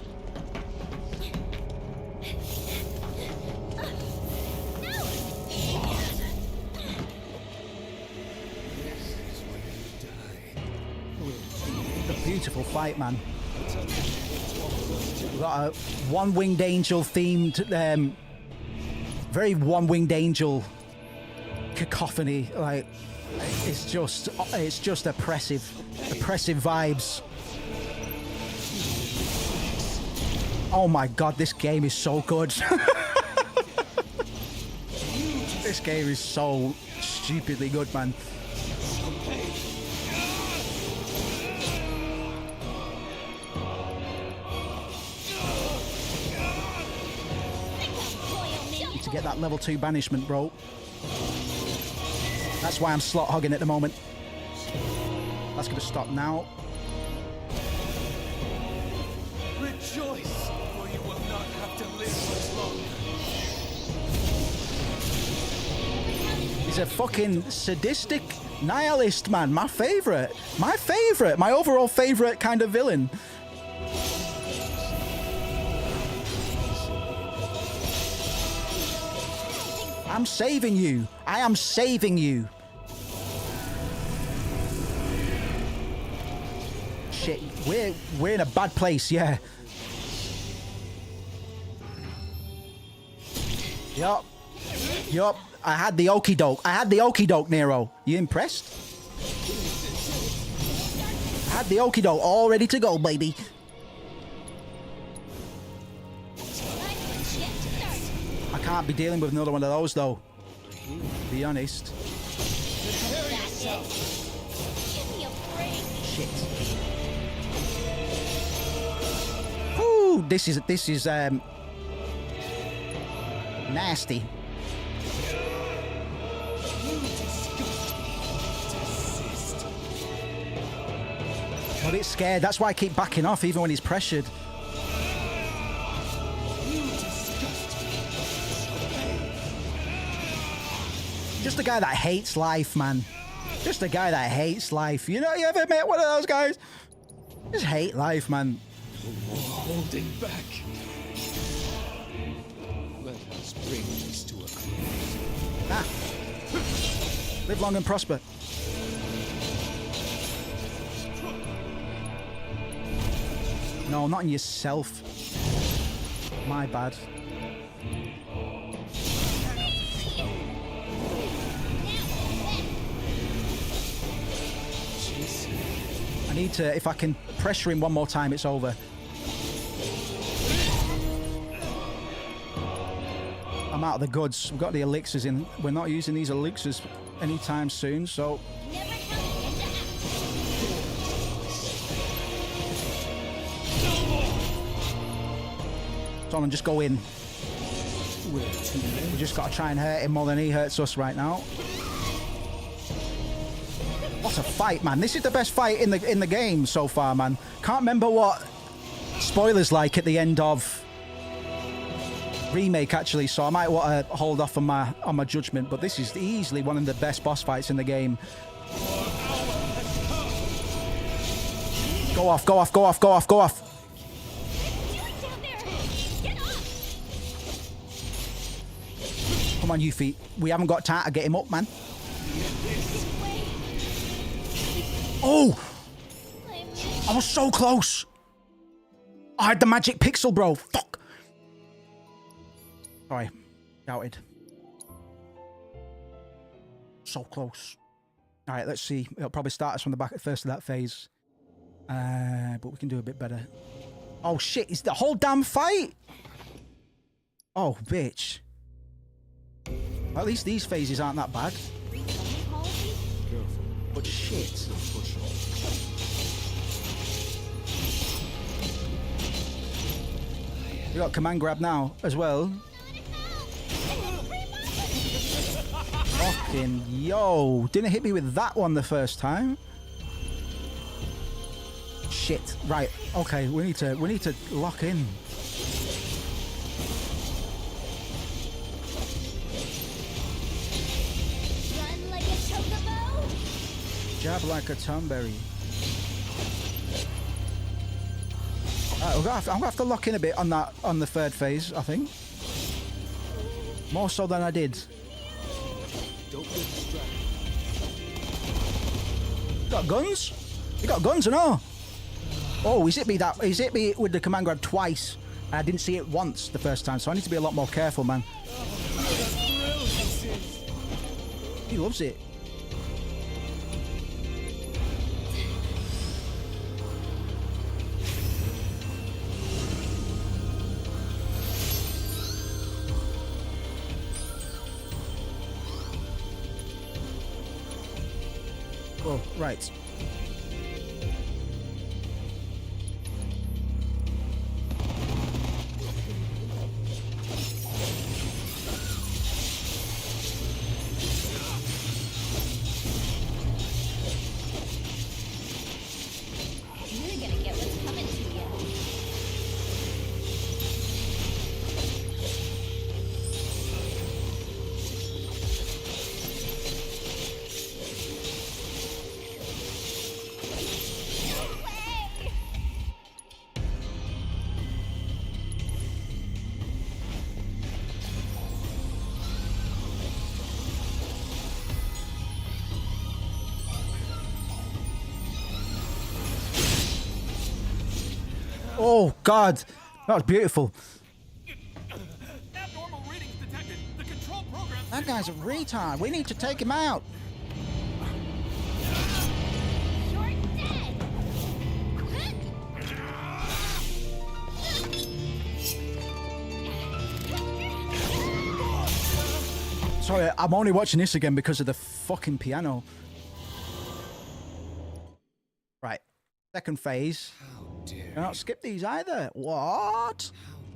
S3: A beautiful fight, man. We've got a one-winged angel themed, very one-winged angel cacophony. Like, it's just oppressive vibes. Oh my god, this game is so good. This game is so stupidly good, man. Need to get that level 2 banishment, bro. That's why I'm slot hogging at the moment. That's gonna stop now.
S18: Rejoice, for you will not have
S3: He's a fucking sadistic nihilist, man. My favorite. My favorite. My overall favorite kind of villain. I'm saving you. I am saving you. Shit, we're in a bad place, yeah. Yup. Yup. I had the okie doke. I had the okie doke, Nero. You impressed? I had the okie doke all ready to go, baby. I can't be dealing with another one of those, though. To be honest. Shit. Whew, this is nasty. I'm a bit scared. That's why I keep backing off, even when he's pressured. Just a guy that hates life, man. Just a guy that hates life. You know, you ever met one of those guys? Just hate life, man.
S11: Holding back. Let us bring this to a close.
S3: Ah. Live long and prosper. No, not in yourself. My bad. I need to, if I can pressure him one more time, it's over. I'm out of the goods. We've got the elixirs in. We're not using these elixirs anytime soon, so... Solon, just go in. We just got to try and hurt him more than he hurts us right now. What a fight, man. This is the best fight in the game so far, man. Can't remember what spoilers like at the end of Remake, actually, so I might want to hold off on my judgment, but this is easily one of the best boss fights in the game. Go off, go off, go off, go off, go off. Come on, you feet. We haven't got time to get him up, man. Oh! I was so close. I had the magic pixel, bro. Fuck. Sorry. Doubted. So close. All right, let's see. It'll probably start us from the back at first of that phase. But we can do a bit better. Oh, shit. Is the whole damn fight? Oh, bitch. At least these phases aren't that bad. But shit. We got command grab now as well. Fucking yo. Didn't hit me with that one the first time. Shit. Right. Okay, we need to lock in. Jab like a Tumberry. Right, I'm gonna have to lock in a bit on the third phase, I think. More so than I did.
S11: Don't get distracted.
S3: You got guns? You got guns and all. Oh, he's hit me with the command grab twice. I didn't see it once the first time, so I need to be a lot more careful, man. He loves it. Oh, right.
S2: You're gonna get what's coming to you.
S3: Oh, God. That was beautiful.
S15: Abnormal readings detected. The control program.
S3: That guy's a retard. We need to take him out.
S2: You're dead.
S3: Sorry, I'm only watching this again because of the fucking piano. Right. Second phase.
S11: Dare
S3: Do not skip these either. What?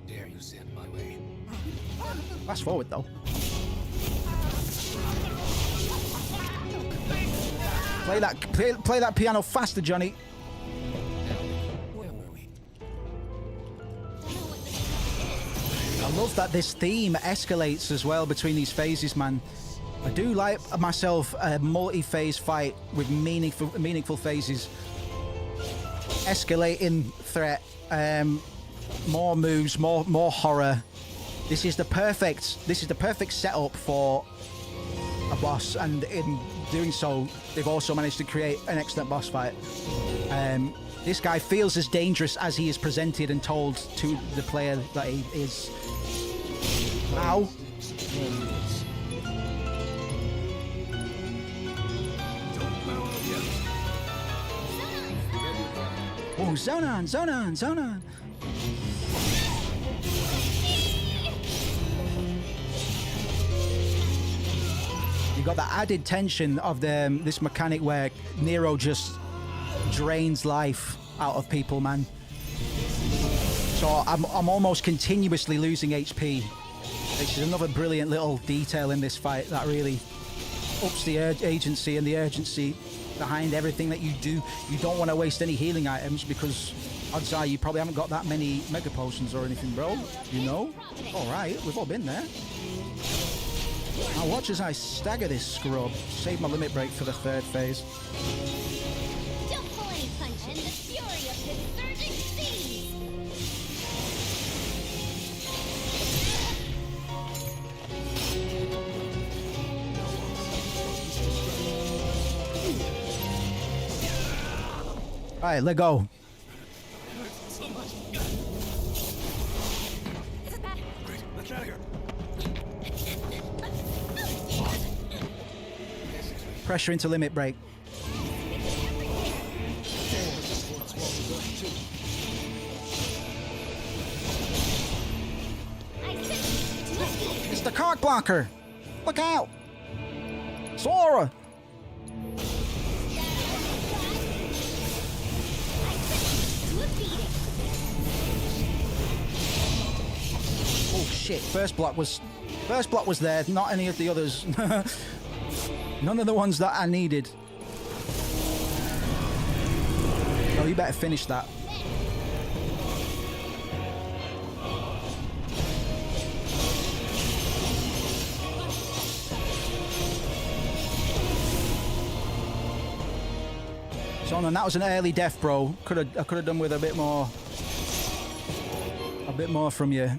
S11: dare you stand in my way?
S3: Fast forward though. Play that piano faster, Johnny.
S11: Where were we?
S3: I love that this theme escalates as well between these phases, man. I do like myself a multi-phase fight with meaningful phases. Escalating threat, more moves, more horror. This is the perfect setup for a boss, and in doing so, they've also managed to create an excellent boss fight. This guy feels as dangerous as he is presented and told to the player that he is. Ow. Oh, zone on. You got that added tension of this mechanic where Nero just drains life out of people, man. So I'm almost continuously losing HP, which is another brilliant little detail in this fight that really ups the agency and the urgency behind everything that you do. You don't want to waste any healing items because odds are you probably haven't got that many mega potions or anything, bro. You know? Alright, we've all been there. Now watch as I stagger this scrub. Save my limit break for the third phase.
S2: Don't pull any punch in the fury of this surging sea.
S3: Alright, let go.
S13: Let's out of here.
S3: Pressure into limit break. It's the cock blocker. Look out. Sora. Oh shit, first block was there, not any of the others. None of the ones that I needed. Oh, you better finish that. So no, that was an early death, bro. I could have done with a bit more from you.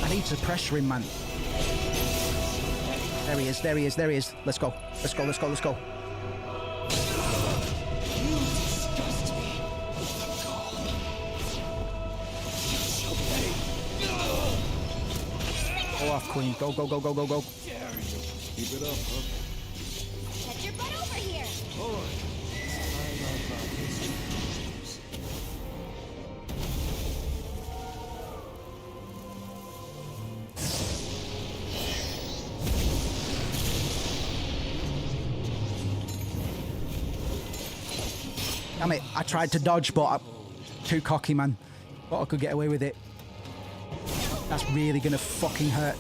S3: I need to pressure him, man. There he is. Let's go. Go off, Queen. Go.
S11: Keep it up, huh?
S2: Get your butt over here.
S11: All right.
S3: Damn it, I tried to dodge, but I'm too cocky, man. Thought I could get away with it. That's really gonna fucking hurt.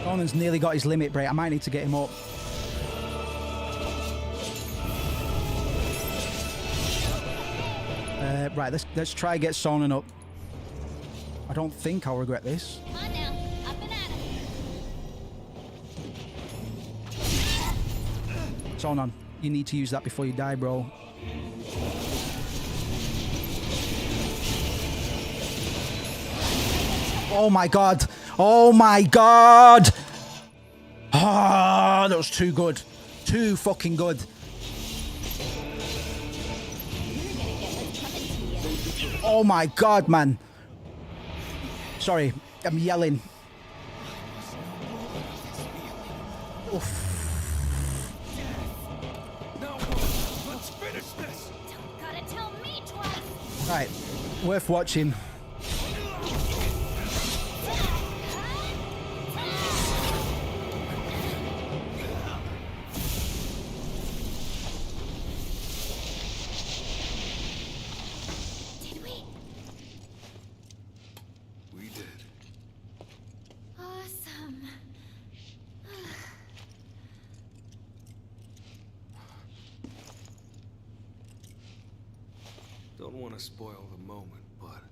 S3: Conan's nearly got his limit break. I might need to get him up. Right, let's try and get Sonnen up. I don't think I'll regret this.
S2: Come on now, up and at it.
S3: Sonnen, You need to use that before you die, bro. Oh my god. Oh my god. Ah, that was too good. Too fucking good. Oh my god, man. Sorry, I'm yelling. Oof.
S13: Let's finish this.
S2: Gotta tell me twice.
S3: Right, worth watching.
S2: Did we?
S11: We did.
S2: Awesome.
S11: Don't want to spoil the moment, but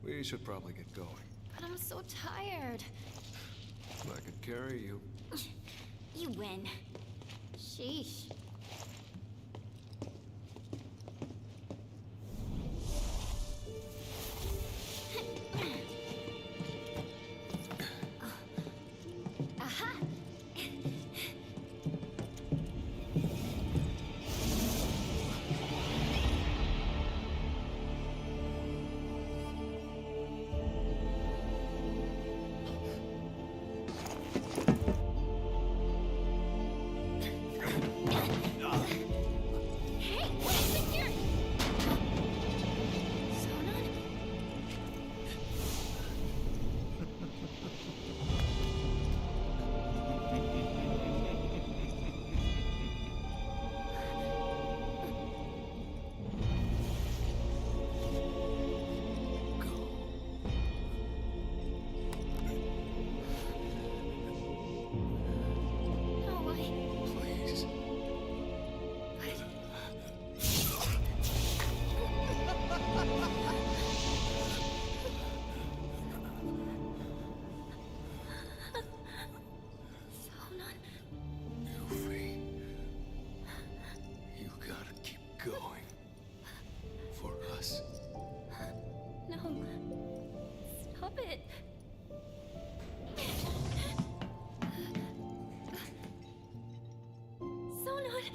S11: we should probably get going.
S2: But I'm so tired.
S11: I could carry you.
S2: You win. Sheesh. Aha! Hey, wait a here! Sonon? No way.
S11: Please.
S2: Sonon.
S11: Yuffie. You gotta keep going. For us.
S2: No. Stop it. Sonon.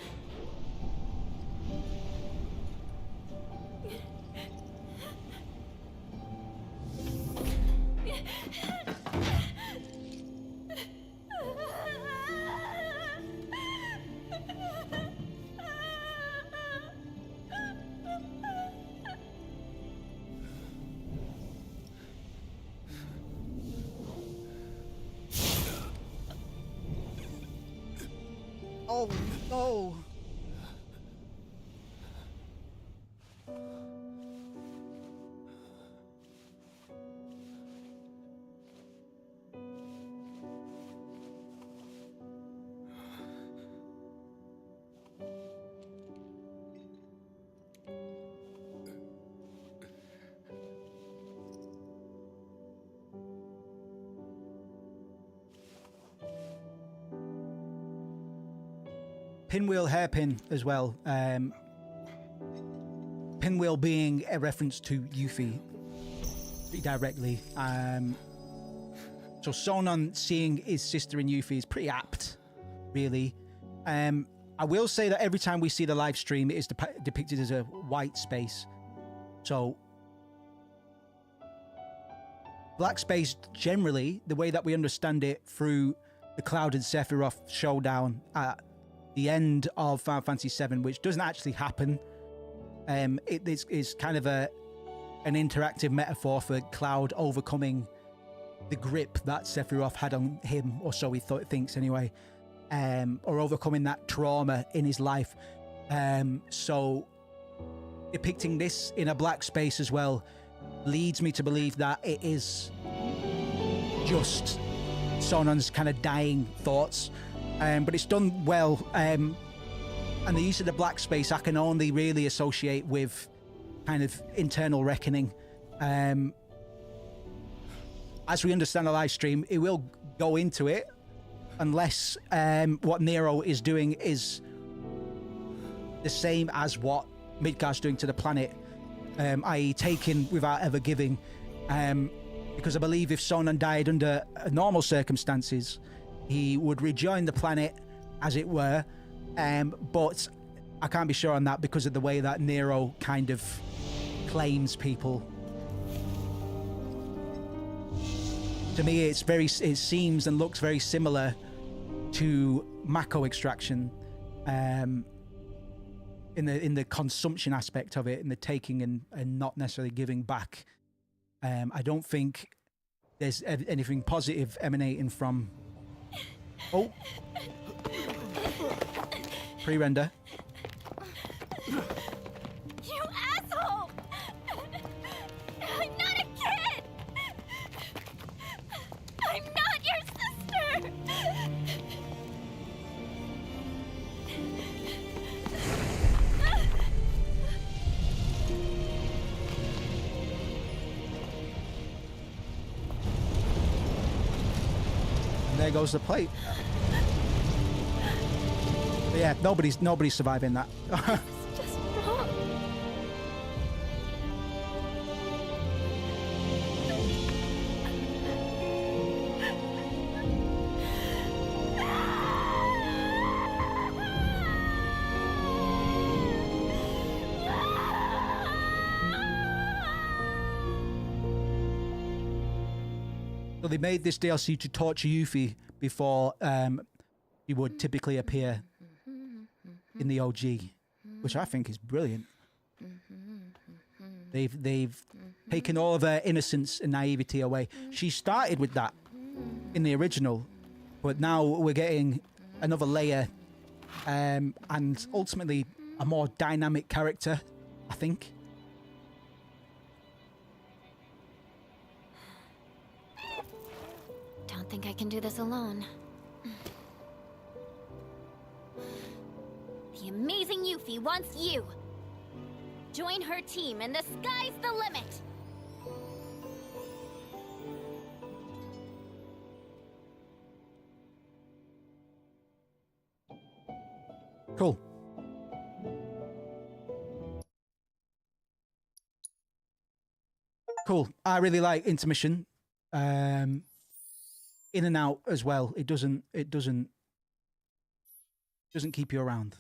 S3: Oh no. Pinwheel hairpin as well. Pinwheel being a reference to Yuffie directly. So Sonon seeing his sister in Yuffie is pretty apt, really. I will say that every time we see the live stream, it is depicted as a white space. So black space, generally, the way that we understand it through the Cloud and Sephiroth showdown at the end of Final Fantasy VII, which doesn't actually happen. It is kind of an interactive metaphor for Cloud overcoming the grip that Sephiroth had on him, or so he thinks anyway, or overcoming that trauma in his life. So depicting this in a black space as well leads me to believe that it is just Sonon's kind of dying thoughts. But it's done well, and the use of the black space I can only really associate with kind of internal reckoning. As we understand the live stream, it will go into it, unless what Nero is doing is the same as what Midgard's doing to the planet, i.e. taking without ever giving. Because I believe if Sonan died under normal circumstances, he would rejoin the planet, as it were. But I can't be sure on that because of the way that Nero kind of claims people. To me, it seems and looks very similar to Mako extraction, in the consumption aspect of it, in the taking and not necessarily giving back. I don't think there's anything positive emanating from... Oh! Pre-render.
S2: You asshole! I'm not a kid! I'm not your sister!
S3: And there goes the plate. But yeah, nobody's surviving that.
S2: Just wrong.
S3: So they made this DLC to torture Yuffie before he would typically appear in the OG, which I think is brilliant. They've taken all of her innocence and naivety away. She started with that in the original, but now we're getting another layer, and ultimately a more dynamic character, I think.
S2: Don't think I can do this alone. The amazing Yuffie wants you. Join her team and the sky's the limit.
S3: Cool. Cool. I really like intermission. In and out as well. It doesn't keep you around.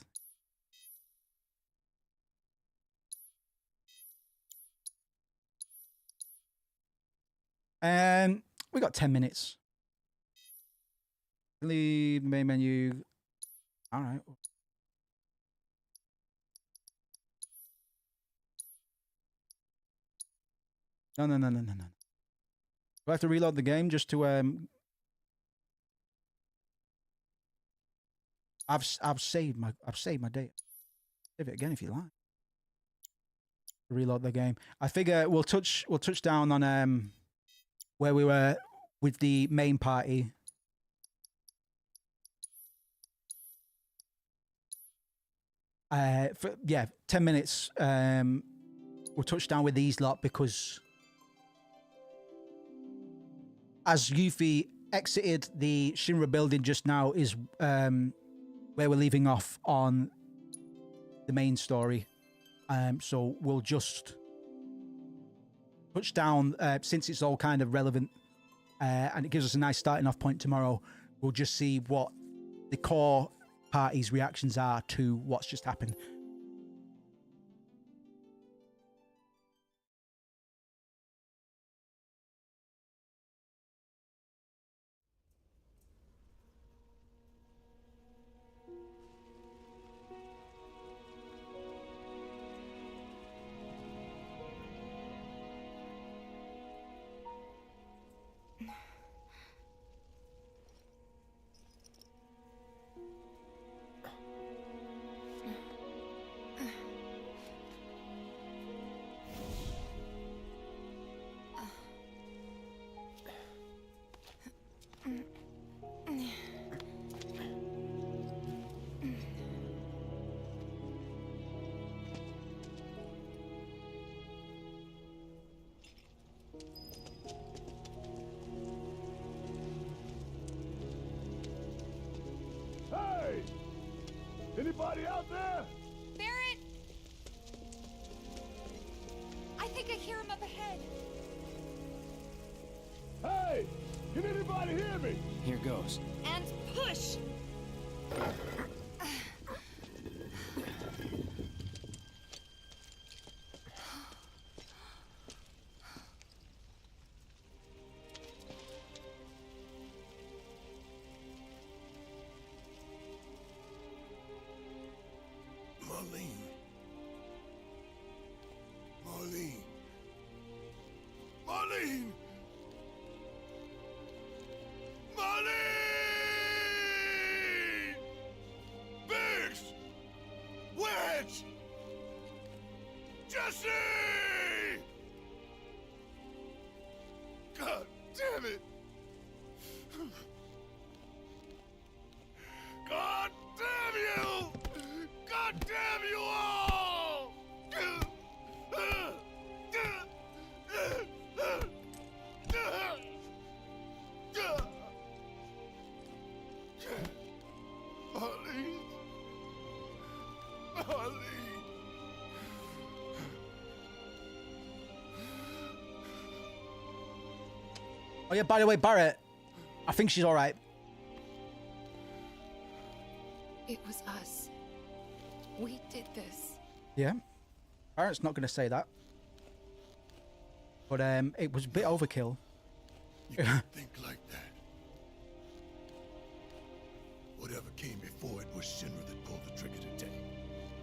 S3: We got 10 minutes. Leave the main menu. All right. No. Do I have to reload the game just to I've saved my data. Save it again if you like. Reload the game. I figure we'll touch down on where we were with the main party. For 10 minutes. We'll touch down with these lot because as Yuffie exited the Shinra building just now is where we're leaving off on the main story. So we'll just touch down, since it's all kind of relevant, and it gives us a nice starting off point tomorrow. We'll just see what the core party's reactions are to what's just happened.
S13: Hey! Anybody out there?
S14: There think I hear him up ahead.
S13: Hey! Can anybody hear me?
S8: Here goes.
S14: And push!
S13: Marlene. Marlene. Marlene! Marlene! Biggs! Wedge! Jesse! God damn it! God damn you! God damn you all! Marlene. Marlene.
S3: Oh yeah, by the way, Barrett, I think she's all right.
S14: It was us. We did this.
S3: Yeah, Barrett's not going to say that, but it was a bit overkill.
S13: You can't think like that. Whatever came before it was Shinra that pulled the trigger today.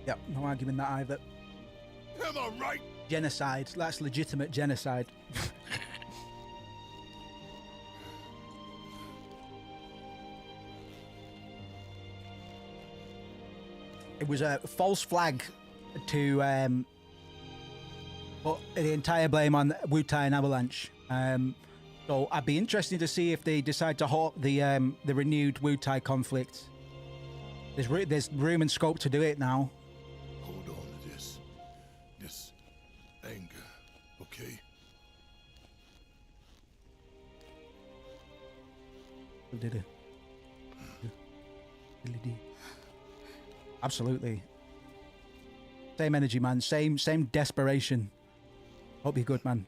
S3: Yep, no arguing that either.
S13: Am I right?
S3: Genocide, that's legitimate genocide. It was a false flag to put the entire blame on Wu-Tai and Avalanche. So I'd be interested to see if they decide to halt the renewed Wu-Tai conflict. There's room and scope to do it now.
S13: Hold on to this anger, okay?
S3: Did it? Really did. Absolutely. Same energy, man. Same desperation. Hope you're good, man.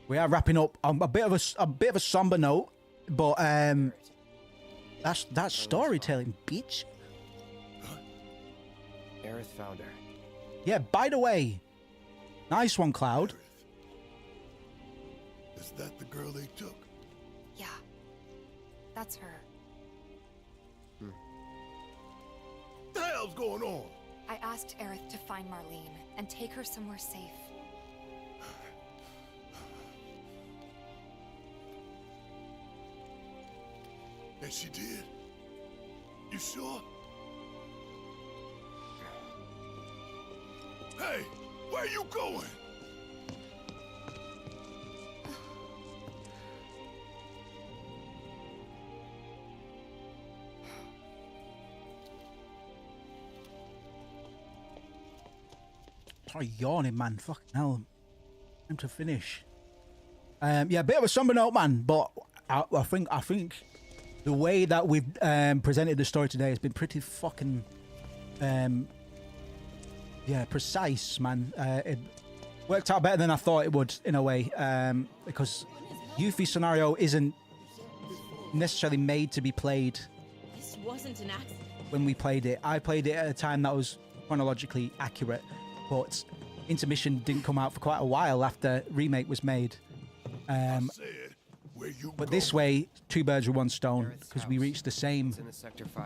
S3: We are wrapping up on a bit of a somber note, but that's storytelling, bitch.
S4: Aerith found her.
S3: Yeah. By the way, nice one, Cloud.
S13: Is that the girl they took?
S14: Yeah. That's her.
S13: What the hell's going on?
S14: I asked Aerith to find Marlene and take her somewhere safe.
S13: And she did? You sure? Hey, where you going?
S3: Sorry, yawning, man. Fucking hell. Time to finish. Yeah, a bit of a somber note, man. But I think the way that we've presented the story today has been pretty fucking, yeah, precise, man. It worked out better than I thought it would, in a way, because Yuffie's scenario isn't necessarily made to be played.
S22: This wasn't an accident.
S3: When we played it, I played it at a time that was chronologically accurate, but Intermission didn't come out for quite a while after Remake was made. But this way, two birds with one stone, because we reached the same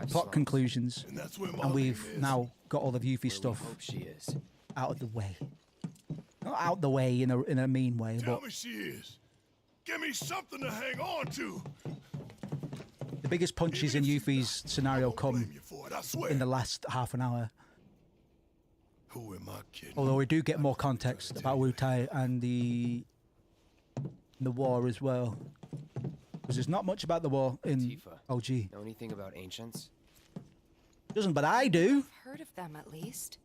S3: plot conclusions, and we've now got all of Yuffie's stuff out of the way. Not out the way in a mean way,
S13: Tell
S3: but
S13: me she is. Give me something to hang on to.
S3: the biggest punches in Yuffie's scenario come in the last half an hour.
S13: Who am I kidding?
S3: Although we do get more context about Wu-Tai and the war as well. Because there's not much about the war in OG.
S4: Know anything about ancients?
S3: Doesn't, but I do.
S14: I've heard of them at least.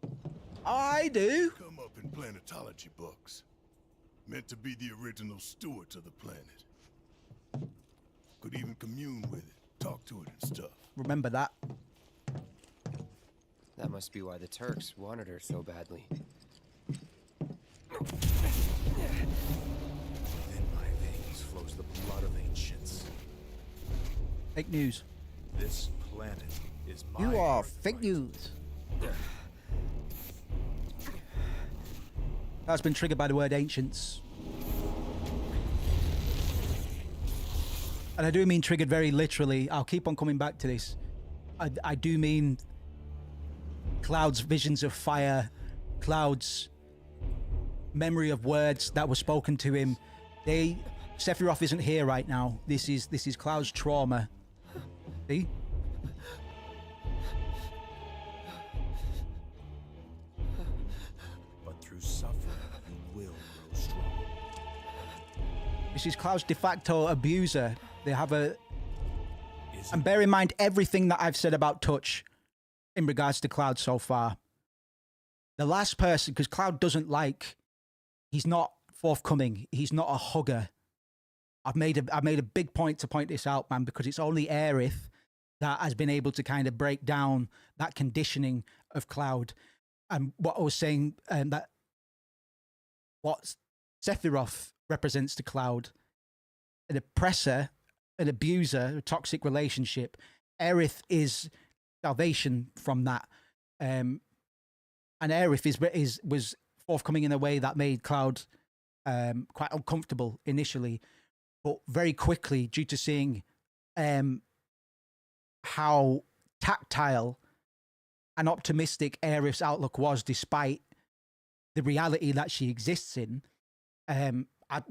S3: I do.
S13: Come up in planetology books. Meant to be the original steward to the planet. Could even commune with it, talk to it and stuff.
S3: Remember that.
S4: That must be why the Turks wanted her so badly.
S3: Fake news.
S13: This planet is my
S3: You are
S13: birthright.
S3: fake news. That's been triggered by the word ancients. And I do mean triggered very literally. I'll keep on coming back to this. I do mean Cloud's visions of fire, Cloud's memory of words that were spoken to him. Sephiroth isn't here right now. This is Cloud's trauma. See?
S13: But through suffering, you will grow strong.
S3: This is Cloud's de facto abuser. They have a... And bear in mind everything that I've said about touch in regards to Cloud so far. The last person, because Cloud doesn't like... He's not forthcoming. He's not a hugger. I've made a big point to point this out, man, because it's only Aerith that has been able to kind of break down that conditioning of Cloud. And what I was saying, that what Sephiroth represents to Cloud, an oppressor, an abuser, a toxic relationship. Aerith is salvation from that. And Aerith was forthcoming in a way that made Cloud quite uncomfortable initially, but very quickly, due to seeing how tactile and optimistic Aerith's outlook was, despite the reality that she exists in,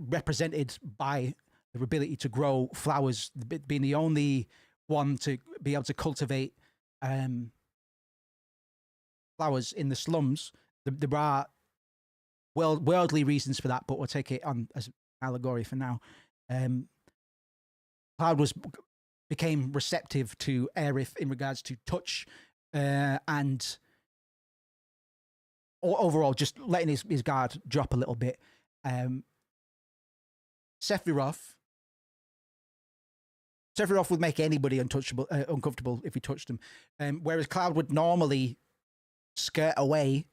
S3: represented by her ability to grow flowers, being the only one to be able to cultivate flowers in the slums. There are worldly reasons for that, but we'll take it on as allegory for now. Cloud became receptive to Aerith in regards to touch, and overall just letting his guard drop a little bit. Sephiroth would make anybody uncomfortable if he touched them, whereas Cloud would normally skirt away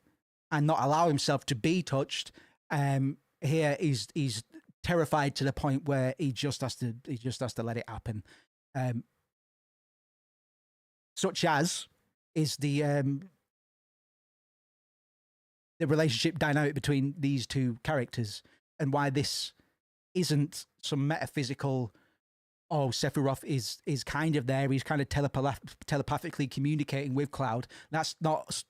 S3: and not allow himself to be touched. Here he's terrified to the point where he just has to let it happen. Such as is the relationship dynamic between these two characters, and why this isn't some metaphysical, oh, Sephiroth is kind of there, he's kind of telepathically communicating with Cloud. That's not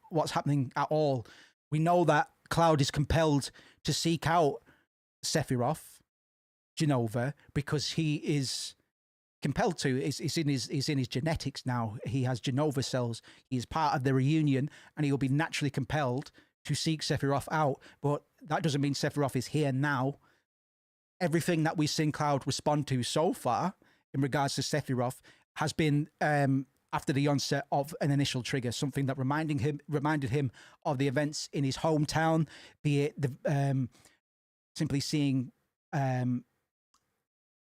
S3: what's happening at all. We know that Cloud is compelled to seek out Sephiroth, Jenova, because he is compelled to. It's in his genetics now. He has Jenova cells. He is part of the reunion, and he will be naturally compelled to seek Sephiroth out. But that doesn't mean Sephiroth is here now. Everything that we've seen Cloud respond to so far in regards to Sephiroth has been after the onset of an initial trigger, something that reminded him of the events in his hometown, be it the simply seeing the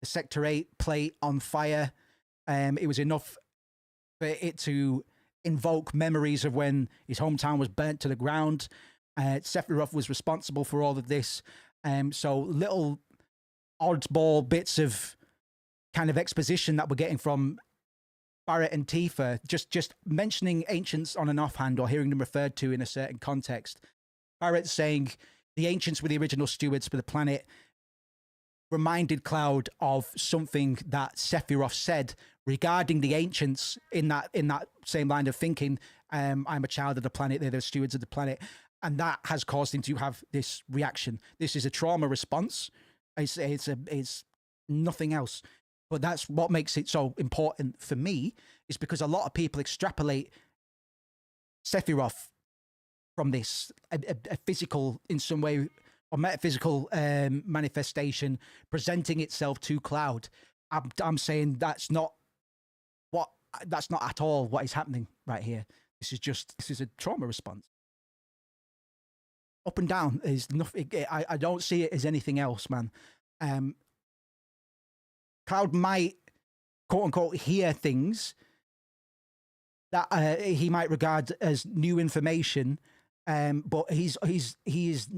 S3: Sector 8 plate on fire. It was enough for it to invoke memories of when his hometown was burnt to the ground. Sephiroth was responsible for all of this. So little oddball bits of kind of exposition that we're getting from Barrett and Tifa, just mentioning ancients on an offhand or hearing them referred to in a certain context. Barrett saying the ancients were the original stewards for the planet reminded Cloud of something that Sephiroth said regarding the ancients in that same line of thinking. I'm a child of the planet, they're the stewards of the planet. And that has caused him to have this reaction. This is a trauma response. It's nothing else. But that's what makes it so important for me, is because a lot of people extrapolate Sephiroth from this, a physical, in some way, or metaphysical manifestation presenting itself to Cloud. I'm saying that's not at all what is happening right here. This is a trauma response. Up and down is nothing. I don't see it as anything else, man. Cloud might, quote unquote, hear things that he might regard as new information, but he is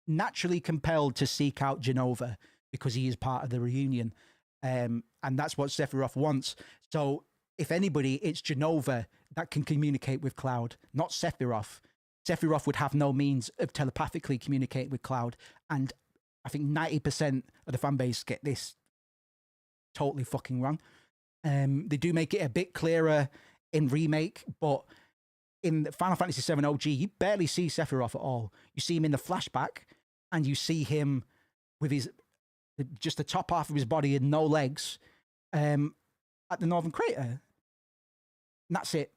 S3: naturally compelled to seek out Jenova because he is part of the reunion. And that's what Sephiroth wants. So if anybody, it's Jenova that can communicate with Cloud, not Sephiroth. Sephiroth would have no means of telepathically communicating with Cloud. And I think 90% of the fan base get this totally fucking wrong. They do make it a bit clearer in Remake, but in Final Fantasy VII OG, you barely see Sephiroth at all. You see him in the flashback, and you see him with his just the top half of his body and no legs at the Northern Crater. And that's it.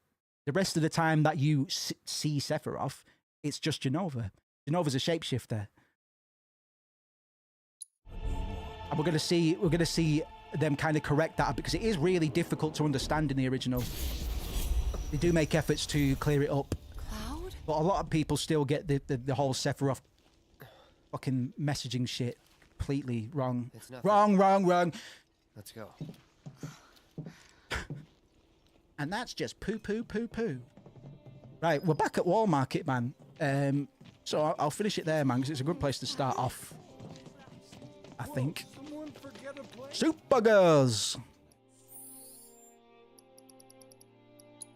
S3: The rest of the time that you see Sephiroth, it's just Jenova. Jenova's a shapeshifter. And we're gonna see them kind of correct that, because it is really difficult to understand in the original. They do make efforts to clear it up.
S14: Cloud?
S3: But a lot of people still get the whole Sephiroth fucking messaging shit completely wrong. Wrong.
S4: Let's go.
S3: And that's just poo. Right, we're back at Wall Market, man. So I'll finish it there, man, because it's a good place to start off, I think. Supergirls.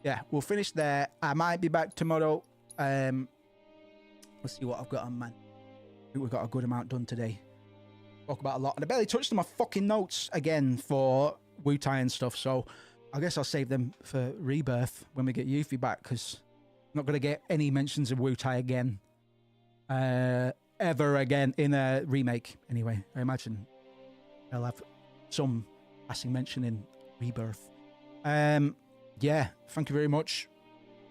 S3: Yeah, we'll finish there. I might be back tomorrow. Let's see what I've got on, man. I think we've got a good amount done today. Talk about a lot. And I barely touched on my fucking notes again for Wu-Tai and stuff, so I guess I'll save them for Rebirth when we get Yuffie back, because I'm not going to get any mentions of Wu-Tai again. Ever again in a remake, anyway. I imagine I'll have some passing mention in Rebirth. Yeah, thank you very much.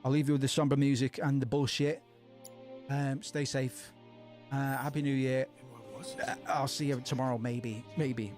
S3: I'll leave you with the somber music and the bullshit. Stay safe. Happy New Year. I'll see you tomorrow, maybe. Maybe.